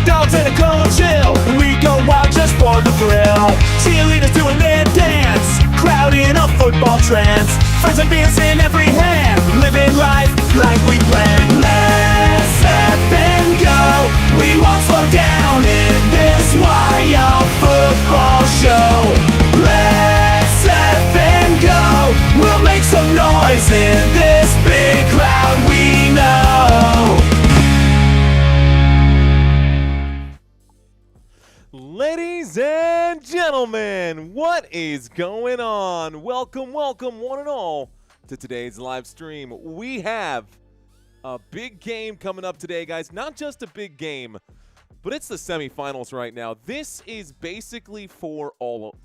dogs and a cold chill. We go wild just for the thrill. Cheerleaders doing their dance, crowd in a football trance. Friends and beers in every hand, living life like we planned. Let's up and go. We won't slow down in this wild football show. Let's up and go. We'll make some noise in this big crowd we know. Ladies and gentlemen, what is going on? Welcome, welcome, one and all, to today's live stream. We have a big game coming up today, guys. Not just a big game, but it's the semifinals right now. This is basically for all,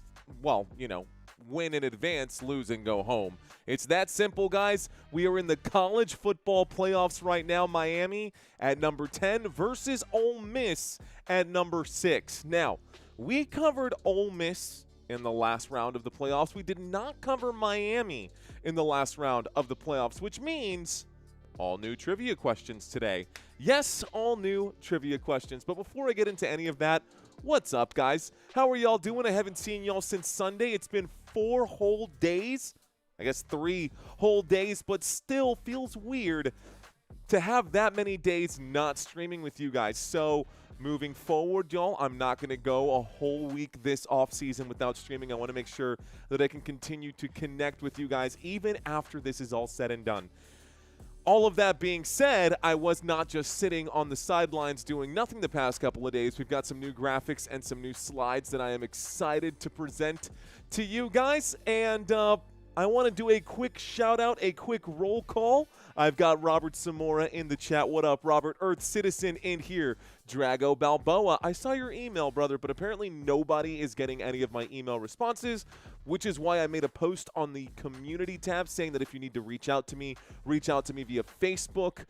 well, you know, win in advance, lose and go home. It's that simple, guys. We are in the college football playoffs right now. Miami at number 10 versus Ole Miss at number 6. Now, we covered Ole Miss in the last round of the playoffs. We did not cover Miami in the last round of the playoffs, which means all new trivia questions today. Yes, all new trivia questions. But before I get into any of that, what's up, guys? How are y'all doing? I haven't seen y'all since Sunday. It's been 4 whole days. I guess 3 whole days, but still feels weird to have that many days not streaming with you guys. So moving forward, y'all, I'm not going to go a whole week this offseason without streaming. I want to make sure that I can continue to connect with you guys even after this is all said and done. All of that being said, I was not just sitting on the sidelines doing nothing the past couple of days. We've got some new graphics and some new slides that I am excited to present to you guys. And I want to do a quick shout out, a quick roll call. I've got Robert Zamora in the chat. What up, Robert? Earth Citizen in here. Drago Balboa, I saw your email, brother, but apparently nobody is getting any of my email responses, which is why I made a post on the community tab saying that if you need to reach out to me via Facebook.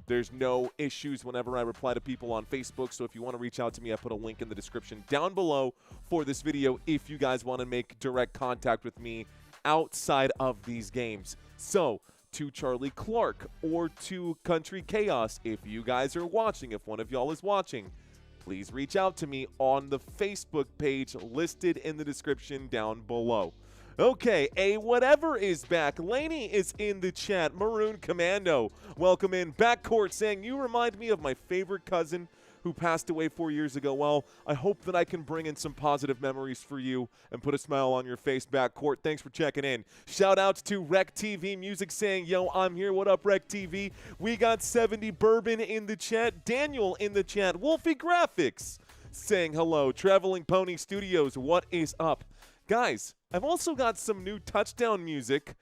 There's no issues whenever I reply to people on Facebook, so if you want to reach out to me, I put a link in the description down below for this video if you guys want to make direct contact with me outside of these games. So, to Charlie Clark or to Country Chaos, if you guys are watching, if one of y'all is watching, please reach out to me on the Facebook page listed in the description down below. Okay, a whatever is back. Laney is in the chat. Maroon Commando, welcome in. Backcourt saying, you remind me of my favorite cousin who passed away 4 years ago. Well, I hope that I can bring in some positive memories for you and put a smile on your face, Backcourt. Thanks for checking in. Shout outs to Rec TV Music saying, yo, I'm here. What up, Rec TV? We got 70 Bourbon in the chat. Daniel in the chat. Wolfie Graphics saying hello. Traveling Pony Studios, what is up? Guys, I've also got some new touchdown music.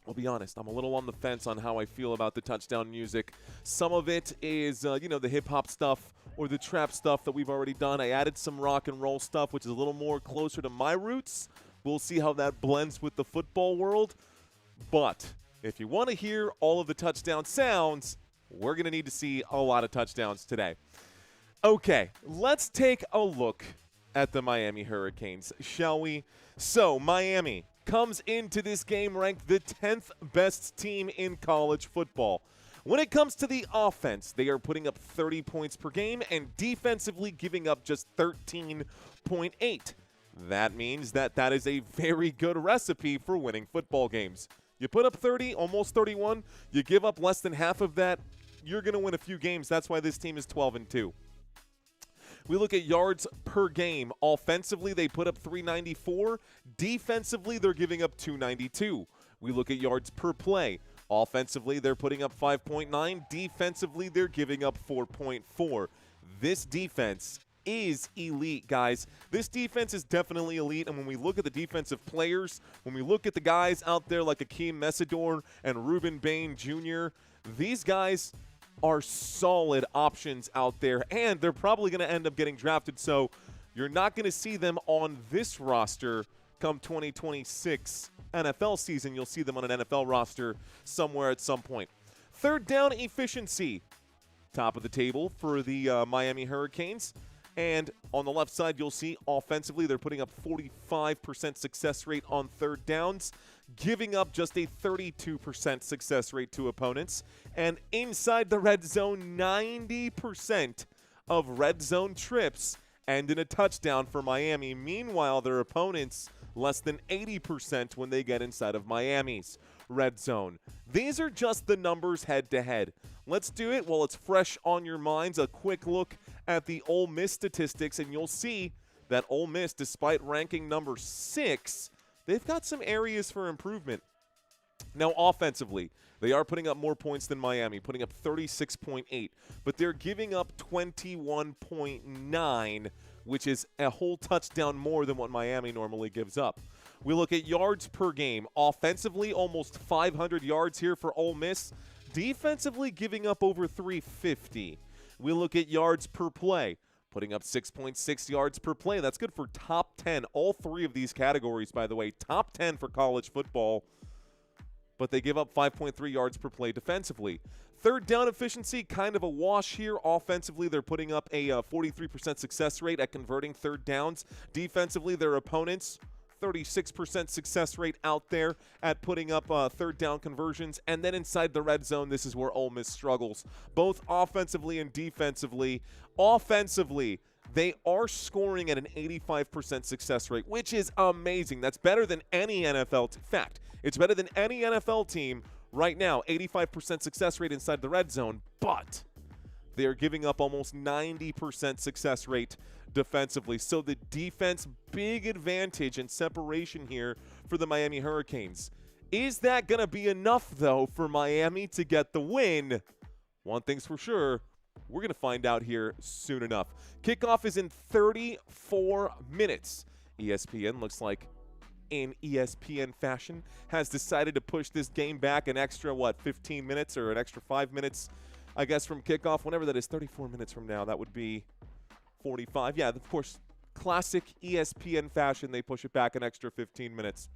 I'll be honest, I'm a little on the fence on how I feel about the touchdown music. Some of it is, you know, the hip-hop stuff or the trap stuff that we've already done. I added some rock and roll stuff, which is a little more closer to my roots. We'll see how that blends with the football world. But if you want to hear all of the touchdown sounds, we're going to need to see a lot of touchdowns today. Okay, let's take a look at the Miami Hurricanes, shall we? So, Miami comes into this game ranked the 10th best team in college football. When it comes to the offense, they are putting up 30 points per game and defensively giving up just 13.8. That means that is a very good recipe for winning football games. You put up 30, almost 31, you give up less than half of that, you're going to win a few games. That's why this team is 12-2. We look at yards per game. Offensively, they put up 394. Defensively, they're giving up 292. We look at yards per play. Offensively, they're putting up 5.9. Defensively, they're giving up 4.4. This defense is elite, guys. This defense is definitely elite, and when we look at the defensive players, when we look at the guys out there like Akeem Messidor and Ruben Bain Jr., these guys are solid options out there, and they're probably going to end up getting drafted, so you're not going to see them on this roster come 2026 NFL season. You'll see them on an NFL roster somewhere at some point. Third down efficiency, top of the table for the Miami Hurricanes, And on the left side, you'll see offensively, they're putting up 45% success rate on third downs, giving up just a 32% success rate to opponents. And inside the red zone, 90% of red zone trips end in a touchdown for Miami. Meanwhile, their opponents less than 80% when they get inside of Miami's red zone. These are just the numbers head-to-head. Let's do it while it's fresh on your minds. A quick look at the Ole Miss statistics, and you'll see that Ole Miss, despite ranking number 6, they've got some areas for improvement. Now, offensively, they are putting up more points than Miami, putting up 36.8, but they're giving up 21.9, which is a whole touchdown more than what Miami normally gives up. We look at yards per game. Offensively, almost 500 yards here for Ole Miss. Defensively, giving up over 350. We look at yards per play, putting up 6.6 yards per play. That's good for top 10. All three of these categories, by the way, top 10 for college football. But they give up 5.3 yards per play defensively. Third down efficiency, kind of a wash here. Offensively, they're putting up a 43% success rate at converting third downs. Defensively, their opponents, 36% success rate out there at putting up third down conversions. And then inside the red zone, this is where Ole Miss struggles, both offensively and defensively. Offensively, they are scoring at an 85% success rate, which is amazing. That's better than any NFL fact. It's better than any NFL team right now, 85% success rate inside the red zone, but they are giving up almost 90% success rate defensively. So the defense, big advantage and separation here for the Miami Hurricanes. Is that going to be enough, though, for Miami to get the win? One thing's for sure, we're going to find out here soon enough. Kickoff is in 34 minutes. ESPN looks like, in ESPN fashion, has decided to push this game back an extra, 15 minutes or an extra 5 minutes, I guess, from kickoff. Whenever that is, 34 minutes from now, that would be 45. Yeah, of course, classic ESPN fashion, they push it back an extra 15 minutes.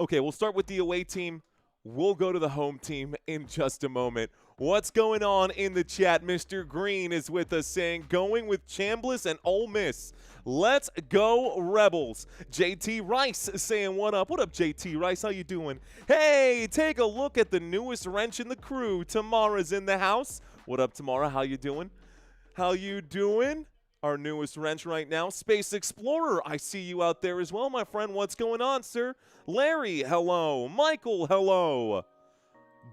Okay, we'll start with the away team. We'll go to the home team in just a moment. What's going on in the chat? Mr. Green is with us saying, going with Chambliss and Ole Miss. Let's go Rebels. JT Rice saying, what up? What up, JT Rice? How you doing? Hey, take a look at the newest wrench in the crew. Tamara's in the house. What up, Tamara? How you doing? How you doing? Our newest wrench right now, Space Explorer. I see you out there as well, my friend. What's going on, sir? Larry, hello. Michael, hello.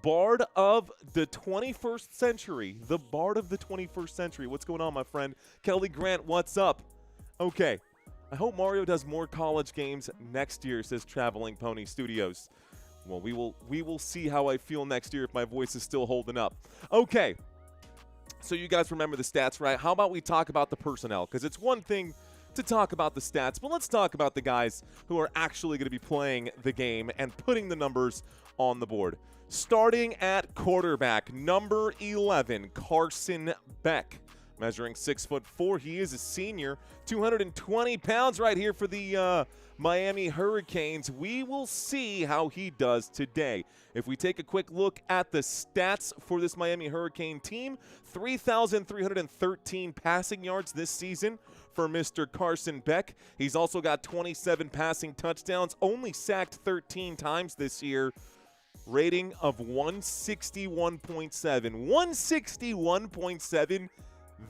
Bard of the 21st century. The Bard of the 21st century. What's going on, my friend? Kelly Grant, what's up? Okay. I hope Mario does more college games next year, says Traveling Pony Studios. Well, we will see how I feel next year if my voice is still holding up. Okay. So you guys remember the stats, right? How about we talk about the personnel? Because it's one thing to talk about the stats, but let's talk about the guys who are actually going to be playing the game and putting the numbers on the board. Starting at quarterback, number 11, Carson Beck. Measuring 6'4", he is a senior, 220 pounds right here for the Miami Hurricanes. We will see how he does today. If we take a quick look at the stats for this Miami Hurricane team, 3,313 passing yards this season for Mr. Carson Beck. He's also got 27 passing touchdowns, only sacked 13 times this year. Rating of 161.7. 161.7.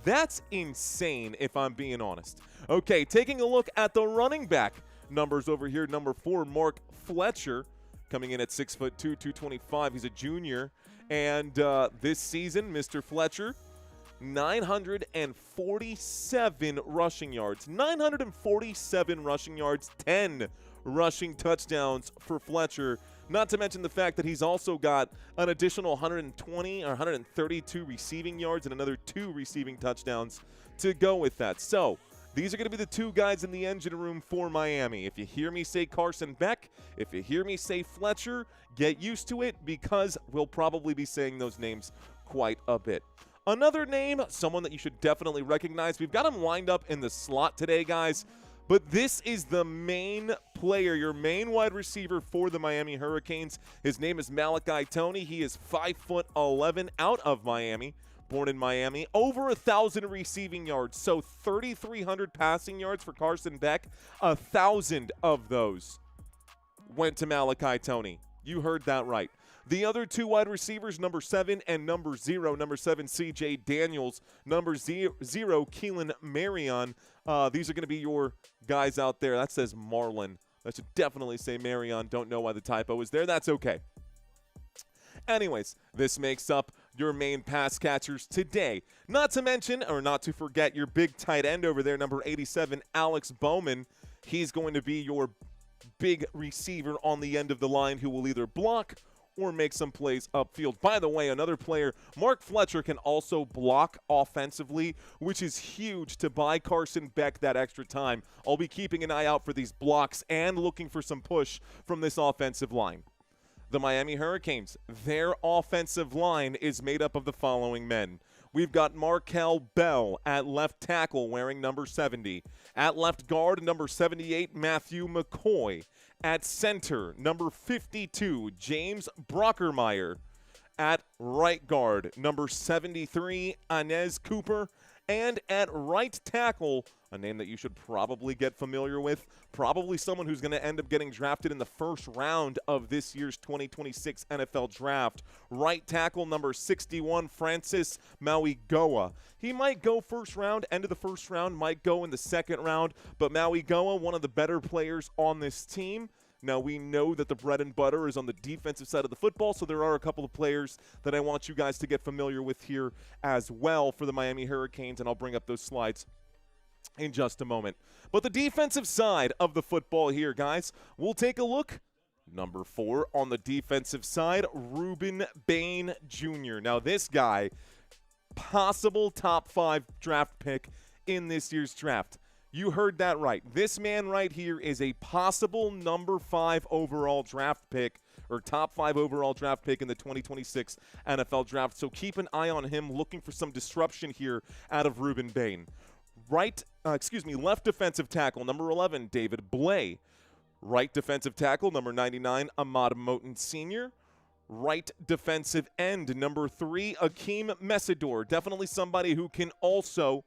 That's insane, if I'm being honest. Okay, taking a look at the running back numbers over here. Number 4, Mark Fletcher, coming in at 6'2", 225. He's a junior. And this season, Mr. Fletcher, 947 rushing yards. 947 rushing yards, 10 rushing touchdowns for Fletcher. Not to mention the fact that he's also got an additional 120 or 132 receiving yards and another 2 receiving touchdowns to go with that. So these are going to be the 2 guys in the engine room for Miami. If you hear me say Carson Beck, if you hear me say Fletcher, get used to it because we'll probably be saying those names quite a bit. Another name, someone that you should definitely recognize. We've got him lined up in the slot today, guys. But this is the main player, your main wide receiver for the Miami Hurricanes. His name is Malachi Tony. He is 5'11" out of Miami. born in Miami. Over 1,000 receiving yards, so 3,300 passing yards for Carson Beck. 1,000 of those went to Malachi Toney. You heard that right. The other two wide receivers, number 7 and number 0. Number 7, C.J. Daniels. Number 0, Keelan Marion. These are going to be your guys out there. That says Marlon. That should definitely say Marion. Don't know why the typo is there. That's okay. Anyways, this makes up your main pass catchers today. Not to mention, or not to forget, your big tight end over there, number 87, Alex Bowman. He's going to be your big receiver on the end of the line who will either block or make some plays upfield. By the way, another player, Mark Fletcher, can also block offensively, which is huge to buy Carson Beck that extra time. I'll be keeping an eye out for these blocks and looking for some push from this offensive line. The Miami Hurricanes, their offensive line is made up of the following men. We've got Markel Bell at left tackle wearing number 70. At left guard, number 78, Matthew McCoy. At center, number 52, James Brockermeyer. At right guard, number 73, Inez Cooper. And at right tackle, a name that you should probably get familiar with, probably someone who's going to end up getting drafted in the first round of this year's 2026 NFL Draft. Right tackle number 61, Francis Mauigoa. He might go first round, end of the first round, might go in the second round, but Mauigoa, one of the better players on this team. Now, we know that the bread and butter is on the defensive side of the football, so there are a couple of players that I want you guys to get familiar with here as well for the Miami Hurricanes, and I'll bring up those slides in just a moment. But the defensive side of the football here, guys, we'll take a look. Number 4 on the defensive side, Ruben Bain Jr. Now, this guy, possible top 5 draft pick in this year's draft. You heard that right. This man right here is a possible number 5 overall draft pick, or top 5 overall draft pick in the 2026 NFL Draft. So keep an eye on him, looking for some disruption here out of Ruben Bain. Left defensive tackle, number 11, David Blay. Right defensive tackle, number 99, Ahmad Moten Sr. Right defensive end, number 3, Akeem Messidor. Definitely somebody who can also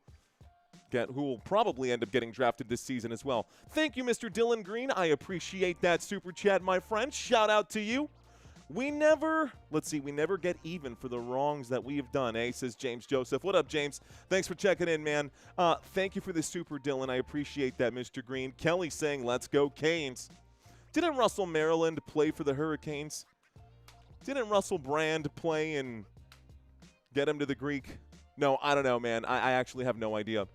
who will probably end up getting drafted this season as well. Thank you, Mr. Dylan Green. I appreciate that super chat, my friend. Shout out to you. We never get even for the wrongs that we have done, says James Joseph. What up, James? Thanks for checking in, man. Thank you for the super, Dylan. I appreciate that, Mr. Green. Kelly saying, let's go, Canes. Didn't Russell Maryland play for the Hurricanes? Didn't Russell Brand play and get him to the Greek? No, I don't know, man. I actually have no idea.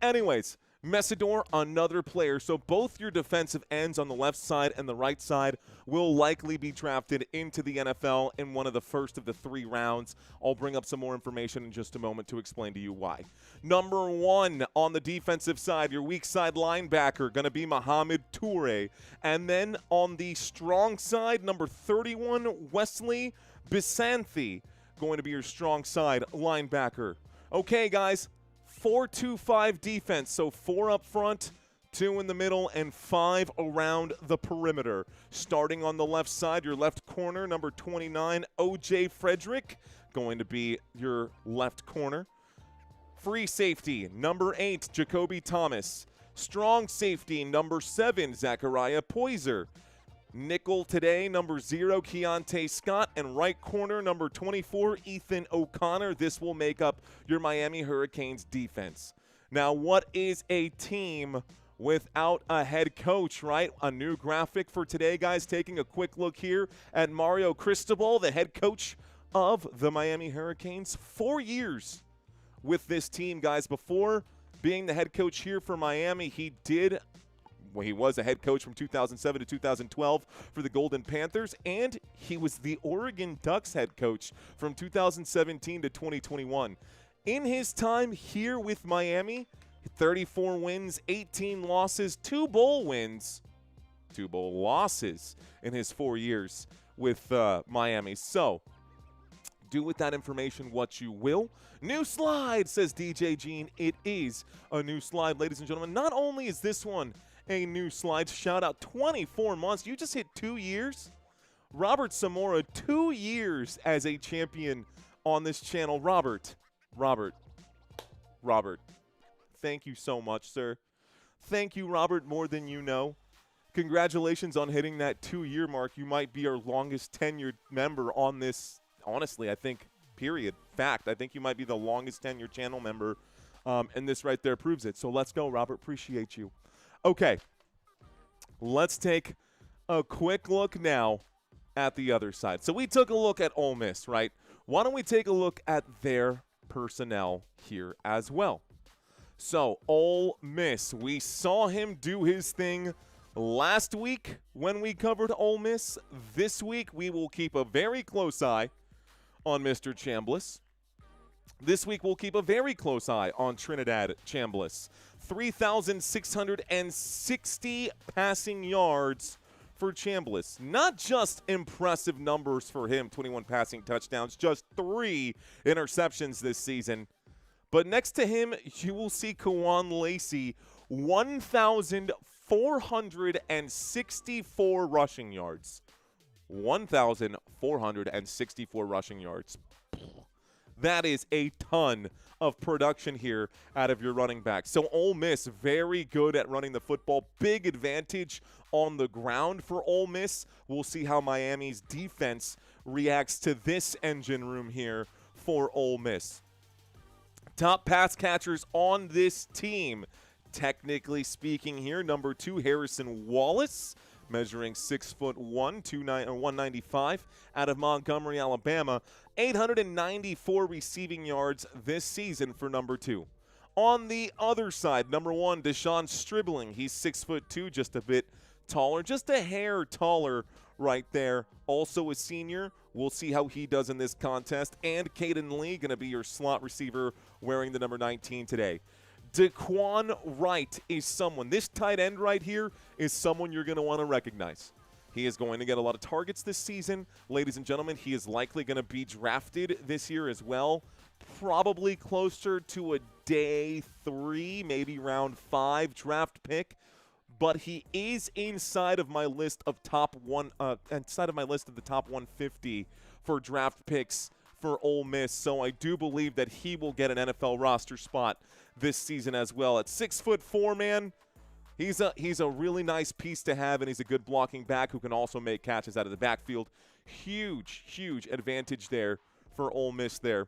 Anyways, Messidor, another player. So both your defensive ends on the left side and the right side will likely be drafted into the NFL in one of the first of the 3 rounds. I'll bring up some more information in just a moment to explain to you why. Number 1 on the defensive side, your weak side linebacker, going to be Mohamed Toure. And then on the strong side, number 31, Wesley Bisanthi, going to be your strong side linebacker. Okay, guys. 4-2-5 defense, so 4 up front, 2 in the middle, and 5 around the perimeter. Starting on the left side, your left corner, number 29, O.J. Frederick, going to be your left corner. Free safety, number 8, Jacoby Thomas. Strong safety, number 7, Zachariah Poyser. Nickel today, number 0, Keontae Scott. And right corner, number 24, Ethan O'Connor. This will make up your Miami Hurricanes defense. Now, what is a team without a head coach, right? A new graphic for today, guys. Taking a quick look here at Mario Cristobal, the head coach of the Miami Hurricanes. 4 years with this team, guys. Before being the head coach here for Miami, he was a head coach from 2007 to 2012 for the Golden Panthers, and he was the Oregon Ducks head coach from 2017 to 2021. In his time here with Miami, 34 wins, 18 losses, 2 bowl wins, 2 bowl losses in his 4 years with Miami. So, do with that information what you will. New slide, says DJ Gene. It is a new slide, ladies and gentlemen. Not only is this one a new slide, shout out, 24 months. You just hit 2 years. Robert Samora, 2 years as a champion on this channel. Robert, thank you so much, sir. Thank you, Robert, more than you know. Congratulations on hitting that 2-year mark. You might be our longest tenured member on this. Honestly, I think, period, fact, I think you might be the longest tenured channel member, and this right there proves it. So let's go, Robert. Appreciate you. Okay, let's take a quick look now at the other side. So we took a look at Ole Miss, right? Why don't we take a look at their personnel here as well? So Ole Miss, we saw him do his thing last week when we covered Ole Miss. This week we will keep a very close eye on Mr. Chambliss. This week we'll keep a very close eye on Trinidad Chambliss. 3,660 passing yards for Chambliss. Not just impressive numbers for him, 21 passing touchdowns, just 3 interceptions this season. But next to him, you will see Kawan Lacey, 1,464 rushing yards. 1,464 rushing yards. That is a ton of production here out of your running back. So Ole Miss, very good at running the football. Big advantage on the ground for Ole Miss. We'll see how Miami's defense reacts to this engine room here for Ole Miss. Top pass catchers on this team. Technically speaking here, number 2, Harrison Wallace, measuring 6'1", 195, out of Montgomery, Alabama. 894 receiving yards this season for number 2. On the other side, number 1, Deshaun Stribling. He's 6'2", just a bit taller, just a hair taller right there. Also a senior. We'll see how he does in this contest. And Caden Lee, going to be your slot receiver, wearing the number 19 today. Daquan Wright is someone. This tight end right here is someone you're going to want to recognize. He is going to get a lot of targets this season. Ladies and gentlemen, he is likely going to be drafted this year as well. Probably closer to a day 3, maybe round 5 draft pick. But he is inside of my list of the top 150 for draft picks for Ole Miss. So I do believe that he will get an NFL roster spot this season as well. At 6'4", man, he's a really nice piece to have, and he's a good blocking back who can also make catches out of the backfield. Huge advantage there for Ole Miss there.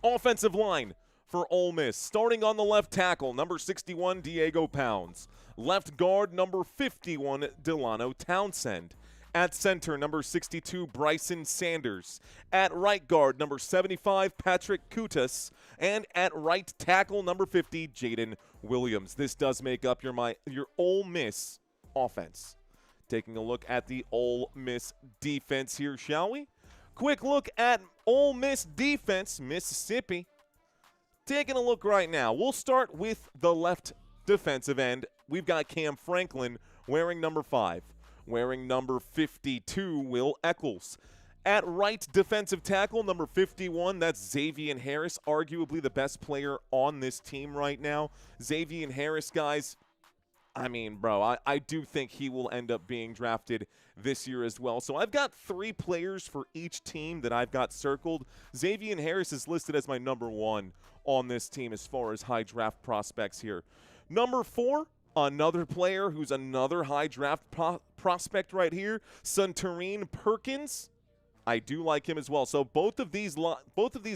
Offensive line for Ole Miss. Starting on the left tackle, number 61, Diego Pounds. Left guard, number 51, Delano Townsend. At center, number 62, Bryson Sanders. At right guard, number 75, Patrick Kutas. And at right tackle, number 50, Jaden Williams. This does make up your Ole Miss offense. Taking a look at the Ole Miss defense here, shall we? Quick look at Ole Miss defense, Mississippi. Taking a look right now. We'll start with the left defensive end. We've got Cam Franklin wearing number 5. Wearing number 52, Will Eccles. At right defensive tackle, number 51, that's Xavier Harris, arguably the best player on this team right now. Xavier Harris, guys, I mean, bro, I do think he will end up being drafted this year as well. So I've got 3 players for each team that I've got circled. Xavier Harris is listed as my number 1 on this team as far as high draft prospects here. Number 4, another player who's another high draft prospect right here, Suntarine Perkins. I do like him as well. So both of these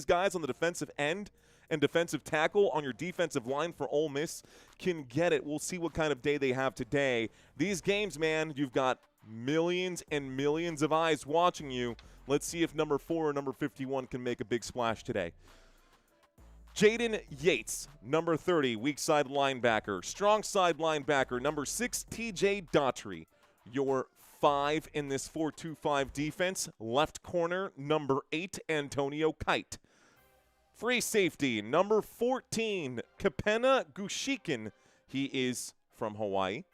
guys on the defensive end and defensive tackle on your defensive line for Ole Miss can get it. We'll see what kind of day they have today. These games, man, you've got millions and millions of eyes watching you. Let's see if number 4 or number 51 can make a big splash today. Jaden Yates, number 30, weak side linebacker. Strong side linebacker, number 6, TJ Daughtry. Your 5 in this 4-2-5 defense. Left corner, number 8, Antonio Kite. Free safety, number 14, Kapena Gushikin. He is from Hawaii.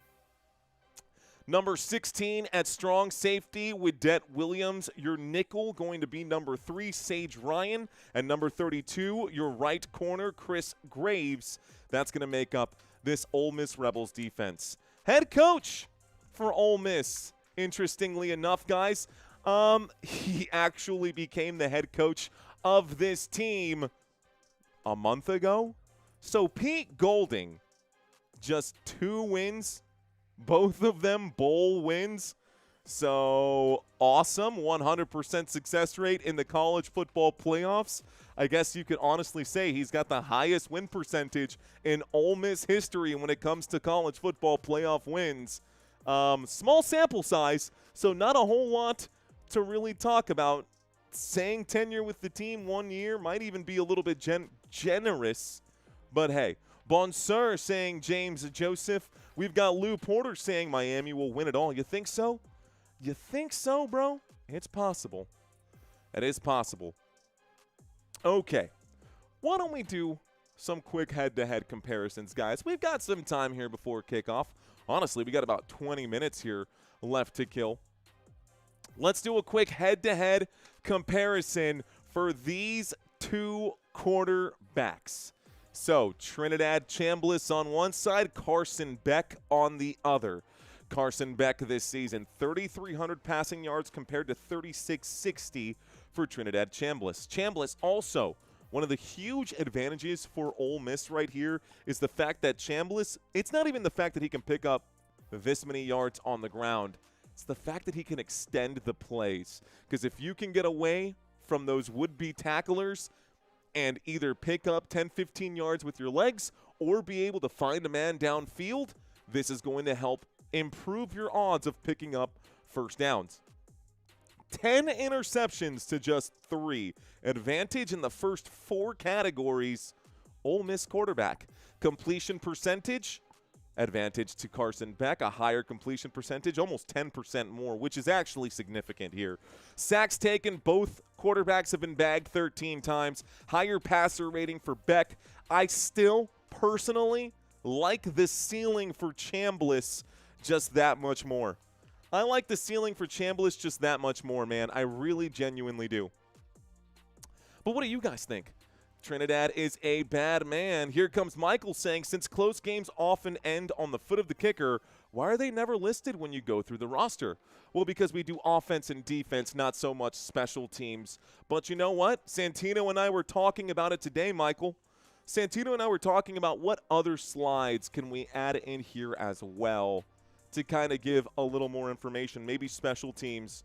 Number 16 at strong safety, Widette Williams. Your nickel going to be number 3, Sage Ryan. And number 32, your right corner, Chris Graves. That's going to make up this Ole Miss Rebels defense. Head coach for Ole Miss, interestingly enough, guys, he actually became the head coach of this team a month ago. So Pete Golding, just 2 wins, both of them bowl wins. So awesome, 100% success rate in the college football playoffs. I guess you could honestly say he's got the highest win percentage in Ole Miss history when it comes to college football playoff wins. Small sample size, so not a whole lot to really talk about. Saying tenure with the team 1 year might even be a little bit generous, but hey. Bonsoir saying James Joseph. We've got Lou Porter saying Miami will win it all. You think so? You think so, bro? It's possible. It is possible. Okay. Why don't we do some quick head-to-head comparisons, guys? We've got some time here before kickoff. Honestly, we got about 20 minutes here left to kill. Let's do a quick head-to-head comparison for these 2 quarterbacks. So, Trinidad Chambliss on one side, Carson Beck on the other. Carson Beck this season, 3,300 passing yards compared to 3,660 for Trinidad Chambliss. Chambliss also, one of the huge advantages for Ole Miss right here is the fact that Chambliss, it's not even the fact that he can pick up this many yards on the ground. It's the fact that he can extend the plays. Because if you can get away from those would-be tacklers and either pick up 10, 15 yards with your legs or be able to find a man downfield, this is going to help improve your odds of picking up first downs. 10 interceptions to just 3. Advantage in the first 4 categories. Ole Miss quarterback. Completion percentage, advantage to Carson Beck, a higher completion percentage, almost 10% more, which is actually significant here. Sacks taken, both quarterbacks have been bagged 13 times. Higher passer rating for Beck. I still personally like the ceiling for Chambliss just that much more. I like the ceiling for Chambliss just that much more, man. I really genuinely do. But what do you guys think? Trinidad is a bad man. Here comes Michael saying, since close games often end on the foot of the kicker, why are they never listed when you go through the roster? Well, because we do offense and defense, not so much special teams. But you know what? Santino and I were talking about it today, Michael. Santino and I were talking about what other slides can we add in here as well to kind of give a little more information. Maybe special teams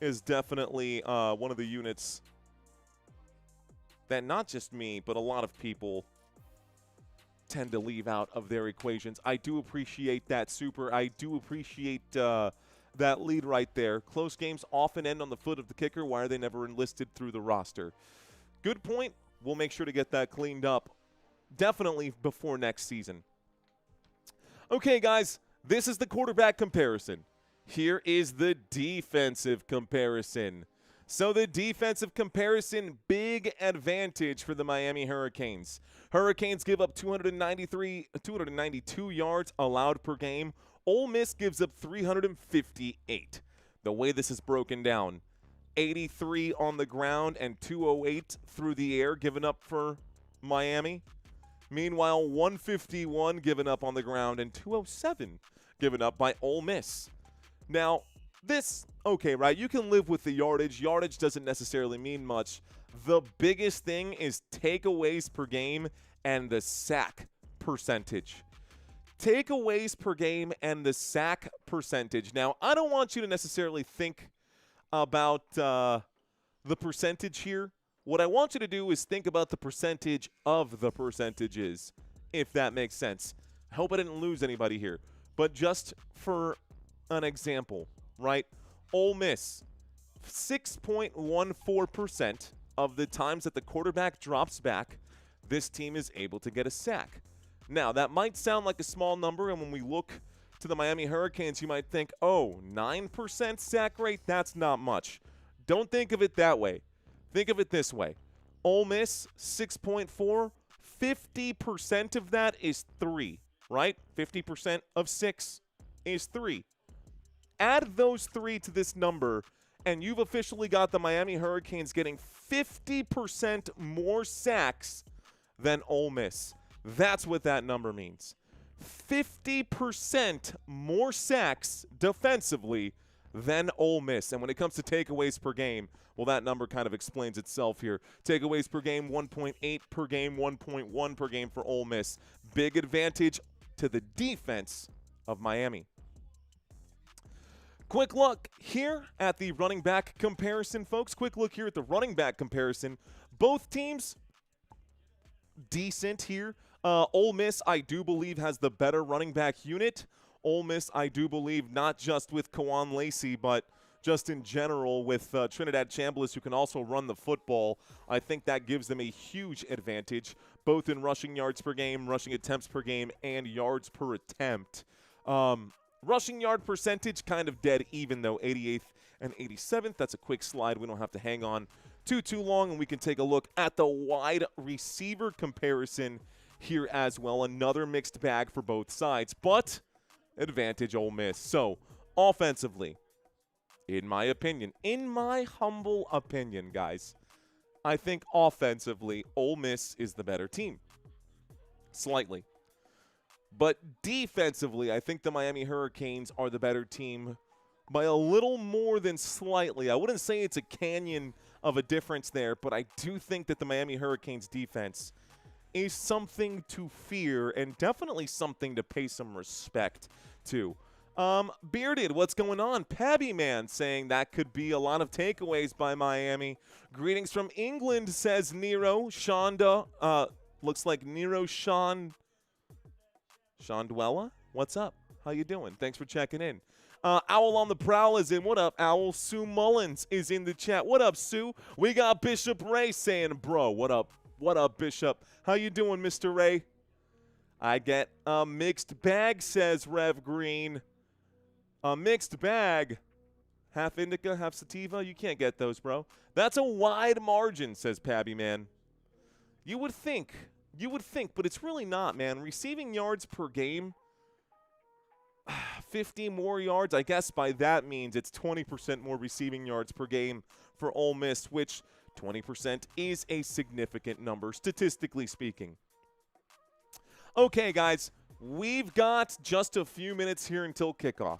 is definitely one of the units that not just me, but a lot of people tend to leave out of their equations. I do appreciate that, Super. I do appreciate that lead right there. Close games often end on the foot of the kicker. Why are they never enlisted through the roster? Good point. We'll make sure to get that cleaned up definitely before next season. Okay, guys, this is the quarterback comparison. Here is the defensive comparison. So the defensive comparison, big advantage for the Miami Hurricanes. Hurricanes give up 292 yards allowed per game. Ole Miss gives up 358. The way this is broken down, 83 on the ground and 208 through the air given up for Miami. Meanwhile, 151 given up on the ground and 207 given up by Ole Miss. Now, this, okay, right, you can live with the yardage. Yardage doesn't necessarily mean much. The biggest thing is takeaways per game and the sack percentage. Takeaways per game and the sack percentage. Now, I don't want you to necessarily think about the percentage here. What I want you to do is think about the percentage of the percentages, if that makes sense. I hope I didn't lose anybody here. But just for an example, right? Ole Miss, 6.14% of the times that the quarterback drops back, this team is able to get a sack. Now, that might sound like a small number, and when we look to the Miami Hurricanes, you might think, oh, 9% sack rate? That's not much. Don't think of it that way. Think of it this way. Ole Miss, 6.4, 50% of that is 3, right? 50% of 6 is 3. Add those 3 to this number, and you've officially got the Miami Hurricanes getting 50% more sacks than Ole Miss. That's what that number means. 50% more sacks defensively then Ole Miss. And when it comes to takeaways per game, well, that number kind of explains itself here. Takeaways per game, 1.8 per game, 1.1 per game for Ole Miss. Big advantage to the defense of Miami. Quick look here at the running back comparison, folks. Quick look here at the running back comparison. Both teams decent here. Ole Miss, I do believe, has the better running back unit. Ole Miss, I do believe, not just with Kawan Lacey, but just in general with Trinidad Chambliss, who can also run the football. I think that gives them a huge advantage, both in rushing yards per game, rushing attempts per game, and yards per attempt. Rushing yard percentage kind of dead even, though, 88th and 87th. That's a quick slide. We don't have to hang on too long, and we can take a look at the wide receiver comparison here as well. Another mixed bag for both sides, but advantage Ole Miss. So, offensively, in my opinion, in my humble opinion, guys, I think offensively, Ole Miss is the better team. Slightly. But defensively, I think the Miami Hurricanes are the better team by a little more than slightly. I wouldn't say it's a canyon of a difference there, but I do think that the Miami Hurricanes defense is something to fear and definitely something to pay some respect to. Bearded, what's going on? Pabby Man saying that could be a lot of takeaways by Miami. Greetings from England, says Nero. Shonda, looks like Nero Shondwella? What's up? How you doing? Thanks for checking in. Owl on the Prowl is in. What up, Owl? Sue Mullins is in the chat. What up, Sue? We got Bishop Ray saying, bro, what up? What up, Bishop? How you doing, Mr. Ray? I get a mixed bag, says Rev Green. A mixed bag. Half indica, half sativa. You can't get those, bro. That's a wide margin, says Pabby Man. You would think, but it's really not, man. Receiving yards per game, 50 more yards. I guess by that means it's 20% more receiving yards per game for Ole Miss, which 20% is a significant number, statistically speaking. Okay, guys, we've got just a few minutes here until kickoff.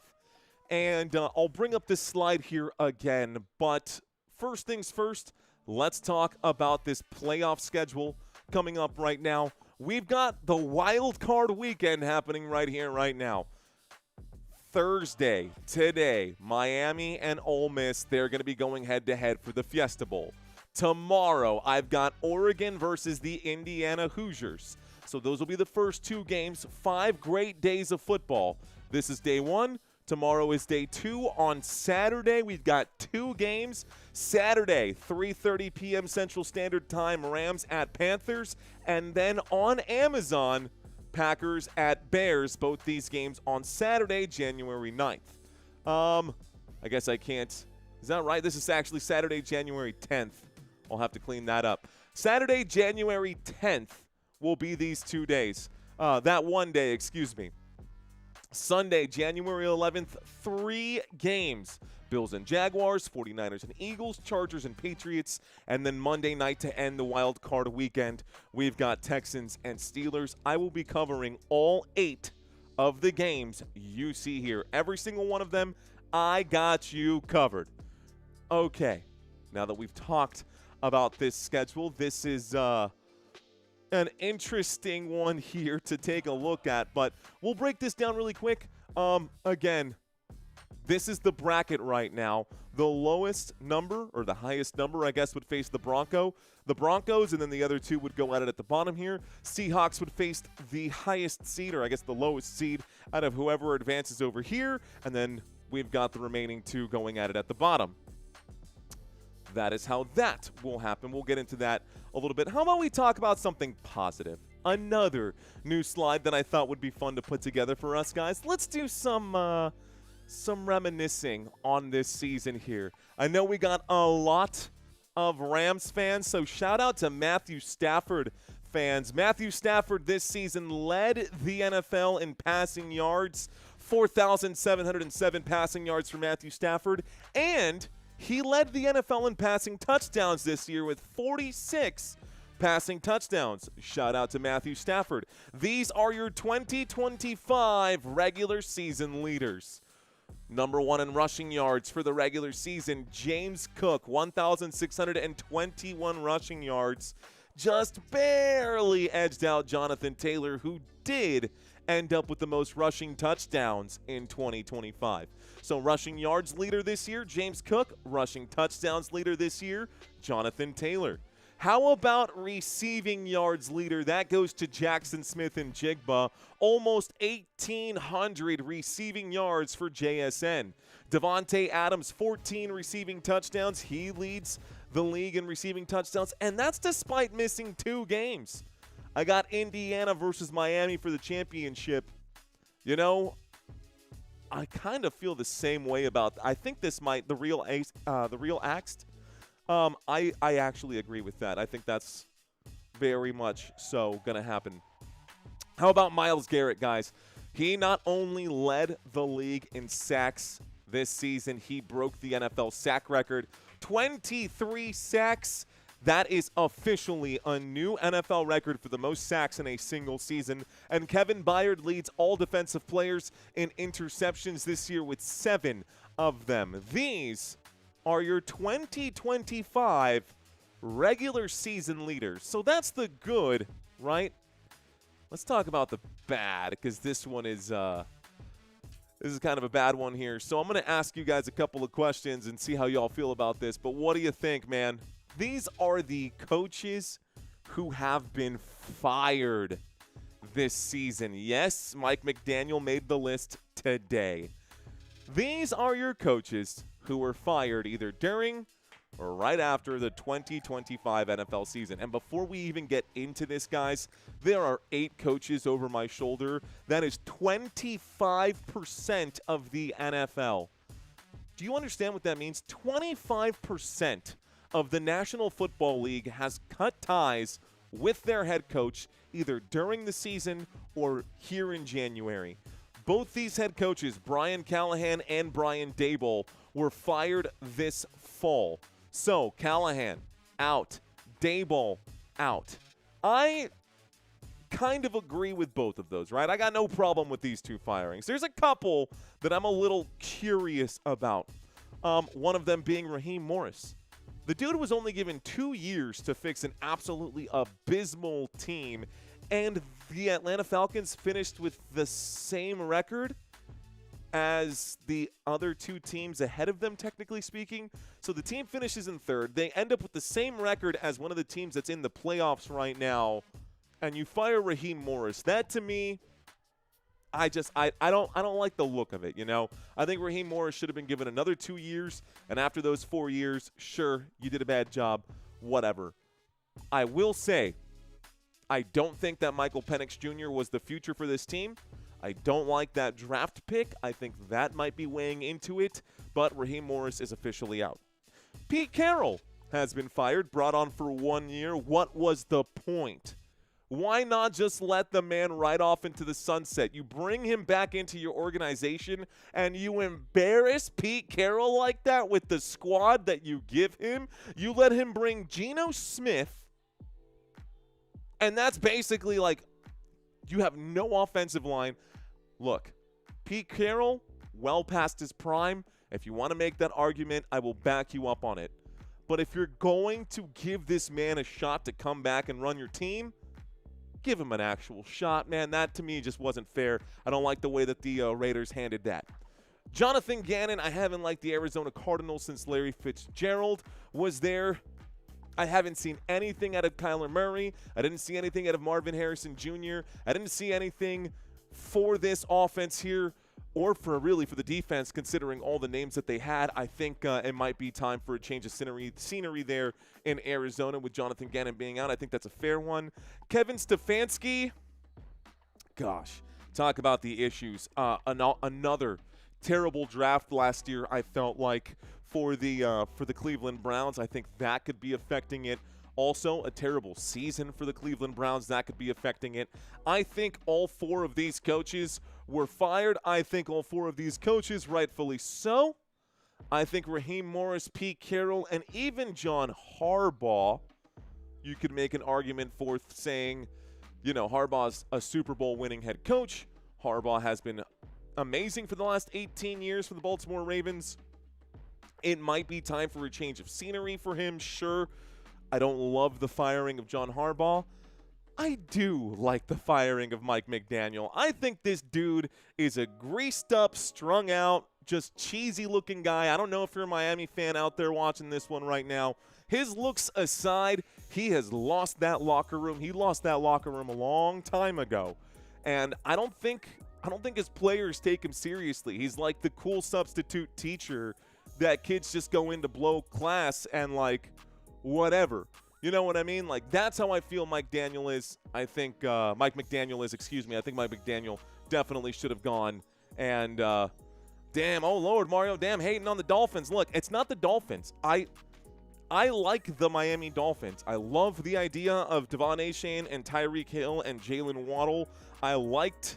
And I'll bring up this slide here again. But first things first, let's talk about this playoff schedule coming up right now. We've got the wild card weekend happening right here, right now. Thursday, today, Miami and Ole Miss, they're going to be going head-to-head for the Fiesta Bowl. Tomorrow, I've got Oregon versus the Indiana Hoosiers. So those will be the first two games. 5 great days of football. This is day 1. Tomorrow is day 2. On Saturday, we've got 2 games. Saturday, 3:30 p.m. Central Standard Time, Rams at Panthers. And then on Amazon, Packers at Bears. Both these games on Saturday, January 9th. I guess I can't. Is that right? This is actually Saturday, January 10th. I'll have to clean that up. Saturday, January 10th will be these 2 days. That one day, excuse me. Sunday, January 11th, 3 games. Bills and Jaguars, 49ers and Eagles, Chargers and Patriots. And then Monday night to end the wild card weekend, we've got Texans and Steelers. I will be covering all 8 of the games you see here. Every single one of them, I got you covered. Okay, now that we've talked about this schedule, this is an interesting one here to take a look at, but we'll break this down really quick. Again, this is the bracket right now. The lowest number, or the highest number, I guess, would face the Broncos, and then the other 2 would go at it at the bottom here. Seahawks would face the highest seed, or I guess the lowest seed, out of whoever advances over here, and then we've got the remaining 2 going at it at the bottom. That is how that will happen. We'll get into that a little bit. How about we talk about something positive? Another new slide that I thought would be fun to put together for us, guys. Let's do some reminiscing on this season here. I know we got a lot of Rams fans, so shout out to Matthew Stafford fans. Matthew Stafford this season led the NFL in passing yards, 4,707 passing yards for Matthew Stafford, and he led the NFL in passing touchdowns this year with 46 passing touchdowns. Shout out to Matthew Stafford. These are your 2025 regular season leaders. Number 1 in rushing yards for the regular season, James Cook, 1,621 rushing yards. Just barely edged out Jonathan Taylor, who did end up with the most rushing touchdowns in 2025. So rushing yards leader this year, James Cook. Rushing touchdowns leader this year, Jonathan Taylor. How about receiving yards leader? That goes to Jackson Smith and Jigba. Almost 1,800 receiving yards for JSN. Devontae Adams, 14 receiving touchdowns. He leads the league in receiving touchdowns, and that's despite missing 2 games. I got Indiana versus Miami for the championship. You know, I kind of feel the same way about. I think this might the real axed. I actually agree with that. I think that's very much so going to happen. How about Myles Garrett, guys? He not only led the league in sacks this season, he broke the NFL sack record. 23 sacks. That is officially a new NFL record for the most sacks in a single season. And Kevin Byard leads all defensive players in interceptions this year with 7 of them. These are your 2025 regular season leaders. So that's the good, right? Let's talk about the bad, because this one is kind of a bad one here. So I'm going to ask you guys a couple of questions and see how y'all feel about this. But what do you think, man? These are the coaches who have been fired this season. Yes, Mike McDaniel made the list today. These are your coaches who were fired either during or right after the 2025 NFL season. And before we even get into this, guys, there are 8 coaches over my shoulder. That is 25% of the NFL. Do you understand what that means? 25% of the National Football League has cut ties with their head coach either during the season or here in January. Both these head coaches, Brian Callahan and Brian Daboll, were fired this fall. So, Callahan, out. Daboll, out. I kind of agree with both of those, right? I got no problem with these 2 firings. There's a couple that I'm a little curious about. One of them being Raheem Morris. The dude was only given 2 years to fix an absolutely abysmal team, and the Atlanta Falcons finished with the same record as the other 2 teams ahead of them, technically speaking. So the team finishes in 3rd. They end up with the same record as one of the teams that's in the playoffs right now, and you fire Raheem Morris. That, to me, I don't like the look of it, you know. I think Raheem Morris should have been given another 2 years, and after those 4 years, sure, you did a bad job, whatever. I will say, I don't think that Michael Penix Jr. was the future for this team. I don't like that draft pick. I think that might be weighing into it, but Raheem Morris is officially out. Pete Carroll has been fired, brought on for 1 year. What was the point? Why not just let the man ride off into the sunset? You bring him back into your organization and you embarrass Pete Carroll like that with the squad that you give him. You let him bring Geno Smith, and that's basically like you have no offensive line. Look, Pete Carroll, well past his prime. If you want to make that argument, I will back you up on it. But if you're going to give this man a shot to come back and run your team, give him an actual shot, man. That, to me, just wasn't fair. I don't like the way that the Raiders handled that. Jonathan Gannon, I haven't liked the Arizona Cardinals since Larry Fitzgerald was there. I haven't seen anything out of Kyler Murray. I didn't see anything out of Marvin Harrison Jr. I didn't see anything for this offense here, or for the defense, considering all the names that they had. I think it might be time for a change of scenery there in Arizona with Jonathan Gannon being out. I think that's a fair one. Kevin Stefanski, gosh, talk about the issues. Another terrible draft last year, I felt like, for the Cleveland Browns. I think that could be affecting it. Also, a terrible season for the Cleveland Browns. That could be affecting it. I think all 4 of these coaches were fired. I think all 4 of these coaches, rightfully so. I think Raheem Morris, Pete Carroll, and even John Harbaugh, you could make an argument for saying, you know, Harbaugh's a Super Bowl winning head coach. Harbaugh has been amazing for the last 18 years for the Baltimore Ravens. It might be time for a change of scenery for him, sure. I don't love the firing of John Harbaugh. I do like the firing of Mike McDaniel. I think this dude is a greased up, strung out, just cheesy looking guy. I don't know if you're a Miami fan out there watching this one right now. His looks aside, he has lost that locker room. He lost that locker room a long time ago. And I don't think his players take him seriously. He's like the cool substitute teacher that kids just go in to blow class and like whatever. You know what I mean? Like, that's how I feel Mike McDaniel is. I think Mike McDaniel definitely should have gone. And damn, oh Lord, Mario, damn, hating on the Dolphins. Look, it's not the Dolphins. I like the Miami Dolphins. I love the idea of Devon Achane and Tyreek Hill and Jalen Waddle. I liked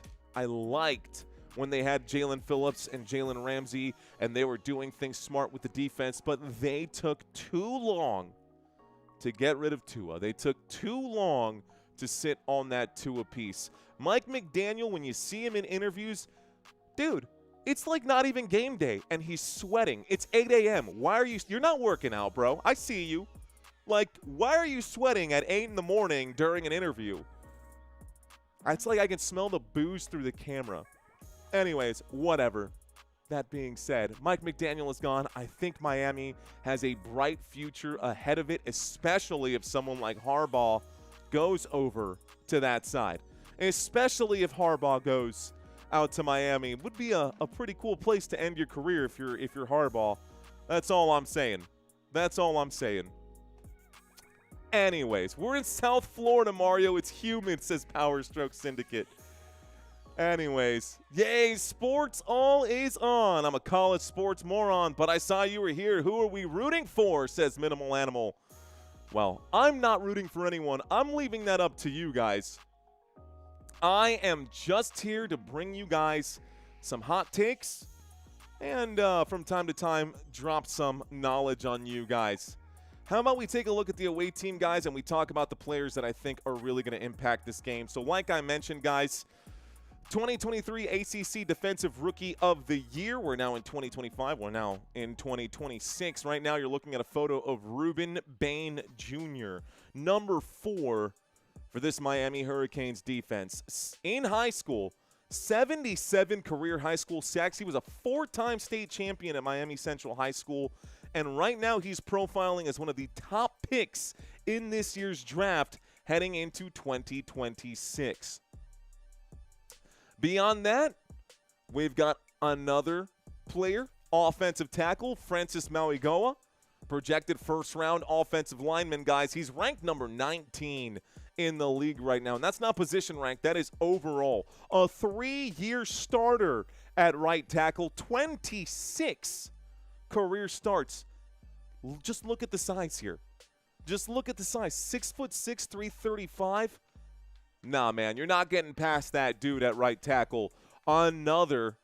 when they had Jalen Phillips and Jalen Ramsey and they were doing things smart with the defense, but they took too long to get rid of Tua. They took too long to sit on that Tua piece. Mike McDaniel, when you see him in interviews, dude, it's like not even game day, and he's sweating. It's 8 a.m. Why are you're not working out, bro. I see you. Like, why are you sweating at 8 in the morning during an interview? It's like I can smell the booze through the camera. Anyways, whatever. That being said, Mike McDaniel is gone. I think Miami has a bright future ahead of it, especially if someone like Harbaugh goes over to that side. Especially if Harbaugh goes out to Miami. It would be a pretty cool place to end your career if you're Harbaugh. That's all I'm saying. That's all I'm saying. Anyways, we're in South Florida, Mario. It's humid, says Power Stroke Syndicate. Anyways, yay, sports all is on. I'm a college sports moron, but I saw you were here. Who are we rooting for, says Minimal Animal. Well, I'm not rooting for anyone. I'm leaving that up to you guys. I am just here to bring you guys some hot takes and from time to time drop some knowledge on you guys. How about we take a look at the away team, guys, and we talk about the players that I think are really going to impact this game. So like I mentioned, guys, 2023 ACC Defensive Rookie of the Year. We're now in 2025. We're now in 2026. Right now, you're looking at a photo of Ruben Bain Jr., number 4 for this Miami Hurricanes defense. In high school, 77 career high school sacks. He was a 4-time state champion at Miami Central High School. And right now, he's profiling as one of the top picks in this year's draft heading into 2026. Beyond that, we've got another player, offensive tackle, Francis Mauigoa, projected first-round offensive lineman, guys. He's ranked number 19 in the league right now, and that's not position rank. That is overall. A 3-year starter at right tackle, 26 career starts. Just look at the size here. Just look at the size. 6'6", 335. Nah, man, you're not getting past that dude at right tackle. Another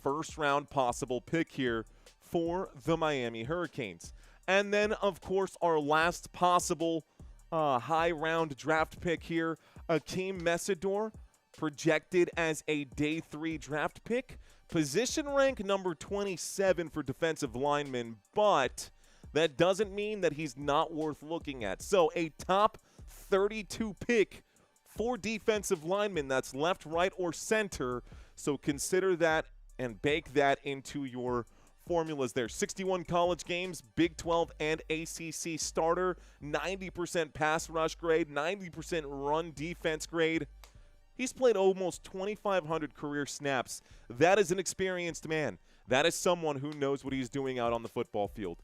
first-round possible pick here for the Miami Hurricanes. And then, of course, our last possible high-round draft pick here, Akeem Mesidor, projected as a day 3 draft pick. Position rank number 27 for defensive linemen, but that doesn't mean that he's not worth looking at. So a top 32 pick for defensive linemen, that's left, right, or center. So consider that and bake that into your formulas there. 61 college games, Big 12 and ACC starter, 90% pass rush grade, 90% run defense grade. He's played almost 2,500 career snaps. That is an experienced man. That is someone who knows what he's doing out on the football field.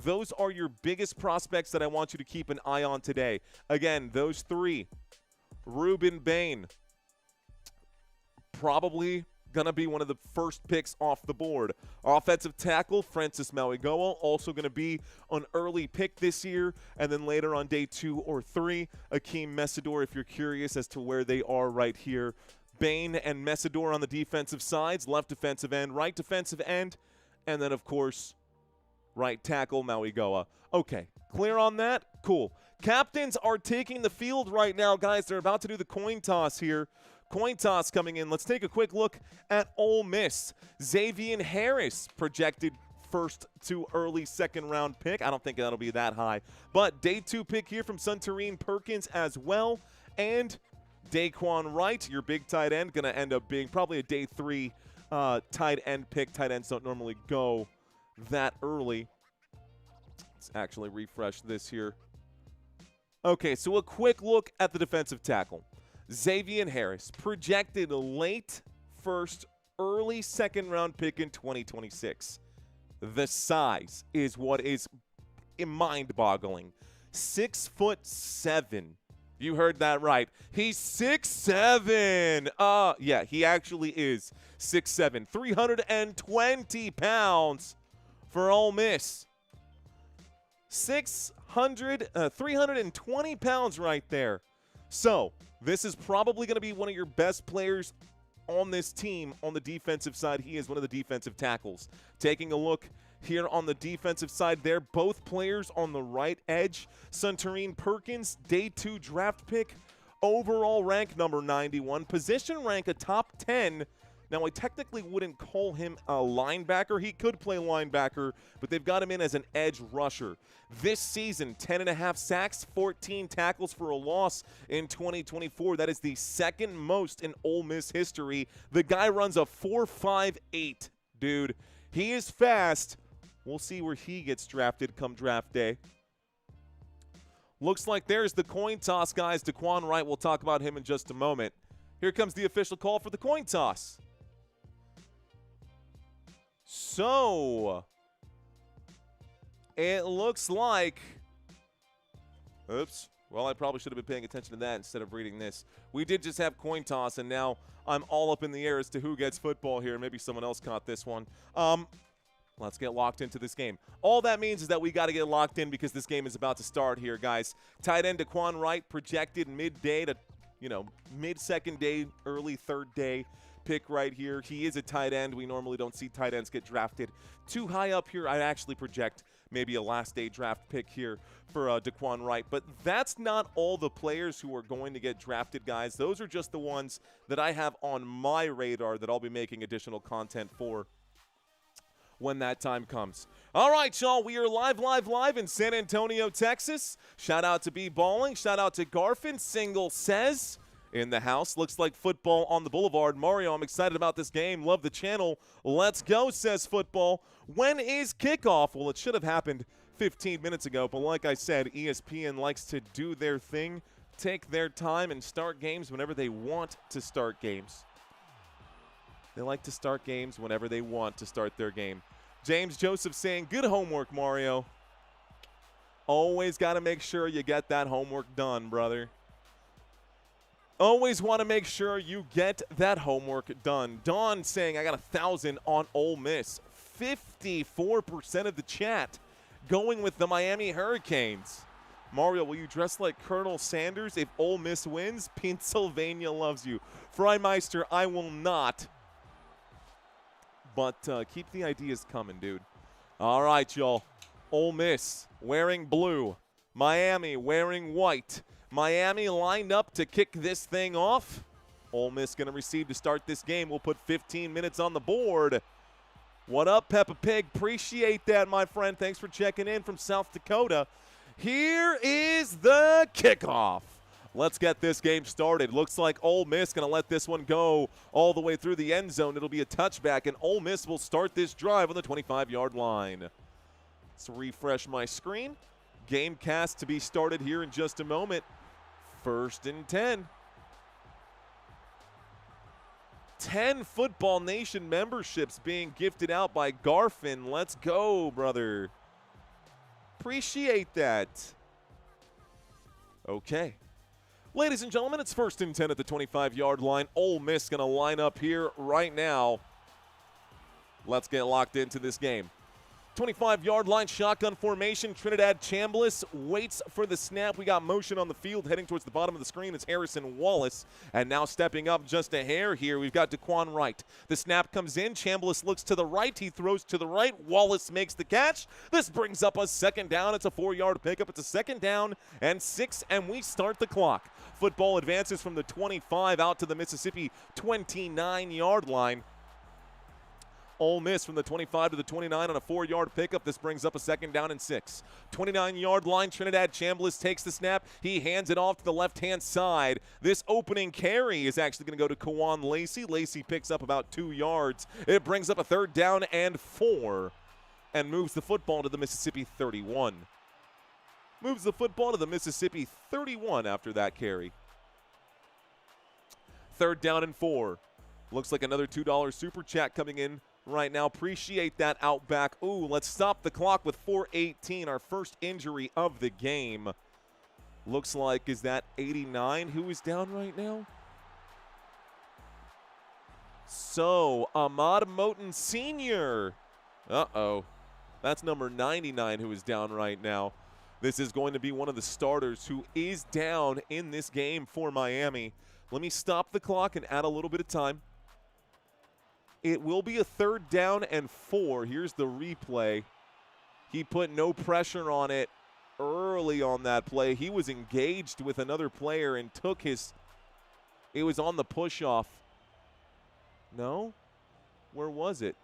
Those are your biggest prospects that I want you to keep an eye on today. Again, those 3. Ruben Bain, probably going to be one of the first picks off the board. Offensive tackle, Francis Mauigoa, also going to be an early pick this year. And then later on day 2 or 3, Akeem Mesidor, if you're curious as to where they are right here. Bain and Mesidor on the defensive sides, left defensive end, right defensive end, and then, of course, right tackle Mauigoa. Okay, clear on that? Cool. Captains are taking the field right now, guys. They're about to do the coin toss here. Coin toss coming in. Let's take a quick look at Ole Miss. Xavier Harris projected first to early second-round pick. I don't think that'll be that high. But day 2 pick here from Suntarine Perkins as well. And Daquan Wright, your big tight end, going to end up being probably a day 3 tight end pick. Tight ends don't normally go that early. Let's actually refresh this here. Okay, so a quick look at the defensive tackle. Xavier Harris, projected late first, early second-round pick in 2026. The size is what is mind-boggling. 6'7". You heard that right. He's 6'7". Yeah, he actually is 6'7". 320 pounds for Ole Miss. 320 pounds right there. So, this is probably going to be one of your best players on this team on the defensive side. He is one of the defensive tackles. Taking a look here on the defensive side there, both players on the right edge. Suntarine Perkins, day 2 draft pick, overall rank number 91, position rank a top 10. Now, I technically wouldn't call him a linebacker. He could play linebacker, but they've got him in as an edge rusher. This season, 10.5 sacks, 14 tackles for a loss in 2024. That is the second most in Ole Miss history. The guy runs a 4.58, dude. He is fast. We'll see where he gets drafted come draft day. Looks like there's the coin toss, guys. Daquan Wright, we'll talk about him in just a moment. Here comes the official call for the coin toss. So, it looks like, oops, well, I probably should have been paying attention to that instead of reading this. We did just have coin toss, and now I'm all up in the air as to who gets football here. Maybe someone else caught this one. Let's get locked into this game. All that means is that we got to get locked in because this game is about to start here, guys. Tight end Daquan Wright projected midday to, mid-second day, early third day pick right here. He is a tight end. We normally don't see tight ends get drafted too high up here. I'd actually project maybe a last day draft pick here for Daquan Wright. But that's not all the players who are going to get drafted, guys. Those are just the ones that I have on my radar that I'll be making additional content for when that time comes. All right, y'all, we are live in San Antonio, Texas. Shout out to B Balling. Shout out to Garfin. Single says in the house. Looks like football on the boulevard. Mario, I'm excited about this game. Love the channel. Let's go, says football. When is kickoff? Well, it should have happened 15 minutes ago, but like I said, ESPN likes to do their thing, take their time, and start games whenever they want to start games. They like to start games whenever they want to start their game. James Joseph saying, good homework, Mario. Always got to make sure you get that homework done, brother. Always want to make sure you get that homework done. Don saying, I got 1,000 on Ole Miss. 54% of the chat going with the Miami Hurricanes. Mario, will you dress like Colonel Sanders if Ole Miss wins? Pennsylvania loves you. Freimeister, I will not. But keep the ideas coming, dude. All right, y'all. Ole Miss wearing blue. Miami wearing white. Miami lined up to kick this thing off. Ole Miss going to receive to start this game. We'll put 15 minutes on the board. What up, Peppa Pig? Appreciate that, my friend. Thanks for checking in from South Dakota. Here is the kickoff. Let's get this game started. Looks like Ole Miss going to let this one go all the way through the end zone. It'll be a touchback, and Ole Miss will start this drive on the 25-yard line. Let's refresh my screen. Game cast to be started here in just a moment. 1st and 10. 10 Football Nation memberships being gifted out by Garfin. Let's go, brother. Appreciate that. Okay. Ladies and gentlemen, it's 1st and 10 at the 25-yard line. Ole Miss going to line up here right now. Let's get locked into this game. 25-yard line shotgun formation. Trinidad Chambliss waits for the snap. We got motion on the field heading towards the bottom of the screen. It's Harrison Wallace. And now stepping up just a hair here, we've got Daquan Wright. The snap comes in. Chambliss looks to the right. He throws to the right. Wallace makes the catch. This brings up a second down. It's a 4-yard pickup. It's a second down and 6, and we start the clock. Football advances from the 25 out to the Mississippi 29-yard line. Ole Miss from the 25 to the 29 on a 4-yard pickup. This brings up a second down and 6. 29-yard line. Trinidad Chambliss takes the snap. He hands it off to the left-hand side. This opening carry is actually going to go to Kawan Lacey. Lacey picks up about 2 yards. It brings up a 3rd down and 4 and moves the football to the Mississippi 31. Moves the football to the Mississippi 31 after that carry. 3rd down and 4. Looks like another $2 super chat coming in right now. Appreciate that, Outback. Ooh, let's stop the clock with 4:18, our first injury of the game. Looks like, is that 89 who is down right now? So, Ahmad Moten Sr. Uh-oh. That's number 99 who is down right now. This is going to be one of the starters who is down in this game for Miami. Let me stop the clock and add a little bit of time. It will be a 3rd down and 4. Here's the replay. He put no pressure on it early on that play. He was engaged with another player and took his – it was on the push-off. No? Where was it?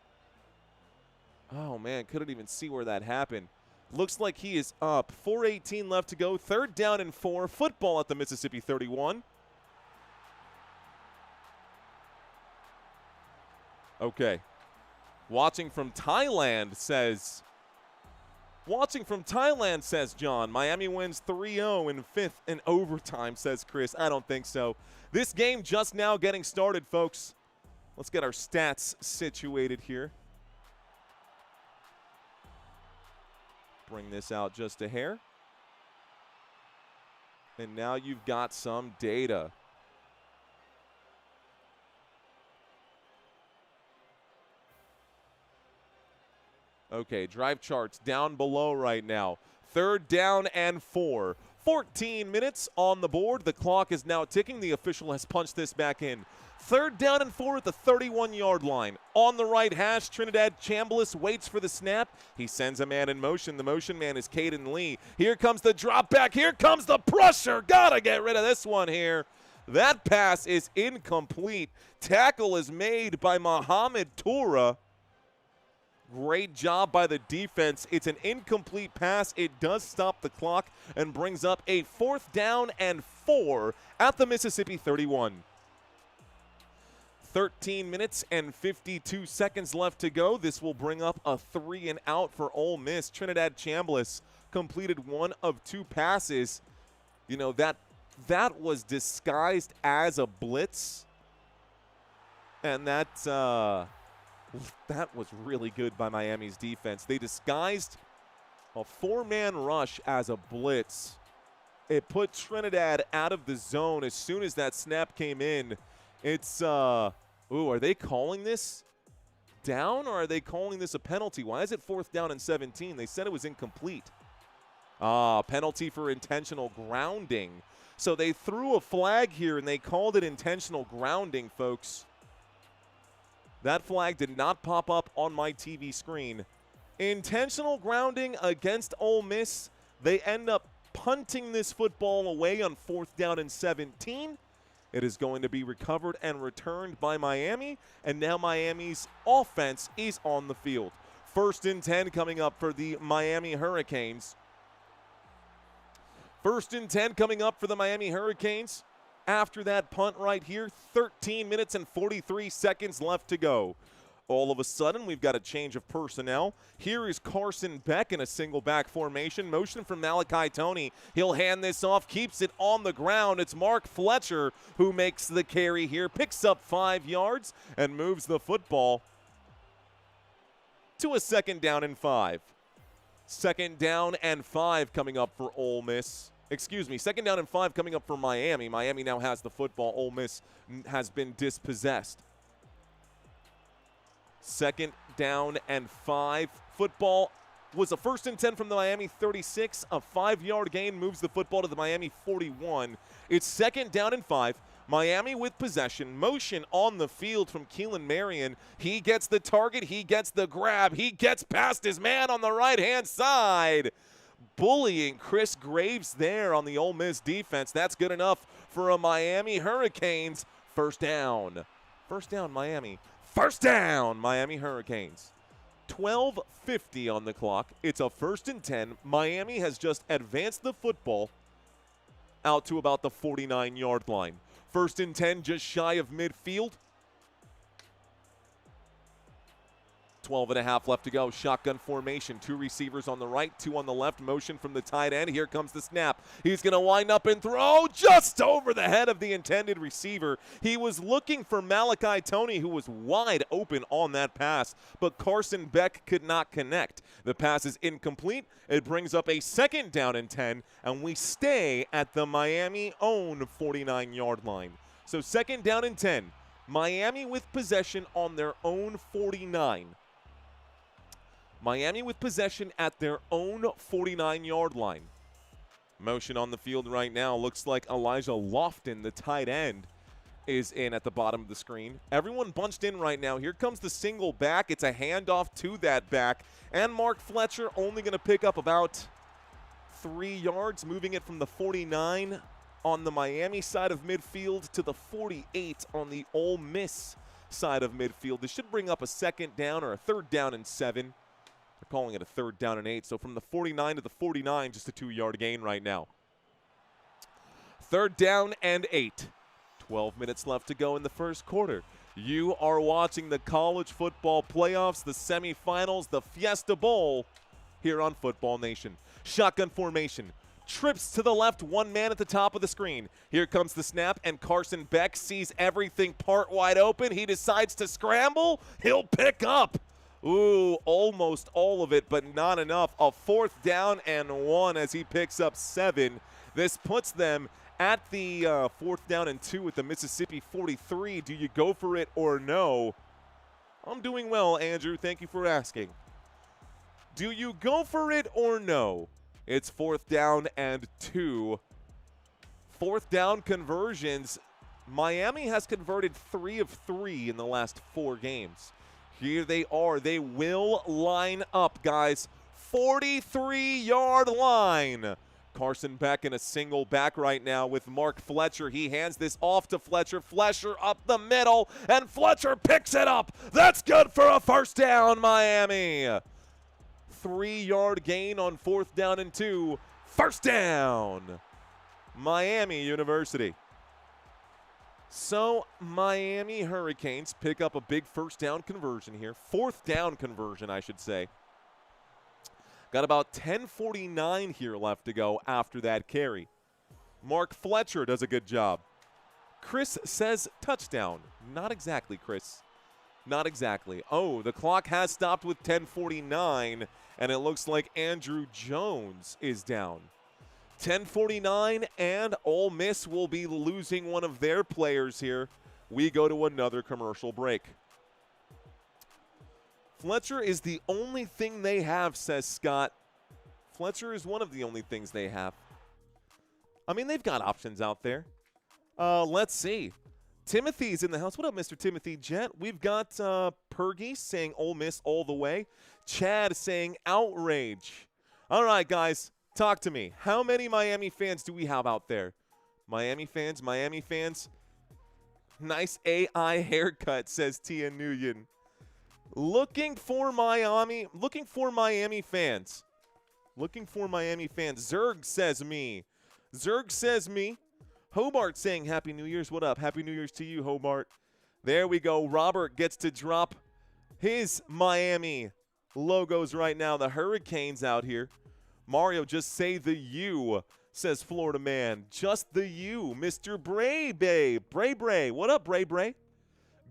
Oh, man, couldn't even see where that happened. Looks like he is up. 4:18 left to go. 3rd down and 4. Football at the Mississippi 31. Okay. Watching from Thailand says John. Miami wins 3-0 in 5th in overtime, says Chris. I don't think so. This game just now getting started, folks. Let's get our stats situated here. Bring this out just a hair. And now you've got some data. Okay, drive charts down below right now. 3rd down and 4. 14 minutes on the board. The clock is now ticking. The official has punched this back in. 3rd down and 4 at the 31-yard line. On the right hash, Trinidad Chambliss waits for the snap. He sends a man in motion. The motion man is Caden Lee. Here comes the drop back. Here comes the pressure. Gotta get rid of this one here. That pass is incomplete. Tackle is made by Mohamed Toura. Great job by the defense. It's an incomplete pass. It does stop the clock and brings up a 4th down and 4 at the Mississippi 31. 13 minutes and 52 seconds left to go. This will bring up a 3 and out for Ole Miss. Trinidad Chambliss completed 1 of 2 passes. You know, that was disguised as a blitz. And that was really good by Miami's defense. They disguised a 4-man rush as a blitz. It put Trinidad out of the zone as soon as that snap came in. It's, ooh, are they calling this down or are they calling this a penalty? Why is it 4th down and 17? They said it was incomplete. Penalty for intentional grounding. So they threw a flag here and they called it intentional grounding, folks. That flag did not pop up on my TV screen. Intentional grounding against Ole Miss. They end up punting this football away on 4th down and 17. It is going to be recovered and returned by Miami, and now Miami's offense is on the field. 1st and 10 coming up for the Miami Hurricanes. 1st and 10 coming up for the Miami Hurricanes. After that punt right here, 13 minutes and 43 seconds left to go. All of a sudden, we've got a change of personnel. Here is Carson Beck in a single back formation. Motion from Malachi Toney. He'll hand this off, keeps it on the ground. It's Mark Fletcher who makes the carry here, picks up 5 yards, and moves the football to a 2nd down and 5. 2nd down and 5 coming up for Ole Miss. Excuse me, 2nd down and 5 coming up for Miami. Miami now has the football. Ole Miss has been dispossessed. 2nd down and 5. Football was a 1st and 10 from the Miami 36. A 5-yard gain moves the football to the Miami 41. It's 2nd down and 5. Miami with possession. Motion on the field from Keelan Marion. He gets the target. He gets the grab. He gets past his man on the right-hand side. Bullying Chris Graves there on the Ole Miss defense. That's good enough for a Miami Hurricanes 1st down. 1st down, Miami. 1st down, Miami Hurricanes. 12:50 on the clock. It's a 1st and 10. Miami has just advanced the football out to about the 49-yard line. 1st and 10, just shy of midfield. 12.5 left to go. Shotgun formation. 2 receivers on the right, 2 on the left. Motion from the tight end. Here comes the snap. He's going to wind up and throw just over the head of the intended receiver. He was looking for Malachi Toney, who was wide open on that pass, but Carson Beck could not connect. The pass is incomplete. It brings up a 2nd down and 10, and we stay at the Miami-owned 49-yard line. So 2nd down and 10. Miami with possession on their own 49. Miami with possession at their own 49-yard line. Motion on the field right now. Looks like Elijah Lofton, the tight end, is in at the bottom of the screen. Everyone bunched in right now. Here comes the single back. It's a handoff to that back. And Mark Fletcher only going to pick up about 3 yards, moving it from the 49 on the Miami side of midfield to the 48 on the Ole Miss side of midfield. This should bring up a 2nd down or a 3rd down and 7. They're calling it a 3rd down and 8. So from the 49 to the 49, just a 2-yard gain right now. 3rd down and 8. 12 minutes left to go in the 1st quarter. You are watching the college football playoffs, the semifinals, the Fiesta Bowl here on Football Nation. Shotgun formation. Trips to the left, 1 man at the top of the screen. Here comes the snap, and Carson Beck sees everything part wide open. He decides to scramble. He'll pick up. Ooh, almost all of it, but not enough. A 4th down and 1 as he picks up 7. This puts them at the 4th down and 2 with the Mississippi 43. Do you go for it or no? I'm doing well, Andrew. Thank you for asking. Do you go for it or no? It's 4th down and 2. 4th down conversions. Miami has converted 3 of 3 in the last 4 games. Here they are. They will line up, guys. 43-yard line. Carson Beck in a single back right now with Mark Fletcher. He hands this off to Fletcher. Fletcher up the middle, and Fletcher picks it up. That's good for a 1st down, Miami. 3-yard gain on 4th down and 2. 1st down, Miami University. So Miami Hurricanes pick up a big 1st down conversion here. 4th down conversion, I should say. Got about 10:49 here left to go after that carry. Mark Fletcher does a good job. Chris says touchdown. Not exactly, Chris. Not exactly. Oh, the clock has stopped with 10:49, and it looks like Andrew Jones is down. 10:49, and Ole Miss will be losing one of their players here. We go to another commercial break. Fletcher is the only thing they have, says Scott. Fletcher is one of the only things they have. I mean, they've got options out there. Let's see. Timothy's in the house. What up, Mr. Timothy Jet? We've got Pergy saying Ole Miss all the way. Chad saying outrage. All right, guys, talk to me. How many Miami fans do we have out there? Miami fans, Miami fans. Nice AI haircut, says Tia Nguyen. Looking for Miami fans. Looking for Miami fans. Zerg says me. Zerg says me. Hobart saying Happy New Year's. What up? Happy New Year's to you, Hobart. There we go. Robert gets to drop his Miami logos right now. The Hurricanes out here. Mario, just say the U, says Florida man. Just the U. Mr. Bray Bay. Bray Bray. What up, Bray Bray?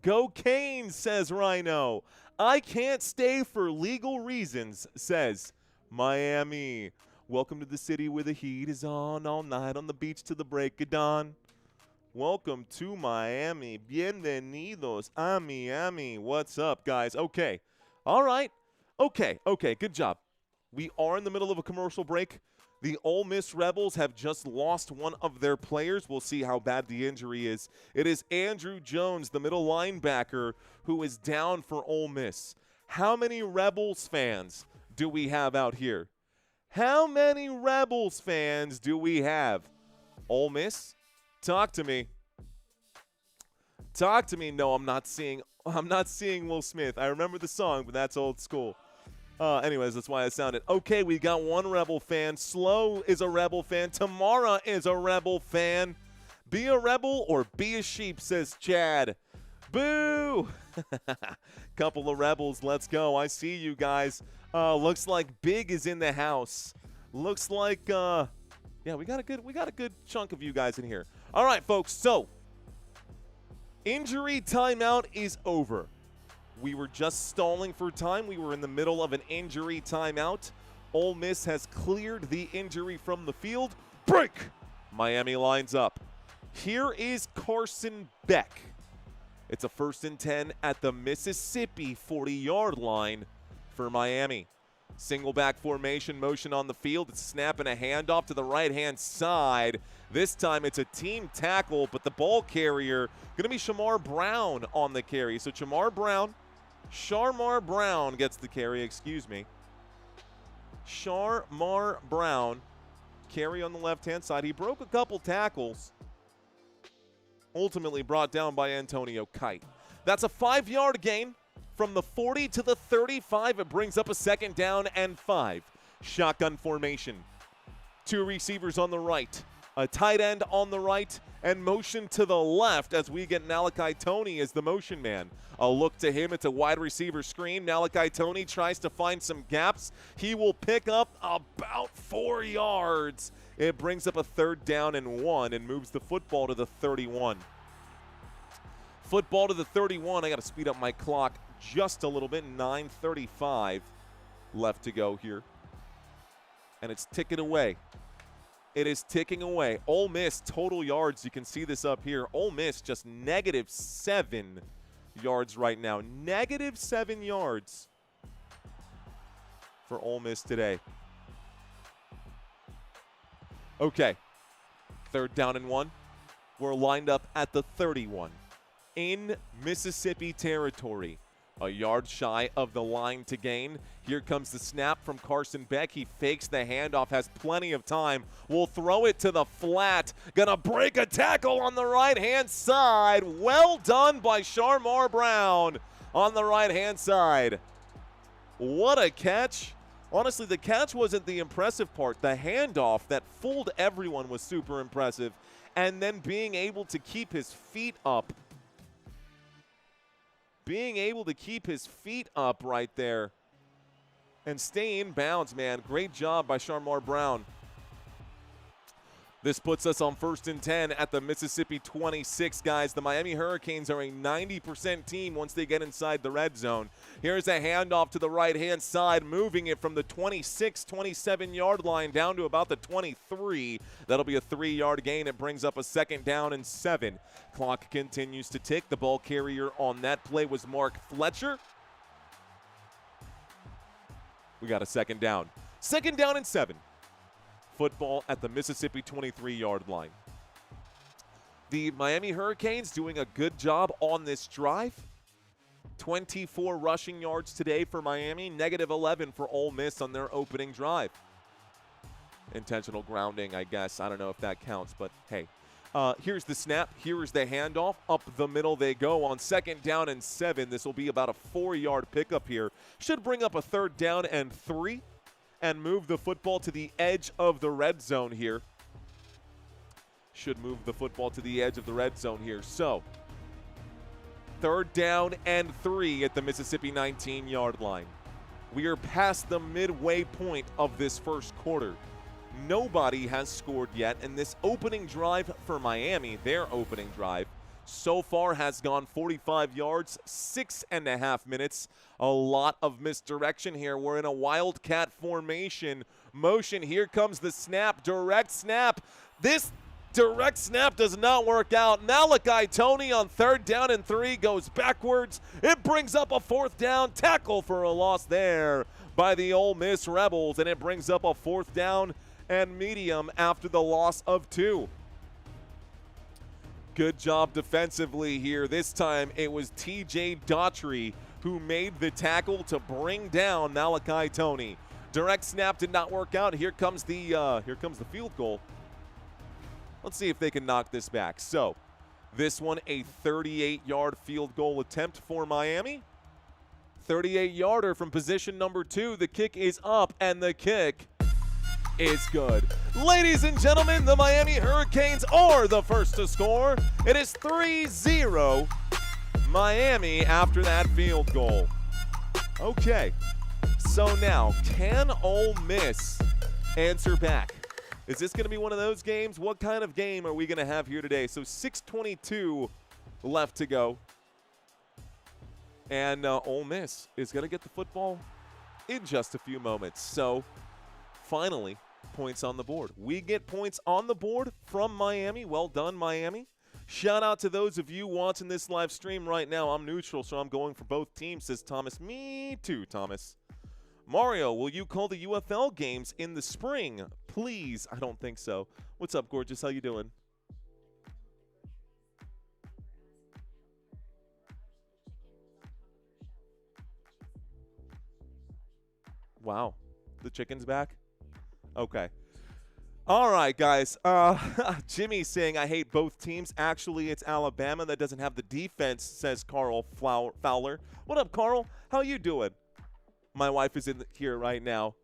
Go Canes, says Rhino. I can't stay for legal reasons, says Miami. Welcome to the city where the heat is on all night on the beach till the break of dawn. Welcome to Miami. Bienvenidos a Miami. What's up, guys? Okay. All right. Okay. Good job. We are in the middle of a commercial break. The Ole Miss Rebels have just lost one of their players. We'll see how bad the injury is. It is Andrew Jones, the middle linebacker, who is down for Ole Miss. How many Rebels fans do we have out here? How many Rebels fans do we have? Ole Miss? Talk to me. Talk to me. No, I'm not seeing Will Smith. I remember the song, but that's old school. Anyways, that's why I sounded. Okay, we got one Rebel fan. Slow is a Rebel fan. Tamara is a Rebel fan. Be a Rebel or be a sheep, says Chad. Boo! Couple of Rebels. Let's go. I see you guys. Looks like Big is in the house. Looks like, yeah, we got a good chunk of you guys in here. All right, folks. So, injury timeout is over. We were just stalling for time. We were in the middle of an injury timeout. Ole Miss has cleared the injury from the field. Break! Miami lines up. Here is Carson Beck. It's a 1st and 10 at the Mississippi 40-yard line for Miami. Single back formation, motion on the field. It's a snap and a handoff to the right-hand side. This time it's a team tackle, but the ball carrier going to be Shamar Brown on the carry. So Shamar Brown gets the carry, excuse me. Shamar Brown, carry on the left-hand side. He broke a couple tackles, ultimately brought down by Antonio Kite. That's a 5-yard gain from the 40 to the 35. It brings up a 2nd down and 5. Shotgun formation. 2 receivers on the right, a tight end on the right, and motion to the left as we get Malachi Toney as the motion man. A look to him. It's a wide receiver screen. Malachi Toney tries to find some gaps. He will pick up about 4 yards. It brings up a 3rd down and 1 and moves the football to the 31. Football to the 31. I got to speed up my clock just a little bit. 9:35 left to go here. And it's ticking away. It is ticking away. Ole Miss total yards. You can see this up here. Ole Miss just -7 yards right now. -7 yards for Ole Miss today. Okay. 3rd down and 1. We're lined up at the 31 in Mississippi territory. A yard shy of the line to gain. Here comes the snap from Carson Beck. He fakes the handoff, has plenty of time. Will throw it to the flat. Gonna break a tackle on the right-hand side. Well done by Shamar Brown on the right-hand side. What a catch. Honestly, the catch wasn't the impressive part. The handoff that fooled everyone was super impressive. And then being able to keep his feet up. Being able to keep his feet up right there and stay in bounds, man. Great job by Shamar Brown. This puts us on 1st and 10 at the Mississippi 26, guys. The Miami Hurricanes are a 90% team once they get inside the red zone. Here's a handoff to the right-hand side, moving it from the 26, 27-yard line down to about the 23. That'll be a 3-yard gain. It brings up a 2nd down and 7. Clock continues to tick. The ball carrier on that play was Mark Fletcher. We got a 2nd down. 2nd down and 7. Football at the Mississippi 23-yard line. The Miami Hurricanes doing a good job on this drive. 24 rushing yards today for Miami, -11 for Ole Miss on their opening drive. Intentional grounding, I guess. I don't know if that counts, but hey. Here's the snap. Here is the handoff. Up the middle they go on 2nd down and 7. This will be about a 4-yard pickup here. Should bring up a 3rd down and 3. And move the football to the edge of the red zone here. Should move the football to the edge of the red zone here. So, 3rd down and 3 at the Mississippi 19-yard line. We are past the midway point of this first quarter. Nobody has scored yet, and this opening drive for Miami, their opening drive, so far has gone 45 yards, 6.5 minutes. A lot of misdirection here. We're in a wildcat formation. Motion, here comes the snap, direct snap. This direct snap does not work out. Malachi Toney on 3rd down and 3 goes backwards. It brings up a 4th down tackle for a loss there by the Ole Miss Rebels, and it brings up a 4th down and medium after the loss of 2. Good job defensively here. This time it was TJ Daughtry who made the tackle to bring down Malachi Toney. Direct snap did not work out. Here comes the field goal. Let's see if they can knock this back. So, this one a 38-yard field goal attempt for Miami. 38-yarder from position number 2. The kick is up, and the kick is good. Ladies and gentlemen, the Miami Hurricanes are the first to score. It is 3-0 Miami after that field goal. Okay, so now can Ole Miss answer back? Is this going to be one of those games? What kind of game are we going to have here today? So 6:22 left to go. And Ole Miss is going to get the football in just a few moments. So finally, points on the board. We get points on the board from Miami. Well done, Miami. Shout out to those of you watching this live stream right now. I'm neutral, so I'm going for both teams, says Thomas. Me too, Thomas. Mario, will you call the UFL games in the spring? Please. I don't think so. What's up, gorgeous? How you doing? Wow. The chicken's back? Okay. All right, guys. Jimmy's saying, I hate both teams. Actually, it's Alabama that doesn't have the defense, says Carl Fowler. What up, Carl? How you doing? My wife is in here right now.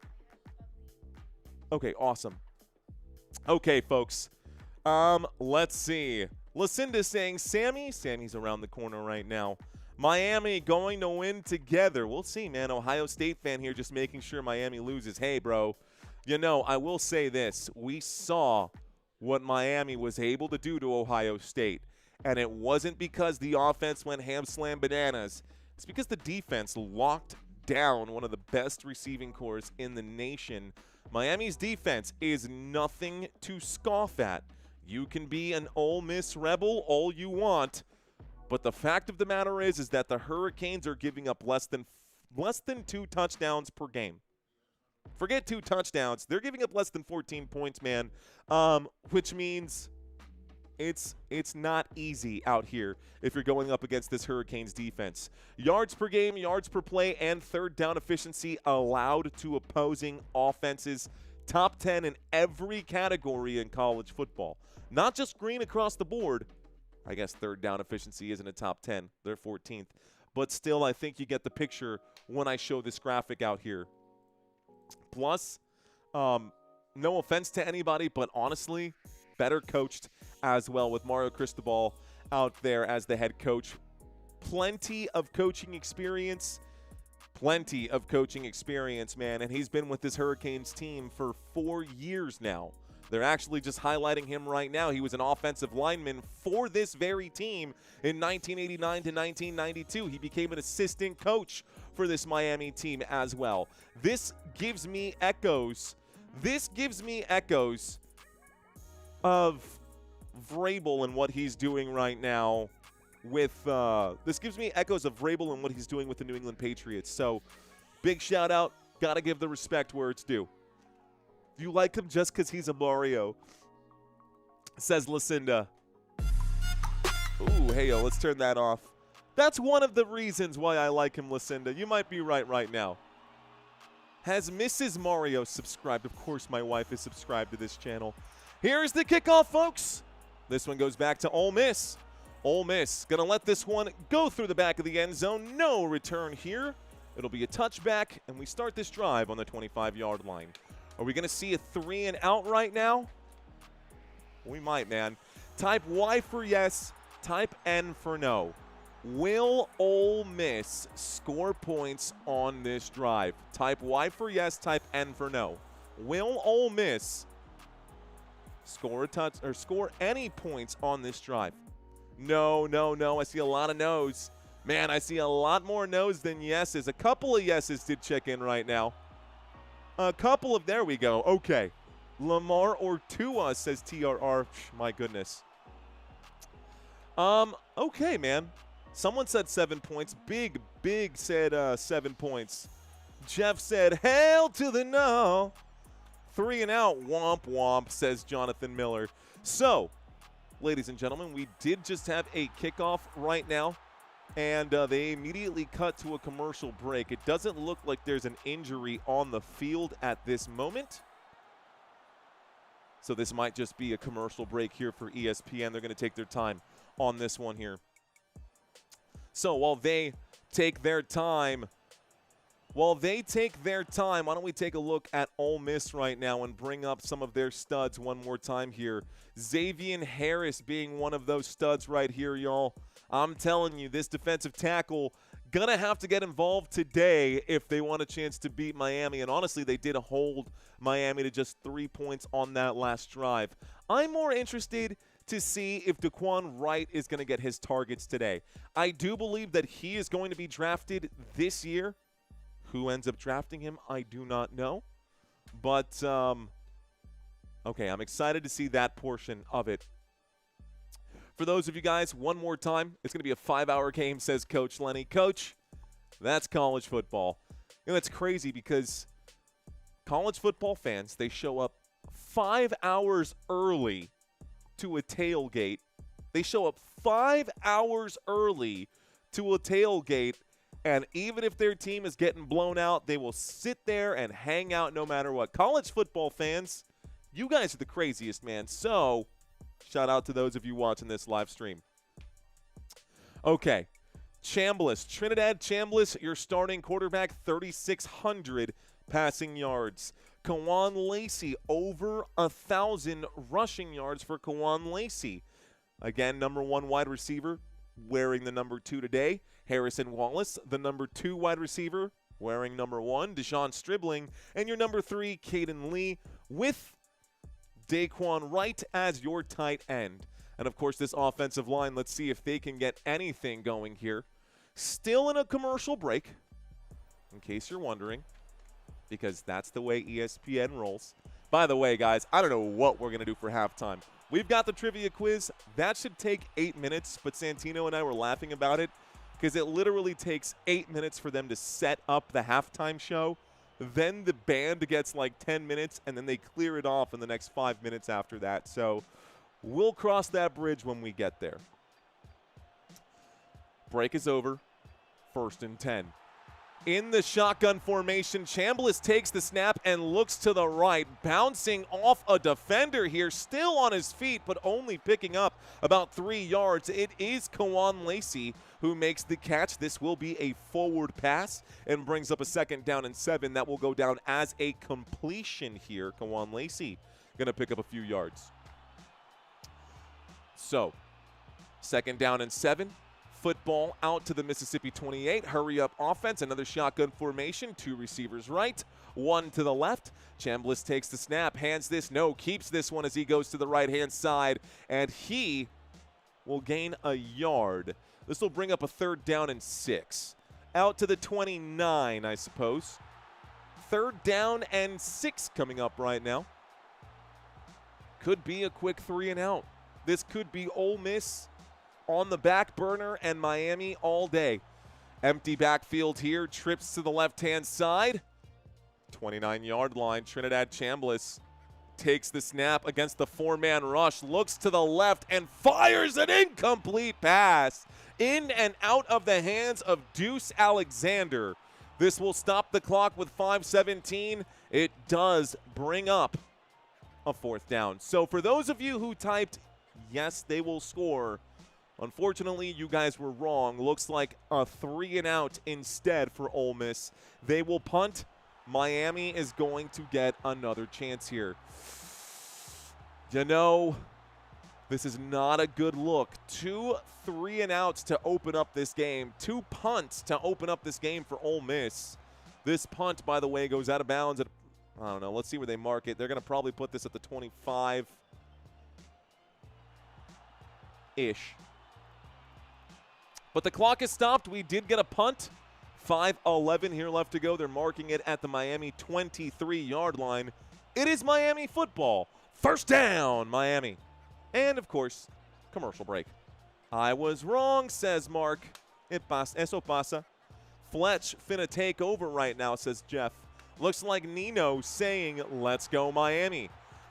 Okay, awesome. Okay, folks. Let's see. Lucinda's saying, Sammy's around the corner right now. Miami going to win together. We'll see, man. Ohio State fan here just making sure Miami loses. Hey, bro. You know, I will say this. We saw what Miami was able to do to Ohio State, and it wasn't because the offense went ham-slam bananas. It's because the defense locked down one of the best receiving corps in the nation. Miami's defense is nothing to scoff at. You can be an Ole Miss Rebel all you want, but the fact of the matter is that the Hurricanes are giving up less than 2 touchdowns per game. Forget 2 touchdowns. They're giving up less than 14 points, man, which means it's not easy out here if you're going up against this Hurricanes defense. Yards per game, yards per play, and third down efficiency allowed to opposing offenses. Top 10 in every category in college football. Not just green across the board. I guess third down efficiency isn't a top 10. They're 14th. But still, I think you get the picture when I show this graphic out here. Plus, no offense to anybody, but honestly, better coached as well with Mario Cristobal out there as the head coach. Plenty of coaching experience, man, and he's been with this Hurricanes team for 4 years now. They're actually just highlighting him right now. He was an offensive lineman for this very team in 1989 to 1992. He became an assistant coach for this Miami team as well. This gives me echoes of Vrabel and what he's doing right now with this gives me echoes of Vrabel and what he's doing with the New England Patriots. So big shout out. Gotta give the respect where it's due. You like him just because he's a Mario, says Lucinda. Ooh, hey, yo, let's turn that off. That's one of the reasons why I like him, Lucinda. You might be right now. Has Mrs. Mario subscribed? Of course my wife is subscribed to this channel. Here's the kickoff, folks. This one goes back to Ole Miss. Ole Miss going to let this one go through the back of the end zone. No return here. It'll be a touchback, and we start this drive on the 25-yard line. Are we going to see a 3 and out right now? We might, man. Type Y for yes. Type N for no. Will Ole Miss score points on this drive? Type Y for yes. Type N for no. Will Ole Miss score a touch or score any points on this drive? No. I see a lot of no's. Man, I see a lot more no's than yeses. A couple of yeses did check in right now. A couple of, there we go. Okay. Lamar or Tua, says TRR. My goodness. Okay, man. Someone said 7 points. Big said 7 points. Jeff said, hail to the no. 3 and out, womp womp, says Jonathan Miller. So, ladies and gentlemen, we did just have a kickoff right now, and they immediately cut to a commercial break. It doesn't look like there's an injury on the field at this moment. So this might just be a commercial break here for ESPN. They're going to take their time on this one here. So while they take their time, why don't we take a look at Ole Miss right now and bring up some of their studs one more time here. Xavier Harris being one of those studs right here, y'all. I'm telling you, this defensive tackle gonna have to get involved today if they want a chance to beat Miami. And honestly, they did hold Miami to just 3 points on that last drive. I'm more interested to see if Daquan Wright is going to get his targets today. I do believe that he is going to be drafted this year. Who ends up drafting him, I do not know. But, okay, I'm excited to see that portion of it. For those of you guys, one more time, it's going to be a 5-hour game, says Coach Lenny. Coach, that's college football. You know, it's crazy because college football fans, they show up 5 hours early to a tailgate. They show up 5 hours early to a tailgate, and even if their team is getting blown out, they will sit there and hang out no matter what. College football fans, you guys are the craziest, man. So, shout out to those of you watching this live stream. Okay, Trinidad Chambliss, your starting quarterback, 3,600 passing yards. Kawan Lacey, over 1,000 rushing yards for Kawan Lacey. Again, number 1 wide receiver, wearing the number 2 today. Harrison Wallace, the number 2 wide receiver, wearing number 1. Deshaun Stribling, and your number 3, Caden Lee, with Daquan Wright as your tight end. And, of course, this offensive line, let's see if they can get anything going here. Still in a commercial break, in case you're wondering, because that's the way ESPN rolls. By the way, guys, I don't know what we're going to do for halftime. We've got the trivia quiz. That should take 8 minutes, but Santino and I were laughing about it because it literally takes 8 minutes for them to set up the halftime show. Then the band gets like 10 minutes, and then they clear it off in the next 5 minutes after that. So we'll cross that bridge when we get there. Break is over. 1st and 10. In the shotgun formation, Chambliss takes the snap and looks to the right, bouncing off a defender here, still on his feet, but only picking up about 3 yards. It is Kawan Lacey who makes the catch. This will be a forward pass and brings up a 2nd down and 7. That will go down as a completion here. Kawan Lacey going to pick up a few yards. So, 2nd down and 7. Football out to the Mississippi 28. Hurry up offense. Another shotgun formation. 2 receivers right, 1 to the left. Chambliss takes the snap, hands this, keeps this one as he goes to the right-hand side, and he will gain a yard. This will bring up a 3rd down and 6. Out to the 29, I suppose. 3rd down and 6 coming up right now. Could be a quick 3 and out. This could be Ole Miss on the back burner and Miami all day. Empty backfield here, trips to the left-hand side. 29-yard line, Trinidad Chambliss takes the snap against the 4-man rush, looks to the left and fires an incomplete pass in and out of the hands of Deuce Alexander. This will stop the clock with 5:17. It does bring up a 4th down. So for those of you who typed, yes, they will score, unfortunately, you guys were wrong. Looks like a 3 and out instead for Ole Miss. They will punt. Miami is going to get another chance here. You know, this is not a good look. 2 3 and outs to open up this game. 2 punts to open up this game for Ole Miss. This punt, by the way, goes out of bounds at, I don't know, let's see where they mark it. They're going to probably put this at the 25-ish. But the clock is stopped. We did get a punt. 5:11 here left to go. They're marking it at the Miami 23-yard line. It is Miami football. 1st down, Miami. And, of course, commercial break. I was wrong, says Mark. Eso pasa. Fletch finna take over right now, says Jeff. Looks like Nino saying, let's go Miami.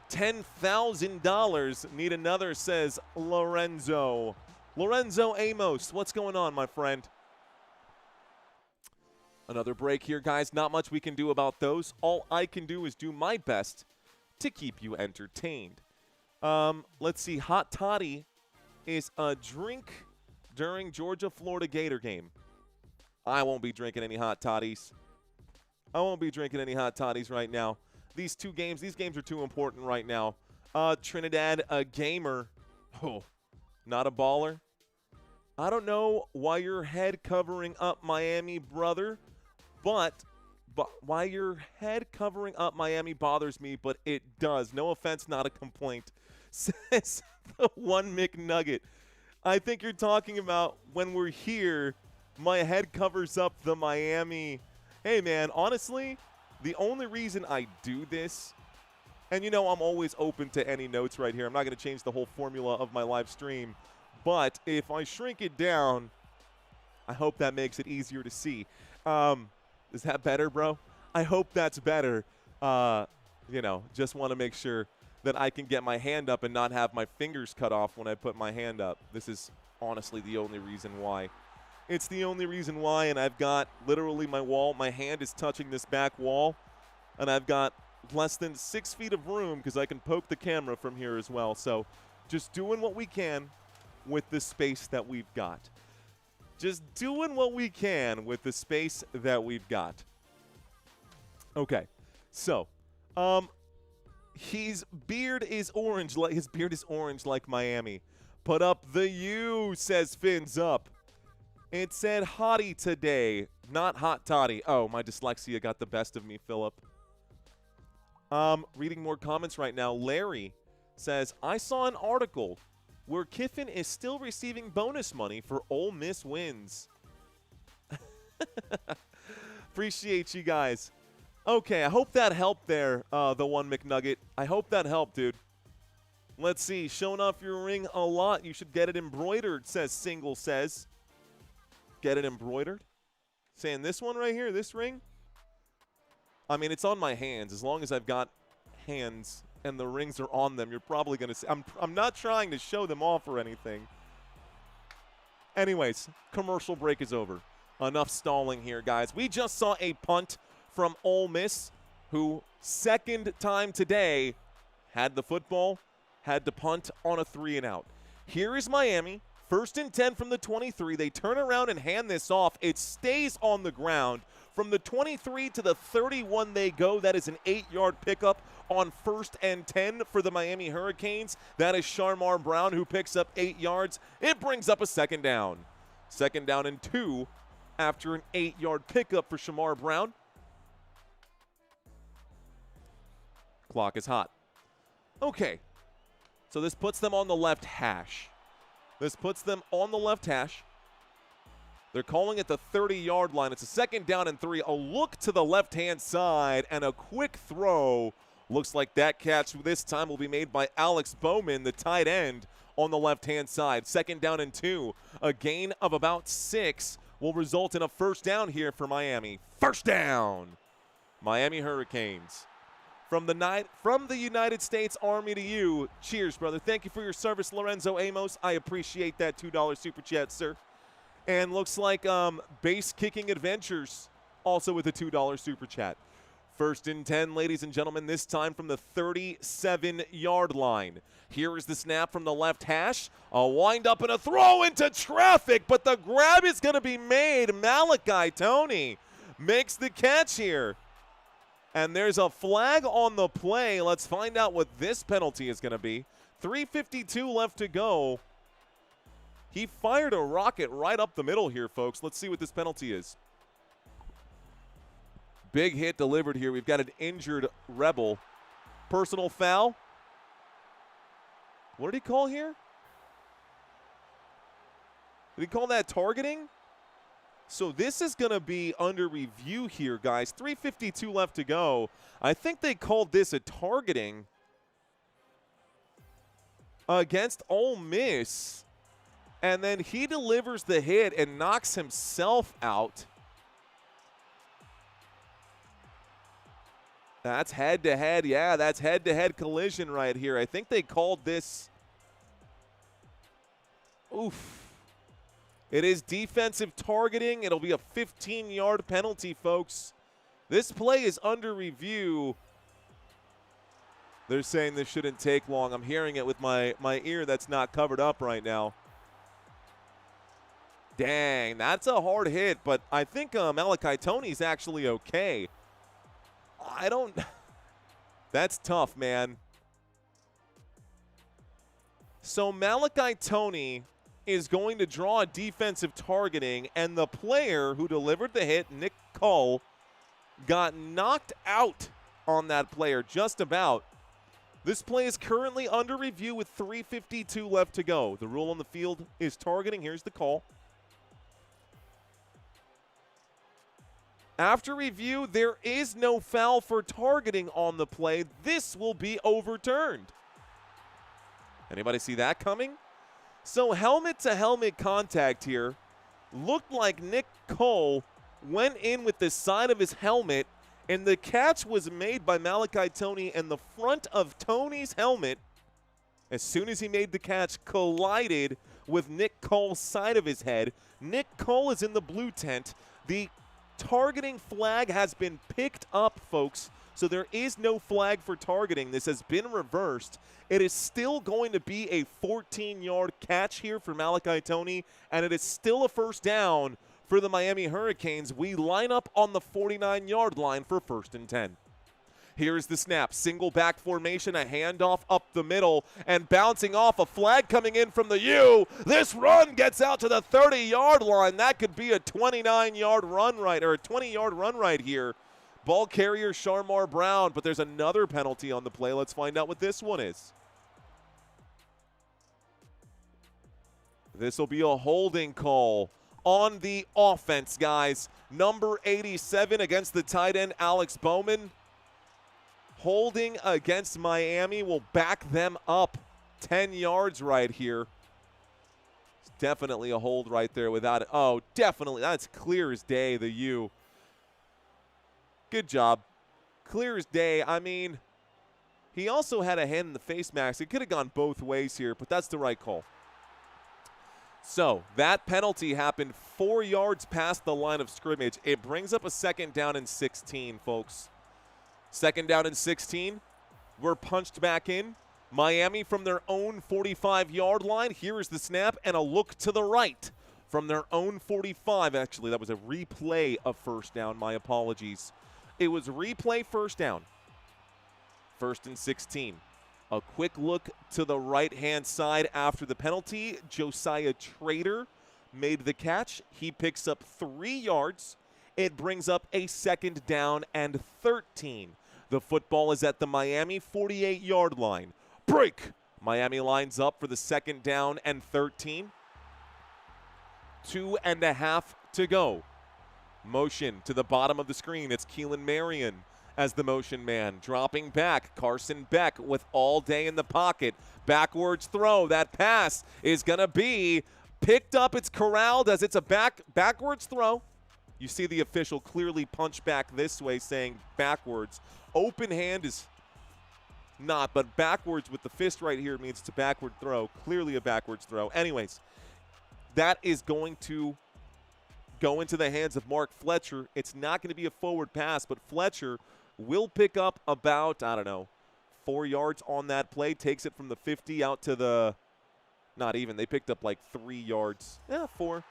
$10,000. Need another, says Lorenzo. Lorenzo Amos, what's going on, my friend? Another break here, guys. Not much we can do about those. All I can do is do my best to keep you entertained. Let's see. Hot toddy is a drink during Georgia-Florida Gator game. I won't be drinking any hot toddies. I won't be drinking any hot toddies right now. These games are too important right now. Trinidad, a gamer. Oh, not a baller. I don't know why your head covering up Miami, brother, but why your head covering up Miami bothers me, but it does. No offense, not a complaint, says the one McNugget. I think you're talking about when we're here, my head covers up the Miami. Hey, man, honestly, the only reason I do this, and you know I'm always open to any notes right here. I'm not going to change the whole formula of my live stream. But if I shrink it down, I hope that makes it easier to see. Is that better, bro? I hope that's better. You know, just want to make sure that I can get my hand up and not have my fingers cut off when I put my hand up. This is honestly the only reason why. It's the only reason why, and I've got literally my hand is touching this back wall, and I've got less than 6 feet of room because I can poke the camera from here as well. So just doing what we can with the space that we've got. Just doing what we can with the space that we've got. Okay, so his beard is orange like Miami. Put up the U, says Fins Up. It said hottie today, not hot toddy. Oh, my dyslexia got the best of me, Philip. Reading more comments right now. Larry says, I saw an article where Kiffin is still receiving bonus money for Ole Miss wins. Appreciate you guys. Okay, I hope that helped there, the one McNugget. I hope that helped, dude. Let's see. Showing off your ring a lot. You should get it embroidered, says Single says. Get it embroidered? Saying this one right here, this ring? I mean, it's on my hands. As long as I've got hands and the rings are on them, you're probably going to see. I'm not trying to show them off or anything. Anyways, commercial break is over. Enough stalling here, guys. We just saw a punt from Ole Miss, who second time today had the football, had to punt on a 3-and-out. Here is Miami. 1st and 10 from the 23. They turn around and hand this off. It stays on the ground. From the 23 to the 31 they go. That is an 8-yard pickup on 1st and 10 for the Miami Hurricanes. That is Sharmar Brown who picks up 8 yards. It brings up a 2nd down. 2nd down and 2 after an 8-yard pickup for Shamar Brown. Clock is hot. Okay. So this puts them on the left hash. This puts them on the left hash. They're calling it the 30-yard line. It's a 2nd down and 3. A look to the left-hand side and a quick throw. Looks like that catch this time will be made by Alex Bowman, the tight end, on the left-hand side. 2nd down and 2. A gain of about 6 will result in a 1st down here for Miami. 1st down. Miami Hurricanes. From the United States Army to you. Cheers, brother. Thank you for your service, Lorenzo Amos. I appreciate that $2 super chat, sir. And looks like Base Kicking Adventures also with a $2 super chat. 1st and 10, ladies and gentlemen, this time from the 37-yard line. Here is the snap from the left hash. A wind-up and a throw into traffic, but the grab is going to be made. Malachi Tony makes the catch here. And there's a flag on the play. Let's find out what this penalty is going to be. 3:52 left to go. He fired a rocket right up the middle here, folks. Let's see what this penalty is. Big hit delivered here. We've got an injured Rebel. Personal foul. What did he call here? Did he call that targeting? So this is going to be under review here, guys. 3:52 left to go. I think they called this a targeting against Ole Miss. And then he delivers the hit and knocks himself out. That's head-to-head. Yeah, that's head-to-head collision right here. I think they called this. Oof. It is defensive targeting. It'll be a 15-yard penalty, folks. This play is under review. They're saying this shouldn't take long. I'm hearing it with my ear that's not covered up right now. Dang, that's a hard hit, but I think Malachi Toney's actually okay. I don't – that's tough, man. So Malachi Toney is going to draw a defensive targeting, and the player who delivered the hit, Nick Cole, got knocked out on that player just about. This play is currently under review with 3:52 left to go. The rule on the field is targeting. Here's the call. After review, there is no foul for targeting on the play. This will be overturned. Anybody see that coming? So helmet-to-helmet contact here. Looked like Nick Cole went in with the side of his helmet, and the catch was made by Malachi Toney, and the front of Toney's helmet, as soon as he made the catch, collided with Nick Cole's side of his head. Nick Cole is in the blue tent. The targeting flag has been picked up, folks, so there is no flag for targeting. This has been reversed. It is still going to be a 14-yard catch here for Malachi Toney, and it is still a first down for the Miami Hurricanes. We line up on the 49-yard line for 1st and 10. Here's the snap. Single back formation, a handoff up the middle, and bouncing off, a flag coming in from the U. This run gets out to the 30-yard line. That could be a 29-yard run right, or a 20-yard run right here. Ball carrier Sharmar Brown, but there's another penalty on the play. Let's find out what this one is. This will be a holding call on the offense, guys. Number 87 against the tight end, Alex Bowman. Holding against Miami will back them up 10 yards right here. It's definitely a hold right there without it. Oh, definitely. That's clear as day, the U. Good job. Clear as day. I mean, he also had a hand in the face mask. It could have gone both ways here, but that's the right call. So that penalty happened 4 yards past the line of scrimmage. It brings up a 2nd down and 16, folks. 2nd down and 16. We're punched back in. Miami from their own 45-yard line. Here is the snap and a look to the right from their own 45. Actually, that was a replay of 1st down. My apologies. It was replay 1st down. 1st and 16. A quick look to the right-hand side after the penalty. Josiah Trader made the catch. He picks up 3 yards. It brings up a 2nd down and 13. The football is at the Miami 48-yard line. Break! Miami lines up for the 2nd down and 13. 2.5 to go. Motion to the bottom of the screen. It's Keelan Marion as the motion man. Dropping back, Carson Beck with all day in the pocket. Backwards throw. That pass is going to be picked up. It's corralled as it's a backwards throw. You see the official clearly punch back this way saying backwards. Open hand is not, but backwards with the fist right here means it's a backward throw. Clearly a backwards throw. Anyways, that is going to go into the hands of Mark Fletcher. It's not going to be a forward pass, but Fletcher will pick up about, 4 yards on that play. Takes it from the 50 out to the, not even. They picked up like 3 yards. 4.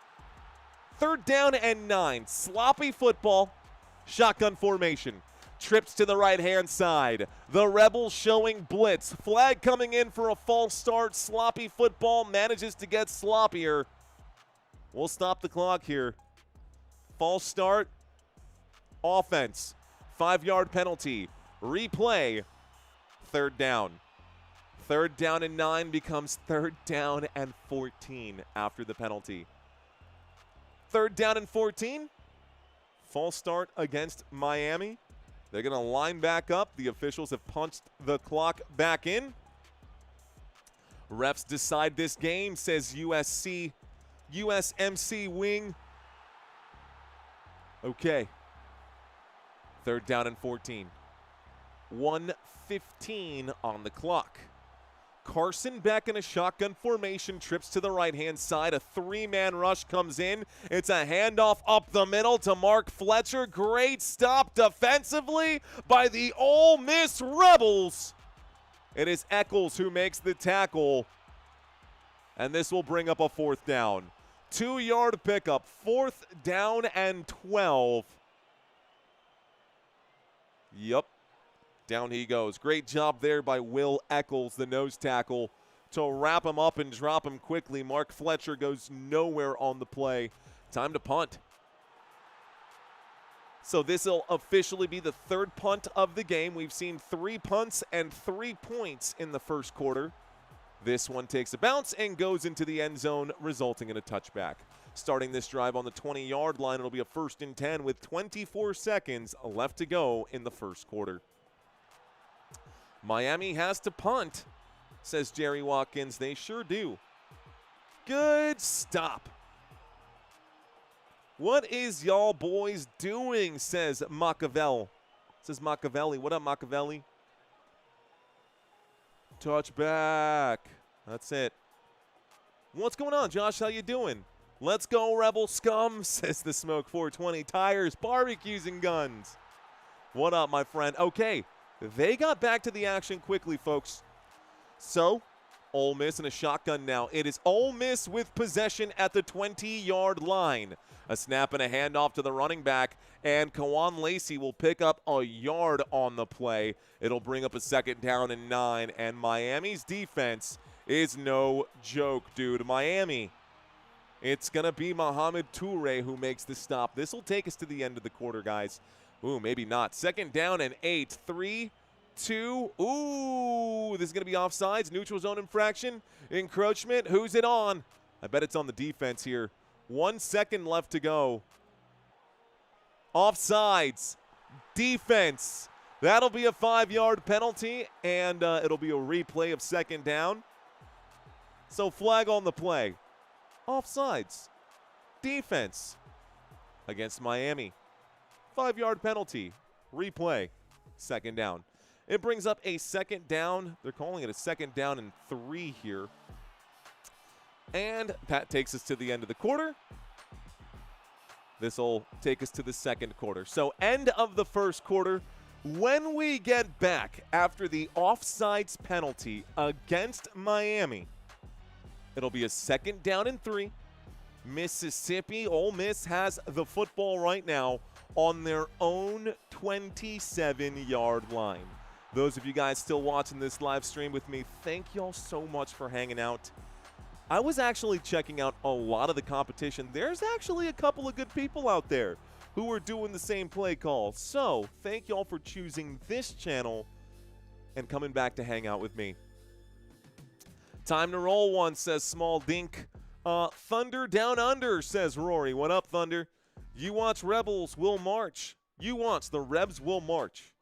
3rd down and 9. Sloppy football. Shotgun formation. Trips to the right-hand side. The Rebels showing blitz. Flag coming in for a false start. Sloppy football manages to get sloppier. We'll stop the clock here. False start. Offense. 5-yard penalty. Replay. 3rd down. 3rd down and 9 becomes 3rd down and 14 after the penalty. 3rd down and 14. False start against Miami. They're going to line back up. The officials have punched the clock back in. Refs decide this game, says USMC wing. Okay. 3rd down and 14. 1:15 on the clock. Carson Beck in a shotgun formation, trips to the right-hand side. A three-man rush comes in. It's a handoff up the middle to Mark Fletcher. Great stop defensively by the Ole Miss Rebels. It is Eccles who makes the tackle, and this will bring up a 4th down. 2-yard pickup, 4th down and 12. Yep. Down he goes. Great job there by Will Eccles, the nose tackle, to wrap him up and drop him quickly. Mark Fletcher goes nowhere on the play. Time to punt. So this will officially be the 3rd punt of the game. We've seen 3 punts and 3 points in the first quarter. This one takes a bounce and goes into the end zone, resulting in a touchback. Starting this drive on the 20-yard line, it'll be a 1st and 10 with 24 seconds left to go in the first quarter. Miami has to punt, says Jerry Watkins. They sure do. Good stop. What is y'all boys doing, says Machiavelli. What up, Machiavelli? Touchback. That's it. What's going on, Josh? How you doing? Let's go, Rebel scum, says the Smoke 420. Tires, barbecues, and guns. What up, my friend? Okay. They got back to the action quickly, folks. So, Ole Miss in a shotgun now. It is Ole Miss with possession at the 20-yard line. A snap and a handoff to the running back, and Kawan Lacey will pick up a yard on the play. It'll bring up a 2nd down and 9, and Miami's defense is no joke, dude. Miami, it's going to be Mohamed Toure who makes the stop. This will take us to the end of the quarter, guys. Ooh, maybe not. 2nd down and 8. 3, 2. Ooh, this is going to be offsides. Neutral zone infraction. Encroachment. Who's it on? I bet it's on the defense here. 1 second left to go. Offsides. Defense. That'll be a 5-yard penalty, and it'll be a replay of 2nd down. So flag on the play. Offsides. Defense against Miami. 5-yard penalty. Replay. 2nd down. It brings up a 2nd down. They're calling it a 2nd down and 3 here. And Pat takes us to the end of the quarter. This will take us to the 2nd quarter. So end of the first quarter. When we get back after the offsides penalty against Miami, it'll be a 2nd down and 3. Mississippi, Ole Miss has the football right now on their own 27-yard line. Those of you guys still watching this live stream with me, thank y'all so much for hanging out. I was actually checking out a lot of the competition. There's actually a couple of good people out there who are doing the same play call. So thank y'all for choosing this channel and coming back to hang out with me. Time to roll one, says Small Dink. Thunder down under, says Rory. What up, Thunder? You watch Rebels, we'll march. You watch the Rebs will march.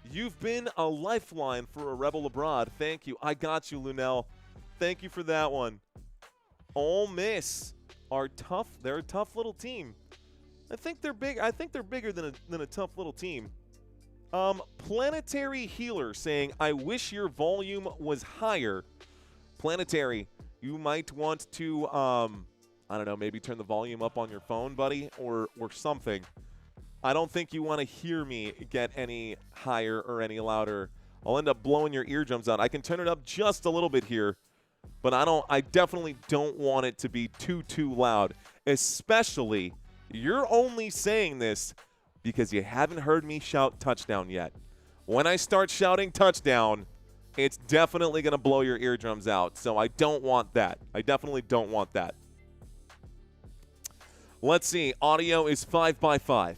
You've been a lifeline for a Rebel abroad. Thank you. I got you, Lunel. Thank you for that one. Ole Miss are tough. They're a tough little team. I think they're big. I think they're bigger than a tough little team. Planetary Healer saying, I wish your volume was higher. Planetary, you might want to, I don't know, maybe turn the volume up on your phone, buddy, or something. I don't think you want to hear me get any higher or any louder. I'll end up blowing your eardrums out. I can turn it up just a little bit here, but I definitely don't want it to be too loud. Especially, you're only saying this because you haven't heard me shout touchdown yet. When I start shouting touchdown, it's definitely going to blow your eardrums out. So I don't want that. I definitely don't want that. Let's see. Audio is 5x5.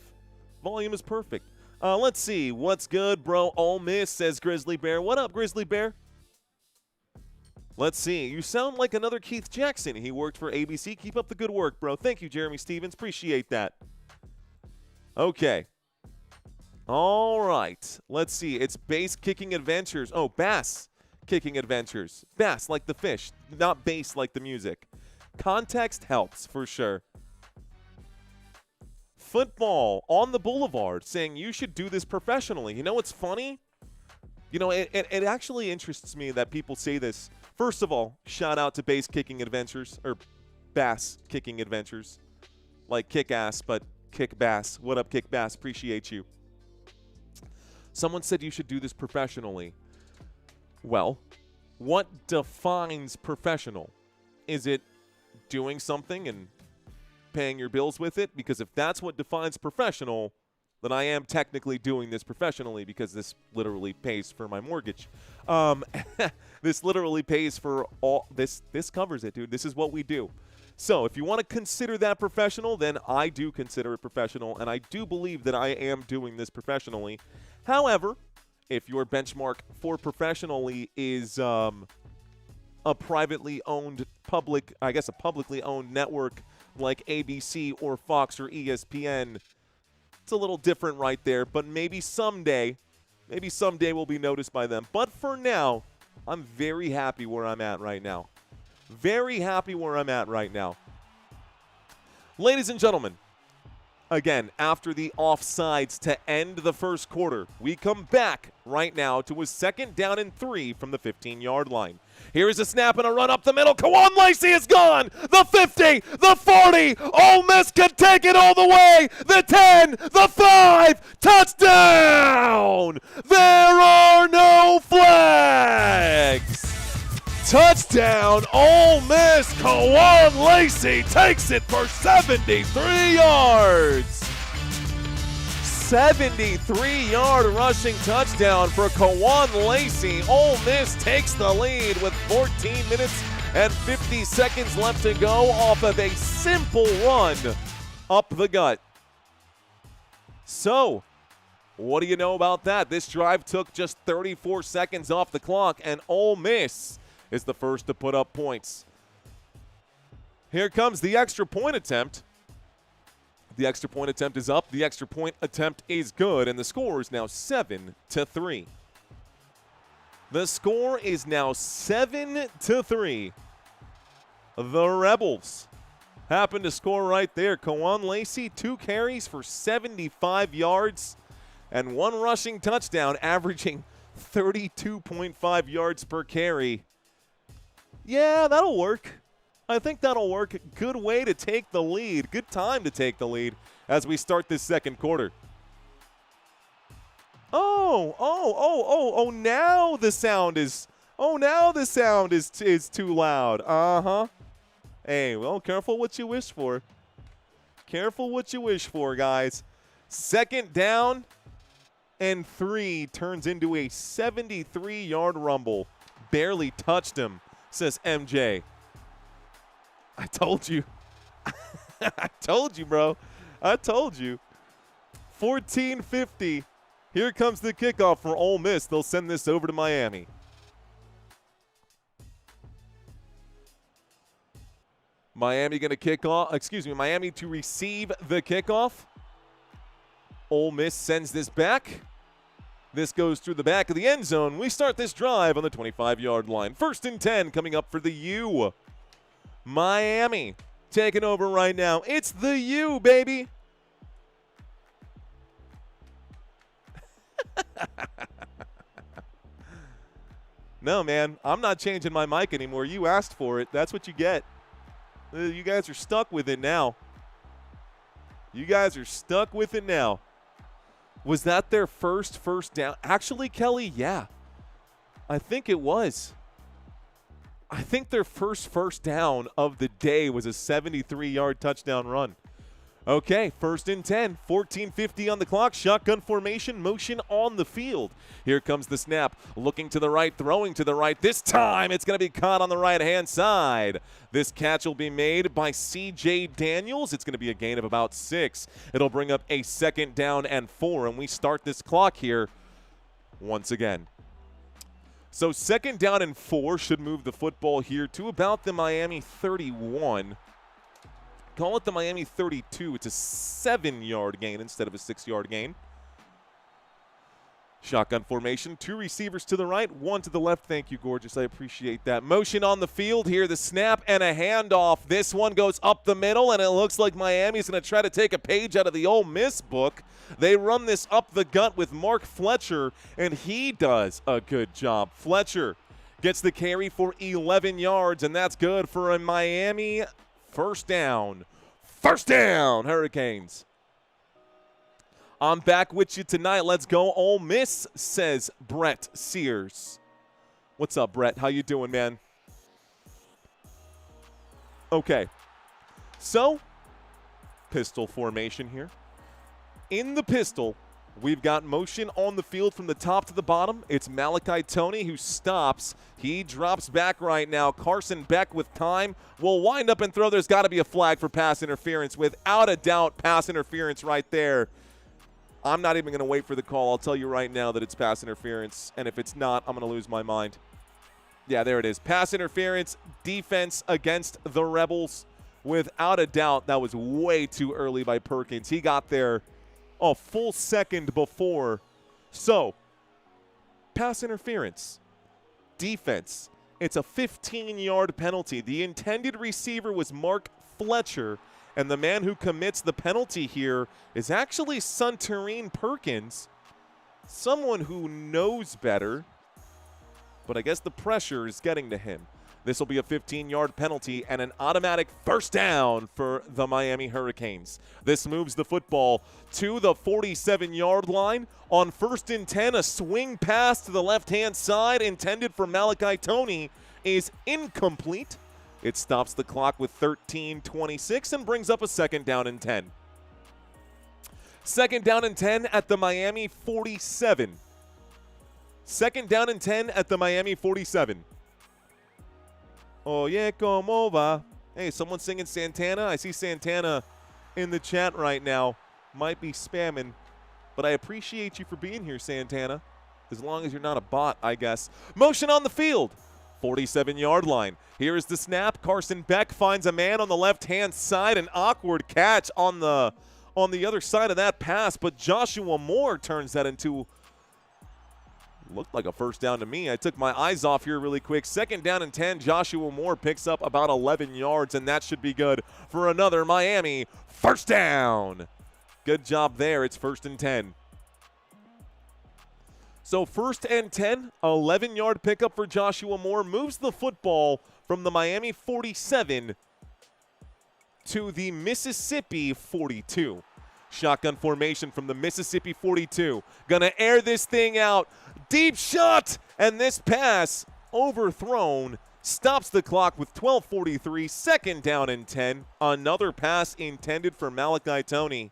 Volume is perfect. Let's see. What's good, bro? Ole Miss, says Grizzly Bear. What up, Grizzly Bear? Let's see. You sound like another Keith Jackson. He worked for ABC. Keep up the good work, bro. Thank you, Jeremy Stevens. Appreciate that. Okay. All right. Let's see. It's Bass Kicking Adventures. Oh, Bass Kicking Adventures. Bass like the fish, not bass like the music. Context helps for sure. football on the boulevard saying you should do this professionally. You know what's funny? You know, it actually interests me that people say this. First of all, shout out to bass kicking adventures, or bass kicking adventures. Like kick ass, but kick bass. What up, kick bass? Appreciate you. Someone said you should do this professionally. Well, what defines professional? Is it doing something and paying your bills with it? Because if that's what defines professional, then I am technically doing this professionally, because this literally pays for my mortgage. This literally pays for all this. This covers it, dude. This is what we do. So if you want to consider that professional, then I do consider it professional, and I do believe that I am doing this professionally. However, if your benchmark for professionally is a privately owned a publicly owned network like ABC or Fox or ESPN, it's a little different right there, but maybe someday we'll be noticed by them. But for now, I'm very happy where I'm at right now. Very happy where I'm at right now. Ladies and gentlemen, again, after the offsides to end the first quarter, we come back right now to a 2nd down and 3 from the 15-yard line. Here is a snap and a run up the middle. Kawan Lacey is gone. The 50, the 40. Ole Miss can take it all the way. The 10, the 5. Touchdown! There are no flags. Touchdown, Ole Miss. Kawan Lacey takes it for 73 yards. 73-yard rushing touchdown for Kawan Lacey. Ole Miss takes the lead with 14 minutes and 50 seconds left to go off of a simple run up the gut. So, what do you know about that? This drive took just 34 seconds off the clock, and Ole Miss is the first to put up points. Here comes the extra point attempt. The extra point attempt is up. The extra point attempt is good, and the score is now 7-3. The score is now 7-3. The Rebels happen to score right there. Kawan Lacey, 2 carries for 75 yards and 1 rushing touchdown, averaging 32.5 yards per carry. Yeah, that'll work. I think that'll work. Good way to take the lead. Good time to take the lead as we start this second quarter. Oh, now the sound is too loud. Uh-huh. Hey, well, careful what you wish for. Careful what you wish for, guys. 2nd down and 3 turns into a 73-yard rumble. Barely touched him, says MJ. I told you. I told you, bro. I told you. 14:50. Here comes the kickoff for Ole Miss. They'll send this over to Miami. Miami going to kick off. Miami to receive the kickoff. Ole Miss sends this back. This goes through the back of the end zone. We start this drive on the 25-yard line. 1st and 10 coming up for the U. Miami taking over right now. It's the U, baby. No, man, I'm not changing my mic anymore. You asked for it. That's what you get. You guys are stuck with it now. You guys are stuck with it now. Was that their first down? Actually, Kelly, yeah. I think it was. I think their first down of the day was a 73-yard touchdown run. Okay, 1st and 10, 14:50 on the clock. Shotgun formation, motion on the field. Here comes the snap. Looking to the right, throwing to the right. This time it's going to be caught on the right-hand side. This catch will be made by C.J. Daniels. It's going to be a gain of about 6. It'll bring up a 2nd down and 4, and we start this clock here once again. So 2nd down and 4 should move the football here to about the Miami 31. Call it the Miami 32. It's a 7-yard gain instead of a 6-yard gain. Shotgun formation, 2 receivers to the right, 1 to the left. Thank you, gorgeous. I appreciate that. Motion on the field here, the snap and a handoff. This one goes up the middle, and it looks like Miami's going to try to take a page out of the Ole Miss book. They run this up the gut with Mark Fletcher, and he does a good job. Fletcher gets the carry for 11 yards, and that's good for a Miami first down. First down, Hurricanes. I'm back with you tonight. Let's go Ole Miss, says Brett Sears. What's up, Brett? How you doing, man? Okay. So, pistol formation here. In the pistol, we've got motion on the field from the top to the bottom. It's Malachi Toney who stops. He drops back right now. Carson Beck with time will wind up and throw. There's got to be a flag for pass interference. Without a doubt, pass interference right there. I'm not even going to wait for the call. I'll tell you right now that it's pass interference, and if it's not, I'm going to lose my mind. Yeah, there it is. Pass interference, defense against the Rebels. Without a doubt, that was way too early by Perkins. He got there a full second before. So, pass interference, defense. It's a 15-yard penalty. The intended receiver was Mark Fletcher. And the man who commits the penalty here is actually Suntarine Perkins, someone who knows better, but I guess the pressure is getting to him. This will be a 15-yard penalty and an automatic first down for the Miami Hurricanes. This moves the football to the 47-yard line. On 1st and 10, a swing pass to the left-hand side intended for Malachi Toney is incomplete. It stops the clock with 13:26 and brings up a 2nd down and 10. 2nd down and 10 at the Miami 47. 2nd down and 10 at the Miami 47. Oye, como va? Hey, someone singing Santana? I see Santana in the chat right now. Might be spamming, but I appreciate you for being here, Santana. As long as you're not a bot, I guess. Motion on the field. 47-yard line. Here is the snap. Carson Beck finds a man on the left-hand side. An awkward catch on the other side of that pass, but Joshua Moore turns that into looked like a first down to me. I took my eyes off here really quick. 2nd down and 10. Joshua Moore picks up about 11 yards, and that should be good for another Miami first down. Good job there. It's 1st and 10. So 1st and 10, 11-yard pickup for Joshua Moore. Moves the football from the Miami 47 to the Mississippi 42. Shotgun formation from the Mississippi 42. Gonna air this thing out. Deep shot! And this pass overthrown. Stops the clock with 12:43. 2nd down and 10. Another pass intended for Malachi Toney.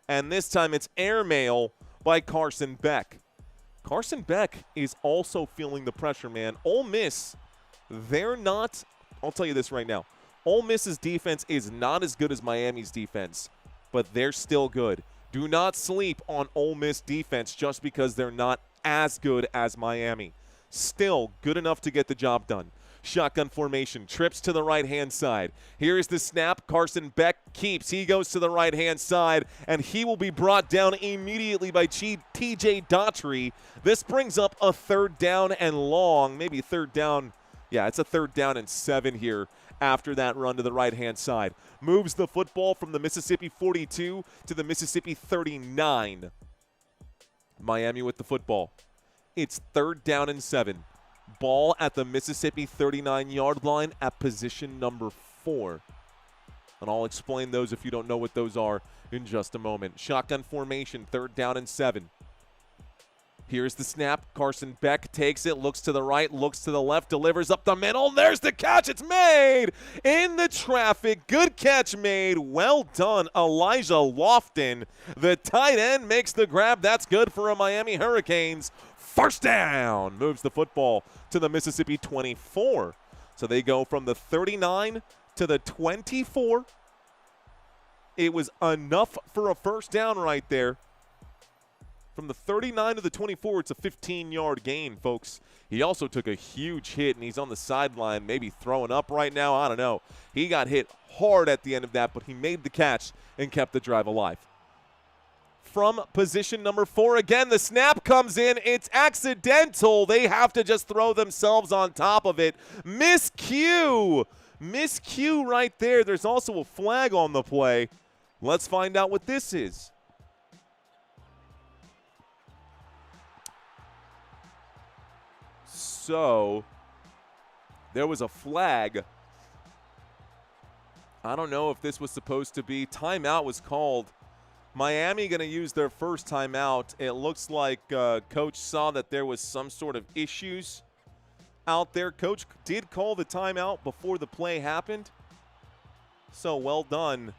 And this time it's airmail by Carson Beck. Carson Beck is also feeling the pressure, man. Ole Miss, they're not – I'll tell you this right now. Ole Miss's defense is not as good as Miami's defense, but they're still good. Do not sleep on Ole Miss defense just because they're not as good as Miami. Still good enough to get the job done. Shotgun formation, trips to the right-hand side. Here is the snap. Carson Beck keeps. He goes to the right-hand side, and he will be brought down immediately by TJ Daughtry. This brings up a 3rd down and long, maybe 3rd down. Yeah, it's a 3rd down and 7 here after that run to the right-hand side. Moves the football from the Mississippi 42 to the Mississippi 39. Miami with the football. It's 3rd down and 7. Ball at the Mississippi 39-yard line at position number 4. And I'll explain those if you don't know what those are in just a moment. Shotgun formation, 3rd down and 7. Here's the snap. Carson Beck takes it, looks to the right, looks to the left, delivers up the middle. There's the catch. It's made in the traffic. Good catch made. Well done, Elijah Lofton. The tight end makes the grab. That's good for a Miami Hurricanes. First down. Moves the football to the Mississippi 24. So they go from the 39 to the 24. It was enough for a first down right there. From the 39 to the 24, it's a 15-yard gain, folks. He also took a huge hit, and he's on the sideline, maybe throwing up right now. I don't know. He got hit hard at the end of that, but he made the catch and kept the drive alive. from position number 4. Again, the snap comes in. It's accidental. They have to just throw themselves on top of it. Miscue. Miscue right there. There's also a flag on the play. Let's find out what this is. So, there was a flag. I don't know if this was supposed to be. Timeout was called. Miami going to use their first timeout. It looks like Coach saw that there was some sort of issues out there. Coach did call the timeout before the play happened. So well done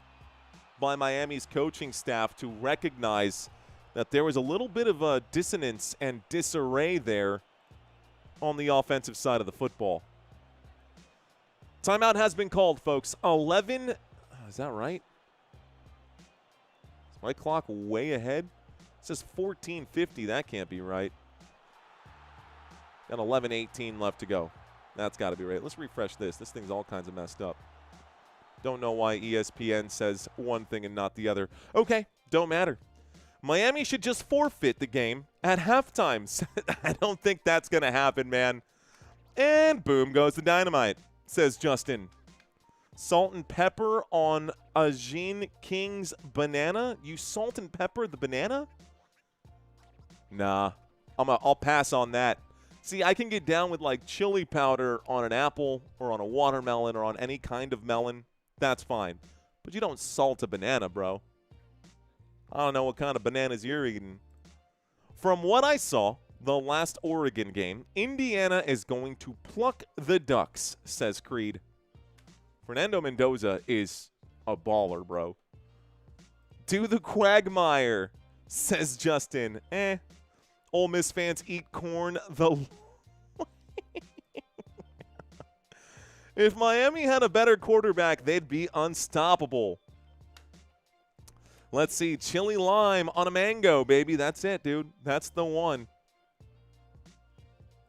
by Miami's coaching staff to recognize that there was a little bit of a dissonance and disarray there on the offensive side of the football. Timeout has been called, folks. 11, is that right? Is my clock way ahead? It says 14:50. That can't be right. Got 11:18 left to go. That's got to be right. Let's refresh this. This thing's all kinds of messed up. Don't know why ESPN says one thing and not the other. Okay, don't matter. Miami should just forfeit the game at halftime. I don't think that's going to happen, man. And boom goes the dynamite, says Justin. Salt and pepper on Ajin King's banana? You salt and pepper the banana? Nah, I'll pass on that. See, I can get down with like chili powder on an apple or on a watermelon or on any kind of melon. That's fine. But you don't salt a banana, bro. I don't know what kind of bananas you're eating. From what I saw, the last Oregon game, Indiana is going to pluck the Ducks, says Creed. Fernando Mendoza is a baller, bro. Do the quagmire, says Justin. Ole Miss fans eat corn the If Miami had a better quarterback, they'd be unstoppable. Let's see. Chili lime on a mango, baby. That's it, dude. That's the one.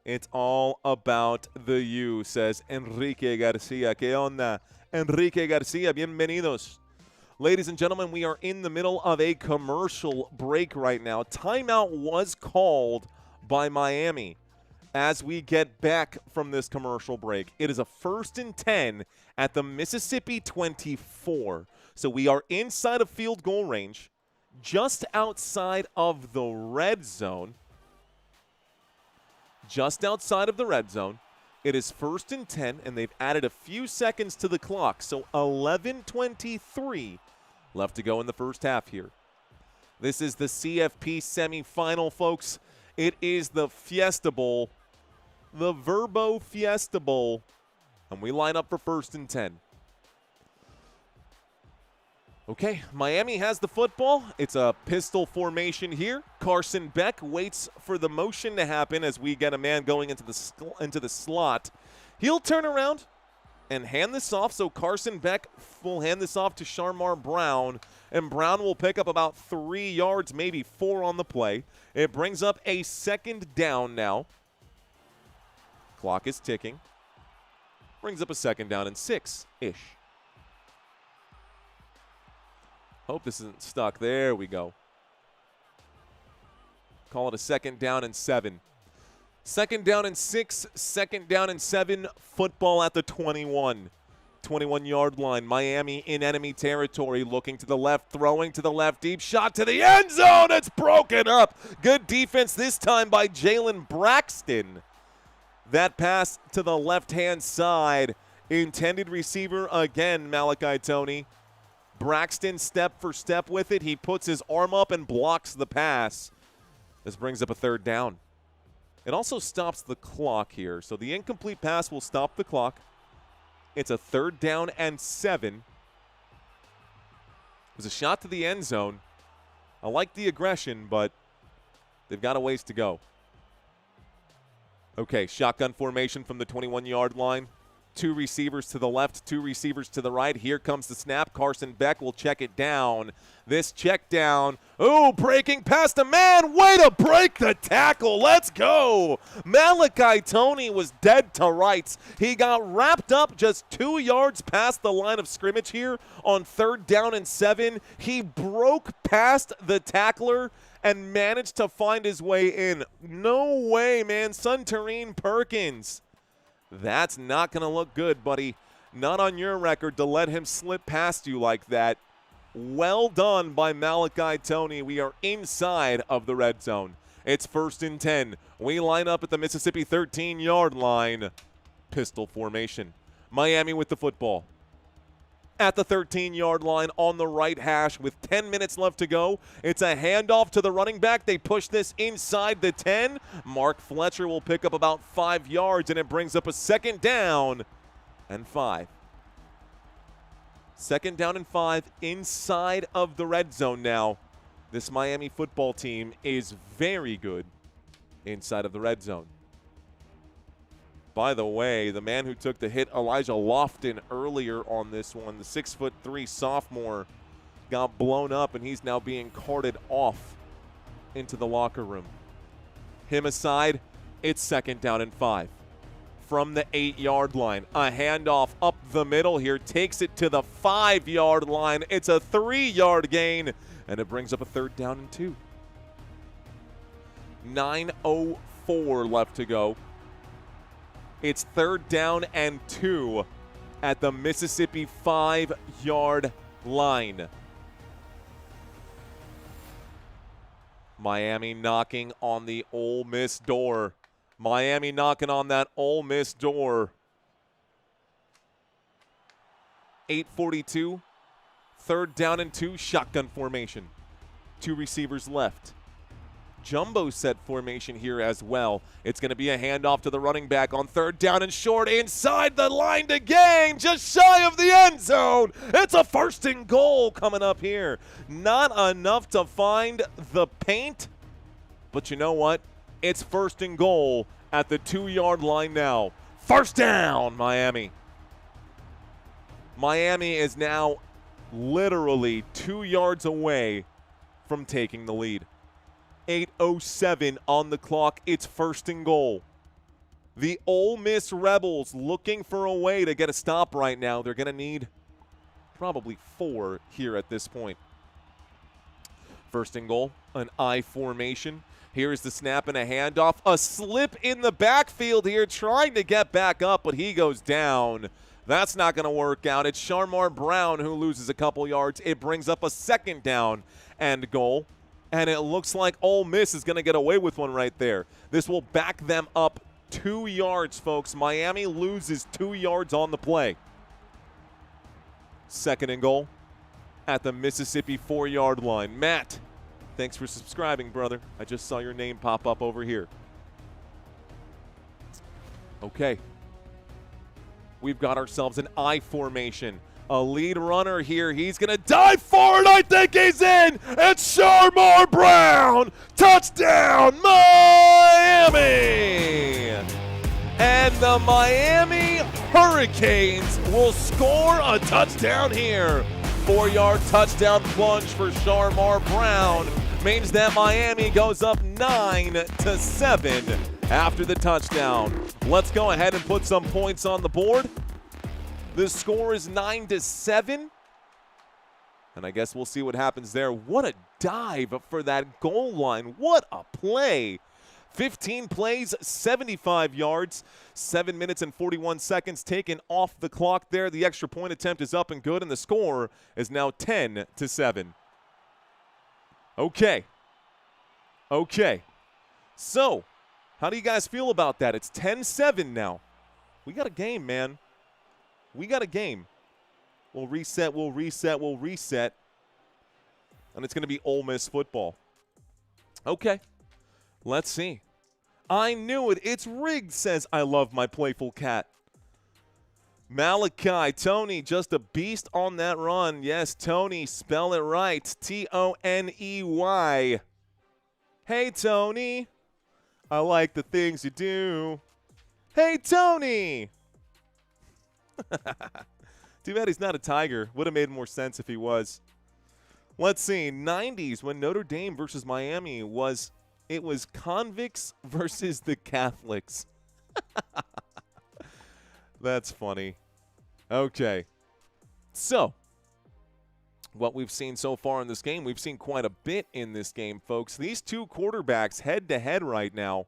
It's all about the you, says Enrique Garcia. ¿Qué onda? Enrique Garcia, bienvenidos. Ladies and gentlemen, we are in the middle of a commercial break right now. Timeout was called by Miami as we get back from this commercial break. It is a 1st and 10 at the Mississippi 24. So we are inside of field goal range, just outside of the red zone. Just outside of the red zone. It is 1st and 10, and they've added a few seconds to the clock. So 11:23 left to go in the first half here. This is the CFP semifinal, folks. It is the Fiesta Bowl, the Verbo Fiesta Bowl, and we line up for 1st and 10. Okay, Miami has the football. It's a pistol formation here. Carson Beck waits for the motion to happen as we get a man going into the slot. He'll turn around and hand this off. So Carson Beck will hand this off to Sharmar Brown, and Brown will pick up about 3 yards, maybe 4 on the play. It brings up a 2nd down now. Clock is ticking. Brings up a 2nd down and 6-ish. Hope this isn't stuck. There we go. Call it a 2nd down and 7. 2nd down and 6, 2nd down and 7. Football at the 21. 21-yard line. Miami in enemy territory. Looking to the left, throwing to the left. Deep shot to the end zone. It's broken up. Good defense this time by Jalen Braxton. That pass to the left-hand side. Intended receiver again, Malachi Toney. Braxton step for step with it. He puts his arm up and blocks the pass. This brings up a 3rd down. It also stops the clock here. So the incomplete pass will stop the clock. It's a 3rd down and 7. It was a shot to the end zone. I like the aggression, but they've got a ways to go. Okay, shotgun formation from the 21-yard line. 2 receivers to the left, 2 receivers to the right. Here comes the snap. Carson Beck will check it down. This check down. Ooh, breaking past a man. Way to break the tackle. Let's go. Malachi Tony was dead to rights. He got wrapped up just 2 yards past the line of scrimmage here on 3rd down and 7. He broke past the tackler and managed to find his way in. No way, man. Suntarine Perkins. That's not going to look good, buddy. Not on your record to let him slip past you like that. Well done by Malachi Tony. We are inside of the red zone. It's 1st and 10. We line up at the Mississippi 13-yard line. Pistol formation. Miami with the football. At the 13-yard line on the right hash with 10 minutes left to go. It's a handoff to the running back. They push this inside the 10. Mark Fletcher will pick up about 5 yards, and it brings up a 2nd down and 5. 2nd down and 5 inside of the red zone now. This Miami football team is very good inside of the red zone. By the way, the man who took the hit, Elijah Lofton, earlier on this one, the 6'3" sophomore, got blown up, and he's now being carted off into the locker room. Him aside, it's 2nd down and 5. From the 8-yard line, a handoff up the middle here, takes it to the 5-yard line. It's a 3-yard gain, and it brings up a 3rd down and 2. 9:04 left to go. It's 3rd down and 2 at the Mississippi 5-yard line. Miami knocking on the Ole Miss door. Miami knocking on that Ole Miss door. 8:42, 3rd down and 2, shotgun formation. 2 receivers left. Jumbo set formation here as well. It's going to be a handoff to the running back on 3rd down and short inside the line to gain, just shy of the end zone. It's a 1st and goal coming up here. Not enough to find the paint, but you know what? It's 1st and goal at the 2-yard line now. 1st down, Miami. Miami is now literally 2 yards away from taking the lead. 8:07 on the clock. It's 1st and goal. The Ole Miss Rebels looking for a way to get a stop right now. They're going to need probably 4 here at this point. 1st and goal, an I formation. Here's the snap and a handoff. A slip in the backfield here, trying to get back up, but he goes down. That's not going to work out. It's Sharmar Brown who loses a couple yards. It brings up a 2nd down and goal. And it looks like Ole Miss is going to get away with one right there. This will back them up 2 yards, folks. Miami loses 2 yards on the play. 2nd and goal at the Mississippi 4-yard line. Matt, thanks for subscribing, brother. I just saw your name pop up over here. Okay. We've got ourselves an I formation. A lead runner here. He's going to dive for it. I think he's in. It's Sharmar Brown. Touchdown, Miami. And the Miami Hurricanes will score a touchdown here. 4-yard touchdown plunge for Sharmar Brown means that Miami goes up 9-7 after the touchdown. Let's go ahead and put some points on the board. The score is 9-7. And I guess we'll see what happens there. What a dive for that goal line. What a play. 15 plays, 75 yards, 7 minutes and 41 seconds taken off the clock there. The extra point attempt is up and good, and the score is now 10-7. Okay. So, how do you guys feel about that? It's 10-7 now. We got a game, man. We got a game. We'll reset. And it's going to be Ole Miss football. Okay. Let's see. I knew it. It's rigged, says I love my playful cat. Malachi, Tony, just a beast on that run. Yes, Tony, spell it right. T-O-N-E-Y. Hey, Tony. I like the things you do. Hey, Tony. Too bad he's not a Tiger. Would have made more sense if he was. Let's see. 90s when Notre Dame versus Miami was convicts versus the Catholics. That's funny. Okay. So, what we've seen so far in this game, we've seen quite a bit in this game, folks. These two quarterbacks head-to-head right now.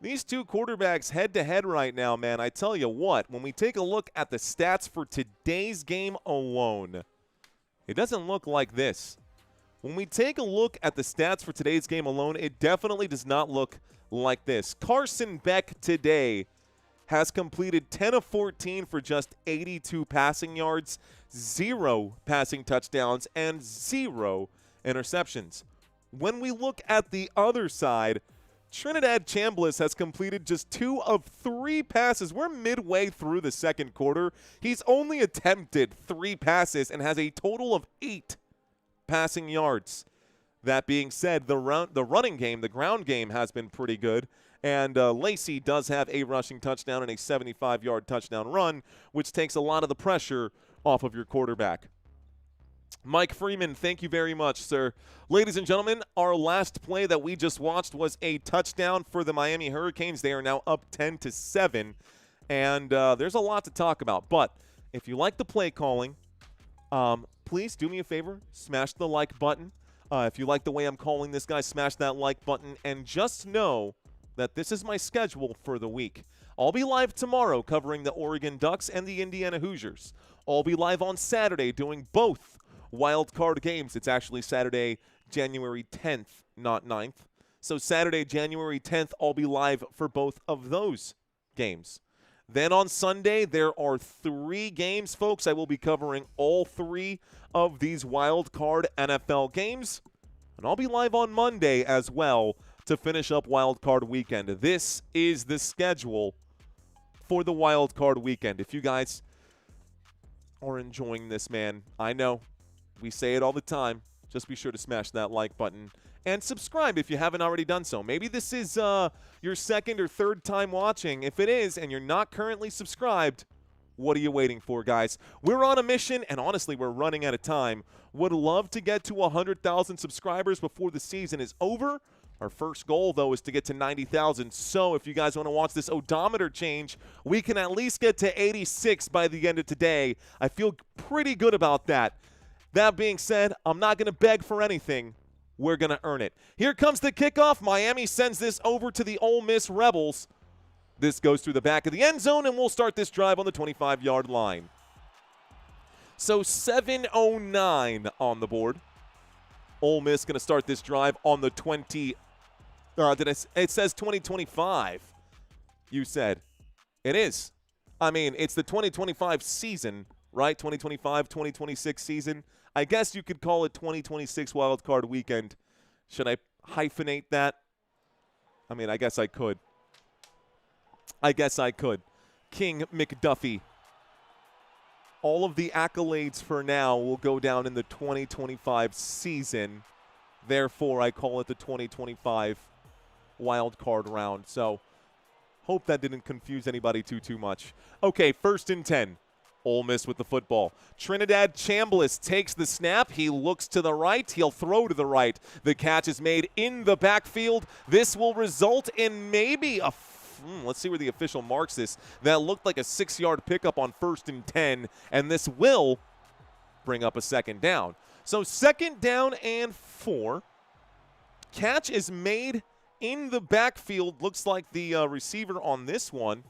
These two quarterbacks head-to-head right now, man, I tell you what, when we take a look at the stats for today's game alone, it doesn't look like this. When we take a look at the stats for today's game alone, it definitely does not look like this. Carson Beck today has completed 10 of 14 for just 82 passing yards, 0 passing touchdowns, and 0 interceptions. When we look at the other side, Trinidad Chambliss has completed just 2 of 3 passes. We're midway through the second quarter. He's only attempted 3 passes and has a total of 8 passing yards. That being said, the running game, the ground game, has been pretty good. And Lacey does have a rushing touchdown and a 75-yard touchdown run, which takes a lot of the pressure off of your quarterback. Mike Freeman, thank you very much, sir. Ladies and gentlemen, our last play that we just watched was a touchdown for the Miami Hurricanes. They are now up 10-7, and there's a lot to talk about. But if you like the play calling, please do me a favor, smash the like button. If you like the way I'm calling this guy, smash that like button, and just know that this is my schedule for the week. I'll be live tomorrow covering the Oregon Ducks and the Indiana Hoosiers. I'll be live on Saturday doing both wild card games. It's actually Saturday, January 10th, not 9th. So Saturday, January 10th, I'll be live for both of those games. Then on Sunday, there are 3 games, folks. I will be covering all 3 of these wild card NFL games. And I'll be live on Monday as well to finish up wild card weekend. This is the schedule for the wild card weekend. If you guys are enjoying this, man, I know we say it all the time. Just be sure to smash that like button and subscribe if you haven't already done so. Maybe this is your second or third time watching. If it is and you're not currently subscribed, what are you waiting for, guys? We're on a mission, and honestly, we're running out of time. Would love to get to 100,000 subscribers before the season is over. Our first goal, though, is to get to 90,000. So if you guys want to watch this odometer change, we can at least get to 86 by the end of today. I feel pretty good about that. That being said, I'm not going to beg for anything. We're going to earn it. Here comes the kickoff. Miami sends this over to the Ole Miss Rebels. This goes through the back of the end zone, and we'll start this drive on the 25-yard line. So 7:09 on the board. Ole Miss going to start this drive on the 20. It says 2025. You said. It is. I mean, it's the 2025 season, right? 2025, 2026 season. I guess you could call it 2026 Wild Card Weekend. Should I hyphenate that? I mean, I guess I could. King McDuffie. All of the accolades for now will go down in the 2025 season. Therefore, I call it the 2025 Wild Card round. So, hope that didn't confuse anybody too much. Okay, 1st and 10. Ole Miss with the football. Trinidad Chambliss takes the snap. He looks to the right. He'll throw to the right. The catch is made in the backfield. This will result in maybe a let's see where the official marks this. That looked like a 6-yard pickup on 1st and 10, and this will bring up a 2nd down. So 2nd down and 4. Catch is made in the backfield. Looks like the receiver on this one,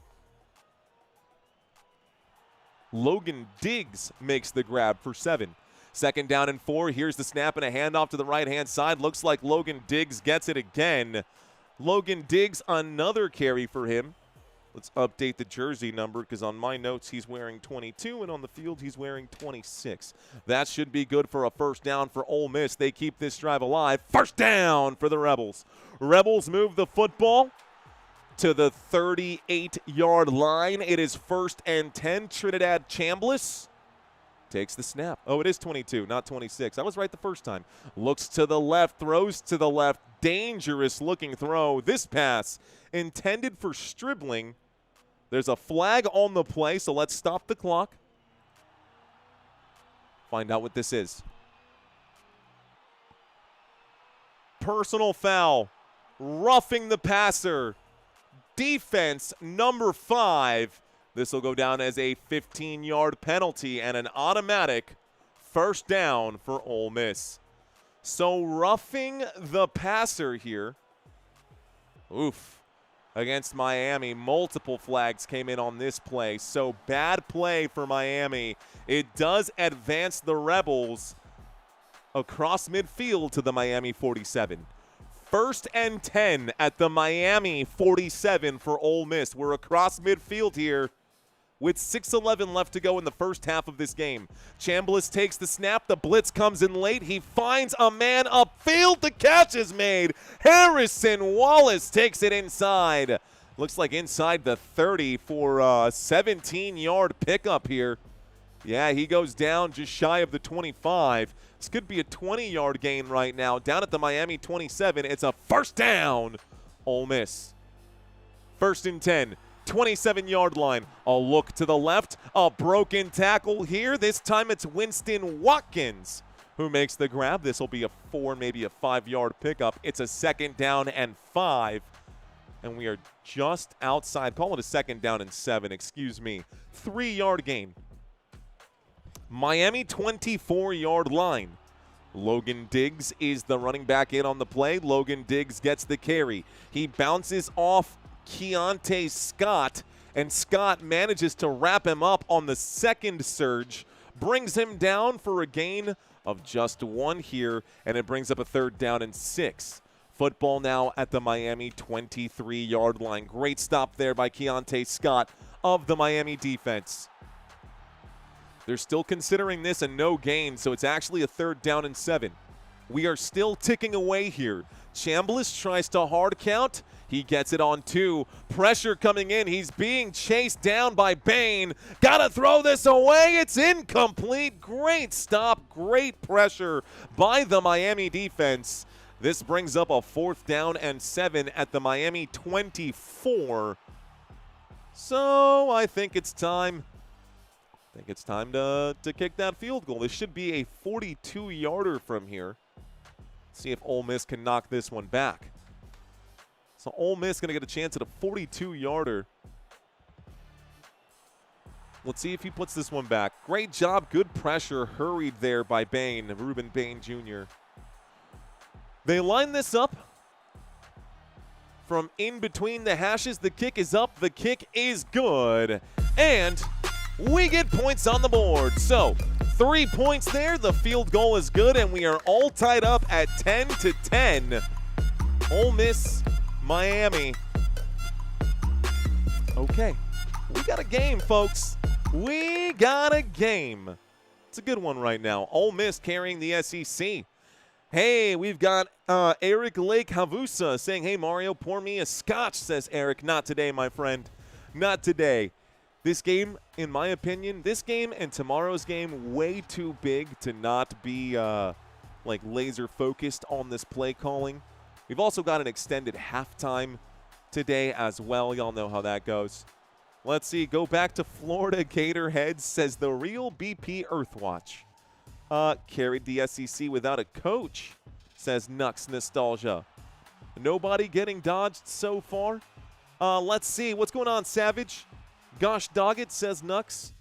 Logan Diggs, makes the grab for 7. 2nd down and 4. Here's the snap and a handoff to the right-hand side. Looks like Logan Diggs gets it again. Logan Diggs, another carry for him. Let's update the jersey number because on my notes he's wearing 22 and on the field he's wearing 26. That should be good for a 1st down for Ole Miss. They keep this drive alive. 1st down for the Rebels. Rebels move the football to the 38-yard line. It is 1st and 10. Trinidad Chambliss takes the snap. Oh, it is 22, not 26. I was right the first time. Looks to the left, throws to the left. Dangerous looking throw. This pass intended for Stribling. There's a flag on the play, so let's stop the clock. Find out what this is. Personal foul. Roughing the passer. Defense number 5. This will go down as a 15-yard penalty and an automatic first down for Ole Miss. So roughing the passer here. Oof. Against Miami, multiple flags came in on this play. So bad play for Miami. It does advance the Rebels across midfield to the Miami 47. 1st and 10 at the Miami 47 for Ole Miss. We're across midfield here with 6:11 left to go in the first half of this game. Chambliss takes the snap. The blitz comes in late. He finds a man upfield. The catch is made. Harrison Wallace takes it inside. Looks like inside the 30 for a 17-yard pickup here. Yeah, he goes down just shy of the 25. This could be a 20-yard gain right now. Down at the Miami 27, it's a first down. Ole Miss. 1st and 10. 27-yard line. A look to the left. A broken tackle here. This time it's Winston Watkins who makes the grab. This will be a 4, maybe a 5-yard pickup. It's a 2nd down and 5. And we are just outside. Call it a 2nd down and 7. Excuse me. 3-yard gain. Miami 24-yard line. Logan Diggs is the running back in on the play. Logan Diggs gets the carry. He bounces off Keontae Scott, and Scott manages to wrap him up on the 2nd surge, brings him down for a gain of just 1 here, and it brings up a 3rd down and 6. Football now at the Miami 23-yard line. Great stop there by Keontae Scott of the Miami defense. They're still considering this a no gain, so it's actually a 3rd down and 7. We are still ticking away here. Chambliss tries to hard count. He gets it on 2. Pressure coming in. He's being chased down by Bain. Gotta throw this away. It's incomplete. Great stop. Great pressure by the Miami defense. This brings up a 4th down and 7 at the Miami 24. So I think it's time. To kick that field goal. This should be a 42-yarder from here. See if Ole Miss can knock this one back. So Ole Miss going to get a chance at a 42-yarder. Let's see if he puts this one back. Great job. Good pressure. Hurried there by Bain, Ruben Bain Jr. They line this up from in between the hashes. The kick is up. The kick is good. And we get points on the board. So 3 points there. The field goal is good, and we are all tied up at 10-10. Ole Miss, Miami. Okay, we got a game, folks. We got a game. It's a good one right now. Ole Miss carrying the SEC. Hey, we've got Eric Lake Havusa saying, hey, Mario, pour me a scotch, says Eric. Not today, my friend. Not today. This game, in my opinion, this game and tomorrow's game, way too big to not be like laser focused on this play calling. We've also got an extended halftime today as well. Y'all know how that goes. Let's see. Go back to Florida Gatorheads, says the real BP Earthwatch. Carried the SEC without a coach, says Nux Nostalgia. Nobody getting dodged so far. Let's see. What's going on, Savage? Gosh dog it, says Nux.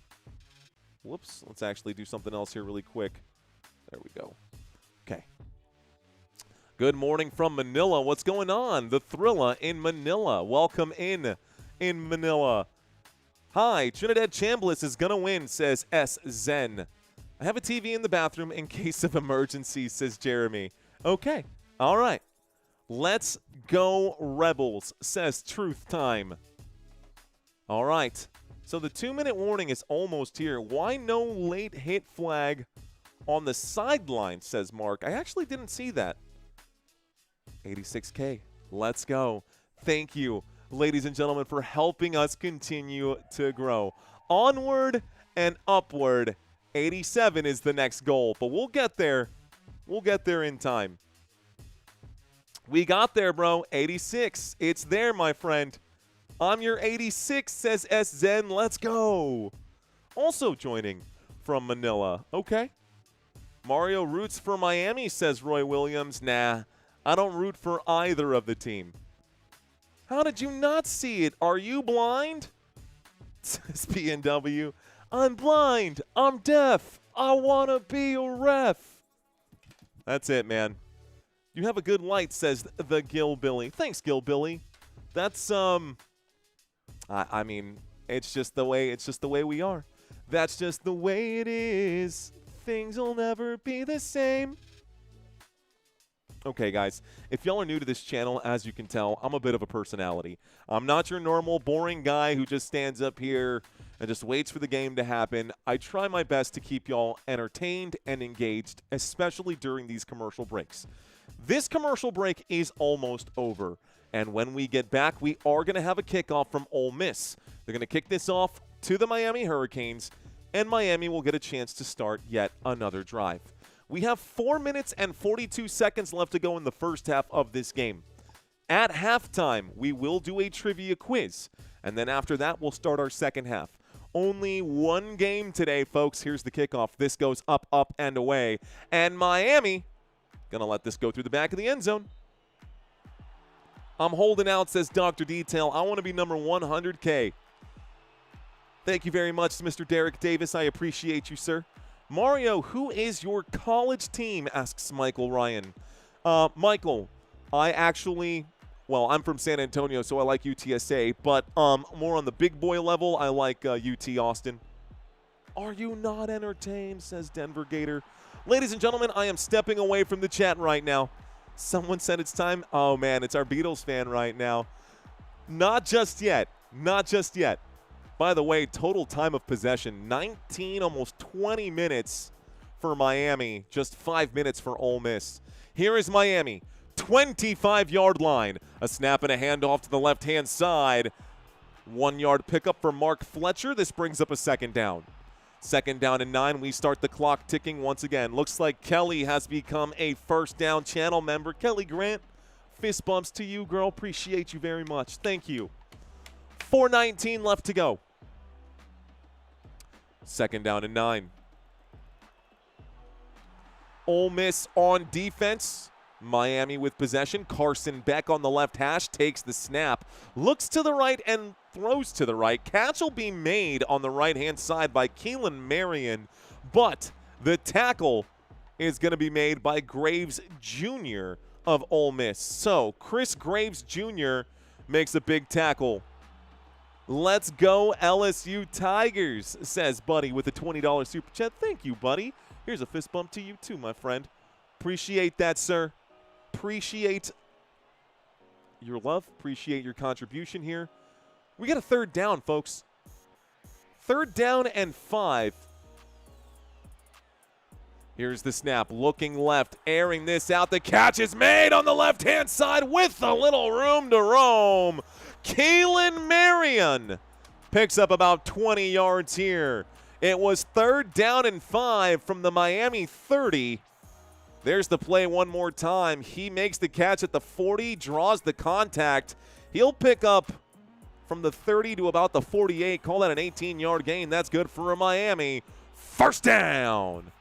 Whoops. Let's actually do something else here really quick. There we go. Okay. Good morning from Manila. What's going on? The Thrilla in Manila. Welcome in Manila. Hi, Trinidad Chambliss is going to win, says S. Zen. I have a TV in the bathroom in case of emergency, says Jeremy. Okay. All right. Let's go Rebels, says Truth Time. All right. So the 2-minute warning is almost here. Why no late hit flag on the sideline, says Mark. I actually didn't see that. 86K. Let's go. Thank you, ladies and gentlemen, for helping us continue to grow. Onward and upward. 87 is the next goal, but we'll get there. We'll get there in time. We got there, bro. 86. It's there, my friend. I'm your 86, says S. Zen. Let's go. Also joining from Manila. Okay. Mario roots for Miami, says Roy Williams. Nah, I don't root for either of the team. How did you not see it? Are you blind? Says PNW. I'm blind. I'm deaf. I want to be a ref. That's it, man. You have a good light, says the Gilbilly. Thanks, Gilbilly. That's, I mean, it's just the way we are. That's just the way it is. Things will never be the same. Okay, guys, if y'all are new to this channel, as you can tell, I'm a bit of a personality. I'm not your normal, boring guy who just stands up here and just waits for the game to happen. I try my best to keep y'all entertained and engaged, especially during these commercial breaks. This commercial break is almost over, and when we get back, we are going to have a kickoff from Ole Miss. They're going to kick this off to the Miami Hurricanes, and Miami will get a chance to start yet another drive. We have 4 minutes and 42 seconds left to go in the first half of this game. At halftime, we will do a trivia quiz, and then after that, we'll start our second half. Only one game today, folks. Here's the kickoff. This goes up, up, and away. And Miami going to let this go through the back of the end zone. I'm holding out, says Dr. Detail. I want to be number 100K. Thank you very much, Mr. Derek Davis. I appreciate you, sir. Mario, who is your college team, asks Michael Ryan. Michael, I'm from San Antonio, so I like UTSA, but more on the big boy level, I like UT Austin. Are you not entertained, says Denver Gator. Ladies and gentlemen, I am stepping away from the chat right now. Someone said it's time. Oh, man, it's our Beatles fan right now. Not just yet. Not just yet. By the way, total time of possession, 19, almost 20 minutes for Miami, just 5 minutes for Ole Miss. Here is Miami, 25-yard line. A snap and a handoff to the left-hand side. 1 yard pickup for Mark Fletcher. This brings up a second down. Second down and 9. We start the clock ticking once again. Looks like Kelly has become a first down channel member. Kelly Grant, fist bumps to you, girl. Appreciate you very much. Thank you. 4:19 left to go. Second down and 9. Ole Miss on defense. Miami with possession. Carson Beck on the left hash takes the snap. Looks to the right and throws to the right. Catch will be made on the right-hand side by Keelan Marion, but the tackle is going to be made by Graves Jr. of Ole Miss. So Chris Graves Jr. makes a big tackle. Let's go LSU Tigers, says Buddy with a $20 super chat. Thank you, Buddy. Here's a fist bump to you too, my friend. Appreciate that, sir. Appreciate your love. Appreciate your contribution here. We got a third down, folks. Third down and 5. Here's the snap. Looking left, airing this out. The catch is made on the left-hand side with a little room to roam. Keelan Marion picks up about 20 yards here. It was third down and 5 from the Miami 30. There's the play one more time. He makes the catch at the 40, draws the contact. He'll pick up from the 30 to about the 48. Call that an 18-yard gain. That's good for Miami. First down.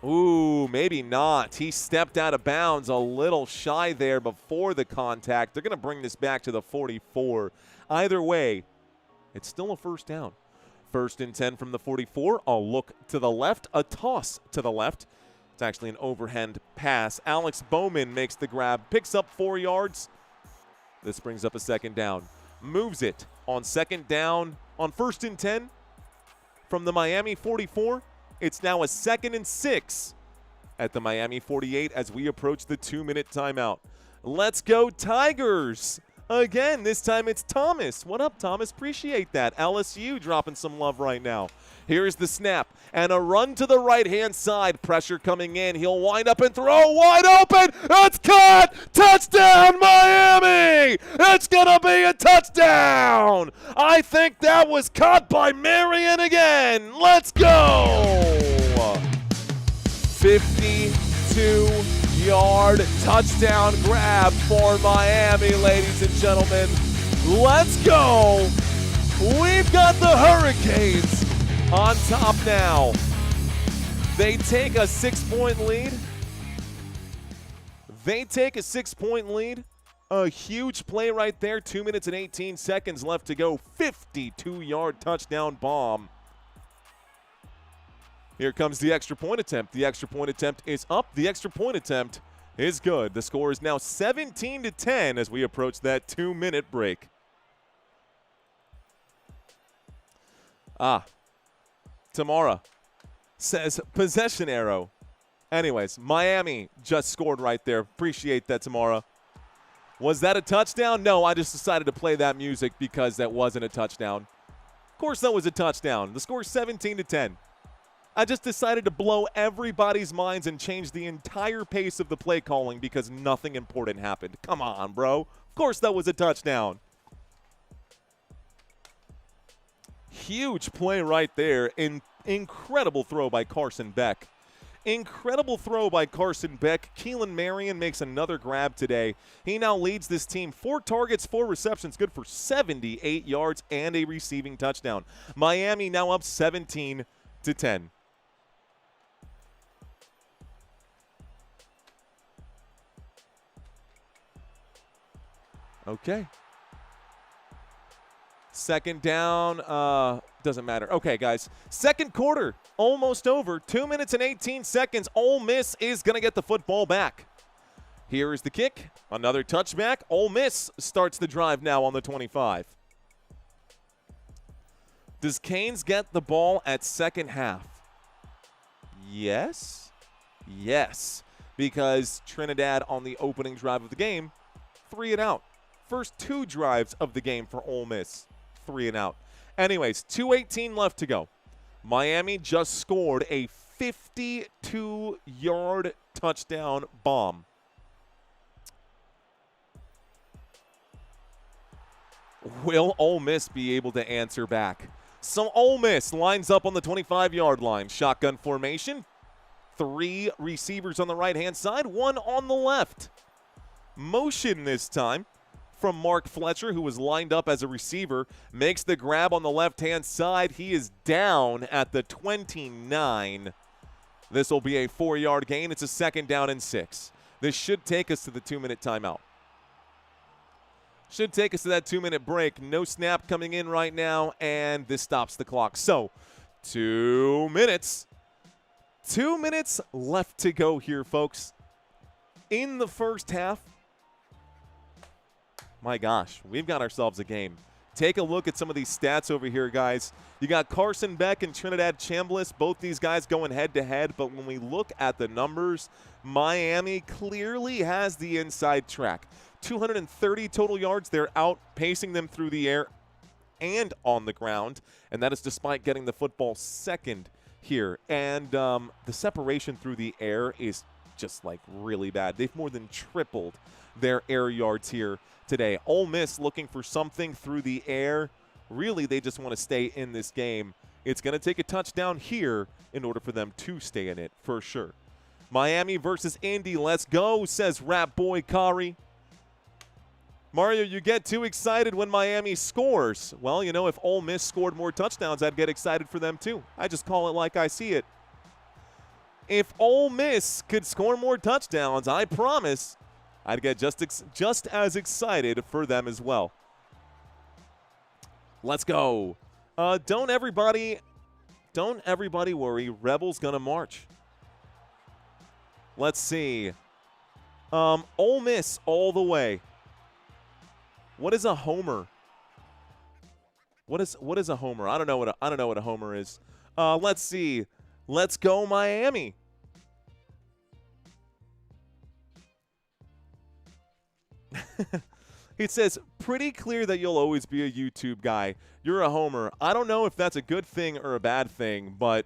Ooh, maybe not. He stepped out of bounds a little shy there before the contact. They're going to bring this back to the 44. Either way, it's still a first down. First and 10 from the 44. A look to the left, a toss to the left. It's actually an overhand pass. Alex Bowman makes the grab, picks up 4 yards. This brings up a second down. Moves it on second down on first and 10 from the Miami 44. It's now a 2nd and 6 at the Miami 48 as we approach the 2-minute timeout. Let's go Tigers. Again, this time it's Thomas. What up, Thomas? Appreciate that. LSU dropping some love right now. Here's the snap and a run to the right-hand side. Pressure coming in. He'll wind up and throw wide open. It's caught. Touchdown, Miami. It's going to be a touchdown. I think that was caught by Marion again. Let's go. 52-yard touchdown grab for Miami, ladies and gentlemen. Let's go. We've got the Hurricanes on top now. They take a 6-point lead. A huge play right there. 2 minutes and 18 seconds left to go. 52-yard touchdown bomb. Here comes the extra point attempt. The extra point attempt is up. The extra point attempt is good. The score is now 17-10 as we approach that 2-minute break. Tamara says possession arrow. Anyways, Miami just scored right there. Appreciate that, Tamara. Was that a touchdown? No, I just decided to play that music because that wasn't a touchdown. Of course that was a touchdown. The score is 17-10. I just decided to blow everybody's minds and change the entire pace of the play calling because nothing important happened. Come on, bro. Of course that was a touchdown. Huge play right there. Incredible throw by Carson Beck. Incredible throw by Carson Beck. Keelan Marion makes another grab today. He now leads this team 4 targets, 4 receptions, good for 78 yards and a receiving touchdown. Miami now up 17-10. Okay. Second down, doesn't matter. Okay, guys. Second quarter, almost over. 2 minutes and 18 seconds. Ole Miss is going to get the football back. Here is the kick. Another touchback. Ole Miss starts the drive now on the 25. Does Canes get the ball at second half? Yes. Yes. Because Trinidad on the opening drive of the game, 3 and out. First 2 drives of the game for Ole Miss. 3 and out. Anyways, 2:18 left to go. Miami just scored a 52-yard touchdown bomb. Will Ole Miss be able to answer back? So Ole Miss lines up on the 25-yard line. Shotgun formation. 3 receivers on the right-hand side, 1 on the left. Motion this time from Mark Fletcher, who was lined up as a receiver, makes the grab on the left-hand side. He is down at the 29. This will be a 4-yard gain. It's a 2nd down and 6. This should take us to the 2-minute timeout. Should take us to that 2-minute break. No snap coming in right now, and this stops the clock. So, 2 minutes. 2 minutes left to go here, folks. In the first half, my gosh, we've got ourselves a game. Take a look at some of these stats over here, guys. You got Carson Beck and Trinidad Chambliss, both these guys going head-to-head. But when we look at the numbers, Miami clearly has the inside track. 230 total yards. They're outpacing them through the air and on the ground. And that is despite getting the football second here. And the separation through the air is just, like, really bad. They've more than tripled their air yards here today. Ole Miss looking for something through the air. Really, they just want to stay in this game. It's going to take a touchdown here in order for them to stay in it, for sure. Miami versus Indy. Let's go, says Rap Boy Kari. Mario, you get too excited when Miami scores. Well, you know, if Ole Miss scored more touchdowns, I'd get excited for them too. I just call it like I see it. If Ole Miss could score more touchdowns, I promise I'd get just as excited for them as well. Let's go. Don't everybody worry. Rebels gonna march. Let's see. Ole Miss all the way. What is a homer? What is a homer? I don't know what a homer is. Let's see. Let's go Miami. It says, pretty clear that you'll always be a YouTube guy. You're a homer. I don't know if that's a good thing or a bad thing, but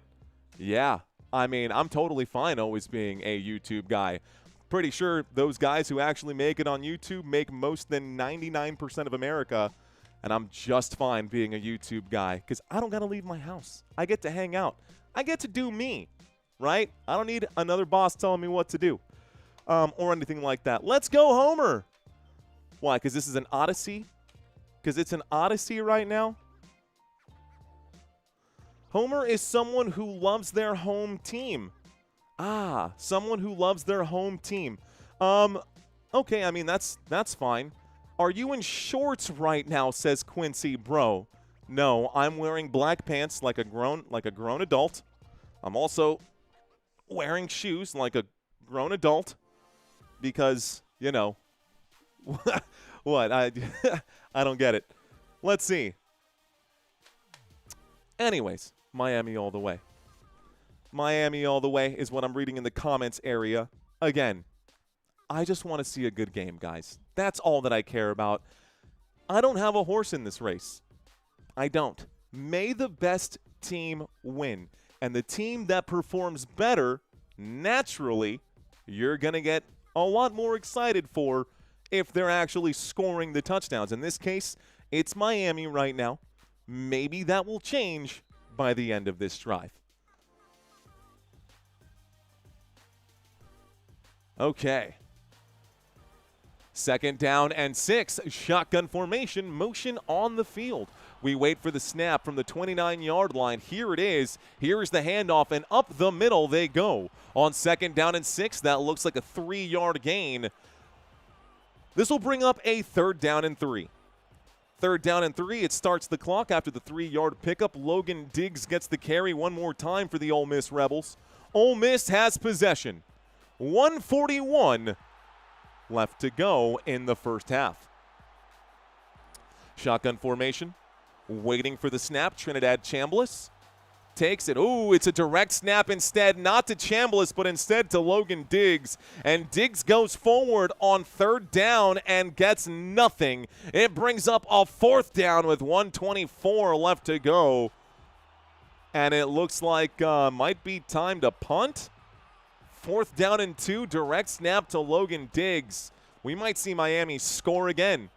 yeah. I mean, I'm totally fine always being a YouTube guy. Pretty sure those guys who actually make it on YouTube make most than 99% of America, and I'm just fine being a YouTube guy because I don't got to leave my house. I get to hang out. I get to do me, right? I don't need another boss telling me what to do or anything like that. Let's go, Homer. Why? Because this is an Odyssey because it's an odyssey right now. Homer is someone who loves their home team. Ah, someone who loves their home team. Okay, I mean, that's fine. Are you in shorts right now, says Quincy. Bro, no, I'm wearing black pants like a grown adult. I'm also wearing shoes like a grown adult because, you know, what? I don't get it. Let's see. Anyways, Miami all the way. Miami all the way is what I'm reading in the comments area. Again, I just want to see a good game, guys. That's all that I care about. I don't have a horse in this race. I don't. May the best team win. And the team that performs better, naturally, you're going to get a lot more excited for if they're actually scoring the touchdowns. In this case, it's Miami right now. Maybe that will change by the end of this drive. Okay. 2nd down and 6. Shotgun formation, motion on the field. We wait for the snap from the 29-yard line. Here it is. Here is the handoff, and up the middle they go. On 2nd down and 6, that looks like a 3-yard gain. This will bring up a 3rd down and 3. 3rd down and 3. It starts the clock after the 3-yard pickup. Logan Diggs gets the carry one more time for the Ole Miss Rebels. Ole Miss has possession. 1:41 left to go in the first half. Shotgun formation. Waiting for the snap. Trinidad Chambliss takes it. Ooh, it's a direct snap instead. Not to Chambliss, but instead to Logan Diggs. And Diggs goes forward on 3rd down and gets nothing. It brings up a 4th down with 1:24 left to go. And it looks like might be time to punt. 4th down and 2, direct snap to Logan Diggs. We might see Miami score again.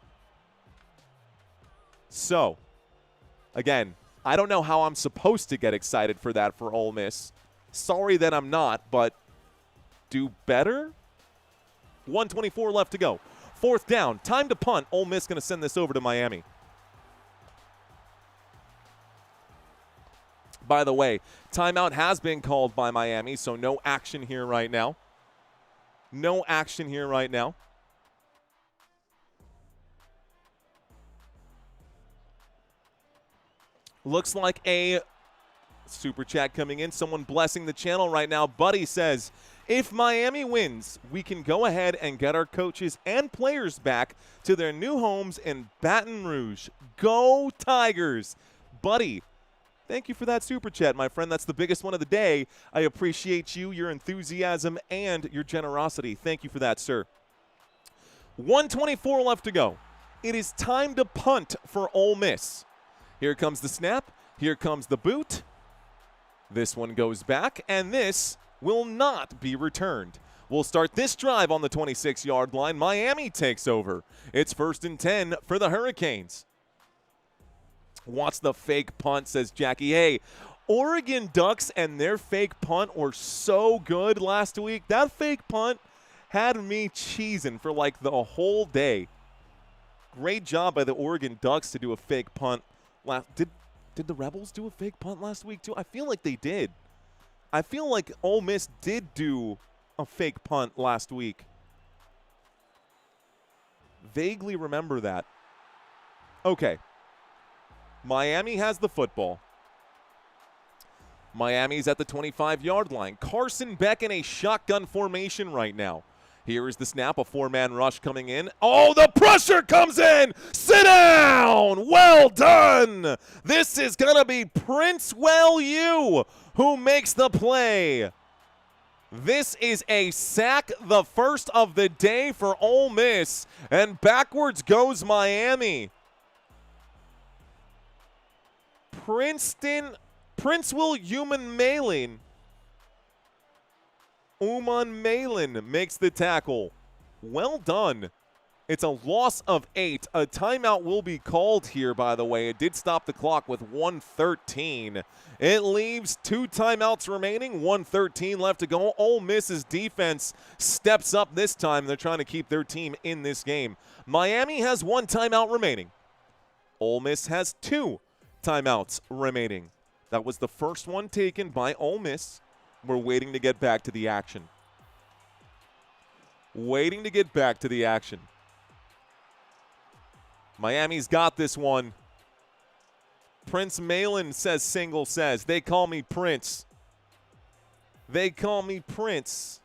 So, again, I don't know how I'm supposed to get excited for that for Ole Miss. Sorry that I'm not, but do better? 1:24 left to go. 4th down, time to punt. Ole Miss going to send this over to Miami. By the way, timeout has been called by Miami, so no action here right now. No action here right now. Looks like a super chat coming in. Someone blessing the channel right now. Buddy says, if Miami wins, we can go ahead and get our coaches and players back to their new homes in Baton Rouge. Go Tigers. Buddy, thank you for that super chat, my friend. That's the biggest one of the day. I appreciate you, your enthusiasm, and your generosity. Thank you for that, sir. 1:24 left to go. It is time to punt for Ole Miss. Here comes the snap. Here comes the boot. This one goes back, and this will not be returned. We'll start this drive on the 26-yard line. Miami takes over. It's 1st and 10 for the Hurricanes. What's the fake punt, says Jackie. Hey, Oregon Ducks and their fake punt were so good last week. That fake punt had me cheesing for like the whole day. Great job by the Oregon Ducks to do a fake punt. Did the Rebels do a fake punt last week too? I feel like they did. I feel like Ole Miss did do a fake punt last week. Vaguely remember that. Okay. Miami has the football. Miami's at the 25-yard line. Carson Beck in a shotgun formation right now. Here is the snap, a 4-man rush coming in. Oh, the pressure comes in! Sit down! Well done! This is going to be Princewell U who makes the play. This is a sack, the first of the day for Ole Miss, and backwards goes Miami. Princewell Uman Malin makes the tackle. Well done. It's a loss of 8. A timeout will be called here, by the way. It did stop the clock with 1:13. It leaves 2 timeouts remaining, 1:13 left to go. Ole Miss's defense steps up this time. They're trying to keep their team in this game. Miami has 1 timeout remaining. Ole Miss has 2 timeouts remaining. That was the first one taken by Ole Miss. We're waiting to get back to the action. Waiting to get back to the action. Miami's got this one. Prince Malin says, Single says, they call me Prince. They call me Prince.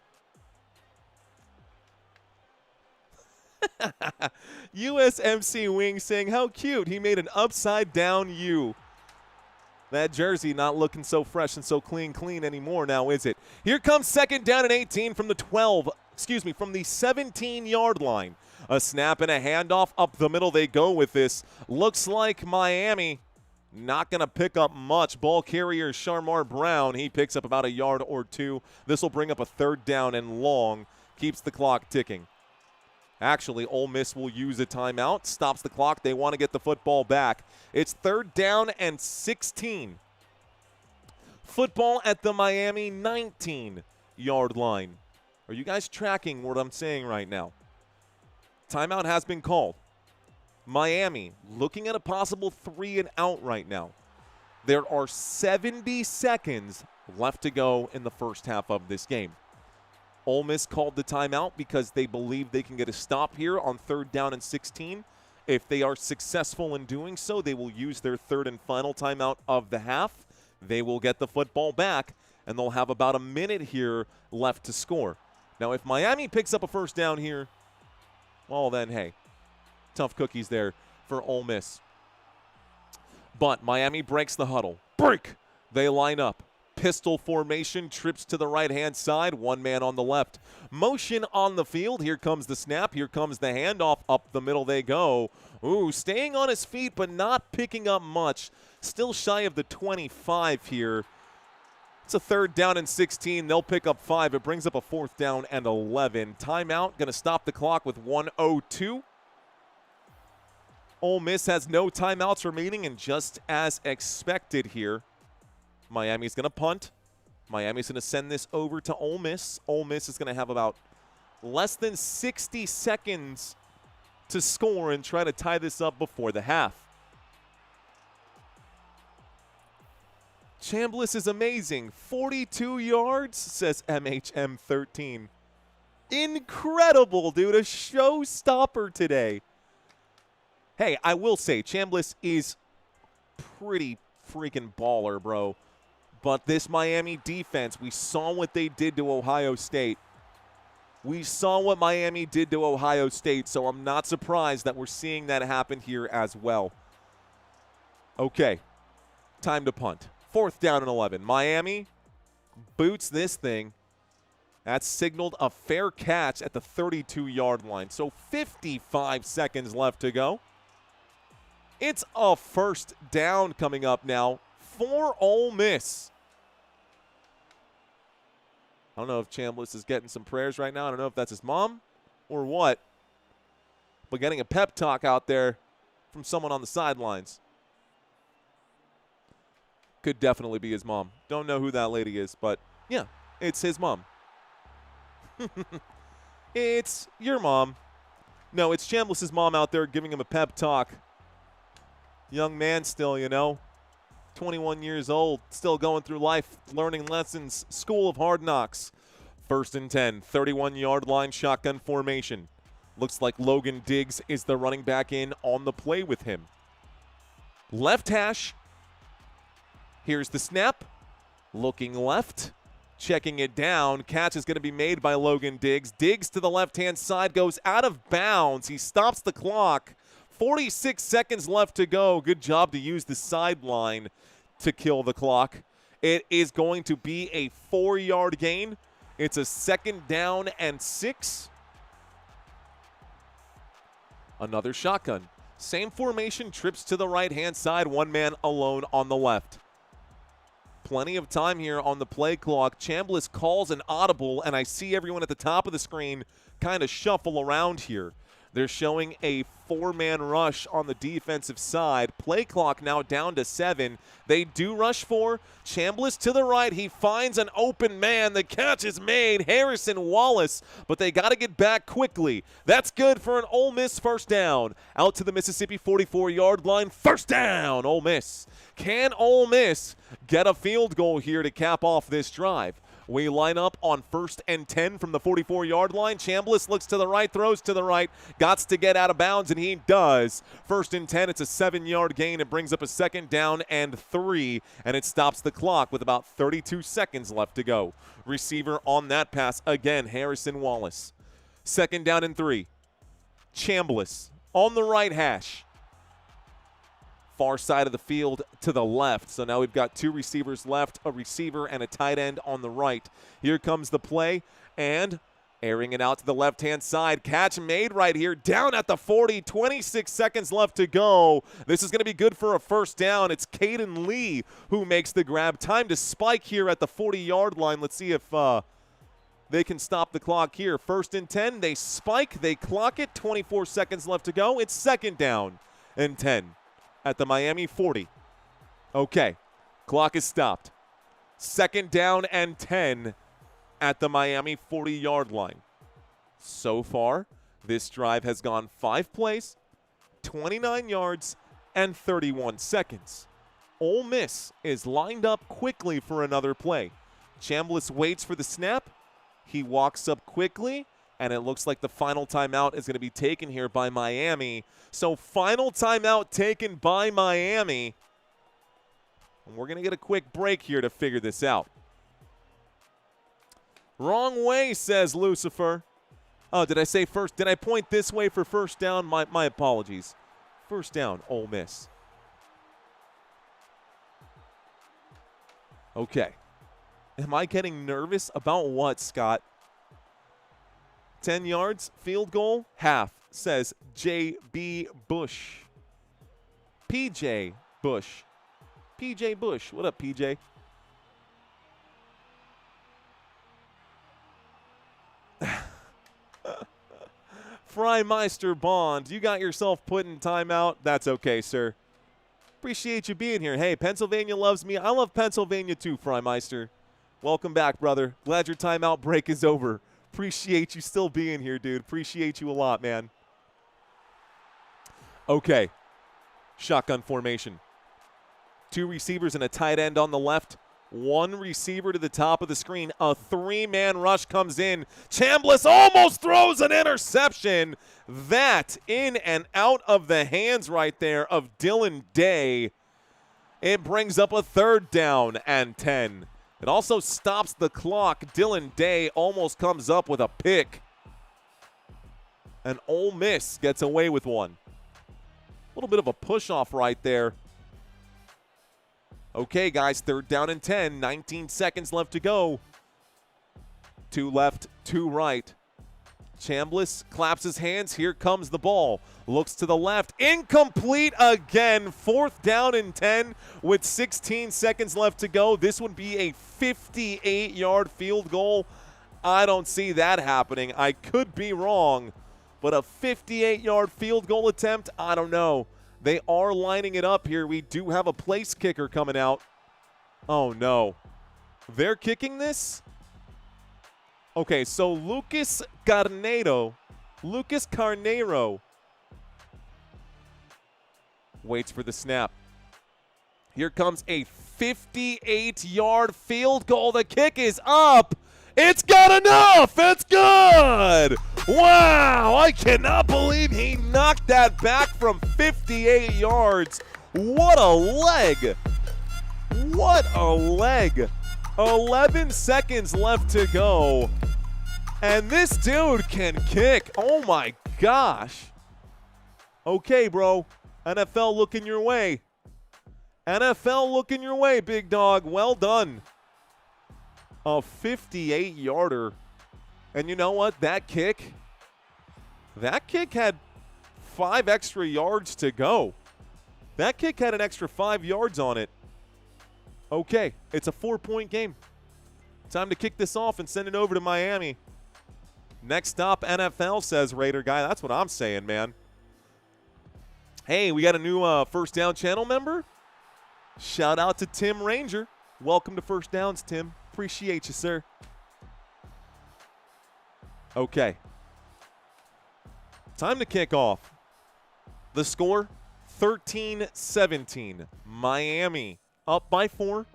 USMC Wing saying, how cute. He made an upside down U. That jersey not looking so fresh and so clean anymore now, is it? Here comes second down and 18 from the from the 17-yard line. A snap and a handoff up the middle they go with this. Looks like Miami not going to pick up much. Ball carrier Sharmar Brown, he picks up about a yard or 2. This will bring up a third down and long. Keeps the clock ticking. Actually, Ole Miss will use a timeout, stops the clock. They want to get the football back. It's third down and 16. Football at the Miami 19-yard line. Are you guys tracking what I'm saying right now? Timeout has been called. Miami looking at a possible 3-and-out right now. There are 70 seconds left to go in the first half of this game. Ole Miss called the timeout because they believe they can get a stop here on third down and 16. If they are successful in doing so, they will use their third and final timeout of the half. They will get the football back, and they'll have about a minute here left to score. Now, if Miami picks up a first down here, well then, hey, tough cookies there for Ole Miss. But Miami breaks the huddle. Break! They line up. Pistol formation, trips to the right-hand side, one man on the left. Motion on the field. Here comes the snap. Here comes the handoff. Up the middle they go. Ooh, staying on his feet but not picking up much. Still shy of the 25 here. It's a third down and 16. They'll pick up 5. It brings up a fourth down and 11. Timeout. Going to stop the clock with 1:02. Ole Miss has no timeouts remaining, and just as expected here, Miami's going to punt. Miami's going to send this over to Ole Miss. Ole Miss is going to have about less than 60 seconds to score and try to tie this up before the half. Chambliss is amazing. 42 yards, says MHM13. Incredible, dude. A showstopper today. Hey, I will say, Chambliss is pretty freaking baller, bro. But this Miami defense, we saw what they did to Ohio State. We saw what Miami did to Ohio State, so I'm not surprised that we're seeing that happen here as well. Okay, time to punt. Fourth down and 11. Miami boots this thing. That's signaled a fair catch at the 32-yard line. So 55 seconds left to go. It's a first down coming up now for Ole Miss. I don't know if Chambliss is getting some prayers right now. I don't know if that's his mom or what. But getting a pep talk out there from someone on the sidelines. Could definitely be his mom. Don't know who that lady is, but yeah, it's his mom. It's your mom. No, it's Chambliss's mom out there giving him a pep talk. Young man still, you know. 21 years old, still going through life, learning lessons, school of hard knocks. First and 10, 31-yard line shotgun formation. Looks like Logan Diggs is the running back in on the play with him. Left hash. Here's the snap. Looking left. Checking it down. Catch is going to be made by Logan Diggs. Diggs to the left-hand side, goes out of bounds. He stops the clock. 46 seconds left to go. Good job to use the sideline to kill the clock. It is going to be a 4-yard gain. It's a second down and 6. Another shotgun. Same formation, trips to the right-hand side, one man alone on the left. Plenty of time here on the play clock. Chambliss calls an audible, and I see everyone at the top of the screen kind of shuffle around here. They're showing a 4-man rush on the defensive side. Play clock now down to 7. They do rush 4. Chambliss to the right. He finds an open man. The catch is made. Harrison Wallace, but they got to get back quickly. That's good for an Ole Miss first down. Out to the Mississippi 44-yard line. First down, Ole Miss. Can Ole Miss get a field goal here to cap off this drive? We line up on 1st and 10 from the 44-yard line. Chambliss looks to the right, throws to the right, gots to get out of bounds, and he does. 1st and 10, it's a 7-yard gain. It brings up a 2nd down and 3, and it stops the clock with about 32 seconds left to go. Receiver on that pass, again, Harrison Wallace. 2nd down and 3. Chambliss on the right hash. Far side of the field to the left. So now we've got 2 receivers left, a receiver and a tight end on the right. Here comes the play, and airing it out to the left-hand side. Catch made right here, down at the 40, 26 seconds left to go. This is going to be good for a first down. It's Caden Lee who makes the grab. Time to spike here at the 40-yard line. Let's see if they can stop the clock here. 1st and 10, they spike, they clock it, 24 seconds left to go. It's 2nd down and 10. At the Miami 40. Okay, clock is stopped. 2nd down and 10 at the Miami 40-yard line. So far, this drive has gone 5 plays, 29 yards, and 31 seconds. Ole Miss is lined up quickly for another play. Chambliss waits for the snap. He walks up quickly. And it looks like the final timeout is going to be taken here by Miami. So final timeout taken by Miami. And we're going to get a quick break here to figure this out. Wrong way, says Lucifer. Oh, did I say first? Did I point this way for first down? My apologies. First down, Ole Miss. Okay. Am I getting nervous about what, Scott? 10 yards, field goal, half, says J.B. Bush. P.J. Bush. P.J. Bush. What up, P.J.? Frymeister Bond, you got yourself put in timeout. That's okay, sir. Appreciate you being here. Hey, Pennsylvania loves me. I love Pennsylvania too, Frymeister. Welcome back, brother. Glad your timeout break is over. Appreciate you still being here, dude. Appreciate you a lot, man. Okay. Shotgun formation. 2 receivers and a tight end on the left. 1 receiver to the top of the screen. A 3-man rush comes in. Chambliss almost throws an interception. That in and out of the hands right there of Dylan Day. It brings up a 3rd down and 10. It also stops the clock. Dylan Day almost comes up with a pick. And Ole Miss gets away with one. A little bit of a push-off right there. Okay, guys, 3rd down and 10. 19 seconds left to go. 2 left, 2 right. Chambliss claps his hands. Here comes the ball. Looks to the left. Incomplete again. 4th down and 10 with 16 seconds left to go. This would be a 58-yard field goal. I don't see that happening. I could be wrong, but a 58-yard field goal attempt, I don't know. They are lining it up here. We do have a place kicker coming out. Oh, no. They're kicking this? Okay, so Lucas Carneiro waits for the snap. Here comes a 58-yard field goal. The kick is up. It's got enough. It's good. Wow, I cannot believe he knocked that back from 58 yards. What a leg. What a leg. 11 seconds left to go. And this dude can kick. Oh, my gosh. Okay, bro. NFL looking your way. NFL looking your way, big dog. Well done. A 58-yarder. And you know what? That kick had 5 extra yards to go. That kick had an extra 5 yards on it. Okay, it's a 4-point game. Time to kick this off and send it over to Miami. Next stop, NFL, says Raider Guy. That's what I'm saying, man. Hey, we got a new First Down channel member. Shout out to Tim Ranger. Welcome to First Downs, Tim. Appreciate you, sir. Okay. Time to kick off. The score, 13-17. Miami up by 4.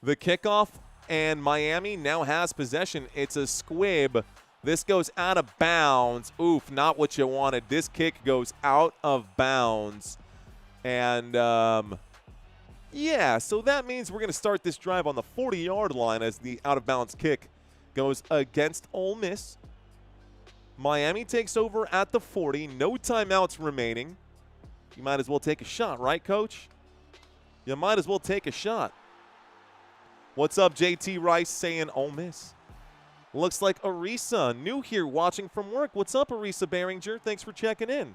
The kickoff, and Miami now has possession. It's a squib. This goes out of bounds. Oof, not what you wanted. This kick goes out of bounds. And, yeah, so that means we're going to start this drive on the 40-yard line as the out-of-bounds kick goes against Ole Miss. Miami takes over at the 40. No timeouts remaining. You might as well take a shot, right, Coach? You might as well take a shot. What's up, JT Rice saying Ole Miss? Looks like Arisa, new here watching from work. What's up, Arisa Behringer? Thanks for checking in.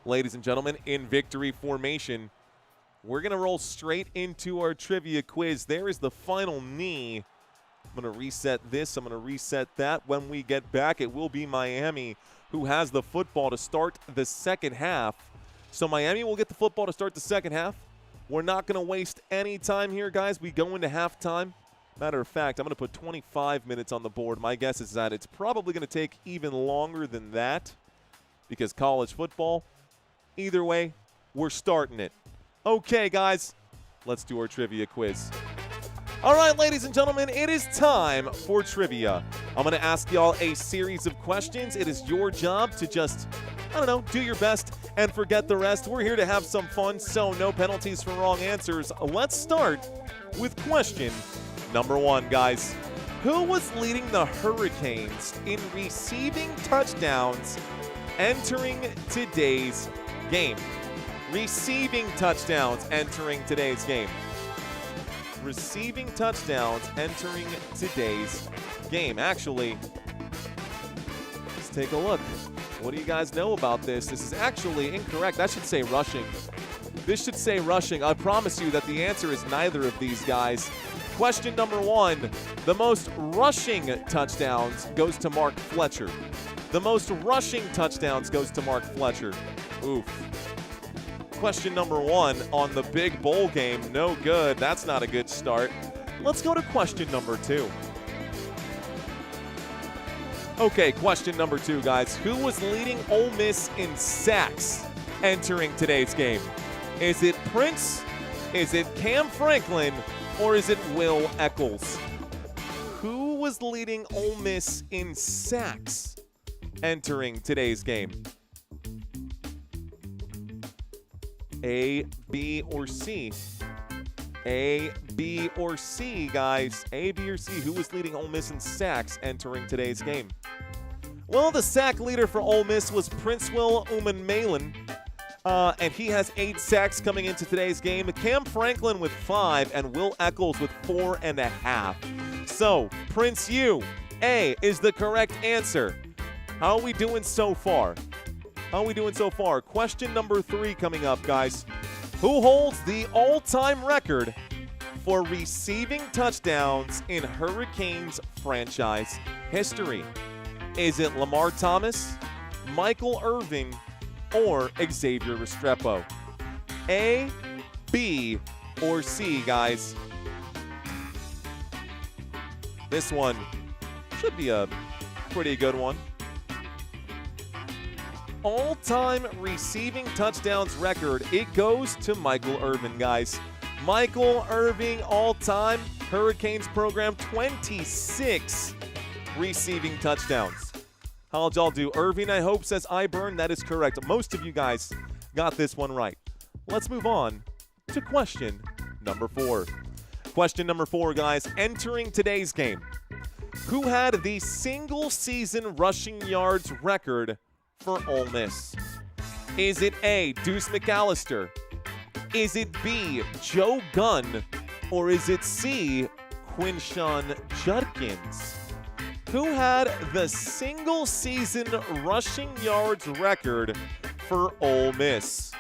Ladies and gentlemen, in victory formation, we're going to roll straight into our trivia quiz. There is the final knee. I'm going to reset this. I'm going to reset that. When we get back, it will be Miami who has the football to start the second half. So Miami will get the football to start the second half. We're not going to waste any time here, guys. We go into halftime. Matter of fact, I'm going to put 25 minutes on the board. My guess is that it's probably going to take even longer than that because college football. Either way, we're starting it. Okay, guys, let's do our trivia quiz. All right, ladies and gentlemen, it is time for trivia. I'm going to ask y'all a series of questions. It is your job to just, I don't know, do your best and forget the rest. We're here to have some fun, so no penalties for wrong answers. Let's start with question number 1, guys. Who was leading the Hurricanes in receiving touchdowns entering today's game? Receiving touchdowns entering today's game. Receiving touchdowns entering today's game. Actually, let's take a look. What do you guys know about this? This is actually incorrect. That should say rushing. This should say rushing. I promise you that the answer is neither of these guys. Question number 1. The most rushing touchdowns goes to Mark Fletcher. The most rushing touchdowns goes to Mark Fletcher. Oof. Question number 1 on the big bowl game. No good. That's not a good start. Let's go to question number 2. Okay, question number 2, guys. Who was leading Ole Miss in sacks entering today's game? Is it Prince? Is it Cam Franklin? Or is it Will Eccles? Who was leading Ole Miss in sacks entering today's game? A, B, or C? A, B, or C, guys? A, B, or C? Who was leading Ole Miss in sacks entering today's game? Well, the sack leader for Ole Miss was Princewill Umanmielen, and he has 8 sacks coming into today's game. Cam Franklin with 5, and Will Eccles with 4.5. So, Prince U, A, is the correct answer. How are we doing so far? How are we doing so far? Question number 3 coming up, guys. Who holds the all-time record for receiving touchdowns in Hurricanes franchise history? Is it Lamar Thomas, Michael Irvin, or Xavier Restrepo? A, B, or C, guys? This one should be a pretty good one. All-time receiving touchdowns record, it goes to Michael Irvin, guys. Michael Irvin, all-time Hurricanes program, 26 receiving touchdowns. How'd y'all do? Irvin, I hope, says I-burn. That is correct. Most of you guys got this one right. Let's move on to question number 4. Question number 4, guys. Entering today's game, who had the single-season rushing yards record for Ole Miss? Is it A, Deuce McAllister? Is it B, Joe Gunn? Or is it C, Quinshon Judkins? Who had the single-season rushing yards record for Ole Miss?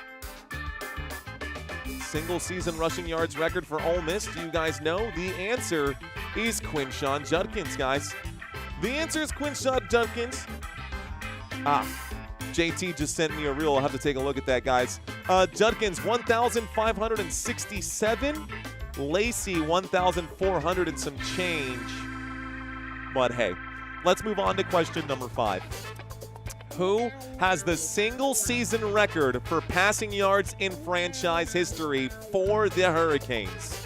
Single-season rushing yards record for Ole Miss. Do you guys know? The answer is Quinshon Judkins, guys. The answer is Quinshon Judkins. JT just sent me a reel. I'll have to take a look at that, guys. Judkins, 1,567. Lacey, 1,400 and some change. But hey, let's move on to question number 5. Who has the single season record for passing yards in franchise history for the Hurricanes?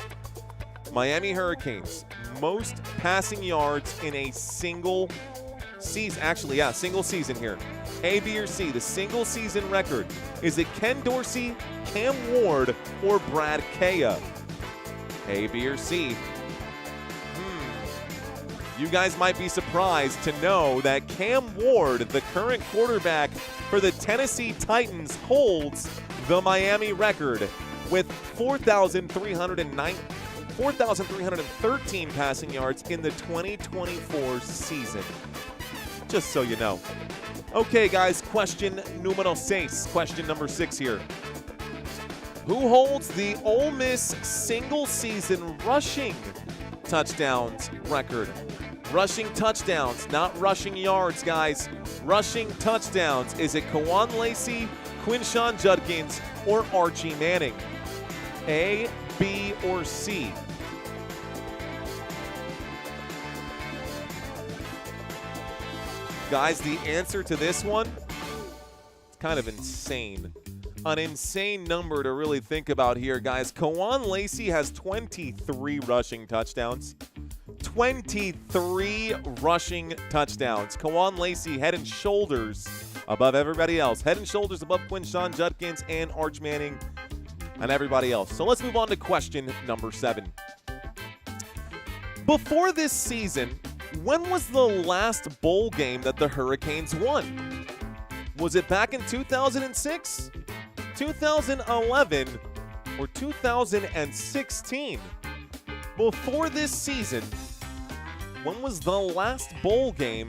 Miami Hurricanes, most passing yards in a single season. Actually, yeah, single season here. A, B, or C, the single season record. Is it Ken Dorsey, Cam Ward, or Brad Kaya? A, B, or C? You guys might be surprised to know that Cam Ward, the current quarterback for the Tennessee Titans, holds the Miami record with 4,313 passing yards in the 2024 season. Just so you know. Okay, guys, question numero 6. Question number 6 here. Who holds the Ole Miss single-season rushing touchdowns record? Rushing touchdowns, not rushing yards, guys. Rushing touchdowns. Is it Kawan Lacey, Quinshon Judkins, or Archie Manning? A, B, or C? Guys, the answer to this one, it's kind of insane. An insane number to really think about here, guys. Kawan Lacey has 23 rushing touchdowns. 23 rushing touchdowns. Kawan Lacey head and shoulders above everybody else. Head and shoulders above Quinshon Judkins and Arch Manning and everybody else. So let's move on to question number 7. Before this season, when was the last bowl game that the Hurricanes won? Was it back in 2006, 2011, or 2016? Before this season, when was the last bowl game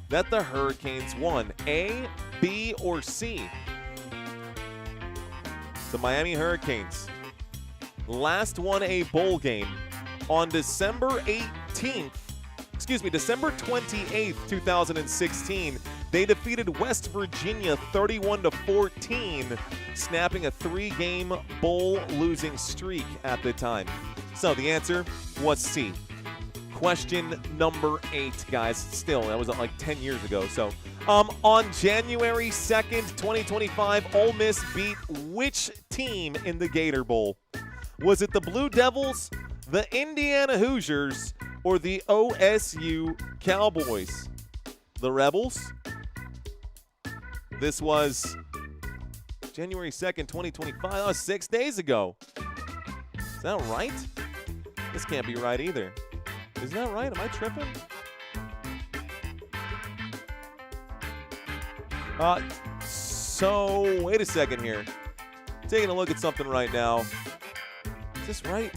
that the Hurricanes won? A, B, or C? The Miami Hurricanes last won a bowl game on December 28th, 2016. They defeated West Virginia 31-14, snapping a 3-game bowl losing streak at the time. So the answer was C. Question number 8, guys. Still, that was like 10 years ago. So, on January 2nd, 2025, Ole Miss beat which team in the Gator Bowl? Was it the Blue Devils, the Indiana Hoosiers, or the OSU Cowboys? The Rebels? This was January 2nd, 2025. That was 6 days ago. Is that right? This can't be right either. Is that right? Am I tripping? So, wait a second here. Taking a look at something right now. Is this right?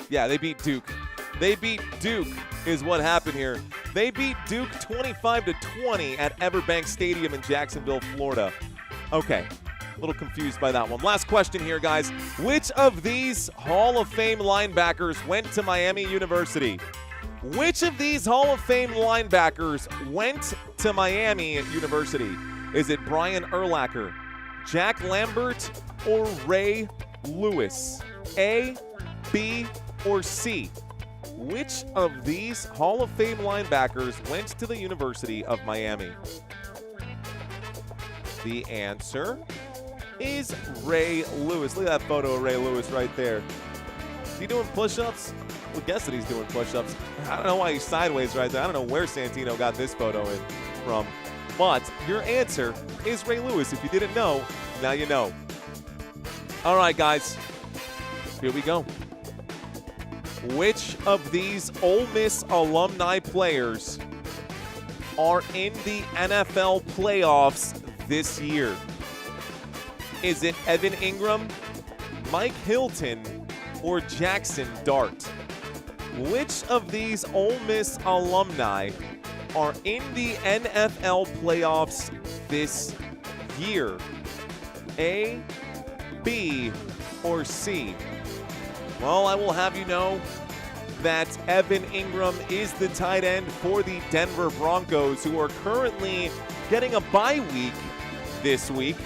Yeah, they beat Duke. They beat Duke is what happened here. They beat Duke 25-20 at Everbank Stadium in Jacksonville, Florida. Okay, a little confused by that one. Last question here, guys. Which of these Hall of Fame linebackers went to Miami University? Which of these Hall of Fame linebackers went to Miami University? Is it Brian Urlacher, Jack Lambert, or Ray Lewis? A, B, or C? Which of these Hall of Fame linebackers went to the University of Miami? The answer is Ray Lewis. Look at that photo of Ray Lewis right there. Is he doing push-ups? We'll guess that he's doing push-ups. I don't know why he's sideways right there. I don't know where Santino got this photo in from. But your answer is Ray Lewis. If you didn't know, now you know. All right, guys. Here we go. Which of these Ole Miss alumni players are in the NFL playoffs this year? Is it Evan Ingram, Mike Hilton, or Jackson Dart? Which of these Ole Miss alumni are in the NFL playoffs this year? A, B, or C? Well, I will have you know that Evan Ingram is the tight end for the Denver Broncos, who are currently getting a bye week this week.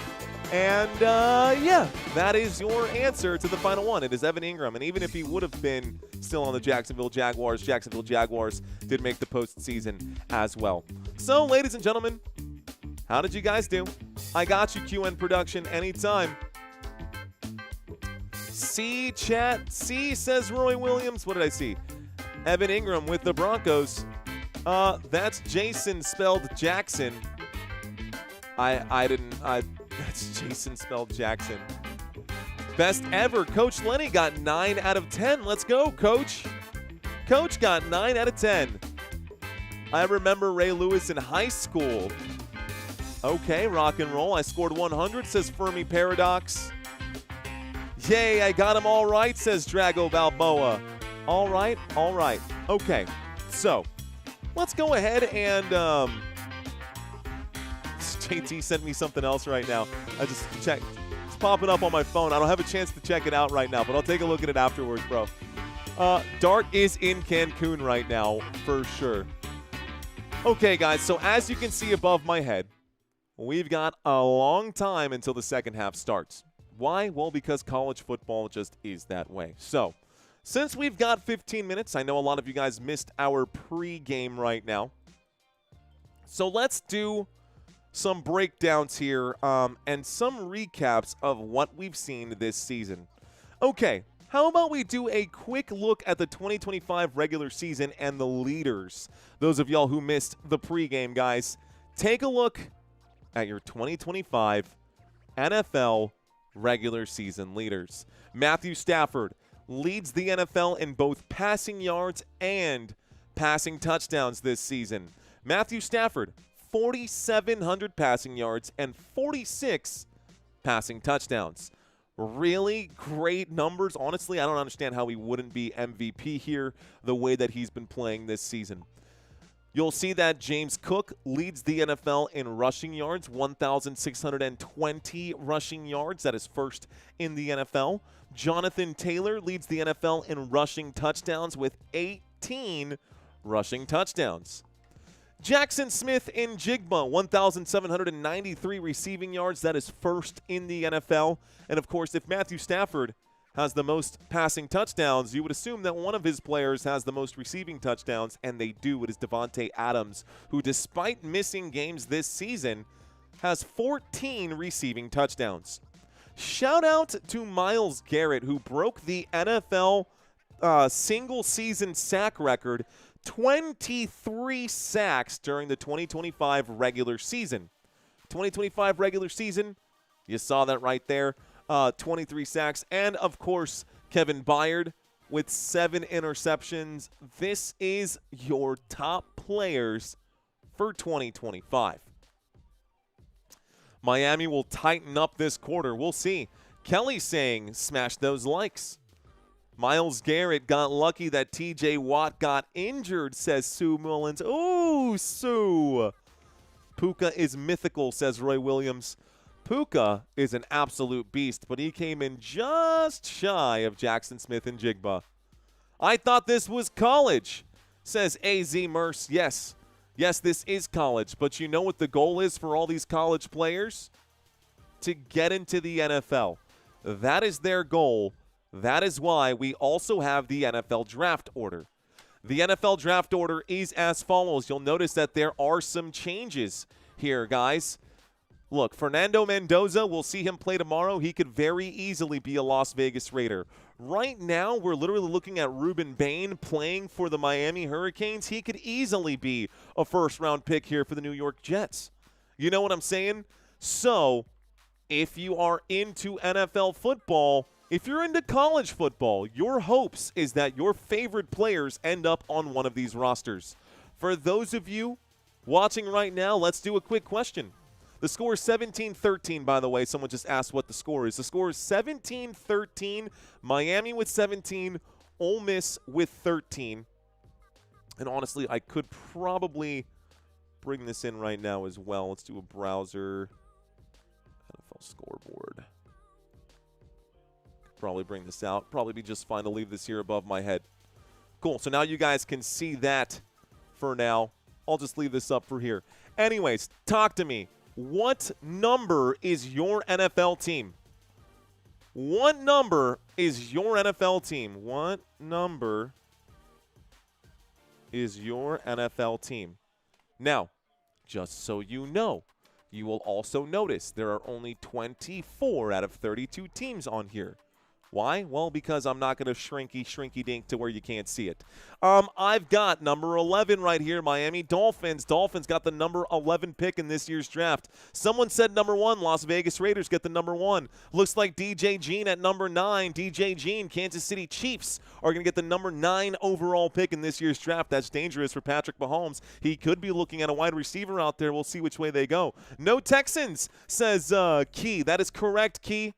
And, yeah, that is your answer to the final one. It is Evan Ingram. And even if he would have been still on the Jacksonville Jaguars did make the postseason as well. So, ladies and gentlemen, how did you guys do? I got you, QN Production, anytime. C, chat. C, says Roy Williams. What did I see? Evan Ingram with the Broncos. That's Jason spelled Jackson. That's Jason spelled Jackson. Best ever. Coach Lenny got 9 out of 10. Let's go, Coach. Coach got 9 out of 10. I remember Ray Lewis in high school. Okay, rock and roll. I scored 100, says Fermi Paradox. Yay, I got them all right, says Drago Balboa. All right. Okay, so let's go ahead and JT sent me something else right now. I just checked. It's popping up on my phone. I don't have a chance to check it out right now, but I'll take a look at it afterwards, bro. Dart is in Cancun right now, for sure. Okay, guys, so as you can see above my head, we've got a long time until the second half starts. Why? Well, because college football just is that way. So, since we've got 15 minutes, I know a lot of you guys missed our pregame right now. So let's do some breakdowns here and some recaps of what we've seen this season. Okay, how about we do a quick look at the 2025 regular season and the leaders? Those of y'all who missed the pregame, guys, take a look at your 2025 NFL regular season leaders. Matthew Stafford leads the NFL in both passing yards and passing touchdowns this season. Matthew Stafford, 4,700 passing yards and 46 passing touchdowns. Really great numbers. Honestly, I don't understand how he wouldn't be MVP here the way that he's been playing this season. You'll see that James Cook leads the NFL in rushing yards, 1,620 rushing yards. That is first in the NFL. Jonathan Taylor leads the NFL in rushing touchdowns with 18 rushing touchdowns. Jackson Smith in Jigba, 1,793 receiving yards. That is first in the NFL. And, of course, if Matthew Stafford has the most passing touchdowns, you would assume that one of his players has the most receiving touchdowns, and they do. It is Devontae Adams, who, despite missing games this season, has 14 receiving touchdowns. Shout out to Myles Garrett, who broke the NFL single-season sack record, 23 sacks during the 2025 regular season. 2025 regular season, you saw that right there. 23 sacks. And, of course, Kevin Byard with 7 interceptions. This is your top players for 2025. Miami will tighten up this quarter. We'll see. Kelly saying, smash those likes. Myles Garrett got lucky that TJ Watt got injured, says Sue Mullins. Ooh, Sue. Puka is mythical, says Roy Williams. Puka is an absolute beast, but he came in just shy of Jackson Smith and Jigba. I thought this was college, says AZ Merce. Yes, this is college, but you know what the goal is for all these college players? To get into the NFL. That is their goal. That is why we also have the NFL draft order. The NFL draft order is as follows. You'll notice that there are some changes here, guys. Look, Fernando Mendoza, we'll see him play tomorrow. He could very easily be a Las Vegas Raider. Right now, we're literally looking at Ruben Bain playing for the Miami Hurricanes. He could easily be a first-round pick here for the New York Jets. You know what I'm saying? So, if you are into NFL football, if you're into college football, your hopes is that your favorite players end up on one of these rosters. For those of you watching right now, let's do a quick question. The score is 17-13, by the way. Someone just asked what the score is. The score is 17-13, Miami with 17, Ole Miss with 13. And honestly, I could probably bring this in right now as well. Let's do a browser. NFL scoreboard. Probably bring this out. Probably be just fine to leave this here above my head. Cool. So now you guys can see that for now. I'll just leave this up for here. Anyways, talk to me. What number is your NFL team? What number is your NFL team? What number is your NFL team? Now, just so you know, you will also notice there are only 24 out of 32 teams on here. Why? Well, because I'm not going to shrinky dink to where you can't see it. I've got number 11 right here, Miami Dolphins. Dolphins got the number 11 pick in this year's draft. Someone said number 1, Las Vegas Raiders get the number 1. Looks like DJ Jean at number 9. DJ Jean, Kansas City Chiefs are going to get the number 9 overall pick in this year's draft. That's dangerous for Patrick Mahomes. He could be looking at a wide receiver out there. We'll see which way they go. No Texans, says Key. That is correct, Key.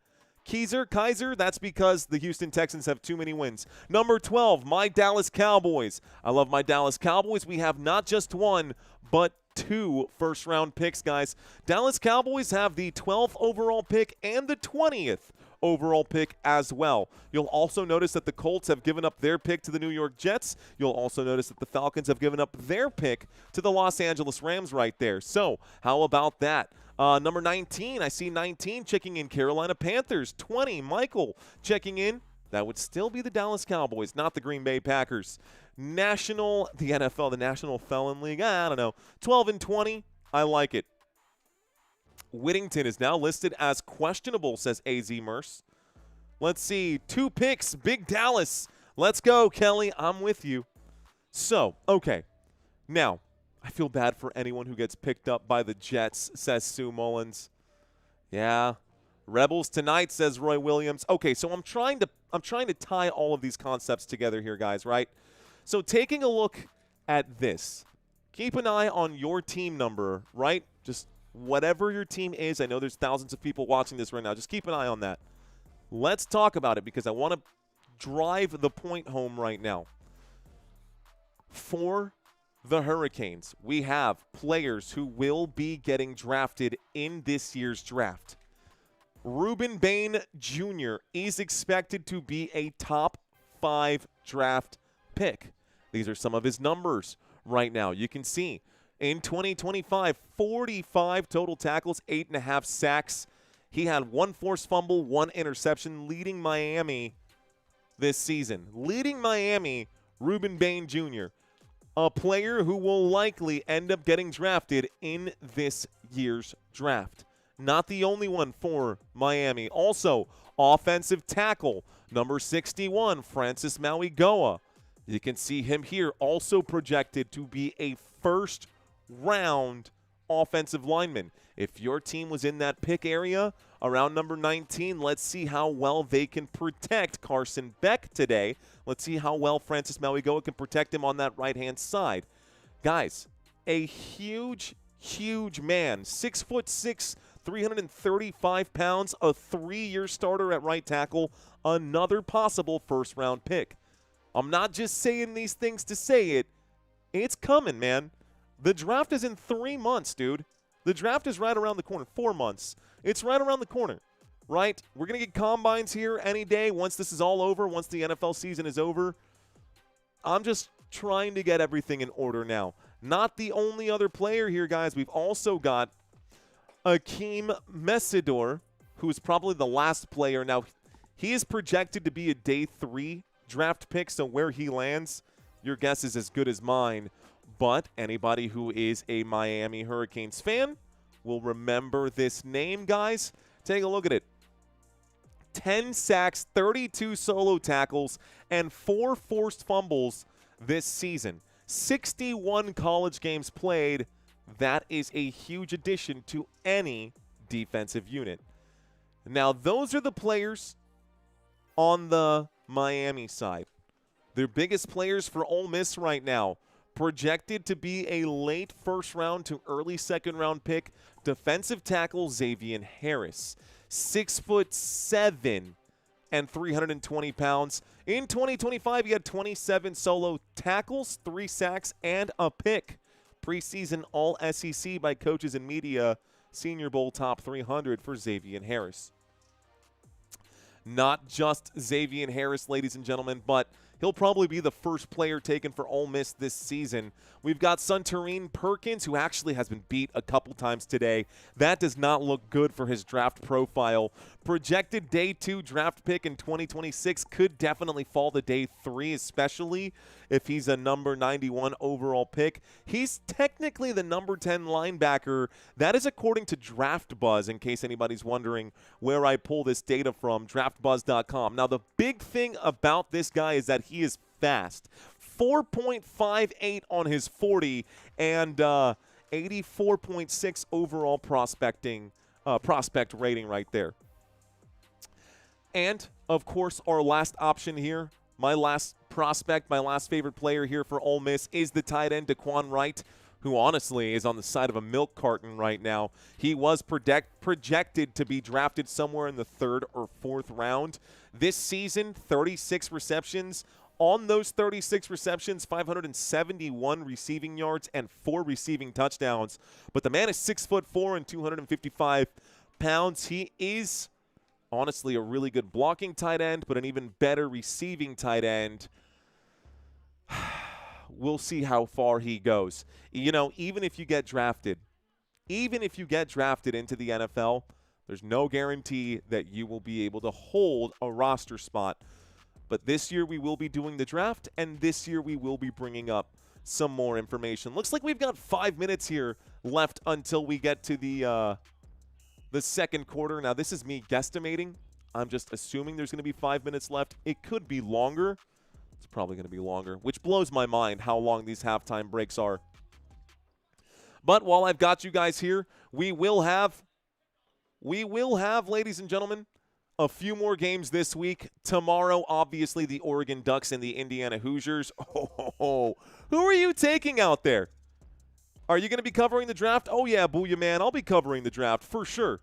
Kaiser, that's because the Houston Texans have too many wins. Number 12, my Dallas Cowboys. I love my Dallas Cowboys. We have not just 1, but 2 first-round picks, guys. Dallas Cowboys have the 12th overall pick and the 20th overall pick as well. You'll also notice that the Colts have given up their pick to the New York Jets. You'll also notice that the Falcons have given up their pick to the Los Angeles Rams right there. So how about that? Number 19, I see 19 checking in, Carolina Panthers. 20, Michael checking in. That would still be the Dallas Cowboys, not the Green Bay Packers. The NFL, the National Felon League, I don't know. 12 and 20, I like it. Whittington is now listed as questionable, says AZ Merce. Let's see, 2 picks, Big Dallas. Let's go, Kelly. I'm with you. So, okay. Now, I feel bad for anyone who gets picked up by the Jets, says Sue Mullins. Yeah. Rebels tonight, says Roy Williams. Okay, so I'm trying to tie all of these concepts together here, guys, right? So taking a look at this, keep an eye on your team number, right? Just whatever your team is. I know there's thousands of people watching this right now. Just keep an eye on that. Let's talk about it because I want to drive the point home right now. For the Hurricanes, we have players who will be getting drafted in this year's draft. Ruben Bain Jr. is expected to be a top 5 draft pick. These are some of his numbers right now. You can see in 2025, 45 total tackles, 8.5 sacks. He had 1 forced fumble, 1 interception, leading Miami this season. Leading Miami, Ruben Bain Jr., a player who will likely end up getting drafted in this year's draft. Not the only one for Miami. Also, offensive tackle, number 61, Francis Mauigoa. You can see him here, also projected to be a first-round offensive lineman. If your team was in that pick area around number 19, let's see how well they can protect Carson Beck today. Let's see how well Francis Mauigoa can protect him on that right-hand side. Guys, a huge man, 6'6", 335 pounds, a 3-year starter at right tackle, another possible first-round pick. I'm not just saying these things to say it. It's coming, man. The draft is in 3 months, dude. The draft is right around the corner. 4 months. It's right around the corner, right? We're going to get combines here any day once this is all over, once the NFL season is over. I'm just trying to get everything in order now. Not the only other player here, guys. We've also got Akeem Mesidor, who's probably the last player. Now, he is projected to be a day 3 draft pick, so where he lands, your guess is as good as mine. But anybody who is a Miami Hurricanes fan will remember this name, guys. Take a look at it. 10 sacks, 32 solo tackles, and 4 forced fumbles this season. 61 college games played. That is a huge addition to any defensive unit. Now, those are the players on the Miami side. Their biggest players for Ole Miss right now. Projected to be a late first-round to early second-round pick, defensive tackle Xavier Harris. 6'7" and 320 pounds. In 2025, he had 27 solo tackles, 3 sacks, and a pick. Preseason All-SEC by coaches and media. Senior Bowl top 300 for Xavier Harris. Not just Xavier Harris, ladies and gentlemen, but he'll probably be the first player taken for Ole Miss this season. We've got Suntarine Perkins, who actually has been beat a couple times today. That does not look good for his draft profile. Projected day 2 draft pick in 2026 could definitely fall to day 3, especially if he's a number 91 overall pick. He's technically the number 10 linebacker. That is according to Draft Buzz, in case anybody's wondering where I pull this data from, draftbuzz.com. Now, the big thing about this guy is that he is fast. 4.58 on his 40 and 84.6 overall prospect rating right there. And, of course, our last option here, my last prospect, my last favorite player here for Ole Miss is the tight end Daquan Wright, who honestly is on the side of a milk carton right now. He was projected to be drafted somewhere in the 3rd or 4th round. This season, 36 receptions. On those 36 receptions, 571 receiving yards and 4 receiving touchdowns. But the man is 6'4" and 255 pounds. He is honestly a really good blocking tight end, but an even better receiving tight end. We'll see how far he goes. You know, even if you get drafted into the NFL, there's no guarantee that you will be able to hold a roster spot. But this year we will be doing the draft, and this year we will be bringing up some more information. Looks like we've got 5 minutes here left until we get to the second quarter. Now, this is me guesstimating. I'm just assuming there's going to be 5 minutes left. It could be longer. It's probably going to be longer, which blows my mind how long these halftime breaks are. But while I've got you guys here, we will have, ladies and gentlemen, a few more games this week. Tomorrow, obviously, the Oregon Ducks and the Indiana Hoosiers. Who are you taking out there? Are you going to be covering the draft? Oh, yeah, Booyah, man. I'll be covering the draft for sure.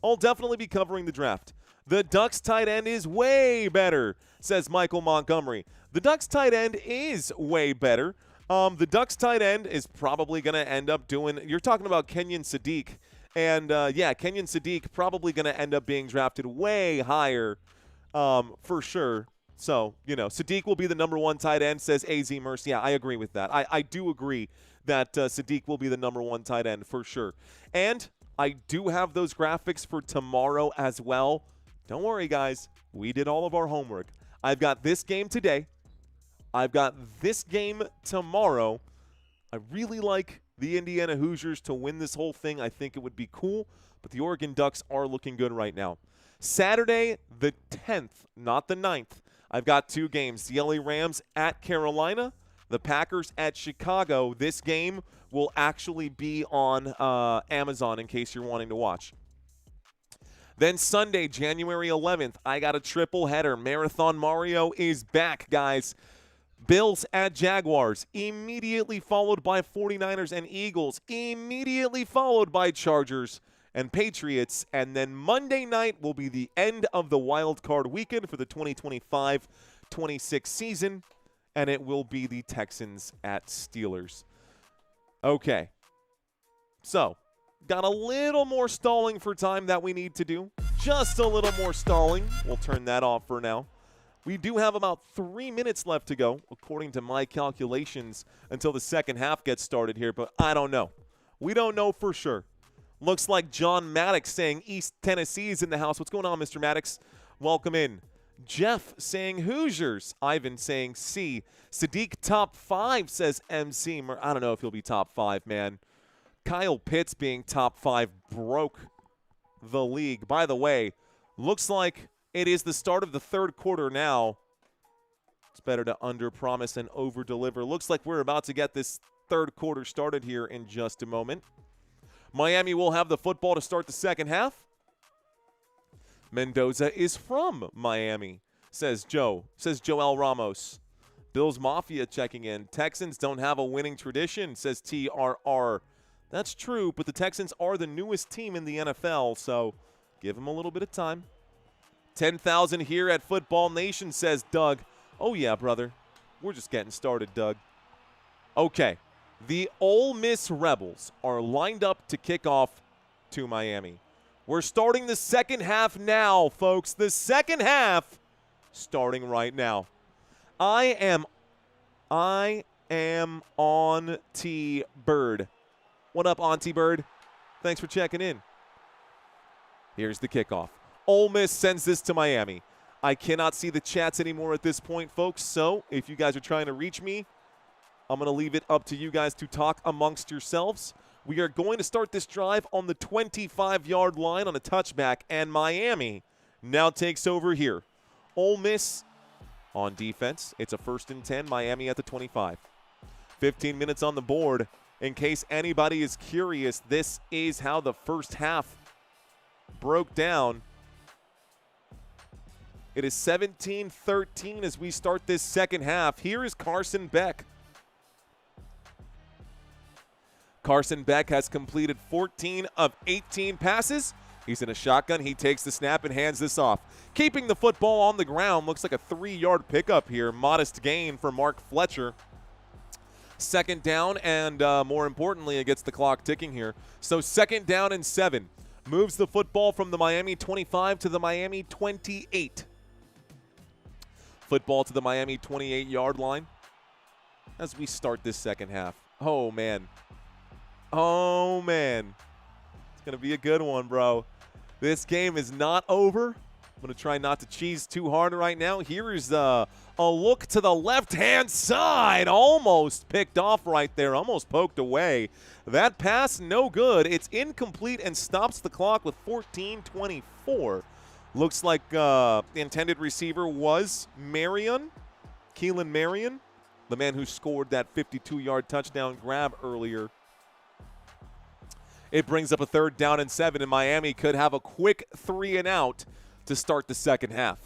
I'll definitely be covering the draft. The Ducks tight end is way better, says Michael Montgomery. The Ducks tight end is way better. The Ducks tight end is probably going to end up doing – you're talking about Kenyon Sadiq. And, yeah, Kenyon Sadiq probably going to end up being drafted way higher for sure. So, you know, Sadiq will be the number 1 tight end, says AZ Mercy. Yeah, I agree with that. I do agree that Sadiq will be the number 1 tight end for sure. And I do have those graphics for tomorrow as well. Don't worry, guys. We did all of our homework. I've got this game today. I've got this game tomorrow. I really like the Indiana Hoosiers to win this whole thing. I think it would be cool, but the Oregon Ducks are looking good right now. Saturday, the 10th, not the 9th. I've got 2 games. The LA Rams at Carolina, the Packers at Chicago. This game will actually be on Amazon in case you're wanting to watch. Then Sunday, January 11th, I got a triple header. Marathon Mario is back, guys. Bills at Jaguars, immediately followed by 49ers and Eagles, immediately followed by Chargers and Patriots. And then Monday night will be the end of the wild card weekend for the 2025-26 season, and it will be the Texans at Steelers. Okay, so got a little more stalling for time that we need to do. Just a little more stalling. We'll turn that off for now. We do have about 3 minutes left to go, according to my calculations, until the second half gets started here, but I don't know. We don't know for sure. Looks like John Maddox saying East Tennessee is in the house. What's going on, Mr. Maddox? Welcome in. Jeff saying Hoosiers. Ivan saying C. Sadiq top 5, says MC. I don't know if he'll be top 5, man. Kyle Pitts being top 5 broke the league. By the way, looks like it is the start of the third quarter now. It's better to under-promise and over-deliver. Looks like we're about to get this third quarter started here in just a moment. Miami will have the football to start the second half. Mendoza is from Miami, says Joel Ramos. Bills Mafia checking in. Texans don't have a winning tradition, says TRR. That's true, but the Texans are the newest team in the NFL, so give them a little bit of time. 10,000 here at Football Nation, says Doug. Oh, yeah, brother. We're just getting started, Doug. Okay. The Ole Miss Rebels are lined up to kick off to Miami. We're starting the second half now, folks. The second half starting right now. I am on T-Bird. What up, Auntie Bird? Thanks for checking in. Here's the kickoff. Ole Miss sends this to Miami. I cannot see the chats anymore at this point, folks, so if you guys are trying to reach me, I'm going to leave it up to you guys to talk amongst yourselves. We are going to start this drive on the 25-yard line on a touchback, and Miami now takes over here. Ole Miss on defense. It's a 1st and 10, Miami at the 25. 15 minutes on the board. In case anybody is curious, this is how the first half broke down. It is 17-13 as we start this second half. Here is Carson Beck. Carson Beck has completed 14 of 18 passes. He's in a shotgun. He takes the snap and hands this off. Keeping the football on the ground. Looks like a 3-yard pickup here. Modest gain for Mark Fletcher. Second down, and more importantly, it gets the clock ticking here. So 2nd down and 7. Moves the football from the Miami 25 to the Miami 28. Football to the Miami 28-yard line as we start this second half. Oh, man. Oh, man. It's going to be a good one, bro. This game is not over. I'm going to try not to cheese too hard right now. Here is a look to the left-hand side. Almost picked off right there. Almost poked away. That pass, no good. It's incomplete and stops the clock with 14:24. Looks like the intended receiver was Keelan Marion, the man who scored that 52-yard touchdown grab earlier. It brings up a 3rd down and 7, and Miami could have a quick 3-and-out to start the second half.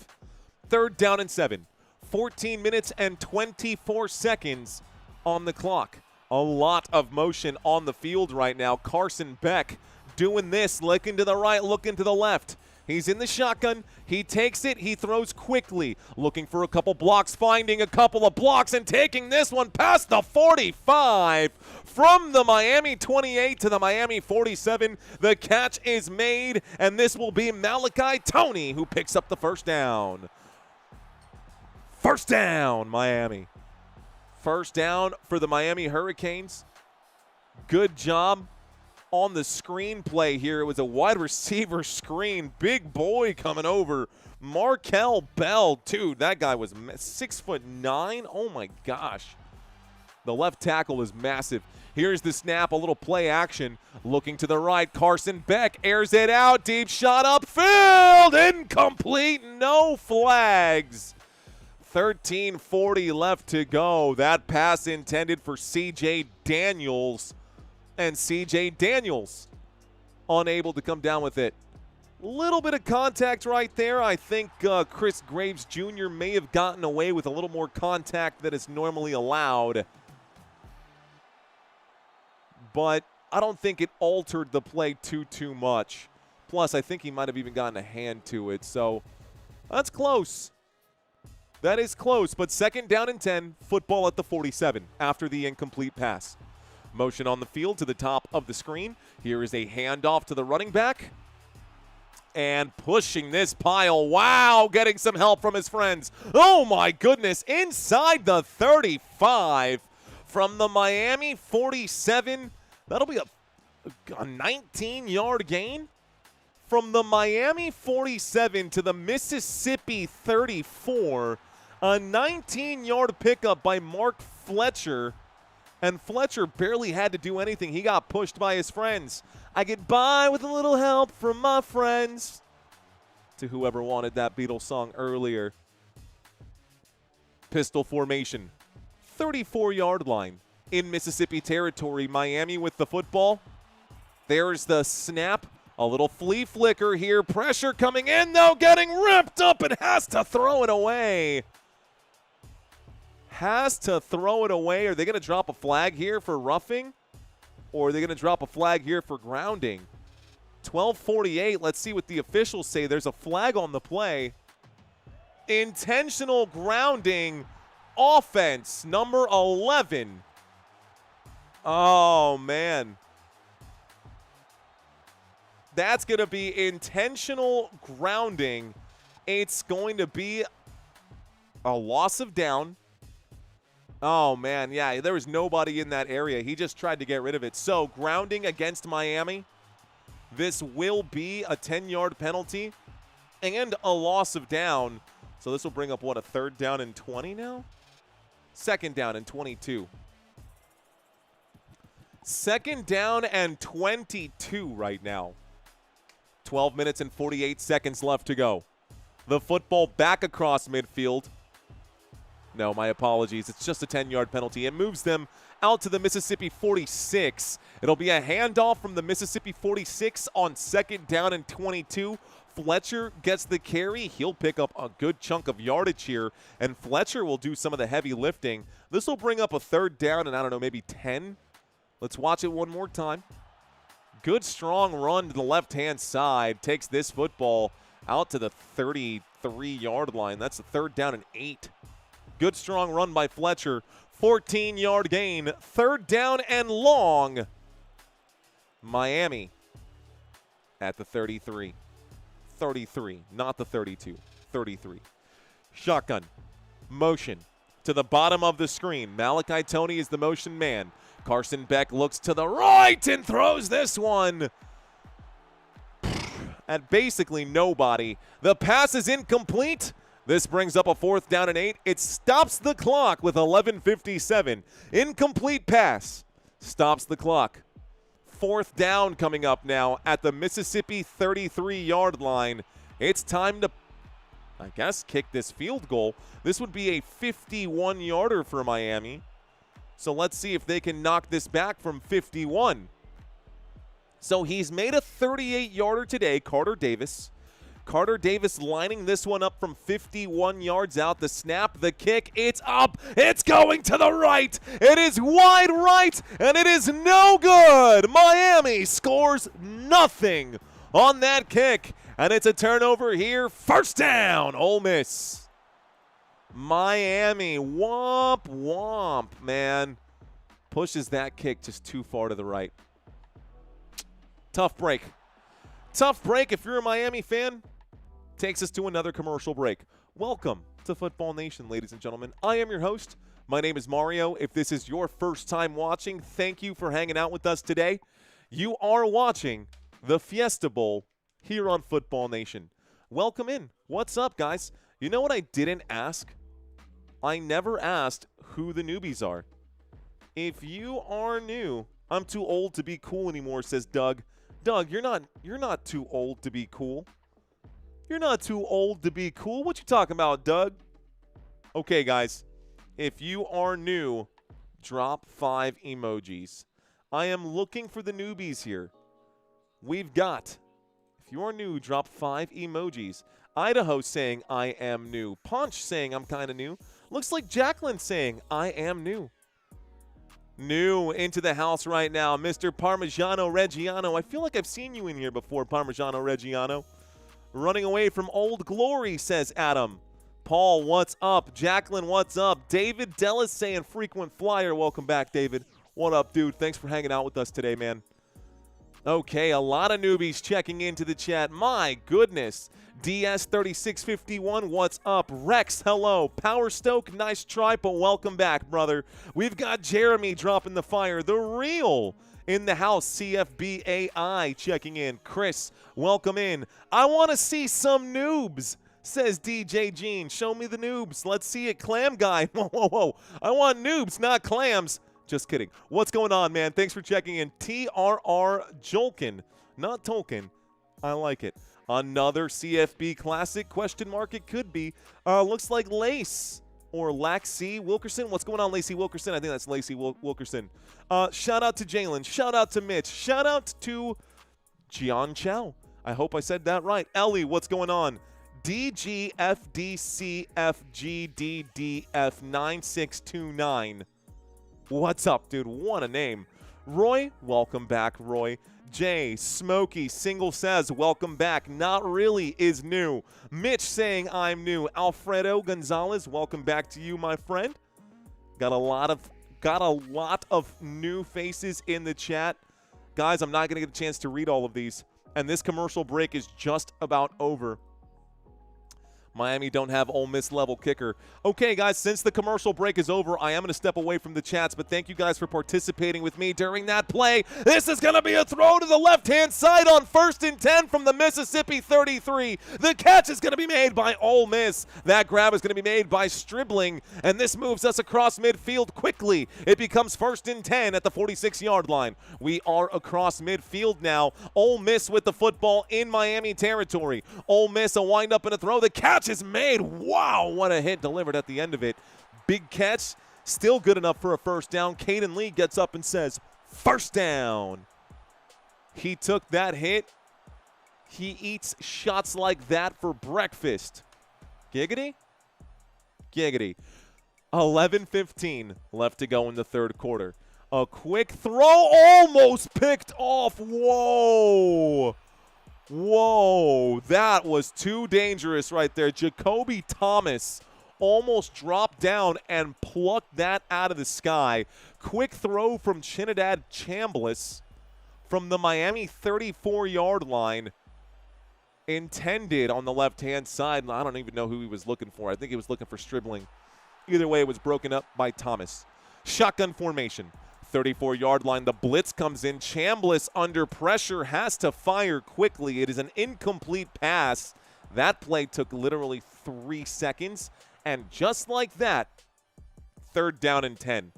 3rd down and 7. 14 minutes and 24 seconds on the clock. A lot of motion on the field right now. Carson Beck doing this, looking to the right, looking to the left. He's in the shotgun. He takes it. He throws quickly, looking for a couple blocks, finding a couple of blocks, and taking this one past the 45. From the Miami 28 to the Miami 47, the catch is made, and this will be Malachi Toney who picks up the 1st down. 1st down, Miami. 1st down for the Miami Hurricanes. Good job on the screenplay here. It was a wide receiver screen. Big boy coming over. Markel Bell, dude, that guy was 6'9". Oh, my gosh. The left tackle is massive. Here's the snap, a little play action. Looking to the right, Carson Beck airs it out. Deep shot upfield. Incomplete, no flags. 13:40 left to go. That pass intended for C.J. Daniels. And C.J. Daniels unable to come down with it. Little bit of contact right there. I think Chris Graves Jr. may have gotten away with a little more contact than is normally allowed. But I don't think it altered the play too much. Plus, I think he might have even gotten a hand to it. So that's close. That is close. But 2nd down and 10, football at the 47 after the incomplete pass. Motion on the field to the top of the screen. Here is a handoff to the running back. And pushing this pile. Wow, getting some help from his friends. Oh, my goodness. Inside the 35 from the Miami 47. That'll be a 19-yard gain. From the Miami 47 to the Mississippi 34. A 19-yard pickup by Mark Fletcher. And Fletcher barely had to do anything. He got pushed by his friends. I get by with a little help from my friends. To whoever wanted that Beatles song earlier. Pistol formation. 34-yard line in Mississippi territory. Miami with the football. There's the snap. A little flea flicker here. Pressure coming in, though. Getting ripped up and has to throw it away. Has to throw it away. Are they going to drop a flag here for roughing? Or are they going to drop a flag here for grounding? 12:48. Let's see what the officials say. There's a flag on the play. Intentional grounding. Offense, number 11. Oh, man. That's going to be intentional grounding. It's going to be a loss of down. Oh, man, yeah, there was nobody in that area. He just tried to get rid of it. So, grounding against Miami. This will be a 10-yard penalty and a loss of down. So this will bring up, what, a 3rd down and 20 now? 2nd down and 22. 2nd down and 22 right now. 12 minutes and 48 seconds left to go. The football back across midfield. No, my apologies. It's just a 10-yard penalty. It moves them out to the Mississippi 46. It'll be a handoff from the Mississippi 46 on 2nd down and 22. Fletcher gets the carry. He'll pick up a good chunk of yardage here, and Fletcher will do some of the heavy lifting. This will bring up a 3rd down and, I don't know, maybe 10. Let's watch it one more time. Good, strong run to the left-hand side. Takes this football out to the 33-yard line. That's a 3rd down and 8. Good, strong run by Fletcher. 14-yard gain. 3rd down and long. Miami at the 33. 33, not the 32. 33. Shotgun. Motion to the bottom of the screen. Malachi Toney is the motion man. Carson Beck looks to the right and throws this one at basically nobody. The pass is incomplete. This brings up a 4th down and 8. It stops the clock with 11:57. Incomplete pass stops the clock. 4th down coming up now at the Mississippi 33-yard line. It's time to, I guess, kick this field goal. This would be a 51-yarder for Miami. So let's see if they can knock this back from 51. So he's made a 38-yarder today, Carter Davis. Carter Davis lining this one up from 51 yards out. The snap, the kick, it's up. It's going to the right. It is wide right, and it is no good. Miami scores nothing on that kick, and it's a turnover here. 1st down, Ole Miss. Miami, womp, womp, man. Pushes that kick just too far to the right. Tough break. Tough break if you're a Miami fan. Takes us to another commercial break. Welcome to Football Nation, ladies and gentlemen. I am your host. My name is Mario. If this is your first time watching, thank you for hanging out with us today. You are watching the Fiesta Bowl here on Football Nation. Welcome in. What's up, guys? You know what I didn't ask? I never asked who the newbies are. If you are new, I'm too old to be cool anymore, says Doug. Doug, you're not too old to be cool. You're not too old to be cool. What you talking about, Doug? Okay, guys. If you are new, drop 5 emojis. I am looking for the newbies here. We've got, if you are new, drop 5 emojis. Idaho saying, I am new. Punch saying, I'm kind of new. Looks like Jacqueline saying, I am new. New into the house right now, Mr. Parmigiano Reggiano. I feel like I've seen you in here before, Parmigiano Reggiano. Running away from Old Glory, says Adam. Paul, what's up? Jacqueline, what's up? David Dellis saying frequent flyer. Welcome back, David. What up, dude? Thanks for hanging out with us today, man. Okay, a lot of newbies checking into the chat. My goodness. DS3651, what's up? Rex, hello. Power Stoke, nice try, but welcome back, brother. We've got Jeremy dropping the fire. The real in the house, CFB AI checking in. Chris, welcome in. I want to see some noobs, says DJ Gene. Show me the noobs. Let's see it, Clam Guy. Whoa, whoa, whoa. I want noobs, not clams. Just kidding. What's going on, man? Thanks for checking in. TRR Jolkin, not Tolkien. I like it. Another CFB classic, question mark, it could be. Looks like Lace or Laxey Wilkerson. What's going on, Lacey Wilkerson? I think that's Lacey Wilkerson. Shout out to Jalen. Shout out to Mitch. Shout out to Jian Chow. I hope I said that right. Ellie, what's going on? DGFDCFGDDF9629. What's up, dude? What a name. Roy, welcome back, Roy. Jay, Smokey, Single says, welcome back. Not really is new. Mitch saying I'm new. Alfredo Gonzalez, welcome back to you, my friend. Got a lot of new faces in the chat. Guys, I'm not going to get a chance to read all of these. And this commercial break is just about over. Miami don't have Ole Miss level kicker. Okay, guys, since the commercial break is over, I am going to step away from the chats, but thank you guys for participating with me during that play. This is going to be a throw to the left-hand side on 1st and 10 from the Mississippi 33. The catch is going to be made by Ole Miss. That grab is going to be made by Stribling, and this moves us across midfield quickly. It becomes 1st and 10 at the 46-yard line. We are across midfield now. Ole Miss with the football in Miami territory. Ole Miss a wind up and a throw. The catch is made. Wow, what a hit delivered at the end of it. Big catch, still good enough for a first down. Caden Lee gets up and says, first down. He took that hit. He eats shots like that for breakfast. Giggity? Giggity. 11:15 left to go in the third quarter. A quick throw, almost picked off. Whoa. Whoa, that was too dangerous right there. Jacoby Thomas almost dropped down and plucked that out of the sky. Quick throw from Trinidad Chambliss from the Miami 34-yard line. Intended on the left-hand side. I don't even know who he was looking for. I think he was looking for Stribling. Either way, it was broken up by Thomas. Shotgun formation. 34-yard line. The blitz comes in. Chambliss under pressure has to fire quickly. It is an incomplete pass. That play took literally 3 seconds. And just like that, 3rd down and 10.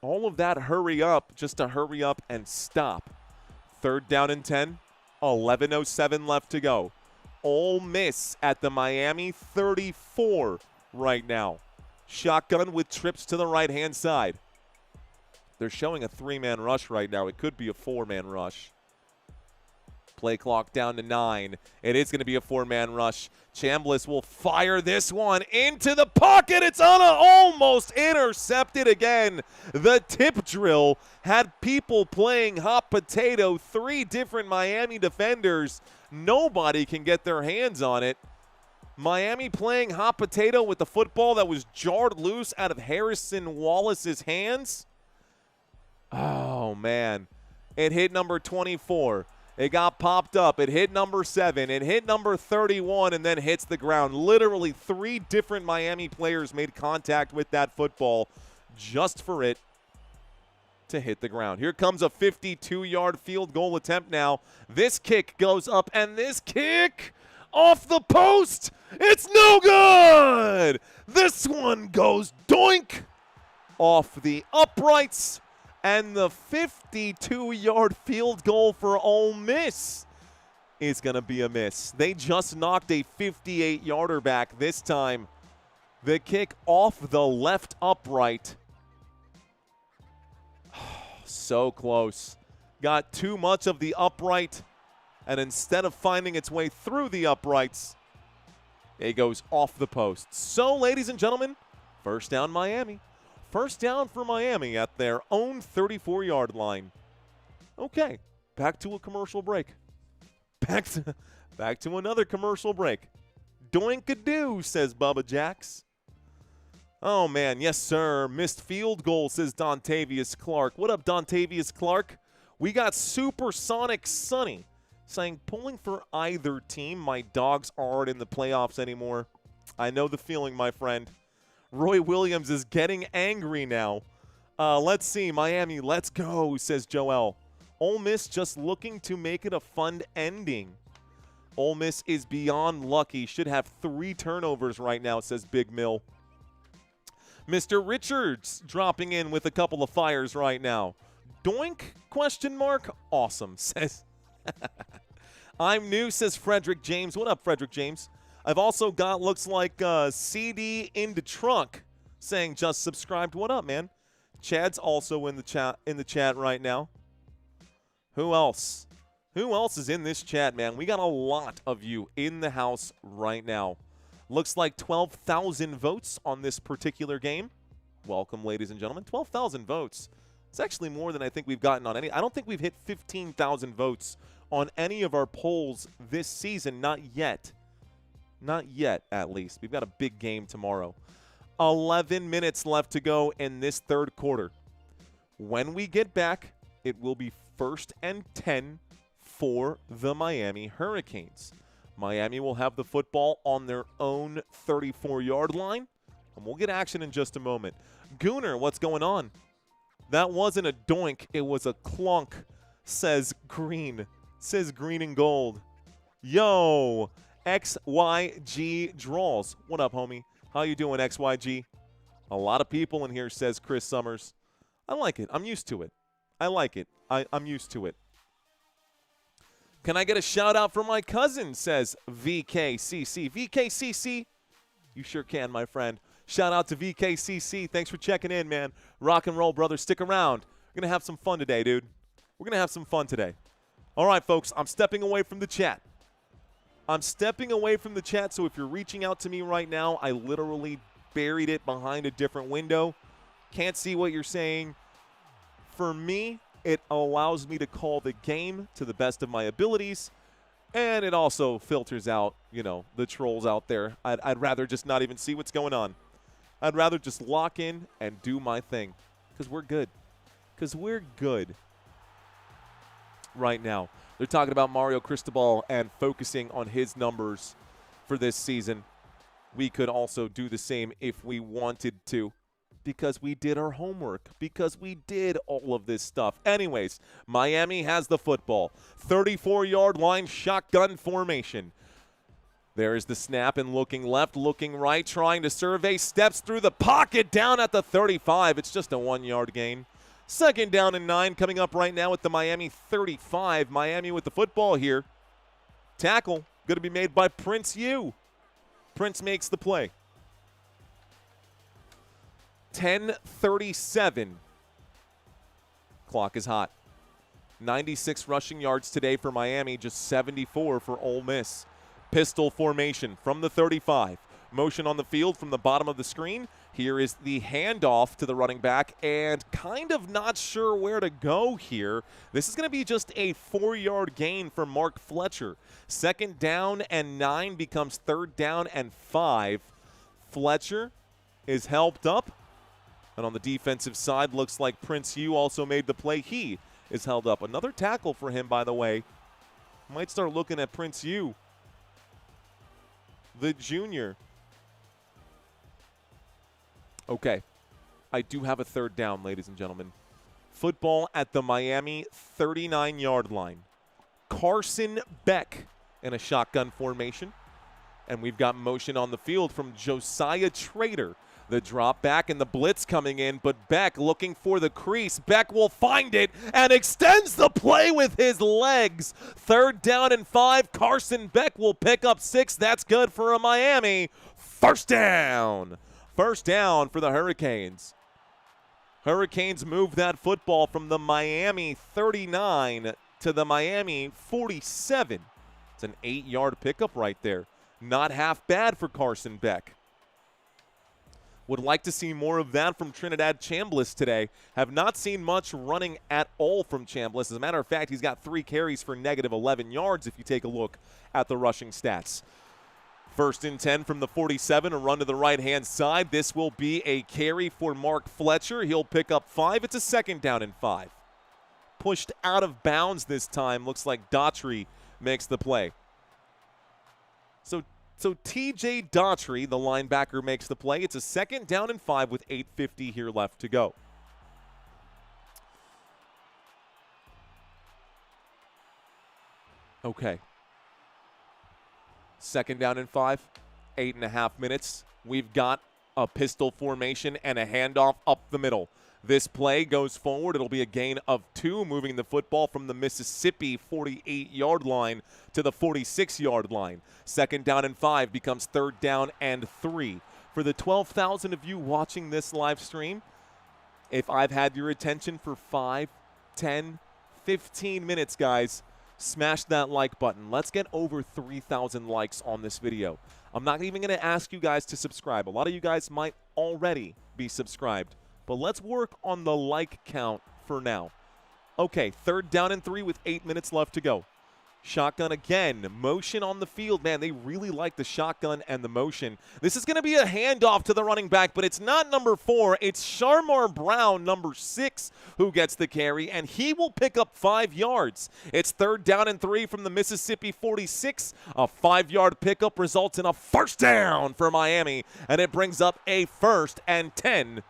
All of that hurry up just to hurry up and stop. 3rd down and 10. 11:07 left to go. Ole Miss at the Miami 34 right now. Shotgun with trips to the right-hand side. They're showing a 3-man rush right now. It could be a 4-man rush. Play clock down to 9. It is going to be a 4-man rush. Chambliss will fire this one into the pocket. It's on almost intercepted again. The tip drill had people playing hot potato. 3 different Miami defenders. Nobody can get their hands on it. Miami playing hot potato with the football that was jarred loose out of Harrison Wallace's hands. Oh, man. It hit number 24. It got popped up. It hit number 7. It hit number 31 and then hits the ground. Literally 3 different Miami players made contact with that football just for it to hit the ground. Here comes a 52-yard field goal attempt now. This kick goes up, and this kick off the post. It's no good. This one goes doink off the uprights. And the 52-yard field goal for Ole Miss is going to be a miss. They just knocked a 58-yarder back this time. The kick off the left upright. So close. Got too much of the upright, and instead of finding its way through the uprights, it goes off the post. So, ladies and gentlemen, first down Miami. First down for Miami at their own 34-yard line. Okay, back to a commercial break. Back to another commercial break. Doink-a-doo, says Bubba Jax. Oh, man, yes, sir. Missed field goal, says Dontavius Clark. What up, Dontavius Clark? We got Supersonic Sonny saying, pulling for either team. My dogs aren't in the playoffs anymore. I know the feeling, my friend. Roy Williams is getting angry now. Let's see. Miami, let's go, says Joel. Ole Miss just looking to make it a fun ending. Ole Miss is beyond lucky. Should have 3 turnovers right now, says Big Mill. Mr. Richards dropping in with a couple of fires right now. Doink? Question mark. Awesome, says. I'm new, says Frederick James. What up, Frederick James? I've also got, looks like, CD in the trunk saying just subscribed. What up, man? Chad's also in the chat right now. Who else? Who else is in this chat, man? We got a lot of you in the house right now. Looks like 12,000 votes on this particular game. Welcome, ladies and gentlemen. 12,000 votes. It's actually more than I think we've gotten on any. I don't think we've hit 15,000 votes on any of our polls this season. Not yet. Not yet, at least. We've got a big game tomorrow. 11 minutes left to go in this third quarter. When we get back, it will be 1st and 10 for the Miami Hurricanes. Miami will have the football on their own 34-yard line, and we'll get action in just a moment. Gooner, what's going on? That wasn't a doink. It was a clunk, says Green. Says Green and Gold. Yo, XYG Draws. What up, homie? How you doing, XYG? A lot of people in here, says Chris Summers. I like it. I'm used to it. I like it. I'm used to it. Can I get a shout-out for my cousin, says VKCC. VKCC, you sure can, my friend. Shout out to VKCC. Thanks for checking in, man. Rock and roll, brother. Stick around. We're going to have some fun today, dude. We're going to have some fun today. All right, folks, I'm stepping away from the chat. So if you're reaching out to me right now, I literally buried it behind a different window. Can't see what you're saying. For me, it allows me to call the game to the best of my abilities, and it also filters out, the trolls out there. I'd rather just not even see what's going on. I'd rather just lock in and do my thing because we're good. Right now. They're talking about Mario Cristobal and focusing on his numbers for this season. We could also do the same if we wanted to, because we did our homework, because we did all of this stuff. Anyways, Miami has the football. 34-yard line, shotgun formation. There is the snap, and looking left, looking right, trying to survey, steps through the pocket, down at the 35. It's just a 1-yard gain. 2nd down and 9 coming up right now at the Miami 35. Miami with the football here. Tackle going to be made by Prince U. Prince makes the play. 10:37. Clock is hot. 96 rushing yards today for Miami, just 74 for Ole Miss. Pistol formation from the 35. Motion on the field from the bottom of the screen. Here is the handoff to the running back, and kind of not sure where to go here. This is going to be just a 4-yard gain for Mark Fletcher. 2nd down and 9 becomes 3rd down and 5. Fletcher is helped up. And on the defensive side, looks like Prince U also made the play. He is held up. Another tackle for him, by the way. Might start looking at Prince U, the junior. Okay. I do have a 3rd down, ladies and gentlemen. Football at the Miami 39-yard line. Carson Beck in a shotgun formation. And we've got motion on the field from Josiah Trader. The drop back and the blitz coming in, but Beck looking for the crease. Beck will find it and extends the play with his legs. 3rd down and 5. Carson Beck will pick up 6. That's good for a Miami. 1st down. 1st down for the Hurricanes. Hurricanes move that football from the Miami 39 to the Miami 47. It's an 8-yard pickup right there. Not half bad for Carson Beck. Would like to see more of that from Trinidad Chambliss today. Have not seen much running at all from Chambliss. As a matter of fact, he's got 3 carries for negative 11 yards if you take a look at the rushing stats. 1st and 10 from the 47, a run to the right-hand side. This will be a carry for Mark Fletcher. He'll pick up 5. It's a 2nd down and 5. Pushed out of bounds this time. Looks like Daughtry makes the play. So T.J. Daughtry, the linebacker, makes the play. It's a 2nd down and 5 with 8:50 here left to go. Okay. 2nd down and 5, 8.5 minutes. We've got a pistol formation and a handoff up the middle. This play goes forward. It'll be a gain of 2, moving the football from the Mississippi 48-yard line to the 46-yard line. 2nd down and 5 becomes 3rd down and 3. For the 12,000 of you watching this live stream, if I've had your attention for 5, 10, 15 minutes, guys, smash that like button. Let's get over 3,000 likes on this video. I'm not even going to ask you guys to subscribe. A lot of you guys might already be subscribed. But let's work on the like count for now. Okay, 3rd down and 3 with 8 minutes left to go. Shotgun again. Motion on the field. Man, they really like the shotgun and the motion. This is going to be a handoff to the running back, but it's not number 4. It's Sharmar Brown, number 6, who gets the carry, and he will pick up 5 yards. It's 3rd down and 3 from the Mississippi 46. A 5-yard pickup results in a first down for Miami, and it brings up a 1st and 10.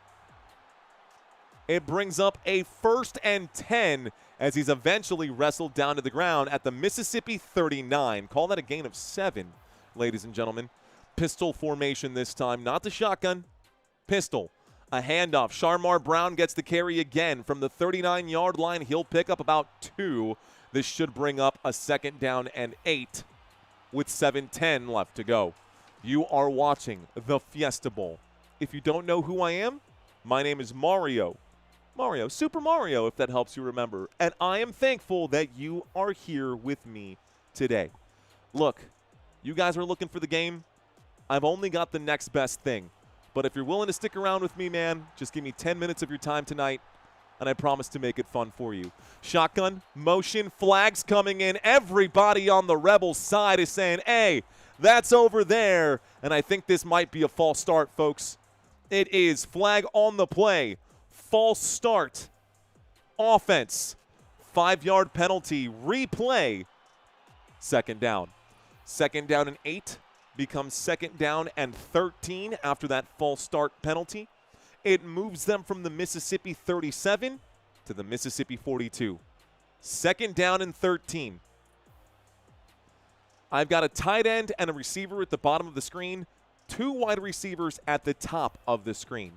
It brings up a 1st and 10 as he's eventually wrestled down to the ground at the Mississippi 39. Call that a gain of 7, ladies and gentlemen. Pistol formation this time, not the shotgun. Pistol. A handoff. Sharmar Brown gets the carry again from the 39-yard line. He'll pick up about 2. This should bring up a 2nd down and 8 with 7:10 left to go. You are watching the Fiesta Bowl. If you don't know who I am, my name is Mario. Super Mario, if that helps you remember. And I am thankful that you are here with me today. Look, you guys are looking for the game. I've only got the next best thing. But if you're willing to stick around with me, man, just give me 10 minutes of your time tonight, and I promise to make it fun for you. Shotgun, motion, flags coming in. Everybody on the Rebels side is saying, hey, that's over there. And I think this might be a false start, folks. It is. Flag on the play. False start. Offense. 5-yard penalty. Replay. 2nd down. 2nd down and 8 becomes 2nd down and 13 after that false start penalty. It moves them from the Mississippi 37 to the Mississippi 42. 2nd down and 13. I've got a tight end and a receiver at the bottom of the screen. 2 wide receivers at the top of the screen.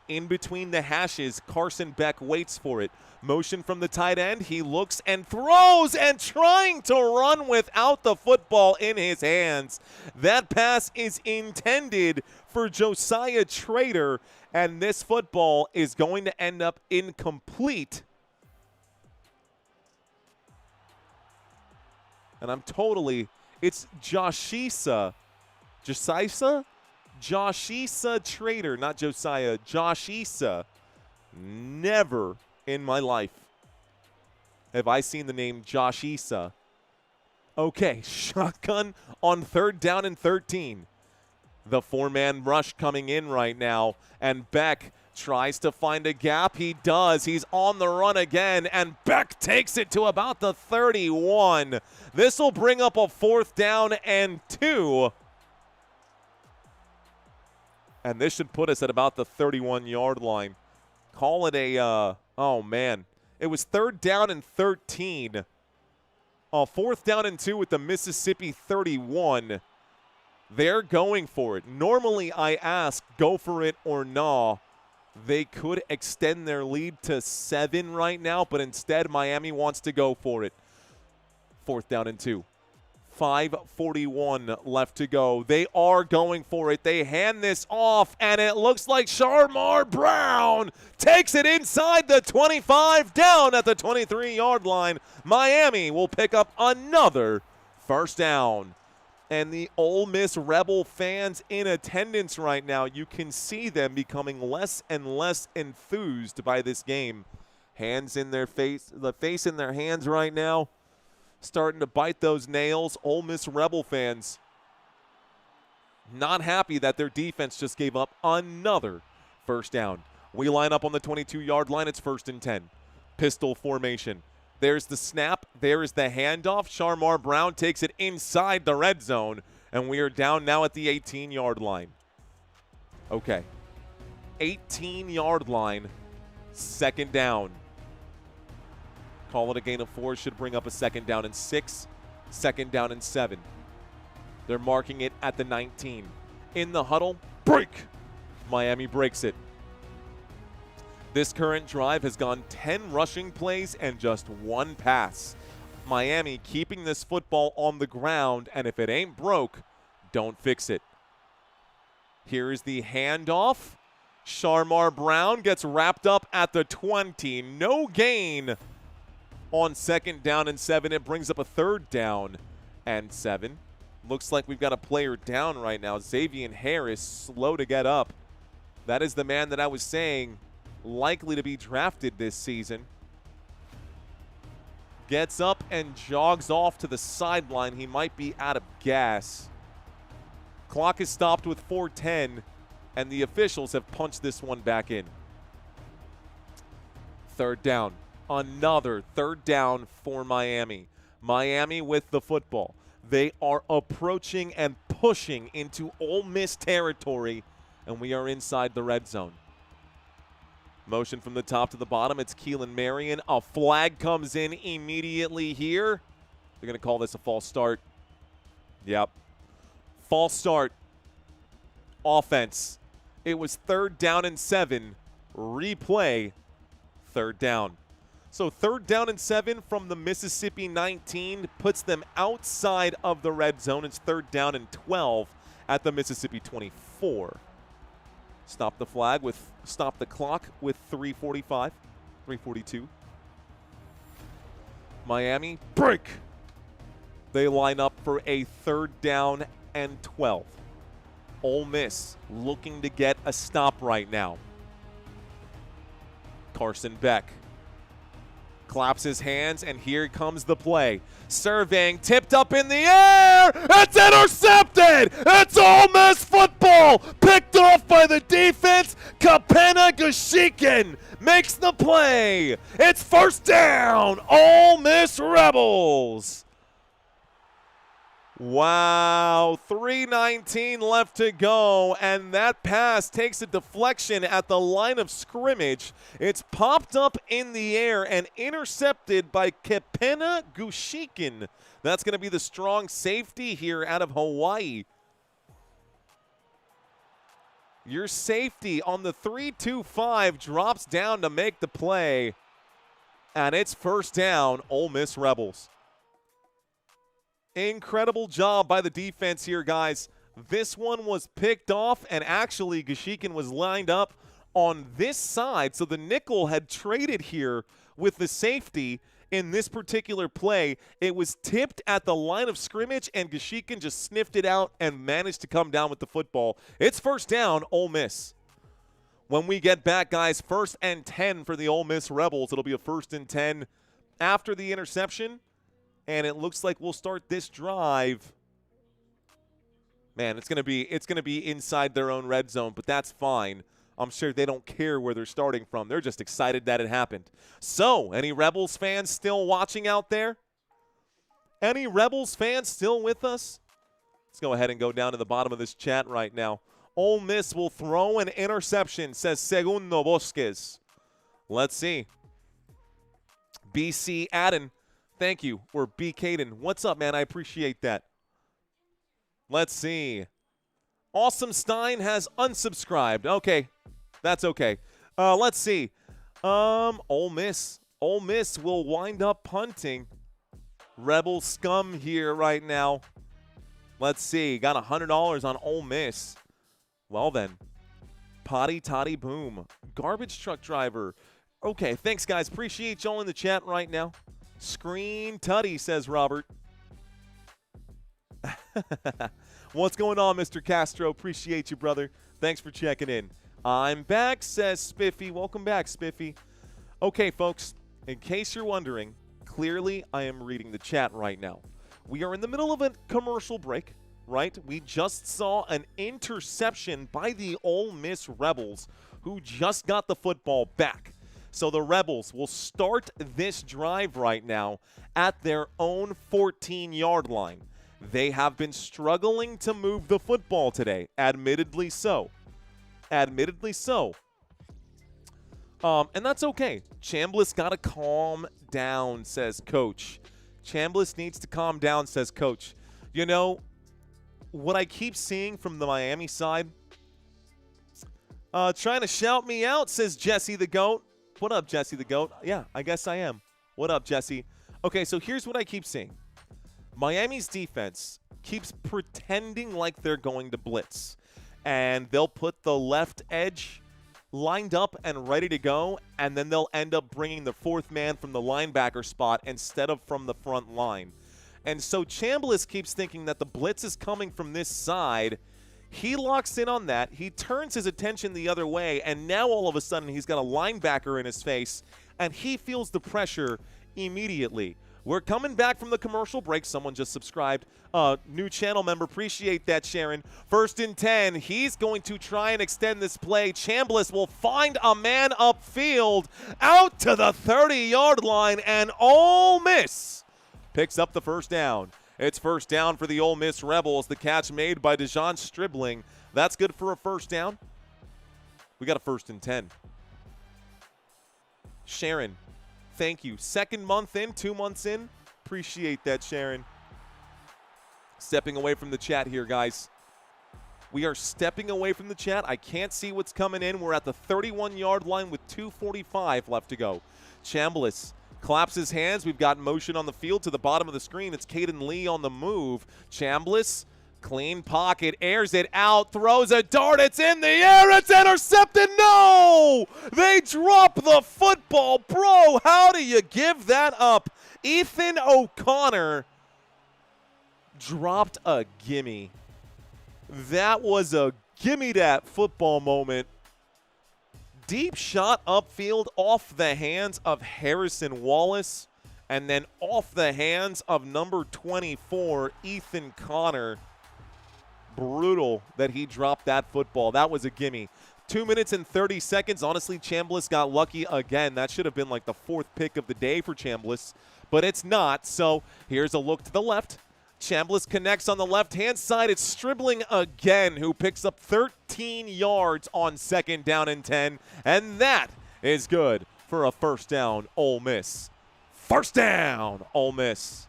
In between the hashes, Carson Beck waits for it. Motion from the tight end. He looks and throws and trying to run without the football in his hands. That pass is intended for Josiah Trader, and this football is going to end up incomplete. And I'm totally, it's Joshisa Trader, not Josiah. Joshisa. Never in my life have I seen the name Joshisa. Okay, shotgun on 3rd down and 13. The 4-man rush coming in right now, and Beck tries to find a gap. He does. He's on the run again, and Beck takes it to about the 31. This will bring up a 4th down and 2. And this should put us at about the 31-yard line. Call it a, oh, man. It was 3rd down and 13. 4th down and 2 with the Mississippi 31. They're going for it. Normally, I ask, go for it or nah. They could extend their lead to 7 right now, but instead, Miami wants to go for it. 4th down and 2. 5:41 left to go. They are going for it. They hand this off, and it looks like Sharmar Brown takes it inside the 25, down at the 23-yard line. Miami will pick up another 1st down. And the Ole Miss Rebel fans in attendance right now, you can see them becoming less and less enthused by this game. Hands in their face, the face in their hands right now. Starting to bite those nails. Ole Miss Rebel fans not happy that their defense just gave up another 1st down. We line up on the 22-yard line. It's 1st and 10. Pistol formation. There's the snap. There is the handoff. Sharmar Brown takes it inside the red zone, and we are down now at the 18-yard line. Okay. 18-yard line. 2nd down. Call it a gain of 4. Should bring up a 2nd down and 6. 2nd down and 7. They're marking it at the 19. In the huddle, break. Miami breaks it. This current drive has gone 10 rushing plays and just 1 pass. Miami keeping this football on the ground, and if it ain't broke, don't fix it. Here is the handoff. Sharmar Brown gets wrapped up at the 20. No gain. On 2nd down and 7, it brings up a 3rd down and 7. Looks like we've got a player down right now. Xavier Harris, slow to get up. That is the man that I was saying likely to be drafted this season. Gets up and jogs off to the sideline. He might be out of gas. Clock is stopped with 4:10, and the officials have punched this one back in. Third down. Another third down for Miami. Miami with the football. They are approaching and pushing into Ole Miss territory, and we are inside the red zone. Motion from the top to the bottom. It's Keelan Marion. A flag comes in immediately here. They're going to call this a false start. Yep. False start. Offense. It was 3rd down and 7. Replay. 3rd down. So 3rd down and 7 from the Mississippi 19 puts them outside of the red zone. It's 3rd down and 12 at the Mississippi 24. Stop the clock with 3:42. Miami break. They line up for a 3rd down and 12. Ole Miss looking to get a stop right now. Carson Beck claps his hands, and here comes the play. Surveying, tipped up in the air. It's intercepted. It's Ole Miss football. Picked off by the defense. Kapena Gashikin makes the play. It's 1st down. Ole Miss Rebels. Wow, 3:19 left to go, and that pass takes a deflection at the line of scrimmage. It's popped up in the air and intercepted by Kapena Gashikin. That's going to be the strong safety here out of Hawaii. Your safety on the 3-2-5 drops down to make the play, and it's 1st down, Ole Miss Rebels. Incredible job by the defense here, guys. This one was picked off, and actually Gashikin was lined up on this side. So the nickel had traded here with the safety in this particular play. It was tipped at the line of scrimmage, and Gashikin just sniffed it out and managed to come down with the football. It's 1st down, Ole Miss. When we get back, guys, 1st and 10 for the Ole Miss Rebels. It'll be a 1st and 10 after the interception. And it looks like we'll start this drive. Man, it's gonna be inside their own red zone, but that's fine. I'm sure they don't care where they're starting from. They're just excited that it happened. So, any Rebels fans still watching out there? Any Rebels fans still with us? Let's go ahead and go down to the bottom of this chat right now. Ole Miss will throw an interception, says Segundo Bosques. Let's see. BC Adden. Thank you. Or B. Caden. What's up, man? I appreciate that. Let's see. Awesome Stein has unsubscribed. Okay. That's okay. Let's see. Ole Miss. Ole Miss will wind up punting. Rebel scum here right now. Let's see. Got $100 on Ole Miss. Well then. Potty Toddy Boom. Garbage truck driver. Okay. Thanks, guys. Appreciate y'all in the chat right now. Screen Tutty, says Robert. What's going on, Mr. Castro? Appreciate you, brother. Thanks for checking in. I'm back, says Spiffy. Welcome back, Spiffy. Okay, folks, in case you're wondering, clearly I am reading the chat right now. We are in the middle of a commercial break, right? We just saw an interception by the Ole Miss Rebels, who just got the football back. So the Rebels will start this drive right now at their own 14-yard line. They have been struggling to move the football today, admittedly so. Admittedly so. And that's okay. Chambliss got to calm down, says Coach. Chambliss needs to calm down, says Coach. You know, what I keep seeing from the Miami side, trying to shout me out, says Jesse the Goat. What up, Jesse the Goat? Yeah, I guess I am. What up, Jesse? Okay, so here's what I keep seeing. Miami's defense keeps pretending like they're going to blitz. And they'll put the left edge lined up and ready to go, and then they'll end up bringing the 4th man from the linebacker spot instead of from the front line. And so Chambliss keeps thinking that the blitz is coming from this side. He locks in on that. He turns his attention the other way, and now all of a sudden he's got a linebacker in his face, and he feels the pressure immediately. We're coming back from the commercial break. Someone just subscribed. New channel member. Appreciate that, Sharon. 1st and 10. He's going to try and extend this play. Chambliss will find a man upfield out to the 30-yard line, and Ole Miss picks up the first down. It's first down for the Ole Miss Rebels. The catch made by Dejon Stribling. That's good for a first down. We got a 1st and 10. Sharon, thank you. 2nd month in, 2 months in. Appreciate that, Sharon. Stepping away from the chat here, guys. We are stepping away from the chat. I can't see what's coming in. We're at the 31-yard line with 2:45 left to go. Chambliss claps his hands. We've got motion on the field to the bottom of the screen. It's Caden Lee on the move. Chambliss, clean pocket, airs it out, throws a dart. It's in the air. It's intercepted. No! They drop the football. Bro, how do you give that up? Ethan O'Connor dropped a gimme. That was a gimme that football moment. Deep shot upfield off the hands of Harrison Wallace, and then off the hands of number 24, Ethan Connor. Brutal that he dropped that football. That was a gimme. 2 minutes and 30 seconds. Honestly, Chambliss got lucky again. That should have been like the 4th pick of the day for Chambliss, but it's not. So here's a look to the left. Chambliss connects on the left-hand side. It's Stribling again, who picks up 13 yards on 2nd down and 10, and that is good for a first down, Ole Miss. First down, Ole Miss.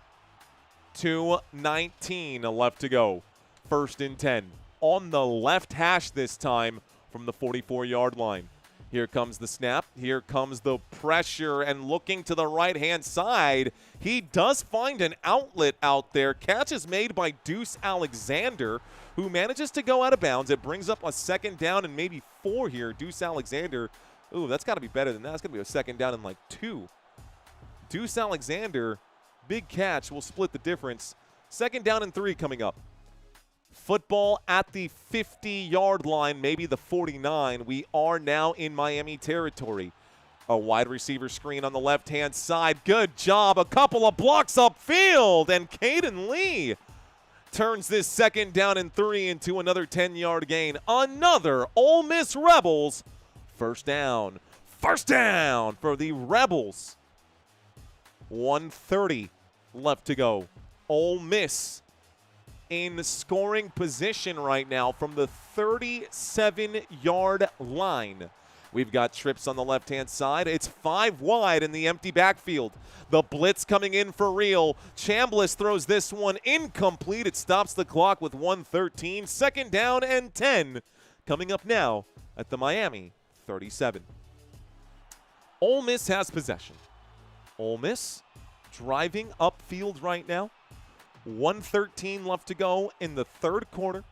2:19 left to go. 1st and 10. On the left hash this time from the 44-yard line. Here comes the snap. Here comes the pressure, and looking to the right-hand side, he does find an outlet out there. Catch is made by Deuce Alexander, who manages to go out of bounds. It brings up a 2nd down and maybe 4 here. Deuce Alexander, ooh, that's got to be better than that. It's going to be a 2nd down and like 2. Deuce Alexander, big catch, will split the difference. 2nd down and 3 coming up. Football at the 50-yard line, maybe the 49. We are now in Miami territory. A wide receiver screen on the left-hand side. Good job. A couple of blocks upfield, and Caden Lee turns this 2nd down and 3 into another 10-yard gain. Another Ole Miss Rebels first down. First down for the Rebels. 1:30 left to go. Ole Miss in scoring position right now from the 37-yard line. We've got trips on the left-hand side. It's 5 wide in the empty backfield. The blitz coming in for real. Chambliss throws this one incomplete. It stops the clock with 1:13. 2nd down and 10 coming up now at the Miami 37. Ole Miss has possession. Ole Miss driving upfield right now. 1:13 left to go in the 3rd quarter.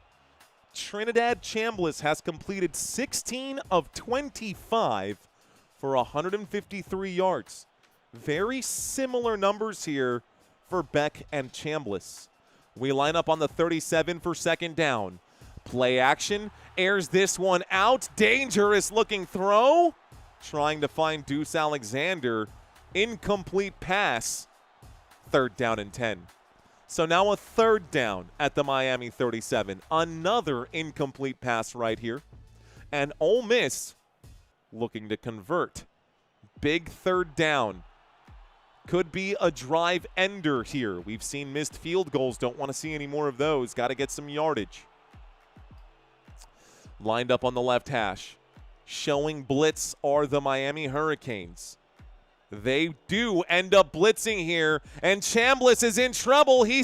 Trinidad Chambliss has completed 16 of 25 for 153 yards. Very similar numbers here for Beck and Chambliss. We line up on the 37 for 2nd down. Play action, airs this one out. Dangerous looking throw. Trying to find Deuce Alexander. Incomplete pass. 3rd down and 10. So now a 3rd down at the Miami 37. Another incomplete pass right here. And Ole Miss looking to convert. Big 3rd down. Could be a drive ender here. We've seen missed field goals. Don't want to see any more of those. Got to get some yardage. Lined up on the left hash. Showing blitz are the Miami Hurricanes. They do end up blitzing here, and Chambliss is in trouble. He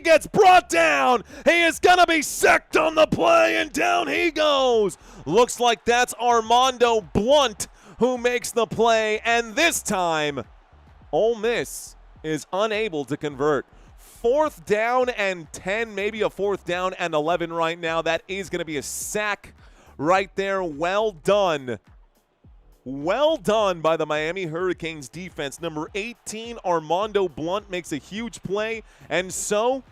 gets brought down. He is going to be sacked on the play, and down he goes. Looks like that's Armando Blunt who makes the play, and this time Ole Miss is unable to convert. 4th down and 10, maybe a 4th down and 11 right now. That is going to be a sack right there. Well done. Well done by the Miami Hurricanes defense. Number 18, Armando Blunt, makes a huge play. And so,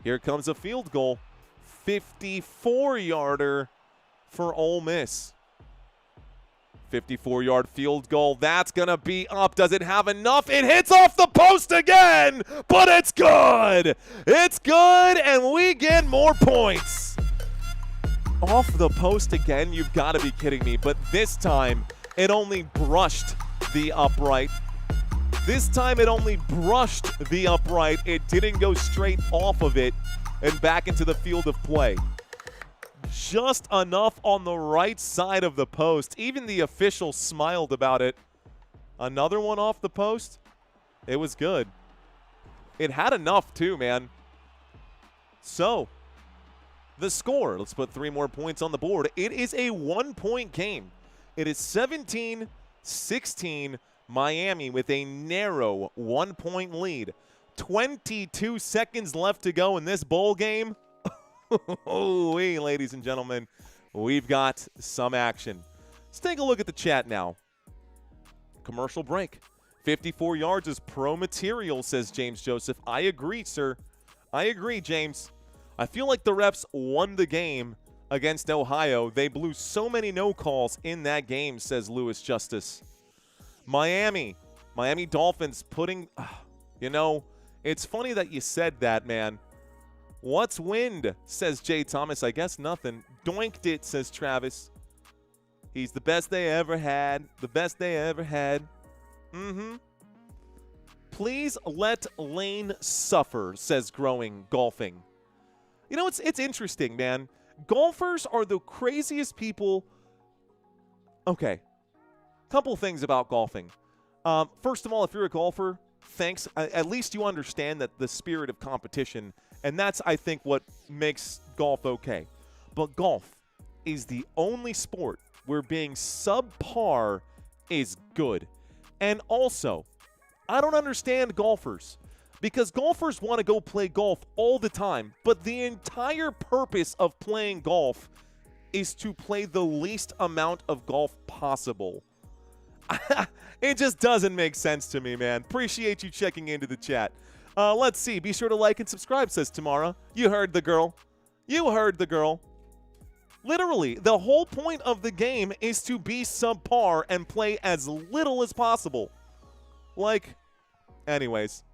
here comes a field goal. 54-yarder for Ole Miss. 54-yard field goal. That's going to be up. Does it have enough? It hits off the post again, but it's good. It's good, and we get more points. Off the post again? You've got to be kidding me. But this time, it only brushed the upright. This time, it only brushed the upright. It didn't go straight off of it and back into the field of play. Just enough on the right side of the post. Even the official smiled about it. Another one off the post. It was good. It had enough too, man. So, the score. Let's put 3 more points on the board. It is a 1-point game. It is 17-16 Miami with a narrow 1-point lead. 22 seconds left to go in this bowl game. Oh, ladies and gentlemen, we've got some action. Let's take a look at the chat now. Commercial break. 54 yards is pro material, says James Joseph. I agree, sir. I agree, James. I feel like the refs won the game against Ohio. They blew so many no calls in that game, says Lewis Justice. Miami Dolphins putting, you know, it's funny that you said that, man. What's wind, says Jay Thomas. I guess nothing. Doinked it, says Travis. He's the best they ever had. The best they ever had. Please let Lane suffer, says Growing Golfing. You know, it's interesting, man. Golfers are the craziest people. Okay. Couple things about golfing. First of all, if you're a golfer, thanks. At least you understand that the spirit of competition. And that's, I think, what makes golf okay. But golf is the only sport where being subpar is good. And also, I don't understand golfers because golfers want to go play golf all the time. But the entire purpose of playing golf is to play the least amount of golf possible. It just doesn't make sense to me, man. Appreciate you checking into the chat. Let's see. Be sure to like and subscribe, says Tamara. You heard the girl. You heard the girl. Literally, the whole point of the game is to be subpar and play as little as possible. Like, anyways.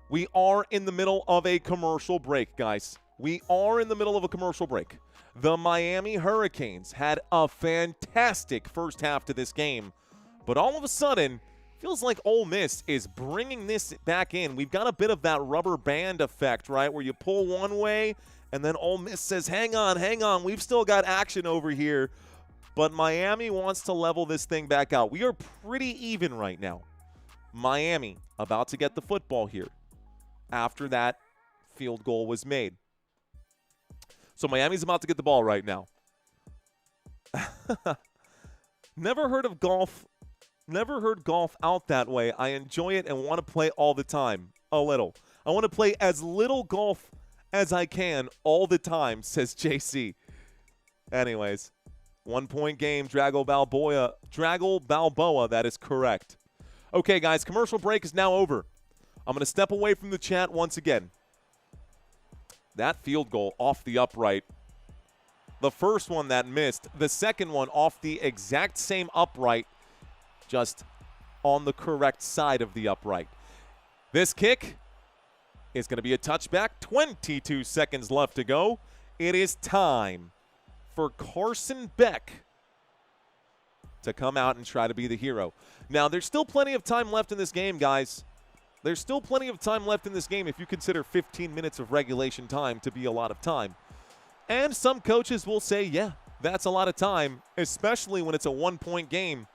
We are in the middle of a commercial break, guys. We are in the middle of a commercial break. The Miami Hurricanes had a fantastic first half to this game, but all of a sudden, feels like Ole Miss is bringing this back in. We've got a bit of that rubber band effect, right, where you pull one way, and then Ole Miss says, hang on, we've still got action over here. But Miami wants to level this thing back out. We are pretty even right now. Miami about to get the football here after that field goal was made. So Miami's about to get the ball right now. Never heard golf out that way. I enjoy it and want to play all the time. A little. I want to play as little golf as I can all the time, says JC. Anyways, 1-point game, Draggle Balboa, that is correct. Okay, guys, commercial break is now over. I'm going to step away from the chat once again. That field goal off the upright. The first one that missed. The second one off the exact same upright, just on the correct side of the upright. This kick is going to be a touchback. 22 seconds left to go. It is time for Carson Beck to come out and try to be the hero. Now, there's still plenty of time left in this game, guys. There's still plenty of time left in this game if you consider 15 minutes of regulation time to be a lot of time. And some coaches will say, yeah, that's a lot of time, especially when it's a 1-point game.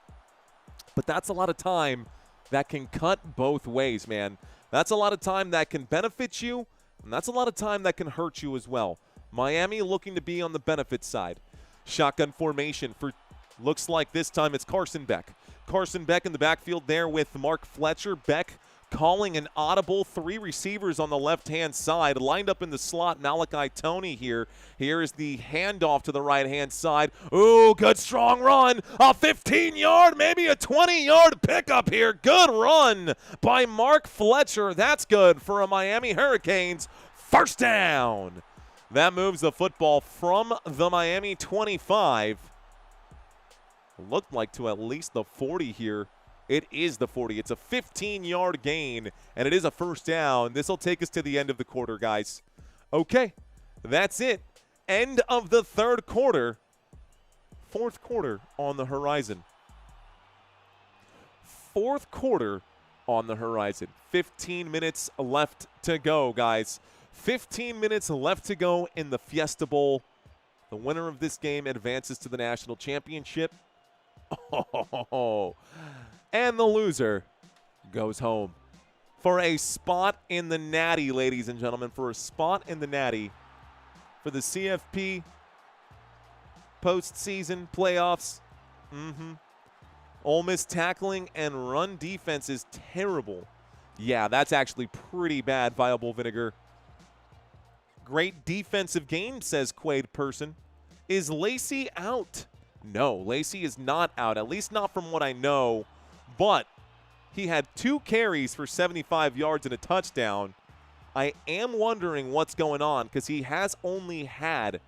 But that's a lot of time that can cut both ways, man. That's a lot of time that can benefit you, and that's a lot of time that can hurt you as well. Miami looking to be on the benefit side. Shotgun formation for, looks like this time it's Carson Beck. Carson Beck in the backfield there with Mark Fletcher. Beck calling an audible, 3 receivers on the left-hand side. Lined up in the slot, Malachi Toney here. Here is the handoff to the right-hand side. Ooh, good strong run. A 15-yard, maybe a 20-yard pickup here. Good run by Mark Fletcher. That's good for a Miami Hurricanes first down. That moves the football from the Miami 25 looked like to at least the 40 here. It is the 40. It's a 15-yard gain, and it is a first down. This will take us to the end of the quarter, guys. Okay, that's it. End of the third quarter. Fourth quarter on the horizon. Fourth quarter on the horizon. 15 minutes left to go, guys. 15 minutes left to go in the Fiesta Bowl. The winner of this game advances to the national championship. Oh, and the loser goes home for a spot in the Natty, ladies and gentlemen, for a spot in the Natty for the CFP postseason playoffs. Ole Miss tackling and run defense is terrible. Yeah, that's actually pretty bad, Viable Vinegar. Great defensive game, says Quaid Person. Is Lacey out? No, Lacey is not out, at least not from what I know. But he had 2 carries for 75 yards and a touchdown. I am wondering what's going on because he has only had,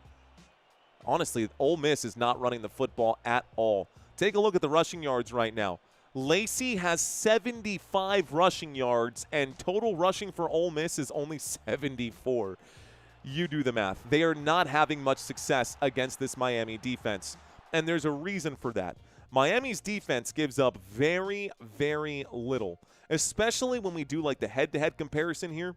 honestly, Ole Miss is not running the football at all. Take a look at the rushing yards right now. Lacey has 75 rushing yards, and total rushing for Ole Miss is only 74. You do the math. They are not having much success against this Miami defense, and there's a reason for that. Miami's defense gives up very, very little, especially when we do like the head-to-head comparison here.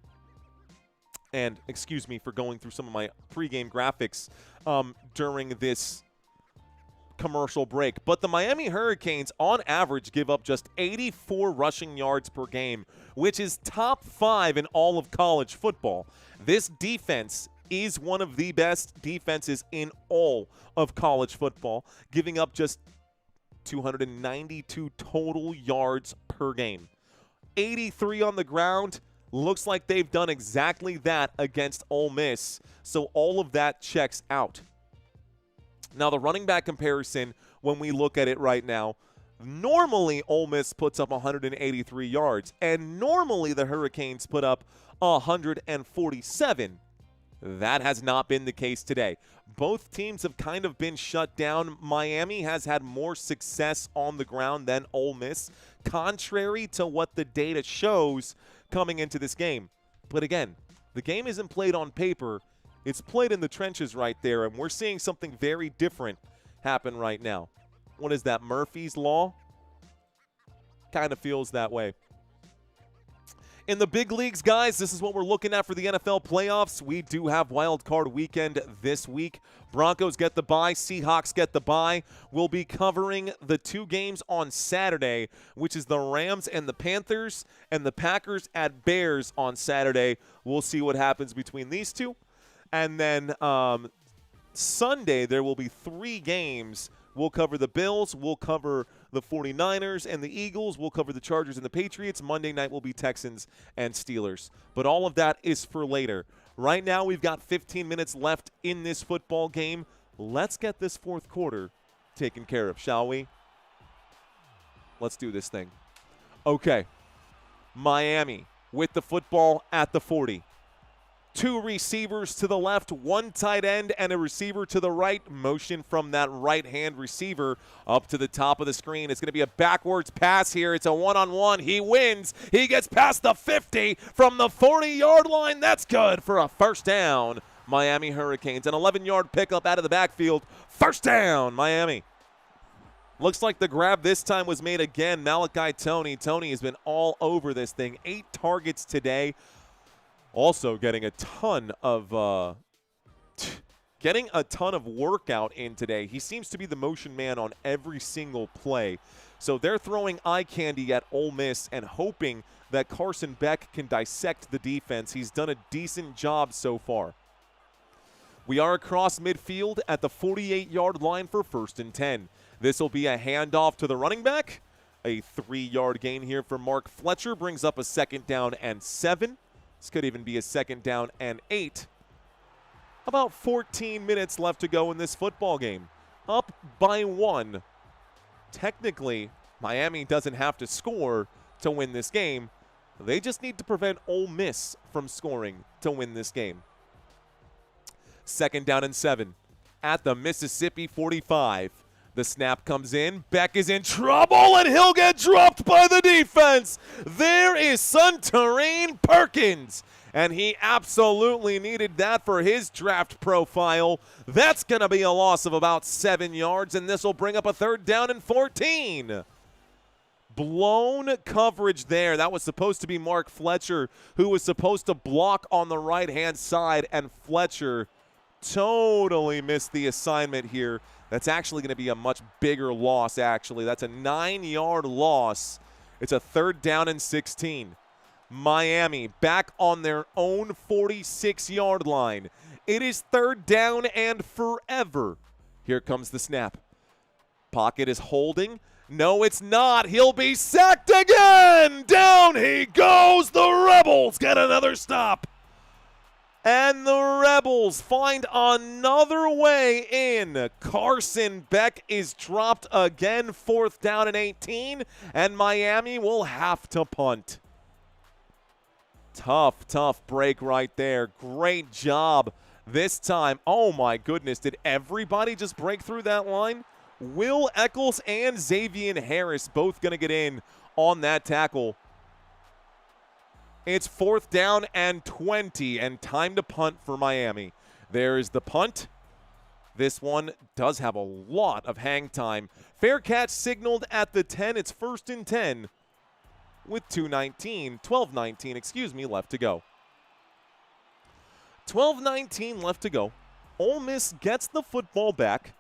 And excuse me for going through some of my pregame graphics during this commercial break. But the Miami Hurricanes, on average, give up just 84 rushing yards per game, which is top 5 in all of college football. This defense is one of the best defenses in all of college football, giving up just 292 total yards per game. 83 on the ground. Looks like they've done exactly that against Ole Miss, so all of that checks out. Now, the running back comparison, when we look at it right now, normally Ole Miss puts up 183 yards, and normally the Hurricanes put up 147. That has not been the case today. Both teams have kind of been shut down. Miami has had more success on the ground than Ole Miss, contrary to what the data shows coming into this game. But again, the game isn't played on paper. It's played in the trenches right there, and we're seeing something very different happen right now. What is that, Murphy's Law? Kind of feels that way. In the big leagues, guys, this is what we're looking at for the NFL playoffs. We do have wild card weekend this week. Broncos get the bye. Seahawks get the bye. We'll be covering the 2 games on Saturday, which is the Rams and the Panthers, and the Packers at Bears on Saturday. We'll see what happens between these two. And then Sunday, there will be 3 games. We'll cover the Bills. We'll cover the 49ers and the Eagles. We'll cover the Chargers and the Patriots. Monday night will be Texans and Steelers. But all of that is for later. Right now, we've got 15 minutes left in this football game. Let's get this fourth quarter taken care of, shall we? Let's do this thing. Okay. Miami with the football at the 40. 2 receivers to the left, 1 tight end, and a receiver to the right. Motion from that right-hand receiver up to the top of the screen. It's going to be a backwards pass here. It's a one-on-one. He wins. He gets past the 50 from the 40-yard line. That's good for a first down. Miami Hurricanes. An 11-yard pickup out of the backfield. First down, Miami. Looks like the grab this time was made again. Malachi Toney. Toney has been all over this thing. 8 targets today. Also getting a ton of workout in today. He seems to be the motion man on every single play. So they're throwing eye candy at Ole Miss and hoping that Carson Beck can dissect the defense. He's done a decent job so far. We are across midfield at the 48-yard line for 1st and 10. This will be a handoff to the running back. A 3-yard gain here for Mark Fletcher brings up a 2nd down and 7. This could even be a 2nd down and 8. About 14 minutes left to go in this football game. Up by 1. Technically, Miami doesn't have to score to win this game. They just need to prevent Ole Miss from scoring to win this game. 2nd down and 7 at the Mississippi 45. The snap comes in. Beck is in trouble, and he'll get dropped by the defense. There is Suntarine Perkins, and he absolutely needed that for his draft profile. That's going to be a loss of about 7 yards, and this will bring up a 3rd down and 14. Blown coverage there. That was supposed to be Mark Fletcher, who was supposed to block on the right-hand side, and Fletcher totally missed the assignment here. That's actually going to be a much bigger loss, actually. That's a 9-yard loss. It's a 3rd down and 16. Miami back on their own 46-yard line. It is 3rd down and forever. Here comes the snap. Pocket is holding. No, it's not. He'll be sacked again. Down he goes. The Rebels get another stop. And the Rebels find another way in. Carson Beck is dropped again, 4th down and 18, and Miami will have to punt. Tough break right there. Great job this time. Oh my goodness, did everybody just break through that line? Will Eccles and Xavier Harris both going to get in on that tackle. It's 4th down and 20, and time to punt for Miami. There is the punt. This one does have a lot of hang time. Fair catch signaled at the 10. It's 1st and 10 with 12:19 left to go. 12:19 left to go. Ole Miss gets the football back.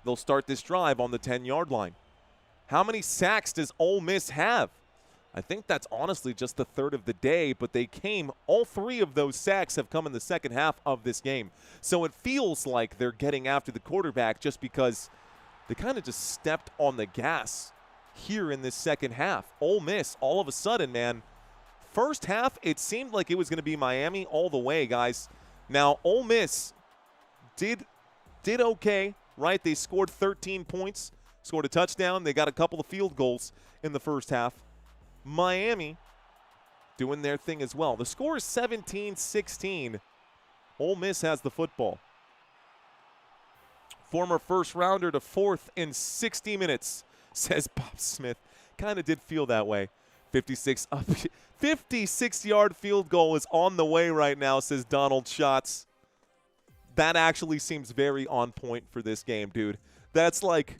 They'll start this drive on the 10-yard line. How many sacks does Ole Miss have? I think that's honestly just the 3rd of the day, but all 3 of those sacks have come in the second half of this game. So it feels like they're getting after the quarterback just because they kind of just stepped on the gas here in this second half. Ole Miss, all of a sudden, man, first half, it seemed like it was going to be Miami all the way, guys. Now, Ole Miss did okay, right? They scored 13 points, scored a touchdown. They got a couple of field goals in the first half. Miami doing their thing as well. The score is 17-16. Ole Miss has the football. Former first rounder to 4th in 60 minutes, says Bob Smith. Kind of did feel that way. 56-yard field goal is on the way right now, says Donald Schatz. That actually seems very on point for this game, dude. That's like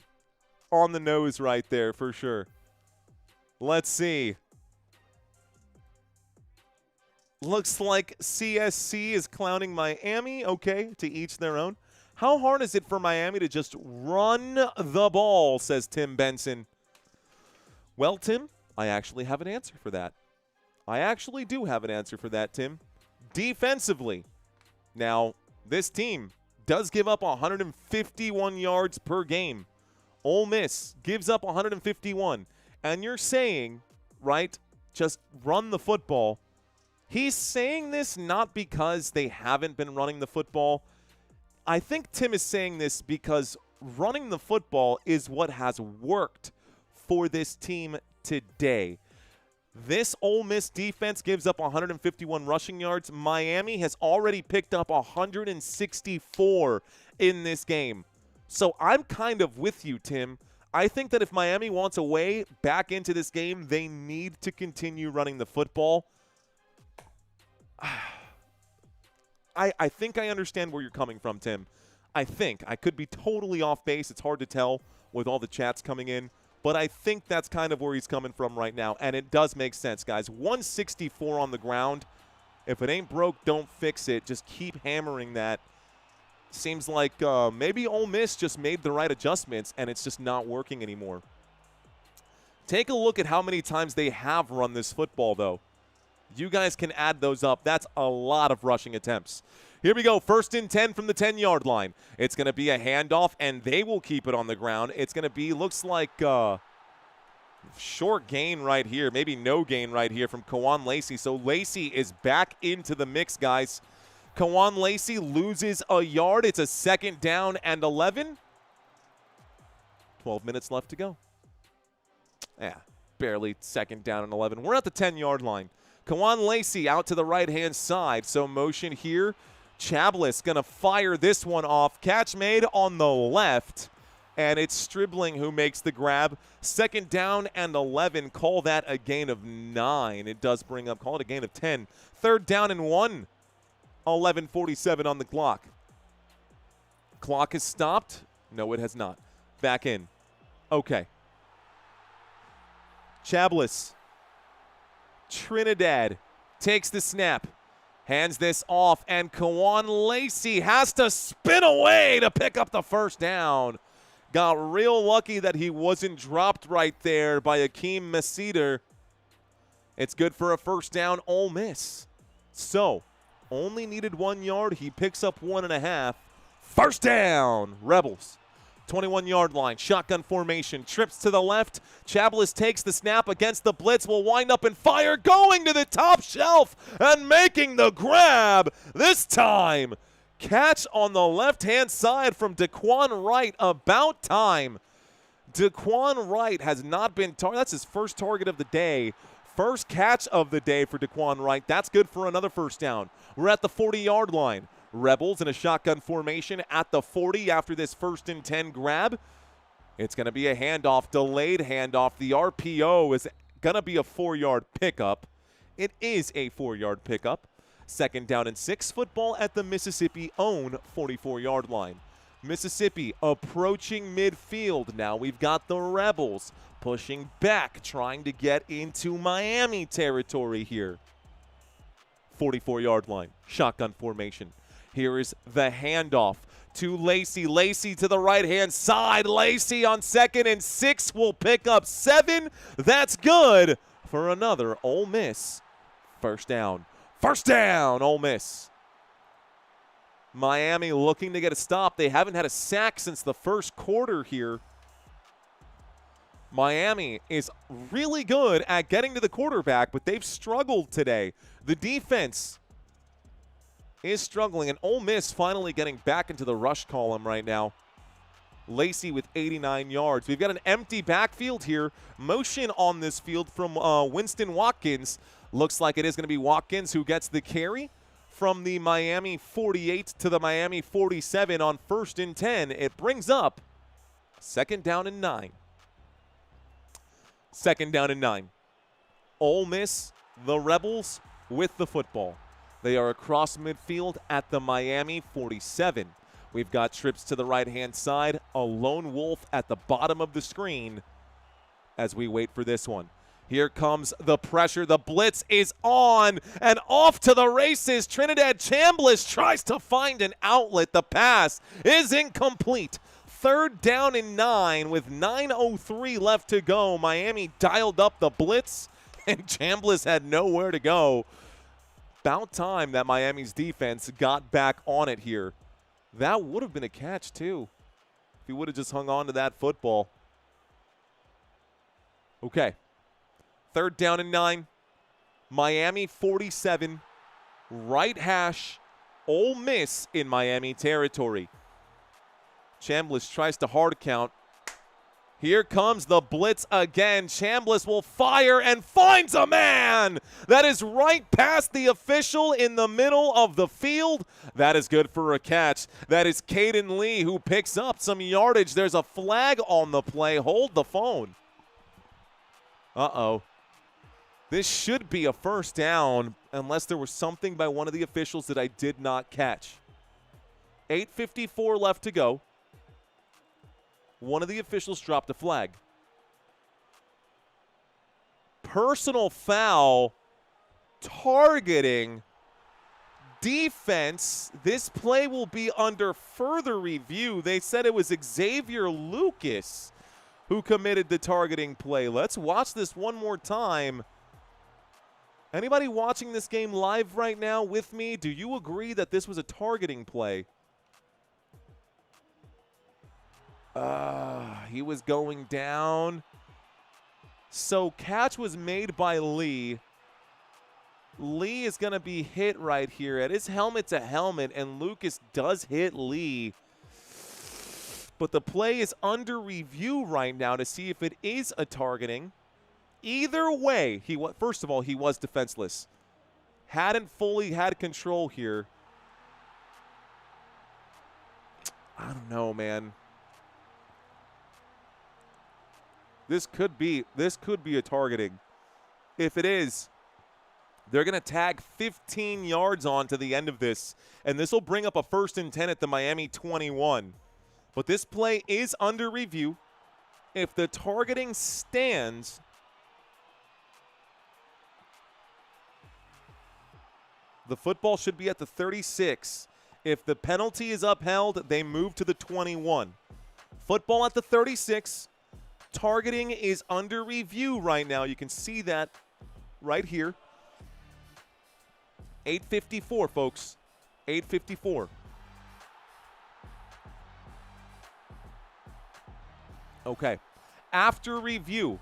on the nose right there for sure. Let's see. Looks like CSC is clowning Miami. Okay, to each their own. How hard is it for Miami to just run the ball, says Tim Benson. Well, Tim, I actually have an answer for that. I actually do have an answer for that, Tim. Defensively. Now, this team does give up 151 yards per game. Ole Miss gives up 151. And you're saying, right, just run the football. He's saying this not because they haven't been running the football. I think Tim is saying this because running the football is what has worked for this team today. This Ole Miss defense gives up 151 rushing yards. Miami has already picked up 164 in this game. So I'm kind of with you, Tim. I think that if Miami wants a way back into this game, they need to continue running the football. I think I understand where you're coming from, Tim. I think. I could be totally off base. It's hard to tell with all the chats coming in. But I think that's kind of where he's coming from right now. And it does make sense, guys. 164 on the ground. If it ain't broke, don't fix it. Just keep hammering that. Seems like maybe Ole Miss just made the right adjustments, and it's just not working anymore. Take a look at how many times they have run this football, though. You guys can add those up. That's a lot of rushing attempts. Here we go. 1st and 10 from the 10-yard line. It's going to be a handoff, and they will keep it on the ground. It's going to be, looks like short gain right here. Maybe no gain right here from Kawan Lacey. So Lacey is back into the mix, guys. Kawan Lacey loses a yard. It's a 2nd down and 11. 12 minutes left to go. Yeah, barely 2nd down and 11. We're at the 10-yard line. Kawan Lacey out to the right-hand side. So motion here. Chablis going to fire this one off. Catch made on the left. and it's Stribling who makes the grab. 2nd down and 11. Call that a gain of 9. It does bring up, call it a gain of 10. 3rd down and 1. 11:47 on the clock. Clock has stopped. No, it has not. Back in. Okay. Chablis. Trinidad takes the snap. Hands this off, and Kawan Lacey has to spin away to pick up the 1st down. Got real lucky that he wasn't dropped right there by Akeem Mesiter. It's good for a 1st down, Ole Miss. So, only needed 1 yard. He picks up 1.5. 1st down, Rebels. 21-yard line, shotgun formation, trips to the left. Chablis takes the snap against the blitz, will wind up and fire, going to the top shelf and making the grab. This time, catch on the left-hand side from Daquan Wright. About time. Daquan Wright has not been targeted. That's his first target of the day. First catch of the day for Daquan Wright. That's good for another 1st down. We're at the 40-yard line. Rebels in a shotgun formation at the 40 after this 1st and 10 grab. It's going to be a handoff, delayed handoff. The RPO is going to be a 4-yard pickup. It is a 4-yard pickup. 2nd down and 6. Football at the Mississippi-owned 44-yard line. Mississippi approaching midfield. Now we've got the Rebels pushing back, trying to get into Miami territory here. 44-yard line, shotgun formation. Here is the handoff to Lacey. Lacey to the right-hand side. Lacey on 2nd and 6 will pick up 7. That's good for another Ole Miss 1st down. 1st down, Ole Miss. Miami looking to get a stop. They haven't had a sack since the 1st quarter here. Miami is really good at getting to the quarterback, but they've struggled today. The defense is struggling, and Ole Miss finally getting back into the rush column right now. Lacey with 89 yards. We've got an empty backfield here. Motion on this field from Winston Watkins. Looks like it is going to be Watkins who gets the carry from the Miami 48 to the Miami 47 on 1st and 10. It brings up 2nd down and 9. 2nd down and 9. Ole Miss, the Rebels, with the football. They are across midfield at the Miami 47. We've got trips to the right-hand side, a lone wolf at the bottom of the screen as we wait for this one. Here comes the pressure. The blitz is on and off to the races. Trinidad Chambliss tries to find an outlet. The pass is incomplete. 3rd down and 9 with 9:03 left to go. Miami dialed up the blitz, and Chambliss had nowhere to go. About time that Miami's defense got back on it here. That would have been a catch, too, if he would have just hung on to that football. Okay. 3rd down and 9. Miami 47. Right hash. Ole Miss in Miami territory. Chambliss tries to hard count. Here comes the blitz again. Chambliss will fire and finds a man. That is right past the official in the middle of the field. That is good for a catch. That is Caden Lee who picks up some yardage. There's a flag on the play. Hold the phone. Uh-oh. This should be a 1st down unless there was something by one of the officials that I did not catch. 8:54 left to go. One of the officials dropped a flag. Personal foul, targeting, defense. This play will be under further review. They said it was Xavier Lucas who committed the targeting play. Let's watch this one more time. Anybody watching this game live right now with me, do you agree that this was a targeting play? He was going down. So catch was made by Lee. Lee is going to be hit right here. It is helmet to helmet, and Lucas does hit Lee. But the play is under review right now to see if it is a targeting. Either way, first of all, he was defenseless. Hadn't fully had control here. I don't know, man. This could be a targeting. If it is, they're going to tag 15 yards on to the end of this, and this will bring up a 1st and 10 at the Miami 21. But this play is under review. If the targeting stands, the football should be at the 36. If the penalty is upheld, they move to the 21. Football at the 36. Targeting is under review right now. You can see that right here. 8:54, folks. 8:54. Okay. After review,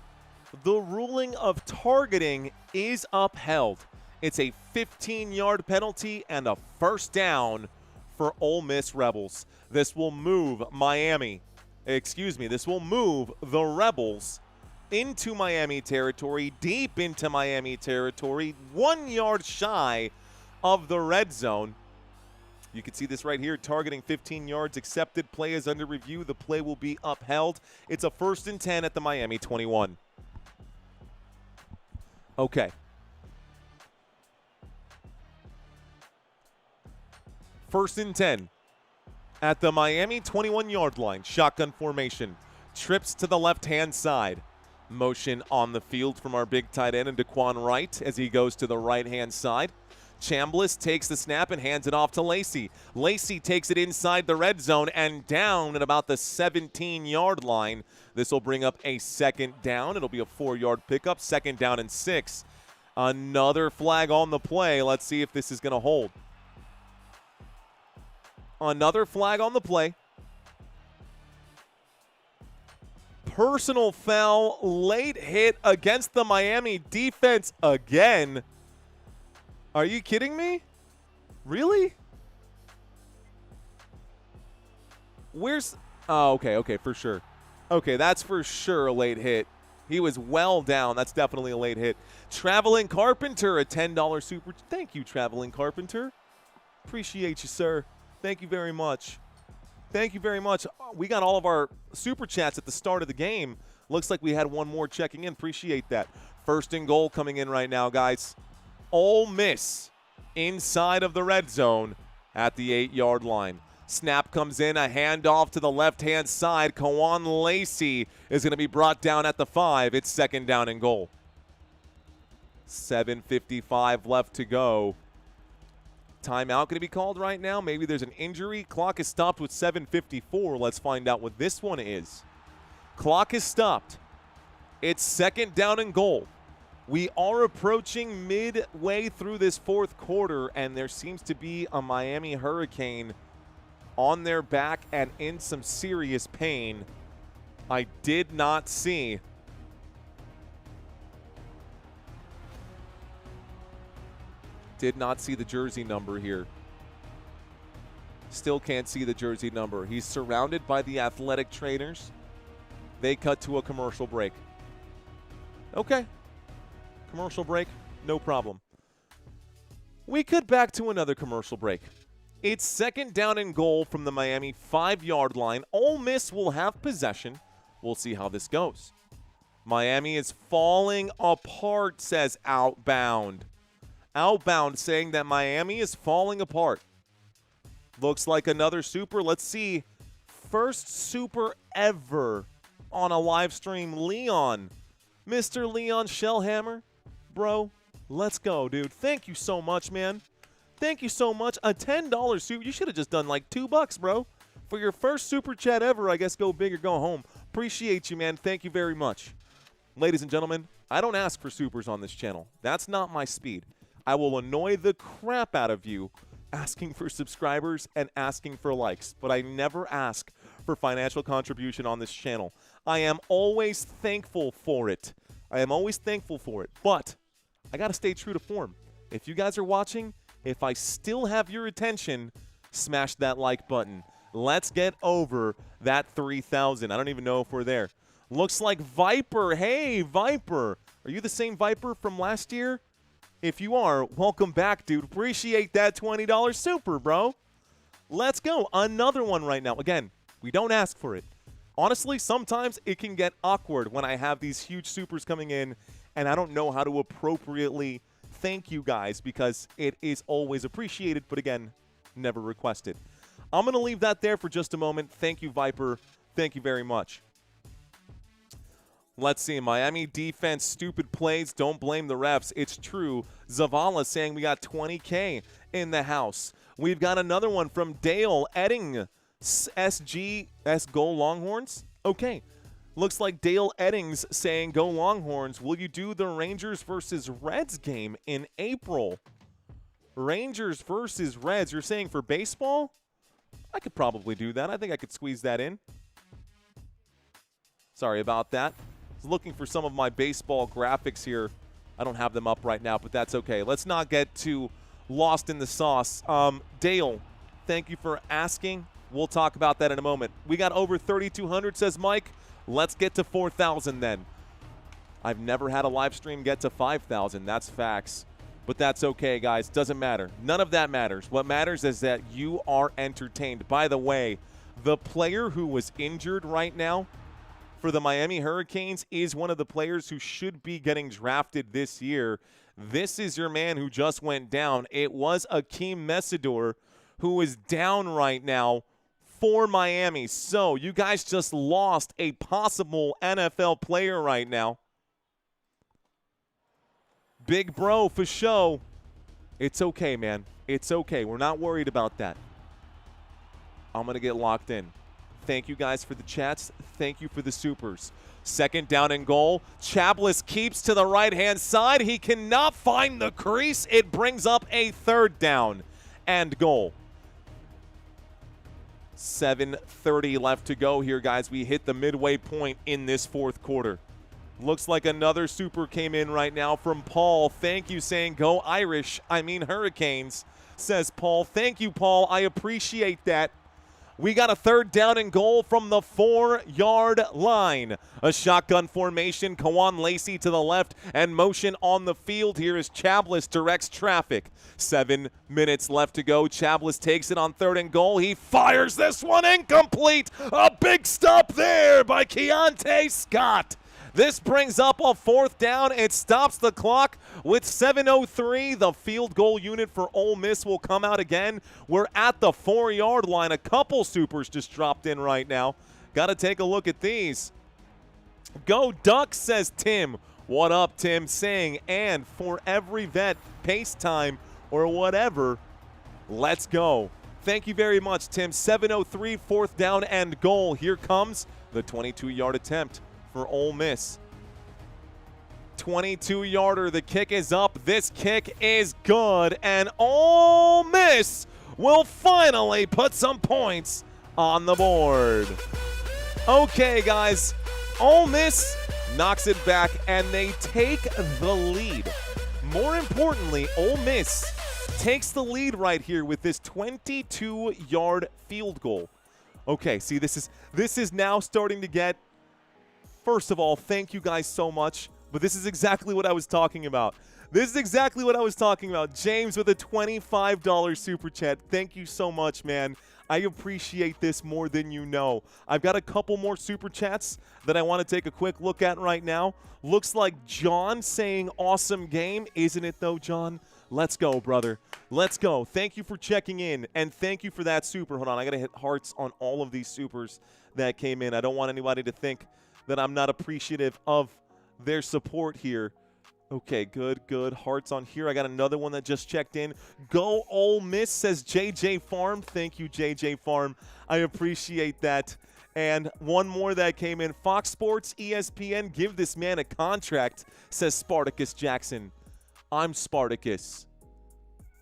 the ruling of targeting is upheld. It's a 15-yard penalty and a 1st down for Ole Miss Rebels. This will move this will move the Rebels into Miami territory, deep into Miami territory, 1 yard shy of the red zone. You can see this right here, targeting 15 yards, accepted. Play is under review. The play will be upheld. It's a 1st and 10 at the Miami 21. Okay. 1st and 10 at the Miami 21-yard line. Shotgun formation. Trips to the left-hand side. Motion on the field from our big tight end and Daquan Wright as he goes to the right-hand side. Chambliss takes the snap and hands it off to Lacey. Lacey takes it inside the red zone and down at about the 17-yard line. This will bring up a 2nd down. It'll be a 4-yard pickup, 2nd down and 6. Another flag on the play. Let's see if this is going to hold. Another flag on the play. Personal foul, late hit against the Miami defense again. Are you kidding me? Really? Oh, okay, for sure. Okay, that's for sure a late hit. He was well down. That's definitely a late hit. Traveling Carpenter, a $10 super. Thank you, Traveling Carpenter. Appreciate you, sir. Thank you very much. Thank you very much. We got all of our super chats at the start of the game. Looks like we had one more checking in. Appreciate that. 1st and goal coming in right now, guys. Ole Miss inside of the red zone at the 8-yard line. Snap comes in, a handoff to the left-hand side. Kawan Lacey is going to be brought down at the 5. It's 2nd down and goal. 7:55 left to go. Timeout going to be called right now. Maybe there's an injury. Clock is stopped with 7:54. Let's find out what this one is. Clock is stopped. It's 2nd down and goal. We are approaching midway through this 4th quarter, and there seems to be a Miami Hurricane on their back and in some serious pain. I did not see the jersey number here. Still can't see the jersey number. He's surrounded by the athletic trainers. They cut to a commercial break. Okay. Commercial break, no problem. We cut back to another commercial break. It's 2nd down and goal from the Miami 5-yard line. Ole Miss will have possession. We'll see how this goes. Miami is falling apart, says Outbound. Outbound saying that Miami is falling apart. Looks like another super. Let's see. First super ever on a live stream. Leon. Mr. Leon Shellhammer. Bro, let's go, dude. Thank you so much, man. Thank you so much. A $10 super. You should have just done like $2, bro. For your first super chat ever, I guess go big or go home. Appreciate you, man. Thank you very much. Ladies and gentlemen, I don't ask for supers on this channel. That's not my speed. I will annoy the crap out of you asking for subscribers and asking for likes, but I never ask for financial contribution on this channel. I am always thankful for it. But I got to stay true to form. If you guys are watching, if I still have your attention, smash that like button. Let's get over that 3,000. I don't even know if we're there. Looks like Viper. Hey, Viper. Are you the same Viper from last year? If you are, welcome back, dude. Appreciate that $20 super, bro. Let's go. Another one right now. Again, we don't ask for it. Honestly, sometimes it can get awkward when I have these huge supers coming in and I don't know how to appropriately thank you guys because it is always appreciated, but again, never requested. I'm going to leave that there for just a moment. Thank you, Viper. Thank you very much. Let's see. Miami defense, stupid plays. Don't blame the refs. It's true. Zavala saying we got 20K in the house. We've got another one from Dale Edding. SGS Go Longhorns? Okay. Looks like Dale Eddings saying go Longhorns. Will you do the Rangers versus Reds game in April? Rangers versus Reds. You're saying for baseball? I could probably do that. I think I could squeeze that in. Sorry about that. I was looking for some of my baseball graphics here. I don't have them up right now, but that's okay. Let's not get too lost in the sauce. Dale, thank you for asking. We'll talk about that in a moment. We got over 3,200, says Mike. Let's get to 4,000 then. I've never had a live stream get to 5,000. That's facts. But that's okay, guys. Doesn't matter. None of that matters. What matters is that you are entertained. By the way, the player who was injured right now for the Miami Hurricanes is one of the players who should be getting drafted this year. This is your man who just went down. It was Akeem Mesidor who is down right now for Miami. So you guys just lost a possible NFL player right now. Big bro for show. It's okay, man. It's okay. We're not worried about that. I'm going to get locked in. Thank you guys for the chats. Thank you for the supers. Second down and goal. Chabliss keeps to the right-hand side. He cannot find the crease. It brings up a third down and goal. 7:30 left to go here, guys. We hit the midway point in this fourth quarter. Looks like another super came in right now from Paul. Thank you, saying go Irish. I mean Hurricanes, says Paul. Thank you, Paul. I appreciate that. We got a third down and goal from the 4-yard line. A shotgun formation. Kawan Lacey to the left and motion on the field here as Chabliss directs traffic. 7 minutes left to go. Chabliss takes it on third and goal. He fires this one incomplete. A big stop there by Keontae Scott. This brings up a fourth down. It stops the clock with 7:03. The field goal unit for Ole Miss will come out again. We're at the 4-yard line. A couple supers just dropped in right now. Got to take a look at these. Go Ducks, says Tim. What up, Tim? Saying, and for every vet, pace time or whatever, let's go. Thank you very much, Tim. 7:03, fourth down and goal. Here comes the 22-yard attempt for Ole Miss. 22-yarder. The kick is up. This kick is good. And Ole Miss will finally put some points on the board. Okay, guys. Ole Miss knocks it back, and they take the lead. More importantly, Ole Miss takes the lead right here with this 22-yard field goal. Okay, see, this is now starting to get. First of all, thank you guys so much, but this is exactly what I was talking about. This is exactly what I was talking about. James with a $25 super chat. Thank you so much, man. I appreciate this more than you know. I've got a couple more super chats that I want to take a quick look at right now. Looks like John saying awesome game. Isn't it though, John? Let's go, brother. Let's go. Thank you for checking in, and thank you for that super. Hold on, I got to hit hearts on all of these supers that came in. I don't want anybody to think that I'm not appreciative of their support here. Okay, good, good. Hearts on here. I got another one that just checked in. Go Ole Miss, says JJ Farm. Thank you, JJ Farm. I appreciate that. And one more that came in. Fox Sports, ESPN, give this man a contract, says Spartacus Jackson. I'm Spartacus.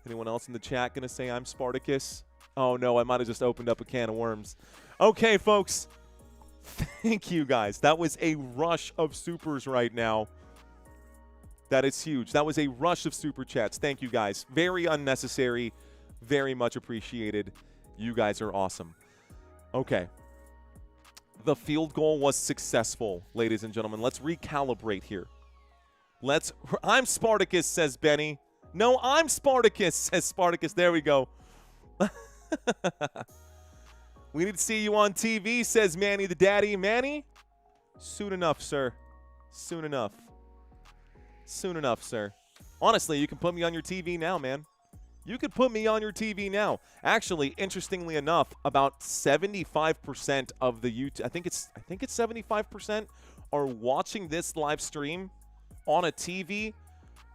Anyone else in the chat going to say I'm Spartacus? Oh, no, I might have just opened up a can of worms. Okay, folks. Thank you, guys. That was a rush of supers right now. That is huge. That was a rush of super chats. Thank you, guys. Very unnecessary. Very much appreciated. You guys are awesome. Okay. The field goal was successful, ladies and gentlemen. Let's recalibrate here. I'm Spartacus, says Benny. No, I'm Spartacus, says Spartacus. There we go. We need to see you on TV, says Manny the Daddy. Manny, soon enough, sir. Soon enough. Soon enough, sir. Honestly, you can put me on your TV now, man. You could put me on your TV now. Actually, interestingly enough, about 75% of the YouTube, I think it's 75% are watching this live stream on a TV,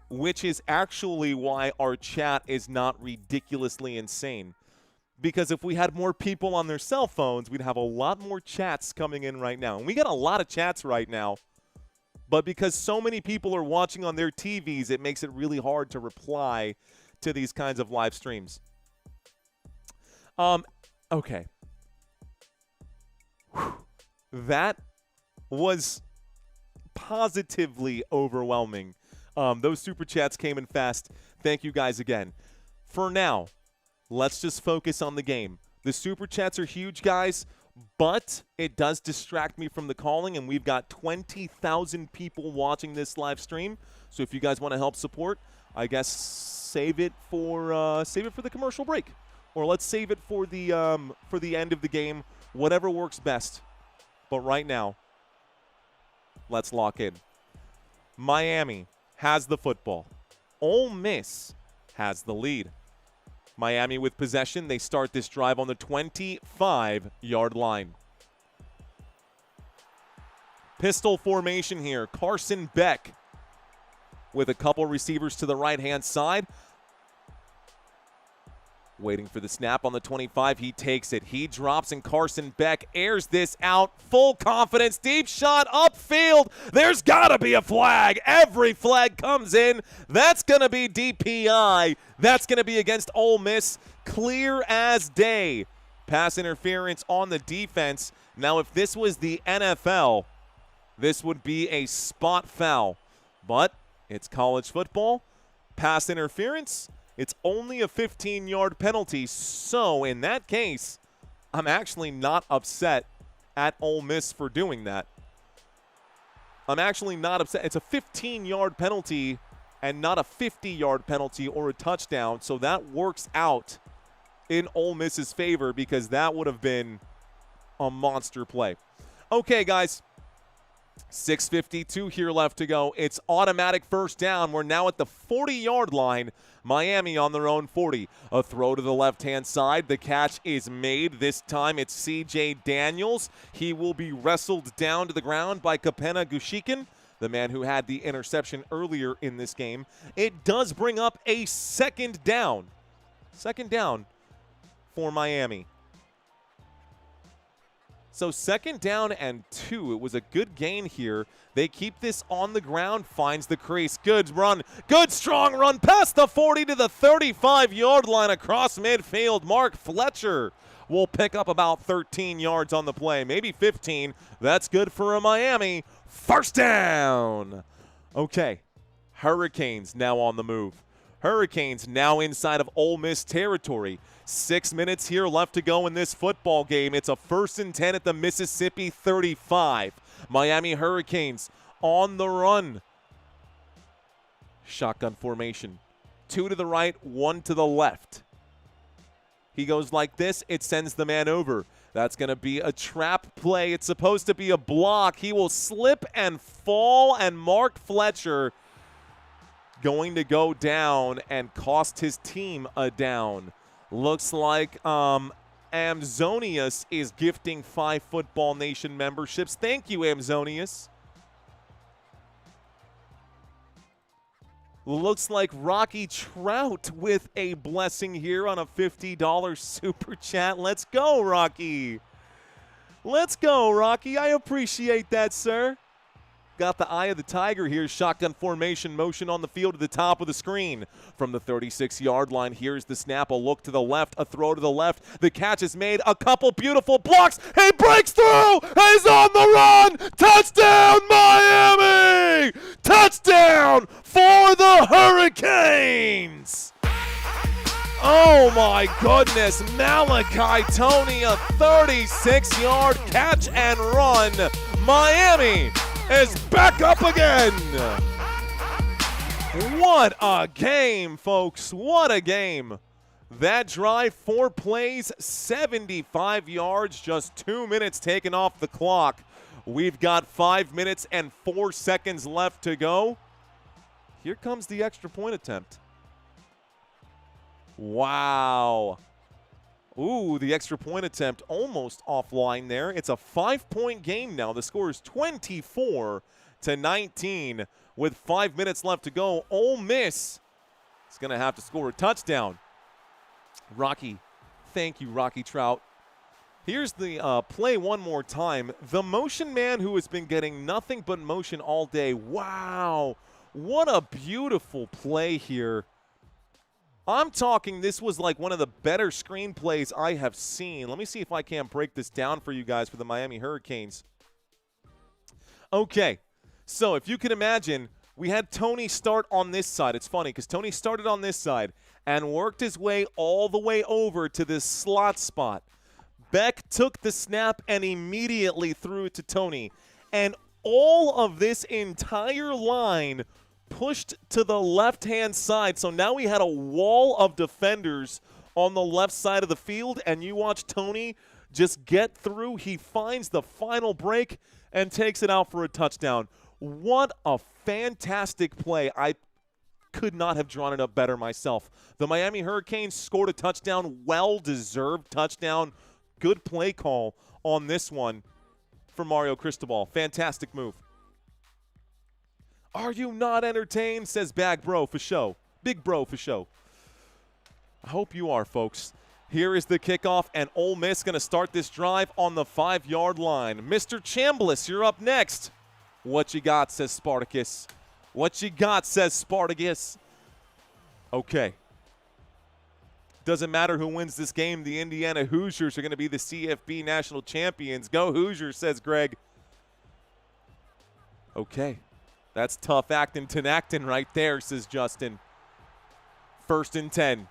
which is actually why our chat is not ridiculously insane. Because if we had more people on their cell phones, we'd have a lot more chats coming in right now. And we got a lot of chats right now. But because so many people are watching on their TVs, it makes it really hard to reply to these kinds of live streams. Okay. Whew. That was positively overwhelming. Those super chats came in fast. Thank you guys again. For now, let's just focus on the game. The super chats are huge, guys, but it does distract me from the calling, and we've got 20,000 people watching this live stream. So if you guys want to help support, I guess save it for the commercial break, or let's save it for the end of the game. Whatever works best. But right now, let's lock in. Miami has the football. Ole Miss has the lead. Miami with possession. They start this drive on the 25-yard line. Pistol formation here. Carson Beck with a couple receivers to the right-hand side. Waiting for the snap on the 25. He takes it. He drops, and Carson Beck airs this out. Full confidence. Deep shot upfield. There's got to be a flag. Every flag comes in. That's going to be DPI. That's going to be against Ole Miss. Clear as day. Pass interference on the defense. Now, if this was the NFL, this would be a spot foul. But it's college football. Pass interference. It's only a 15-yard penalty, so in that case, I'm actually not upset at Ole Miss for doing that. I'm actually not upset. It's a 15-yard penalty and not a 50-yard penalty or a touchdown, so that works out in Ole Miss's favor because that would have been a monster play. Okay, guys. 6:52 here left to go. It's automatic first down. We're now at the 40-yard line. Miami on their own 40. A throw to the left-hand side. The catch is made. This time it's C.J. Daniels. He will be wrestled down to the ground by Kapena Gushikin, the man who had the interception earlier in this game. It does bring up a second down. Second down for Miami. So second down and 2. It was a good gain here. They keep this on the ground. Finds the crease. Good run. Good strong run past the 40 to the 35-yard line across midfield. Mark Fletcher will pick up about 13 yards on the play. Maybe 15. That's good for a Miami. First down. Okay. Hurricanes now on the move. Hurricanes now inside of Ole Miss territory. 6 minutes here left to go in this football game. It's a 1st and 10 at the Mississippi 35. Miami Hurricanes on the run. Shotgun formation. 2 to the right, 1 to the left. He goes like this. It sends the man over. That's going to be a trap play. It's supposed to be a block. He will slip and fall, and Mark Fletcher going to go down and cost his team a down. Looks like Amzonius is gifting 5 Football Nation memberships. Thank you, Amzonius. Looks like Rocky Trout with a blessing here on a $50 super chat. Let's go, Rocky. Let's go, Rocky. I appreciate that, sir. Got the eye of the tiger here. Shotgun formation motion on the field at the top of the screen. From the 36-yard line, here's the snap. A look to the left, a throw to the left. The catch is made. A couple beautiful blocks. He breaks through. He's on the run. Touchdown, Miami. Touchdown for the Hurricanes. Oh, my goodness. Malachi Tony, a 36-yard catch and run. Miami is back up again. What a game, folks. What a game. That drive, 4 plays, 75 yards, just 2 minutes taken off the clock. We've got 5 minutes and 4 seconds left to go. Here comes the extra point attempt. Wow. Ooh, the extra point attempt almost offline there. It's a 5-point game now. The score is 24-19 with 5 minutes left to go. Ole Miss is going to have to score a touchdown. Rocky, thank you, Rocky Trout. Here's the play one more time. The motion man who has been getting nothing but motion all day. Wow, what a beautiful play here. I'm talking this was like one of the better screenplays I have seen. Let me see if I can't break this down for you guys for the Miami Hurricanes. Okay, so if you can imagine, we had Tony start on this side. It's funny because Tony started on this side and worked his way all the way over to this slot spot. Beck took the snap and immediately threw it to Tony. And all of this entire line pushed to the left-hand side. So now we had a wall of defenders on the left side of the field, and you watch Tony just get through. He finds the final break and takes it out for a touchdown. What a fantastic play. I could not have drawn it up better myself. The Miami Hurricanes scored a touchdown, well-deserved touchdown. Good play call on this one for Mario Cristobal. Fantastic move. Are you not entertained? Says Bag Bro for show. Big Bro for show. I hope you are, folks. Here is the kickoff, and Ole Miss going to start this drive on the 5-yard line. Mr. Chambliss, you're up next. What you got, says Spartacus. What you got, says Spartacus. Okay. Doesn't matter who wins this game. The Indiana Hoosiers are going to be the CFB national champions. Go Hoosiers, says Greg. Okay. That's tough acting, tenactin right there, says Justin. 1st and 10.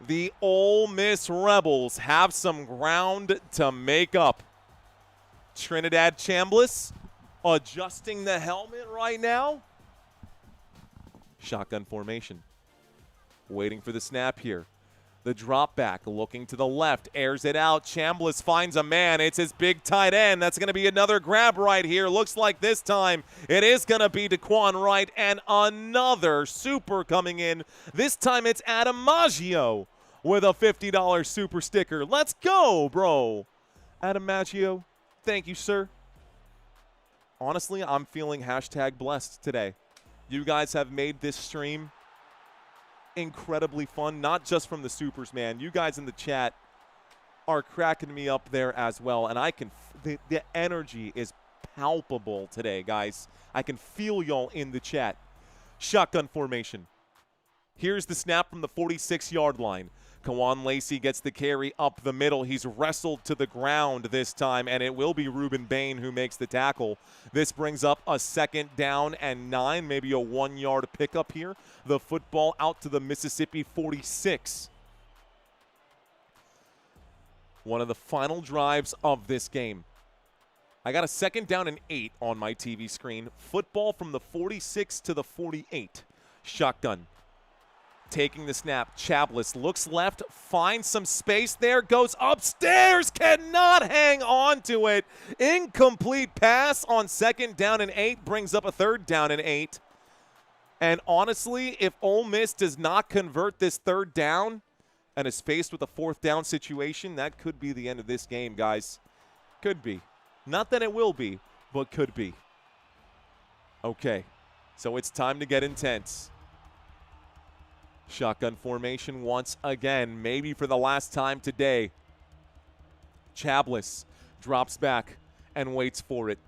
The Ole Miss Rebels have some ground to make up. Trinidad Chambliss adjusting the helmet right now. Shotgun formation. Waiting for the snap here. The drop back, looking to the left, airs it out. Chambliss finds a man. It's his big tight end. That's going to be another grab right here. Looks like this time it is going to be Daquan Wright, and another super coming in. This time it's Adam Maggio with a $50 super sticker. Let's go, bro. Adam Maggio, thank you, sir. Honestly, I'm feeling #blessed today. You guys have made this stream incredibly fun, not just from the supers, man. You guys in the chat are cracking me up there as well, and I can the energy is palpable today, guys. I can feel y'all in the chat. Shotgun formation. Here's the snap from the 46-yard line. Kawan Lacey gets the carry up the middle. He's wrestled to the ground this time, and it will be Ruben Bain who makes the tackle. This brings up a 2nd down and 9, maybe a 1-yard pickup here. The football out to the Mississippi 46. One of the final drives of this game. I got a 2nd down and 8 on my TV screen. Football from the 46 to the 48. Shotgun. Taking the snap, Chambliss looks left, finds some space there, goes upstairs, cannot hang on to it. Incomplete pass on 2nd down and 8, brings up a 3rd down and 8. And honestly, if Ole Miss does not convert this 3rd down and is faced with a 4th down situation, that could be the end of this game, guys. Could be. Not that it will be, but could be. Okay, so it's time to get intense. Shotgun formation once again, maybe for the last time today. Chambliss drops back and waits for it.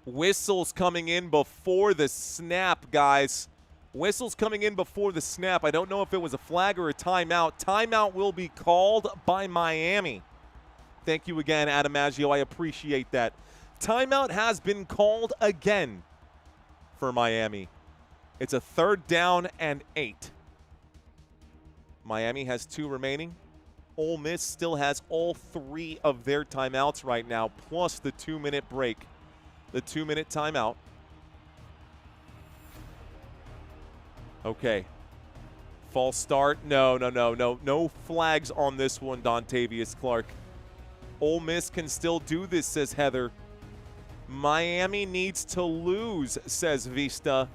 Whistles coming in before the snap, guys. Whistles coming in before the snap. I don't know if it was a flag or a timeout. Timeout will be called by Miami. Thank you again, Adam Maggio. I appreciate that. Timeout has been called again for Miami. It's a 3rd down and 8. Miami has 2 remaining. Ole Miss still has all 3 of their timeouts right now, plus the 2-minute break. The 2-minute timeout. Okay. False start. No flags on this one, Dontavius Clark. Ole Miss can still do this, says Heather. Miami needs to lose, says Vista.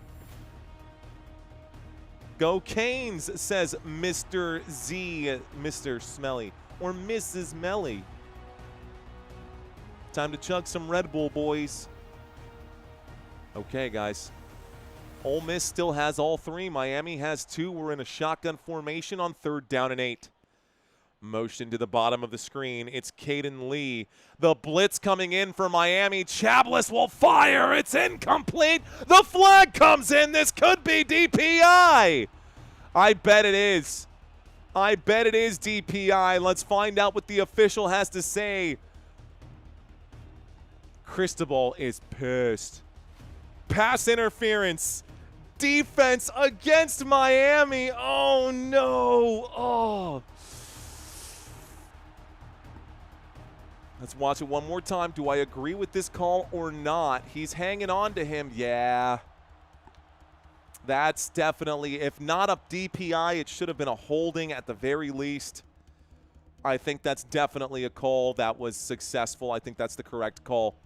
Go Canes, says Mr. Z, Mr. Smelly, or Mrs. Melly. Time to chug some Red Bull, boys. Okay, guys. Ole Miss still has all three. Miami has two. We're in a shotgun formation on 3rd down and 8. Motion to the bottom of the screen. It's Caden Lee. The blitz coming in for Miami. Chablis will fire. It's incomplete. The flag comes in. This could be DPI. I bet it is. I bet it is DPI. Let's find out what the official has to say. Cristobal is pissed. Pass interference. Defense against Miami. Oh, no. Oh. Let's watch it one more time. Do I agree with this call or not? He's hanging on to him. Yeah. That's definitely, if not a DPI, it should have been a holding at the very least. I think that's definitely a call that was successful. I think that's the correct call.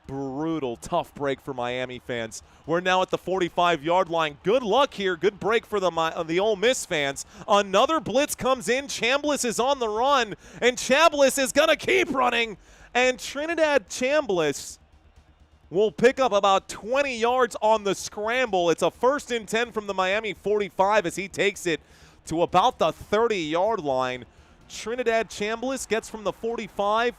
Brutal, tough break for Miami fans. We're now at the 45-yard line. Good luck here. Good break for the Ole Miss fans. Another blitz comes in. Chambliss is on the run, and Chambliss is going to keep running. And Trinidad Chambliss will pick up about 20 yards on the scramble. It's a 1st and 10 from the Miami 45 as he takes it to about the 30-yard line. Trinidad Chambliss gets from the 45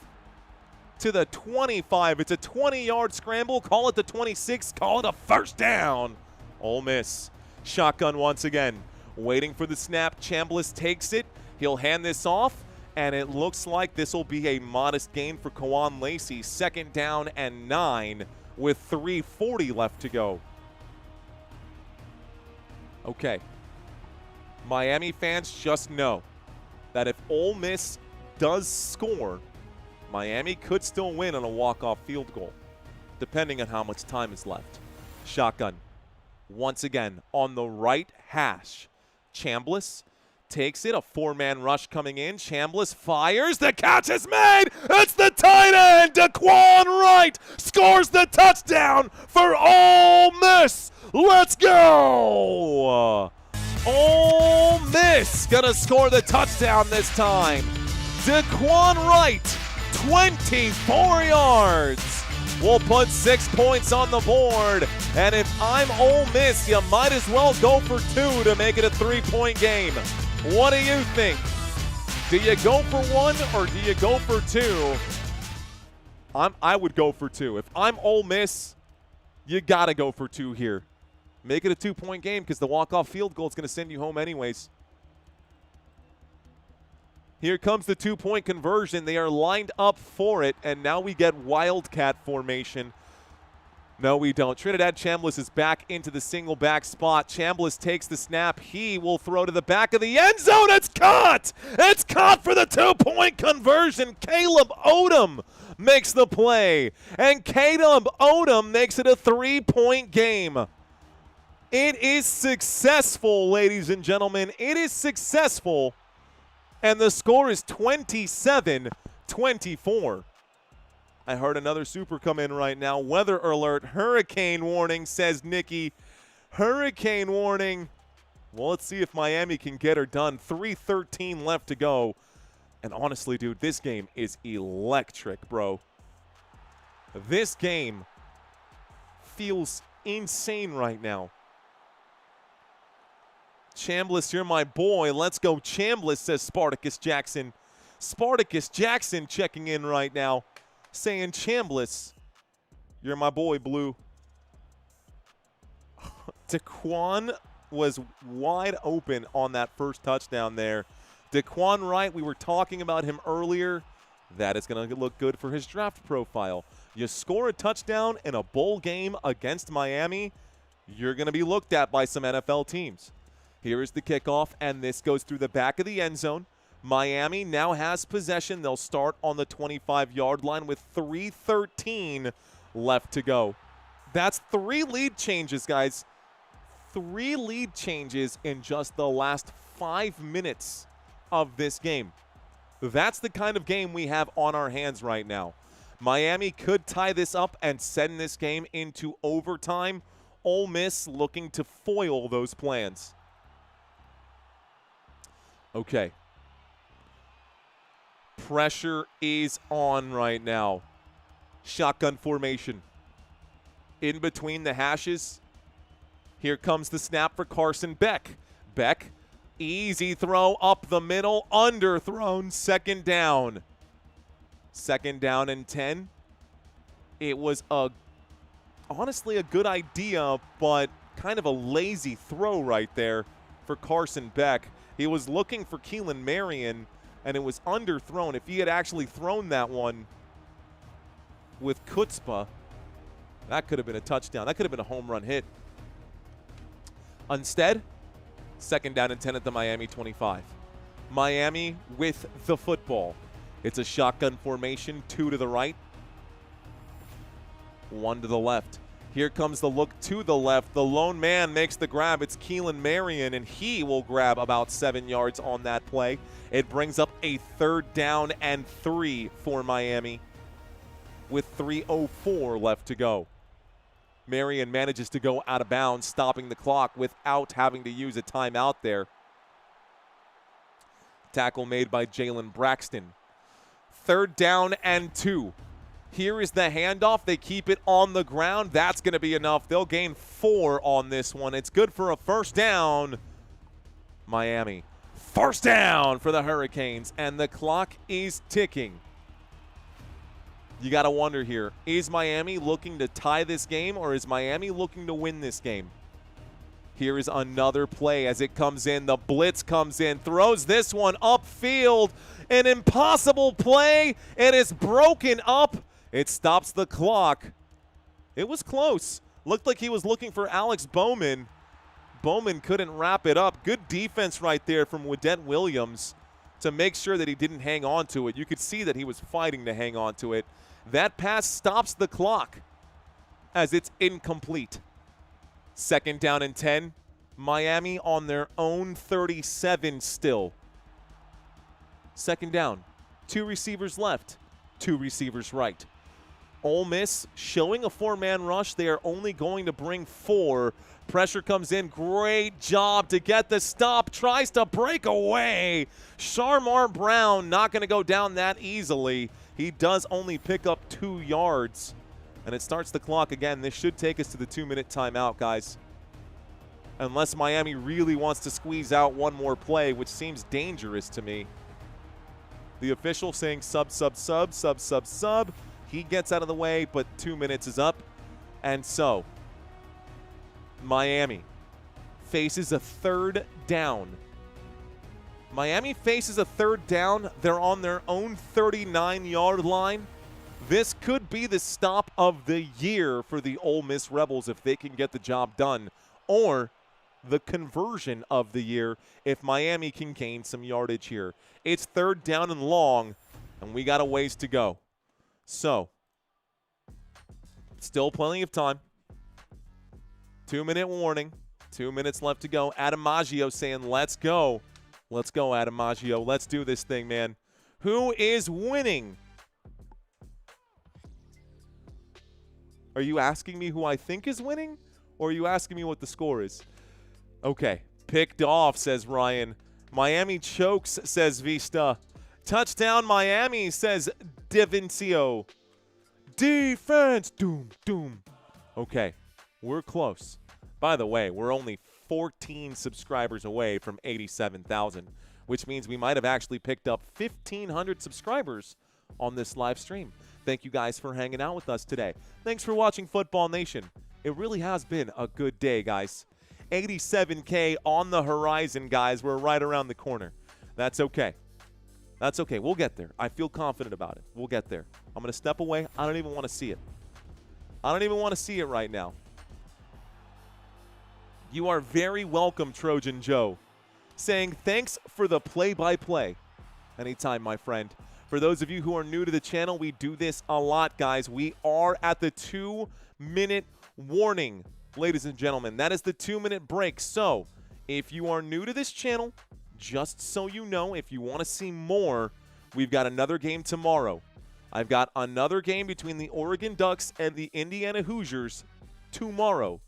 to the 25. It's a 20-yard scramble. Call it the 26. Call it a 1st down. Ole Miss. Shotgun once again. Waiting for the snap. Chambliss takes it. He'll hand this off, and it looks like this will be a modest gain for Kawan Lacey. 2nd down and 9 with 3:40 left to go. Okay. Miami fans just know that if Ole Miss does score, Miami could still win on a walk-off field goal, depending on how much time is left. Shotgun. Once again, on the right hash. Chambliss takes it. A 4-man rush coming in. Chambliss fires. The catch is made. It's the tight end. Daquan Wright scores the touchdown for Ole Miss. Let's go. Ole Miss gonna score the touchdown this time. Daquan Wright, 24 yards. We'll put 6 points on the board. And if I'm Ole Miss, you might as well go for 2 to make it a 3-point game. What do you think? Do you go for 1 or do you go for 2? I would go for 2. If I'm Ole Miss, you got to go for 2 here. Make it a 2-point game because the walk-off field goal is going to send you home anyways. Here comes the 2-point conversion. They are lined up for it, and now we get Wildcat formation. No, we don't. Trinidad Chambliss is back into the single back spot. Chambliss takes the snap. He will throw to the back of the end zone. It's caught! It's caught for the 2-point conversion. Caleb Odom makes the play, and Caleb Odom makes it a 3-point game. It is successful, ladies and gentlemen. It is successful. And the score is 27-24. I heard another super come in right now. Weather alert, hurricane warning, says Nikki. Hurricane warning. Well, let's see if Miami can get her done. 3:13 left to go. And honestly, dude, this game is electric, bro. This game feels insane right now. Chambliss, you're my boy. Let's go, Chambliss, says Spartacus Jackson. Spartacus Jackson checking in right now, saying, Chambliss, you're my boy, Blue. Daquan was wide open on that first touchdown there. Daquan Wright, we were talking about him earlier. That is going to look good for his draft profile. You score a touchdown in a bowl game against Miami, you're going to be looked at by some NFL teams. Here is the kickoff, and this goes through the back of the end zone. Miami now has possession. They'll start on the 25-yard line with 3:13 left to go. That's 3 lead changes, guys. 3 lead changes in just the last 5 minutes of this game. That's the kind of game we have on our hands right now. Miami could tie this up and send this game into overtime. Ole Miss looking to foil those plans. Okay. Pressure is on right now. Shotgun formation. In between the hashes. Here comes the snap for Carson Beck. Beck, easy throw up the middle, underthrown, second down. Second down and 10. It was honestly a good idea, but kind of a lazy throw right there for Carson Beck. He was looking for Keelan Marion, and it was underthrown. If he had actually thrown that one with Kutzpah, that could have been a touchdown. That could have been a home run hit. Instead, second down and 10 at the Miami 25. Miami with the football. It's a shotgun formation, 2 to the right, 1 to the left. Here comes the look to the left. The lone man makes the grab. It's Keelan Marion, and he will grab about 7 yards on that play. It brings up a 3rd down and 3 for Miami with 3:04 left to go. Marion manages to go out of bounds, stopping the clock without having to use a timeout there. Tackle made by Jalen Braxton. 3rd down and 2. Here is the handoff. They keep it on the ground. That's going to be enough. They'll gain 4 on this one. It's good for a 1st down. Miami. 1st down for the Hurricanes, and the clock is ticking. You got to wonder here, is Miami looking to tie this game, or is Miami looking to win this game? Here is another play as it comes in. The blitz comes in, throws this one upfield. An impossible play. It is broken up. It stops the clock. It was close. Looked like he was looking for Alex Bowman. Bowman couldn't wrap it up. Good defense right there from Wadette Williams to make sure that he didn't hang on to it. You could see that he was fighting to hang on to it. That pass stops the clock as it's incomplete. 2nd down and 10. Miami on their own 37 still. 2nd down. 2 receivers left. 2 receivers right. Ole Miss showing a 4-man rush. They are only going to bring 4. Pressure comes in. Great job to get the stop. Tries to break away. Sharmar Brown not going to go down that easily. He does only pick up 2 yards. And it starts the clock again. This should take us to the 2-minute timeout, guys. Unless Miami really wants to squeeze out one more play, which seems dangerous to me. The official saying sub. He gets out of the way, but 2 minutes is up. And so, Miami faces a 3rd down. Miami faces a 3rd down. They're on their own 39-yard line. This could be the stop of the year for the Ole Miss Rebels if they can get the job done, or the conversion of the year if Miami can gain some yardage here. It's 3rd down and long, and we got a ways to go. So, still plenty of time. 2-minute warning. 2 minutes left to go. Adam Maggio saying, let's go. Let's go, Adam Maggio. Let's do this thing, man. Who is winning? Are you asking me who I think is winning? Or are you asking me what the score is? Okay. Picked off, says Ryan. Miami chokes, says Vista. Touchdown Miami, says Devincio. Defense. Doom, doom. Okay. We're close. By the way, we're only 14 subscribers away from 87,000, which means we might have actually picked up 1,500 subscribers on this live stream. Thank you guys for hanging out with us today. Thanks for watching Football Nation. It really has been a good day, guys. 87K on the horizon, guys. We're right around the corner. That's okay. That's okay. We'll get there. I feel confident about it. We'll get there. I'm going to step away. I don't even want to see it. I don't even want to see it right now. You are very welcome, Trojan Joe. Saying thanks for the play-by-play. Anytime, my friend. For those of you who are new to the channel, we do this a lot, guys. We are at the 2-minute warning ladies and gentlemen. That is the 2-minute break. So, if you are new to this channel, just so you know, if you want to see more, we've got another game tomorrow. I've got another game between the Oregon Ducks and the Indiana Hoosiers tomorrow.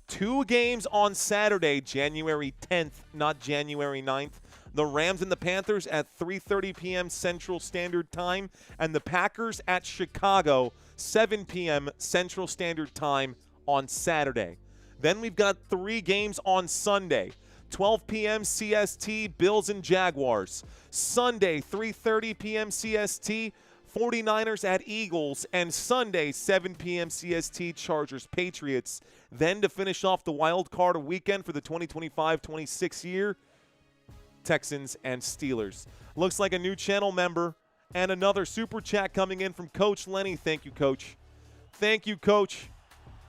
2 games on Saturday, January 10th, not January 9th. The Rams and the Panthers at 3:30 p.m. Central Standard Time, and the Packers at Chicago, 7 p.m. Central Standard Time on Saturday. Then we've got 3 games on Sunday. 12 p.m. CST, Bills and Jaguars. Sunday, 3:30 p.m. CST, 49ers at Eagles. And Sunday, 7 p.m. CST, Chargers, Patriots. Then to finish off the wild card weekend for the 2025-26 year, Texans and Steelers. Looks like a new channel member and another super chat coming in from Coach Lenny. Thank you, Coach. Thank you, Coach.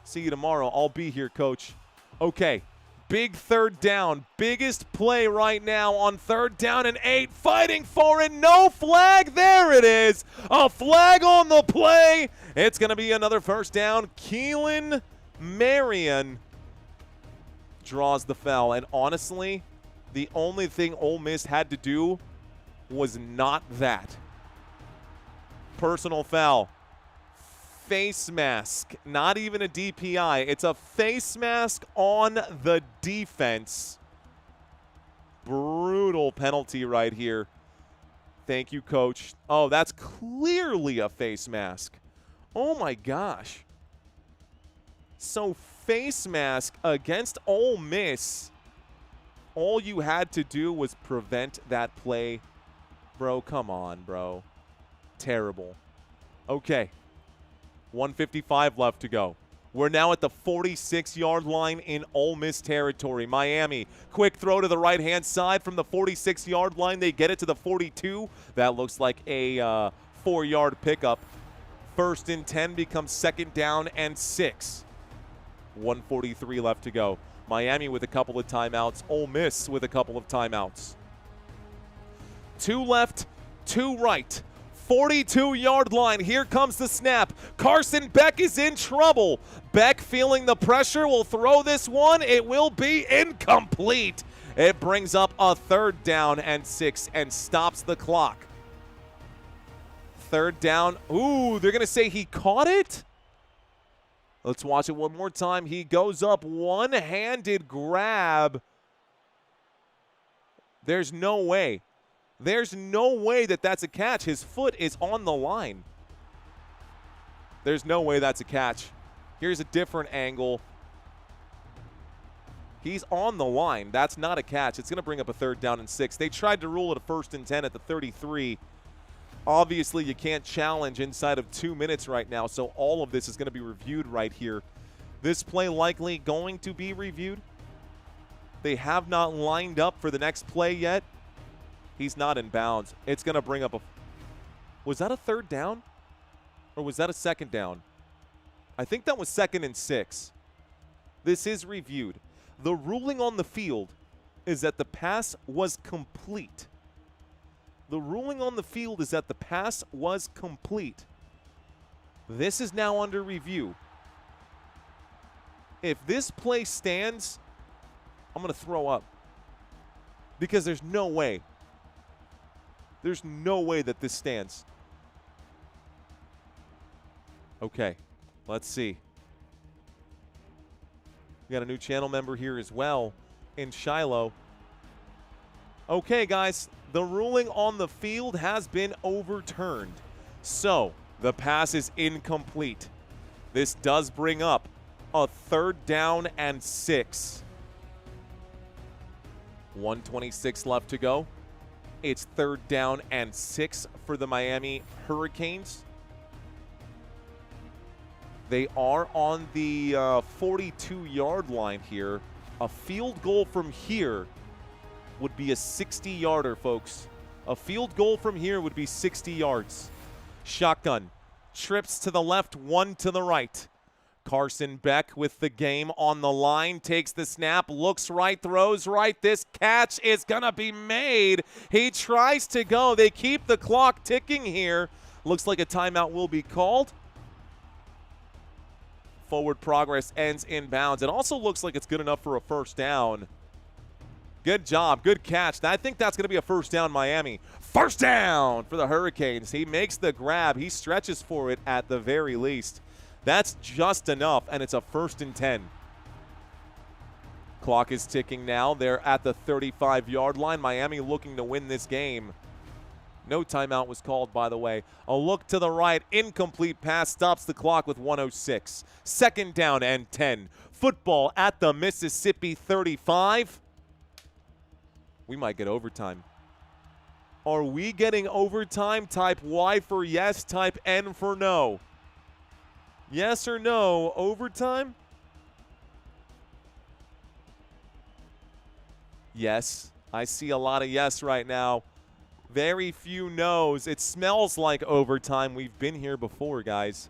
See you tomorrow. I'll be here, Coach. Okay. Big third down. Biggest play right now on 3rd down and 8. Fighting for it. No flag. There it is. A flag on the play. It's going to be another first down. Keelan Marion draws the foul. And honestly, the only thing Ole Miss had to do was not that. Personal foul. Face mask, not even a DPI. It's a face mask on the defense. Brutal penalty right here. Thank you, Coach. Oh, that's clearly a face mask. Oh, my gosh. So, face mask against Ole Miss. All you had to do was prevent that play. Bro, come on, bro. Terrible. Okay. 1:55 left to go. We're now at the 46-yard line in Ole Miss territory. Miami, quick throw to the right-hand side from the 46-yard line. They get it to the 42. That looks like a 4-yard pickup. 1st and 10 becomes 2nd down and 6. 1:43 left to go. Miami with a couple of timeouts. Ole Miss with a couple of timeouts. 2 left, 2 right. 42-yard line. Here comes the snap. Carson Beck is in trouble. Beck, feeling the pressure, will throw this one. It will be incomplete. It brings up a 3rd down and 6 and stops the clock. 3rd down. Ooh, they're going to say he caught it? Let's watch it one more time. He goes up, one-handed grab. There's no way. There's no way that that's a catch. His foot is on the line. There's no way that's a catch. Here's a different angle. He's on the line. That's not a catch. It's going to bring up a 3rd down and 6. They tried to rule it a 1st and 10 at the 33. Obviously, you can't challenge inside of 2 minutes right now, so all of this is going to be reviewed right here. This play likely going to be reviewed. They have not lined up for the next play yet. He's not in bounds. It's going to bring up a... Was that a 3rd down? Or was that a 2nd down? I think that was 2nd and 6. This is reviewed. The ruling on the field is that the pass was complete. The ruling on the field is that the pass was complete. This is now under review. If this play stands, I'm going to throw up. Because there's no way. There's no way that this stands. Okay, let's see. We got a new channel member here as well in Shiloh. Okay, guys, the ruling on the field has been overturned. So, the pass is incomplete. This does bring up a 3rd down and 6. 1:26 left to go. It's 3rd down and 6 for the Miami Hurricanes. They are on the 42-yard line here. A field goal from here would be a 60-yarder, folks. A field goal from here would be 60 yards. Shotgun. Trips to the left, 1 to the right. Carson Beck with the game on the line, takes the snap, looks right, throws right. This catch is going to be made. He tries to go. They keep the clock ticking here. Looks like a timeout will be called. forward progress ends inbounds. It also looks like it's good enough for a first down. Good job. Good catch. I think that's going to be a first down, Miami. First down for the Hurricanes. He makes the grab. He stretches for it at the very least. That's just enough, and it's a 1st and 10. Clock is ticking now. They're at the 35-yard line. Miami looking to win this game. No timeout was called, by the way. A look to the right. Incomplete pass stops the clock with 1:06. 2nd down and 10. Football at the Mississippi 35. We might get overtime. Are we getting overtime? Type Y for yes, type N for no. Yes or no, overtime? Yes. I see a lot of yes right now. Very few no's. It smells like overtime. We've been here before, guys.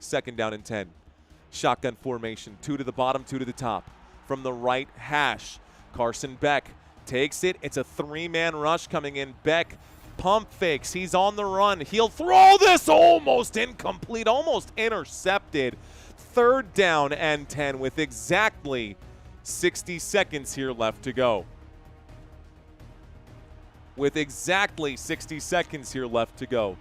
2nd down and 10. Shotgun formation. 2 to the bottom, 2 to the top. From the right hash, Carson Beck takes it. It's a 3-man rush coming in. Beck pump fakes. He's on the run. He'll throw this. Almost incomplete. Almost intercepted. 3rd down and 10 with exactly 60 seconds here left to go. With exactly 60 seconds here left to go.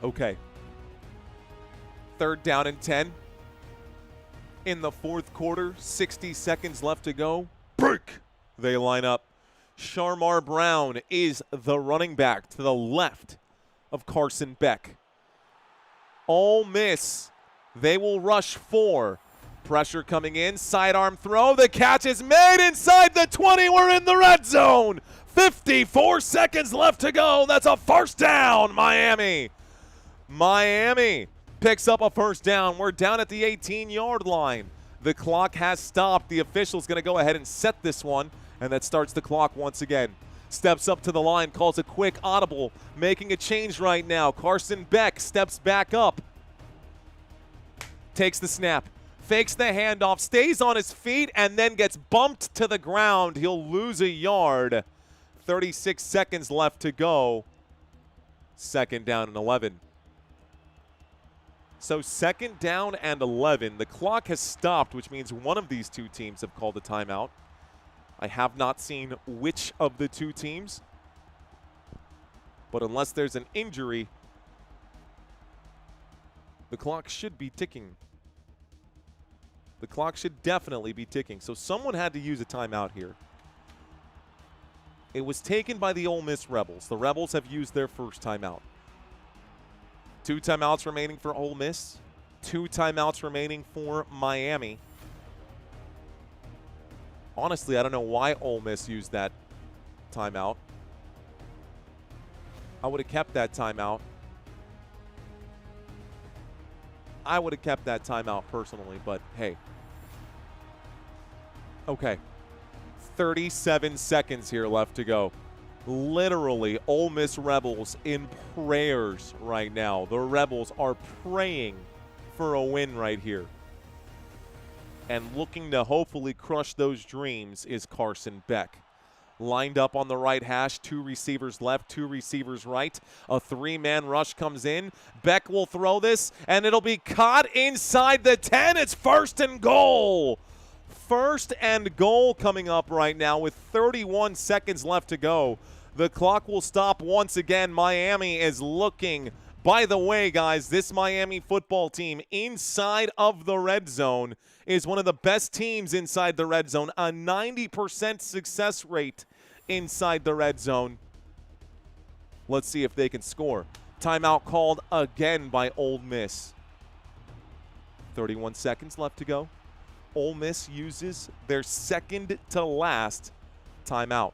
Okay. 3rd down and 10. In the 4th quarter, 60 seconds left to go. Break! They line up. Sharmar Brown is the running back to the left of Carson Beck. Ole Miss, they will rush 4. Pressure coming in, sidearm throw. The catch is made inside the 20. We're in the red zone. 54 seconds left to go. That's a first down, Miami. Miami picks up a first down. We're down at the 18-yard line. The clock has stopped. The official's going to go ahead and set this one, and that starts the clock once again. Steps up to the line, calls a quick audible, making a change right now. Carson Beck steps back up, takes the snap, fakes the handoff, stays on his feet, and then gets bumped to the ground. He'll lose a yard. 36 seconds left to go. 2nd down and 11. So 2nd down and 11. The clock has stopped, which means one of these two teams have called a timeout. I have not seen which of the two teams, but unless there's an injury, the clock should be ticking. The clock should definitely be ticking. So someone had to use a timeout here. It was taken by the Ole Miss Rebels. The Rebels have used their first timeout. 2 timeouts remaining for Ole Miss. 2 timeouts remaining for Miami. Honestly, I don't know why Ole Miss used that timeout. I would have kept that timeout. I would have kept that timeout personally, but hey. Okay. 37 seconds here left to go. Literally, Ole Miss Rebels in prayers right now. The Rebels are praying for a win right here. And looking to hopefully crush those dreams is Carson Beck. Lined up on the right hash, 2 receivers left, 2 receivers right. A 3-man rush comes in. Beck will throw this, and it'll be caught inside the 10. It's 1st and goal. 1st and goal coming up right now with 31 seconds left to go. The clock will stop once again. Miami is looking. By the way, guys, this Miami football team inside of the red zone is one of the best teams inside the red zone. A 90% success rate inside the red zone. Let's see if they can score. Timeout called again by Ole Miss. 31 seconds left to go. Ole Miss uses their second to last timeout.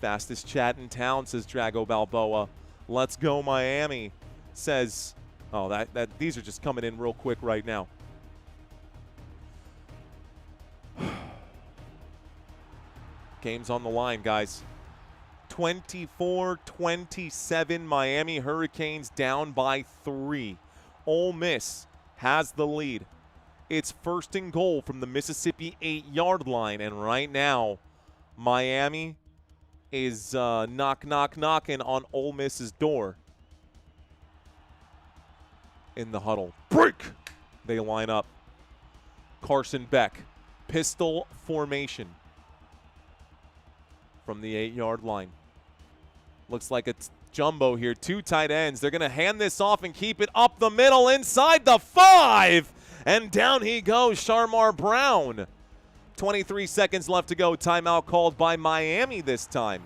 Fastest chat in town, says Drago Balboa. Let's go Miami, says, oh, these are just coming in real quick right now. Game's on the line, guys. 24-27, Miami Hurricanes down by 3. Ole Miss has the lead. It's 1st and goal from the Mississippi 8-yard line, and right now, Miami is knocking on Ole Miss's door. In the huddle. Break! They line up. Carson Beck. Pistol formation. From the 8-yard line. Looks like it's jumbo here. 2 tight ends. They're going to hand this off and keep it up the middle inside the 5. And down he goes, Sharmar Brown. 23 seconds left to go. Timeout called by Miami this time.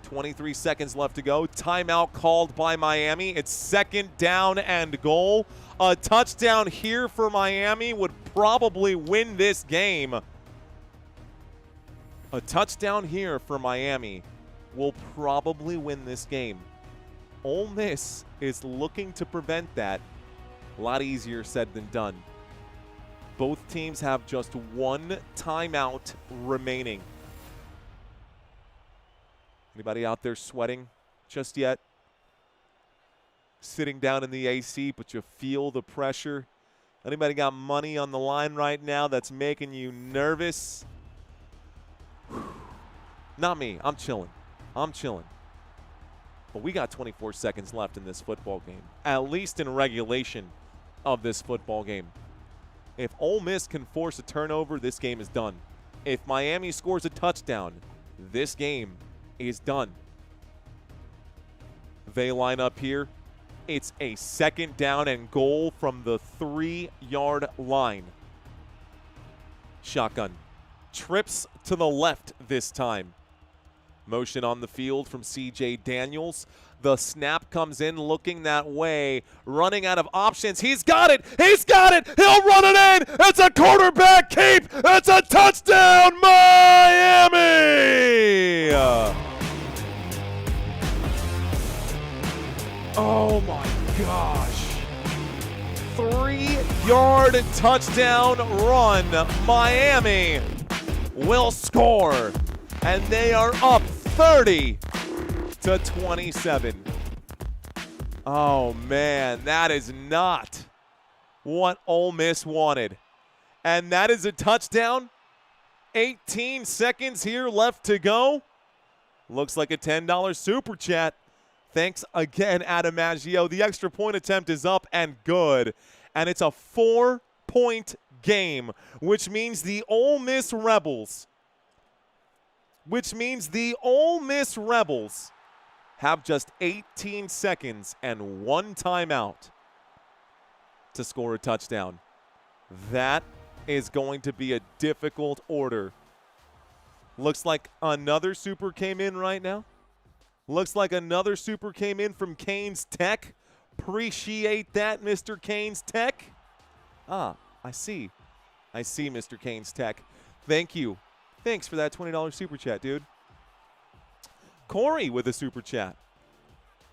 23 seconds left to go. Timeout called by Miami. It's 2nd down and goal. A touchdown here for Miami would probably win this game. A touchdown here for Miami will probably win this game. Ole Miss is looking to prevent that. A lot easier said than done. Both teams have just 1 timeout remaining. Anybody out there sweating just yet? Sitting down in the AC, but you feel the pressure? Anybody got money on the line right now that's making you nervous? Not me. I'm chilling. But we got 24 seconds left in this football game, at least in regulation of this football game. If Ole Miss can force a turnover, this game is done. If Miami scores a touchdown, this game is done. They line up here. It's a 2nd down and goal from the 3-yard line. Shotgun. Trips to the left this time. Motion on the field from C.J. Daniels. The snap comes in looking that way. Running out of options. He's got it. He'll run it in. It's a quarterback keep. It's a touchdown, Miami. Oh, my gosh. 3-yard touchdown run. Miami will score. And they are up 30-27. Oh, man, that is not what Ole Miss wanted. And that is a touchdown. 18 seconds here left to go. Looks like a $10 super chat. Thanks again, Adam Maggio. The extra point attempt is up and good. And it's a 4-point game, which means the Ole Miss Rebels have just 18 seconds and 1 timeout to score a touchdown. That is going to be a difficult order. Looks like another super came in right now. Looks like another super came in from Canes Tech. Appreciate that, Mr. Canes Tech. I see, Mr. Canes Tech. Thank you. Thanks for that $20 super chat, dude. Corey with a super chat.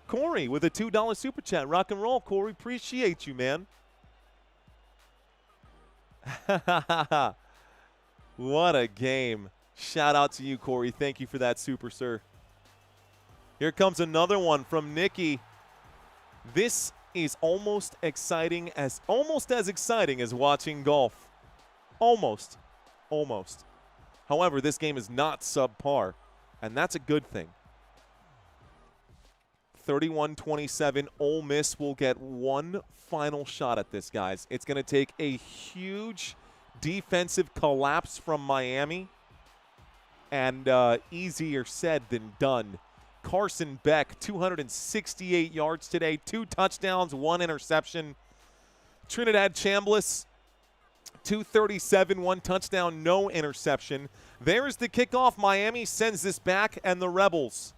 Corey with a $2 super chat. Rock and roll, Corey. Appreciate you, man. What a game. Shout out to you, Corey. Thank you for that super, sir. Here comes another one from Nikki. This is almost as exciting as watching golf. Almost. However, this game is not subpar, and that's a good thing. 31-27, Ole Miss will get 1 final shot at this, guys. It's going to take a huge defensive collapse from Miami, and easier said than done. Carson Beck, 268 yards today, 2 touchdowns, 1 interception. Trinidad Chambliss, 237, 1 touchdown, no interception. There's the kickoff. Miami sends this back, and the Rebels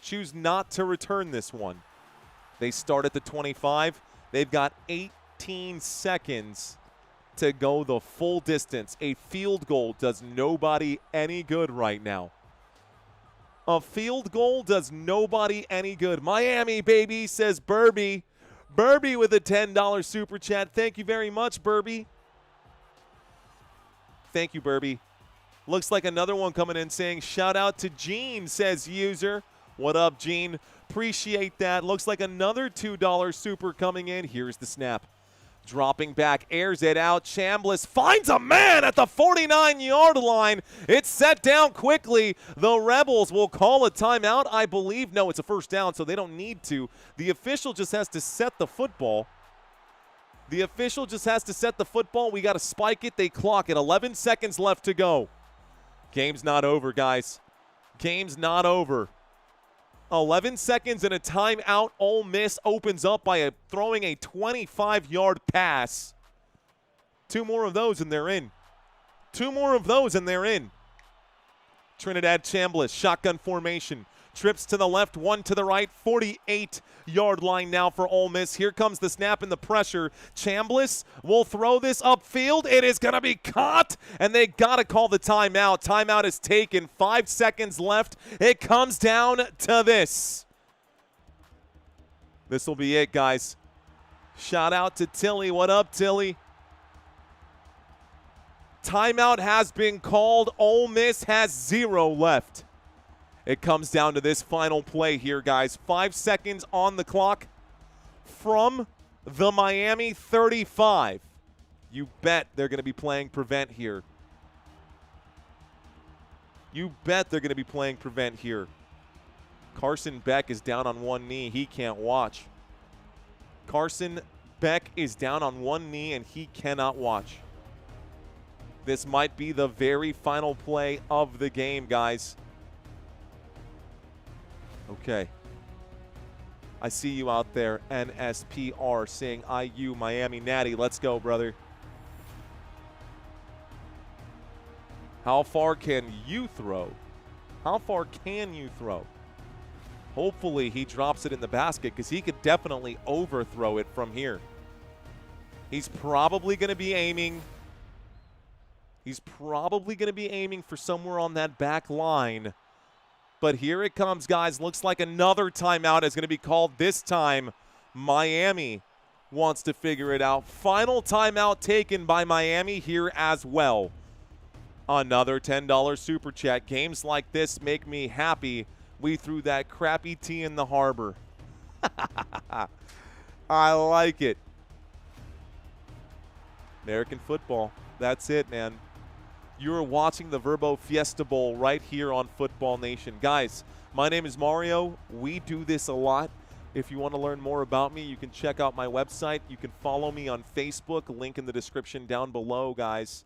choose not to return this one. They start at the 25. They've got 18 seconds to go the full distance. A field goal does nobody any good right now. A field goal does nobody any good. Miami, baby, says Burby. Burby with a $10 super chat. Thank you very much, Burby. Thank you, Burby. Looks like another one coming in saying, shout out to Gene, says user. What up, Gene? Appreciate that. Looks like another $2 super coming in. Here's the snap. Dropping back, airs it out. Chambliss finds a man at the 49-yard line. It's set down quickly. The Rebels will call a timeout, I believe. No, it's a first down, so they don't need to. The official just has to set the football. The official just has to set the football. We got to spike it. They clock it. 11 seconds left to go. Game's not over, guys. Game's not over. 11 seconds and a timeout. Ole Miss opens up by throwing a 25-yard pass. 2 more of those and they're in. 2 more of those and they're in. Trinidad Chambliss, shotgun formation. Trips to the left, 1 to the right, 48-yard line now for Ole Miss. Here comes the snap and the pressure. Chambliss will throw this upfield. It is going to be caught, and they got to call the timeout. Timeout is taken. 5 seconds left. It comes down to this. This will be it, guys. Shout out to Tilly. What up, Tilly? Timeout has been called. Ole Miss has 0 left. It comes down to this final play here, guys. 5 seconds on the clock from the Miami 35. You bet they're going to be playing prevent here. You bet they're going to be playing prevent here. Carson Beck is down on one knee. He can't watch. Carson Beck is down on one knee, and he cannot watch. This might be the very final play of the game, guys. Okay. I see you out there, NSPR, saying IU Miami Natty. Let's go, brother. How far can you throw? How far can you throw? Hopefully he drops it in the basket because he could definitely overthrow it from here. He's probably going to be aiming. He's probably going to be aiming for somewhere on that back line. But here it comes, guys. Looks like another timeout is going to be called. This time, Miami wants to figure it out. Final timeout taken by Miami here as well. Another $10 super chat. Games like this make me happy. We threw that crappy tea in the harbor. I like it. American football. That's it, man. You are watching the Verbo Fiesta Bowl right here on Football Nation. Guys, my name is Mario. We do this a lot. If you want to learn more about me, you can check out my website. You can follow me on Facebook. Link in the description down below, guys.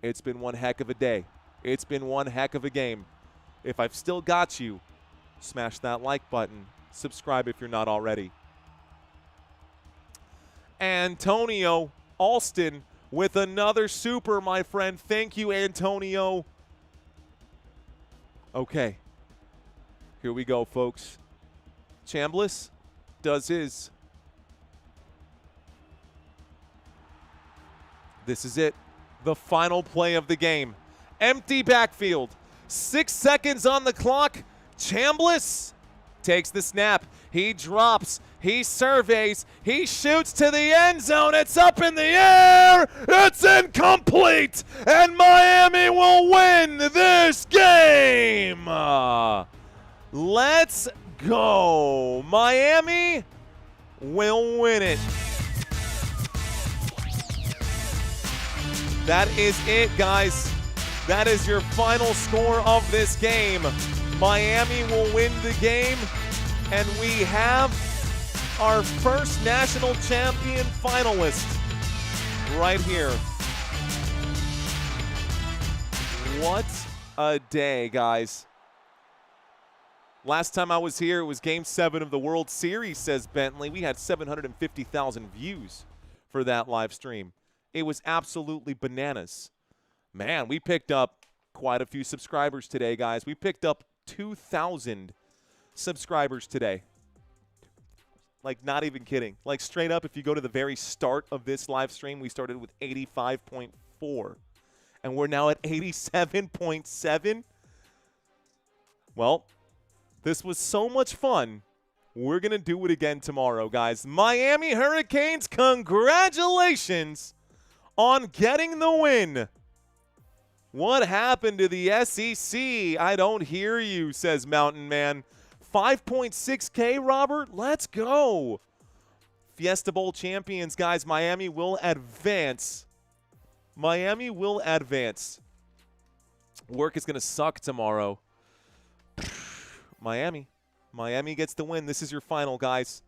It's been one heck of a day. It's been one heck of a game. If I've still got you, smash that like button. Subscribe if you're not already. Antonio Alston with another super, my friend. Thank you, Antonio. Okay. Here we go, folks. Chambliss does his. This is it. The final play of the game. Empty backfield. 6 seconds on the clock. Chambliss takes the snap. He drops. He surveys. He shoots to the end zone. It's up in the air. It's incomplete. And Miami will win this game. Let's go. Miami will win it. That is it, guys. That is your final score of this game. Miami will win the game, and we have our first national champion finalist right here. What a day, guys. Last time I was here, it was Game 7 of the World Series, says Bentley. We had 750,000 views for that live stream. It was absolutely bananas. Man, we picked up quite a few subscribers today, guys. We picked up 2,000 subscribers today. Like, not even kidding. Like, straight up, if you go to the very start of this live stream, we started with 85.4. And we're now at 87.7. Well, this was so much fun. We're going to do it again tomorrow, guys. Miami Hurricanes, congratulations on getting the win. What happened to the SEC? I don't hear you, says Mountain Man. 5.6K, Robert? Let's go. Fiesta Bowl champions, guys. Miami will advance. Miami will advance. Work is going to suck tomorrow. Miami gets the win. This is your final, guys.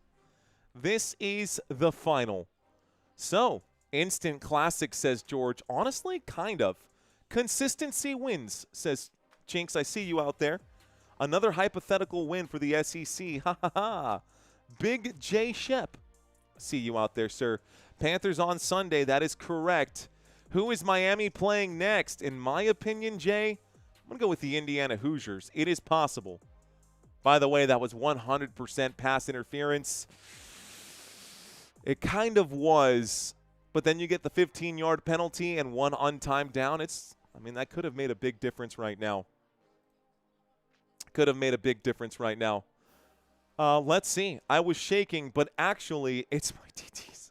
This is the final. So, instant classic, says George. Honestly, kind of. Consistency wins, says Jinx. I see you out there. Another hypothetical win for the SEC. Ha ha ha. Big J Shep. See you out there, sir. Panthers on Sunday. That is correct. Who is Miami playing next? In my opinion, Jay, I'm going to go with the Indiana Hoosiers. It is possible. By the way, that was 100% pass interference. It kind of was, but then you get the 15-yard penalty and one untimed down. That could have made a big difference right now. Could have made a big difference right now. Let's see. I was shaking, but actually, it's my TTs.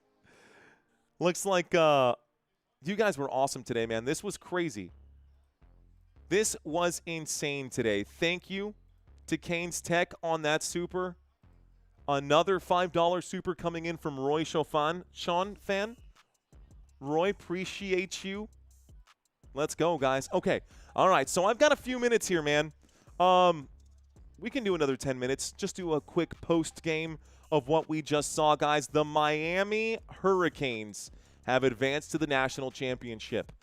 Looks like you guys were awesome today, man. This was crazy. This was insane today. Thank you to Canes Tech on that super. Another $5 super coming in from Roy Sean fan. Roy, appreciate you. Let's go, guys. Okay. All right. So I've got a few minutes here, man. We can do another 10 minutes. Just do a quick post game of what we just saw, guys. The Miami Hurricanes have advanced to the national championship,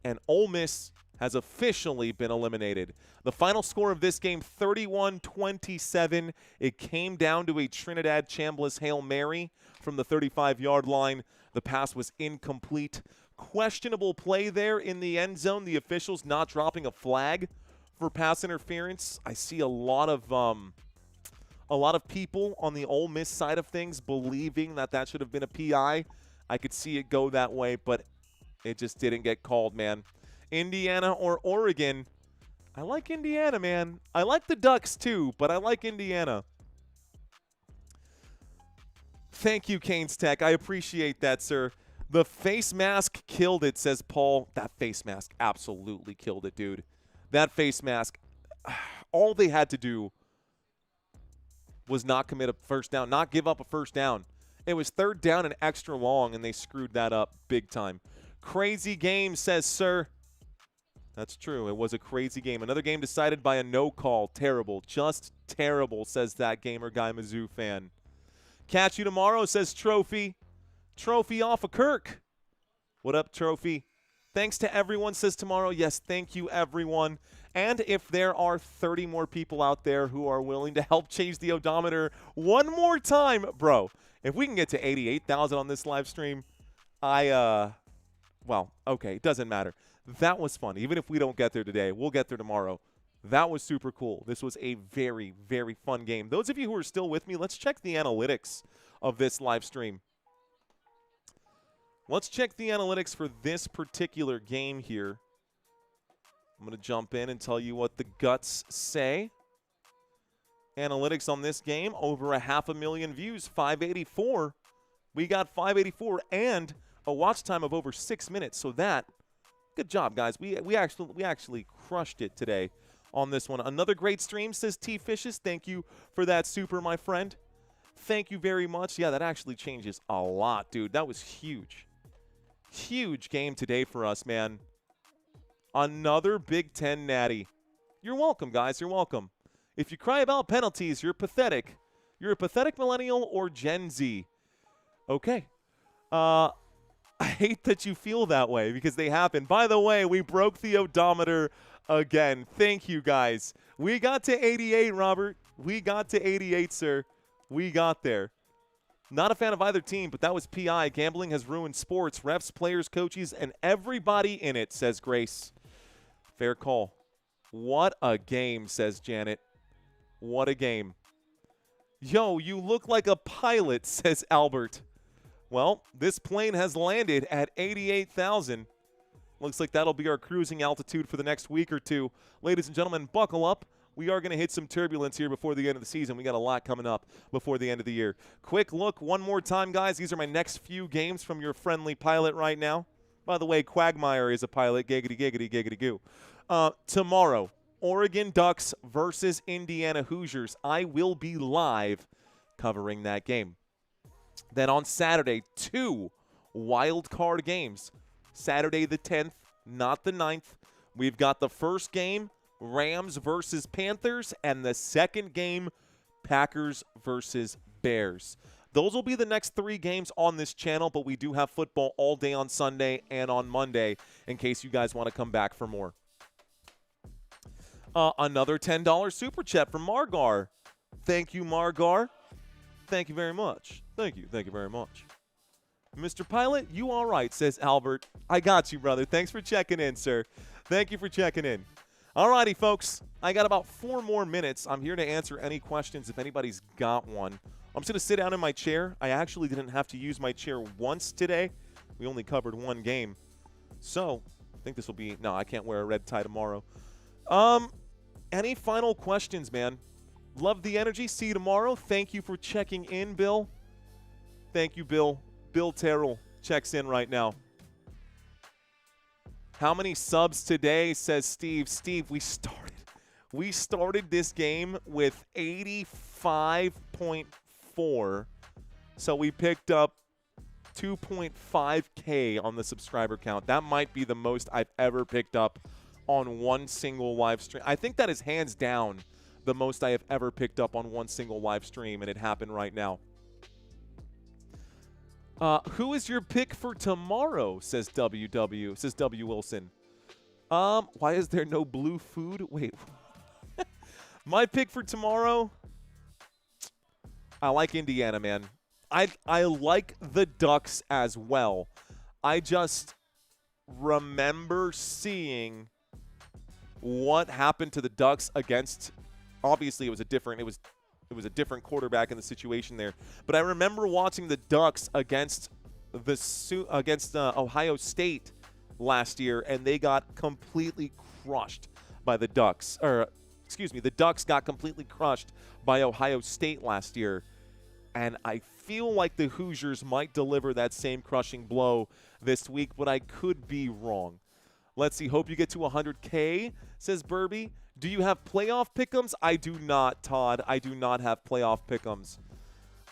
and Ole Miss has officially been eliminated. The final score of this game, 31-27. It came down to a Trinidad Chambliss Hail Mary from the 35-yard line. The pass was incomplete. Questionable play there in the end zone. The officials not dropping a flag for pass interference. I see a lot of people on the Ole Miss side of things believing that should have been a PI. I could see it go that way, but it just didn't get called, man. Indiana or Oregon? I like Indiana, man. I like the Ducks too, but I like Indiana. Thank you, Canes Tech. I appreciate that, sir. The face mask killed it, says Paul. That face mask absolutely killed it, dude. That face mask, all they had to do was not commit a first down, not give up a first down. It was third down and extra long, and they screwed that up big time. Crazy game, says sir. That's true. It was a crazy game. Another game decided by a no call. Terrible. Just terrible, says that Gamer Guy Mizzou fan. Catch you tomorrow, says Trophy. Trophy off of Kirk. What up, Trophy? Thanks to everyone, says tomorrow. Yes, thank you, everyone. And if there are 30 more people out there who are willing to help change the odometer one more time, bro, if we can get to 88,000 on this live stream, well, okay, it doesn't matter. That was fun. Even if we don't get there today, we'll get there tomorrow. That was super cool. This was a very, very fun game. Those of you who are still with me, let's check the analytics of this live stream. Let's check the analytics for this particular game here. I'm going to jump in and tell you what the guts say. Analytics on this game, over 500,000 views, 584. We got 584 and a watch time of over 6 minutes. So that, good job, guys. We actually crushed it today on this one. Another great stream, says T Fishes. Thank you for that super, my friend. Thank you very much. Yeah, that actually changes a lot, dude. That was huge. Huge game today for us, man. Another Big Ten natty. You're welcome, guys. You're welcome. If you cry about penalties, you're pathetic. You're a pathetic millennial or Gen Z. Okay. I hate that you feel that way because they happen. By the way, we broke the odometer again. Thank you, guys. We got to 88, Robert. We got to 88, sir. We got there. Not a fan of either team, but that was PI. Gambling has ruined sports, refs, players, coaches, and everybody in it, says Grace. Fair call. What a game, says Janet. What a game. Yo, you look like a pilot, says Albert. Well, this plane has landed at 88,000. Looks like that'll be our cruising altitude for the next week or two. Ladies and gentlemen, buckle up. We are going to hit some turbulence here before the end of the season. We got a lot coming up before the end of the year. Quick look one more time, guys. These are my next few games from your friendly pilot right now. By the way, Quagmire is a pilot. Giggity, giggity, giggity, goo. Tomorrow, Oregon Ducks versus Indiana Hoosiers. I will be live covering that game. Then on Saturday, 2 wild card games. Saturday the 10th, not the 9th. We've got the first game, Rams versus Panthers, and the second game, Packers versus Bears. Those will be the next 3 games on this channel, but we do have football all day on Sunday and on Monday in case you guys want to come back for more. Another $10 super chat from Margar. Thank you, Margar. Thank you very much. Thank you. Thank you very much. Mr. Pilot, you all right, says Albert. I got you, brother. Thanks for checking in, sir. Thank you for checking in. All righty, folks. I got about 4 more minutes. I'm here to answer any questions if anybody's got one. I'm just going to sit down in my chair. I actually didn't have to use my chair once today. We only covered 1 game. So, I think this will be – no, I can't wear a red tie tomorrow. Any final questions, man? Love the energy. See you tomorrow. Thank you for checking in, Bill. Thank you, Bill. Bill Terrell checks in right now. How many subs today, says Steve. Steve, we started this game with 85.4. So we picked up 2.5K on the subscriber count. That might be the most I've ever picked up on one single live stream. I think that is hands down the most I have ever picked up on one single live stream, and it happened right now. Who is your pick for tomorrow, says W Wilson. Why is there no blue food? Wait. My pick for tomorrow, I like Indiana, man. I like the Ducks as well. I just remember seeing what happened to the Ducks against, obviously it was a different quarterback in the situation there, but I remember watching the Ducks against Ohio State last year, and they got completely crushed by the Ducks. The Ducks got completely crushed by Ohio State last year, and I feel like the Hoosiers might deliver that same crushing blow this week, but I could be wrong. Let's see. Hope you get to 100K, says Burby. Do you have playoff pick'ems? I do not, Todd. I do not have playoff pick'ems.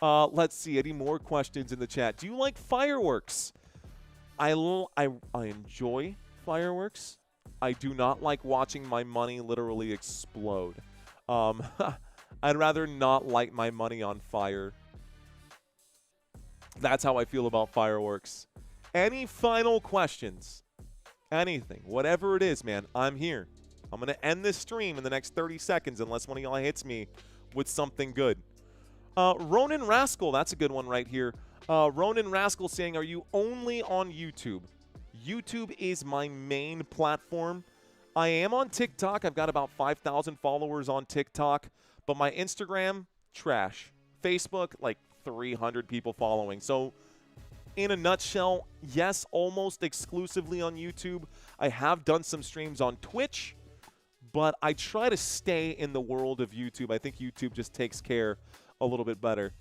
Let's see. Any more questions in the chat? Do you like fireworks? I enjoy fireworks. I do not like watching my money literally explode. I'd rather not light my money on fire. That's how I feel about fireworks. Any final questions? Anything. Whatever it is, man, I'm here. I'm going to end this stream in the next 30 seconds unless one of y'all hits me with something good. Ronan Rascal, that's a good one right here. Ronan Rascal saying, are you only on YouTube? YouTube is my main platform. I am on TikTok. I've got about 5,000 followers on TikTok. But my Instagram, trash. Facebook, like 300 people following. So in a nutshell, yes, almost exclusively on YouTube. I have done some streams on Twitch, but I try to stay in the world of YouTube. I think YouTube just takes care a little bit better.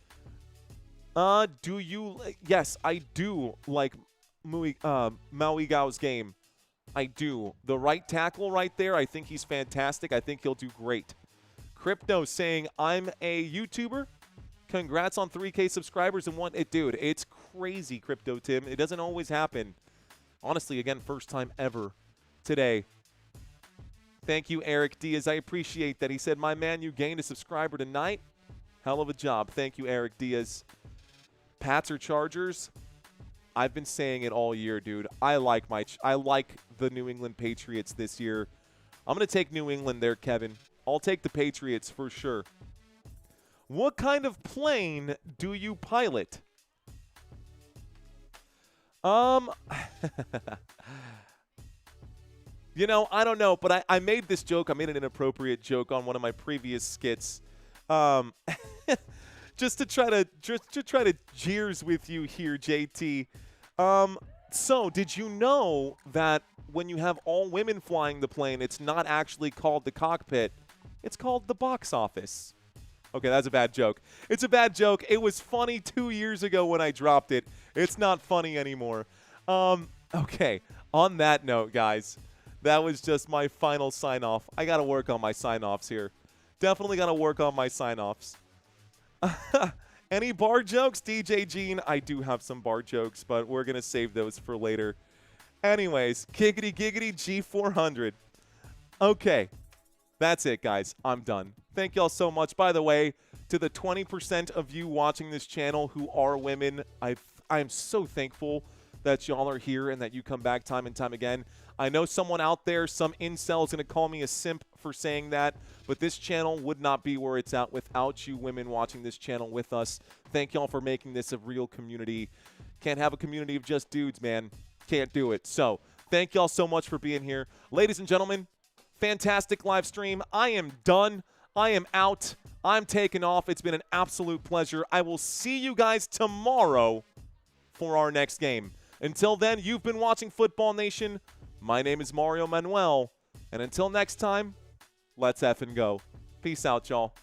Yes, I do like Maui Gao's game. I do. The right tackle right there, I think he's fantastic. I think he'll do great. Crypto saying, I'm a YouTuber. Congrats on 3K subscribers and one. Dude, it's crazy, Crypto Tim. It doesn't always happen. Honestly, again, first time ever today. Thank you, Eric Diaz. I appreciate that. He said, my man, you gained a subscriber tonight. Hell of a job. Thank you, Eric Diaz. Pats or Chargers? I've been saying it all year, dude. I like the New England Patriots this year. I'm going to take New England there, Kevin. I'll take the Patriots for sure. What kind of plane do you pilot? You know, I don't know, but I made this joke. I made an inappropriate joke on one of my previous skits. Just to try to jeers with you here, JT. So did you know that when you have all women flying the plane, it's not actually called the cockpit, it's called the box office? Okay, that's a bad joke. It's a bad joke. It was funny 2 years ago when I dropped it. It's not funny anymore. Okay, on that note, guys, that was just my final sign-off. I got to work on my sign-offs here. Definitely got to work on my sign-offs. Any bar jokes, DJ Gene? I do have some bar jokes, but we're going to save those for later. Anyways, giggity giggity G400. Okay, that's it, guys. I'm done. Thank y'all so much. By the way, to the 20% of you watching this channel who are women, I'm so thankful that y'all are here and that you come back time and time again. I know someone out there, some incel is going to call me a simp for saying that, but this channel would not be where it's at without you women watching this channel with us. Thank y'all for making this a real community. Can't have a community of just dudes, man. Can't do it. So thank y'all so much for being here. Ladies and gentlemen, fantastic live stream. I am done. I am out. I'm taking off. It's been an absolute pleasure. I will see you guys tomorrow for our next game. Until then, you've been watching Football Nation. My name is Mario Manuel. And until next time, let's effing go. Peace out, y'all.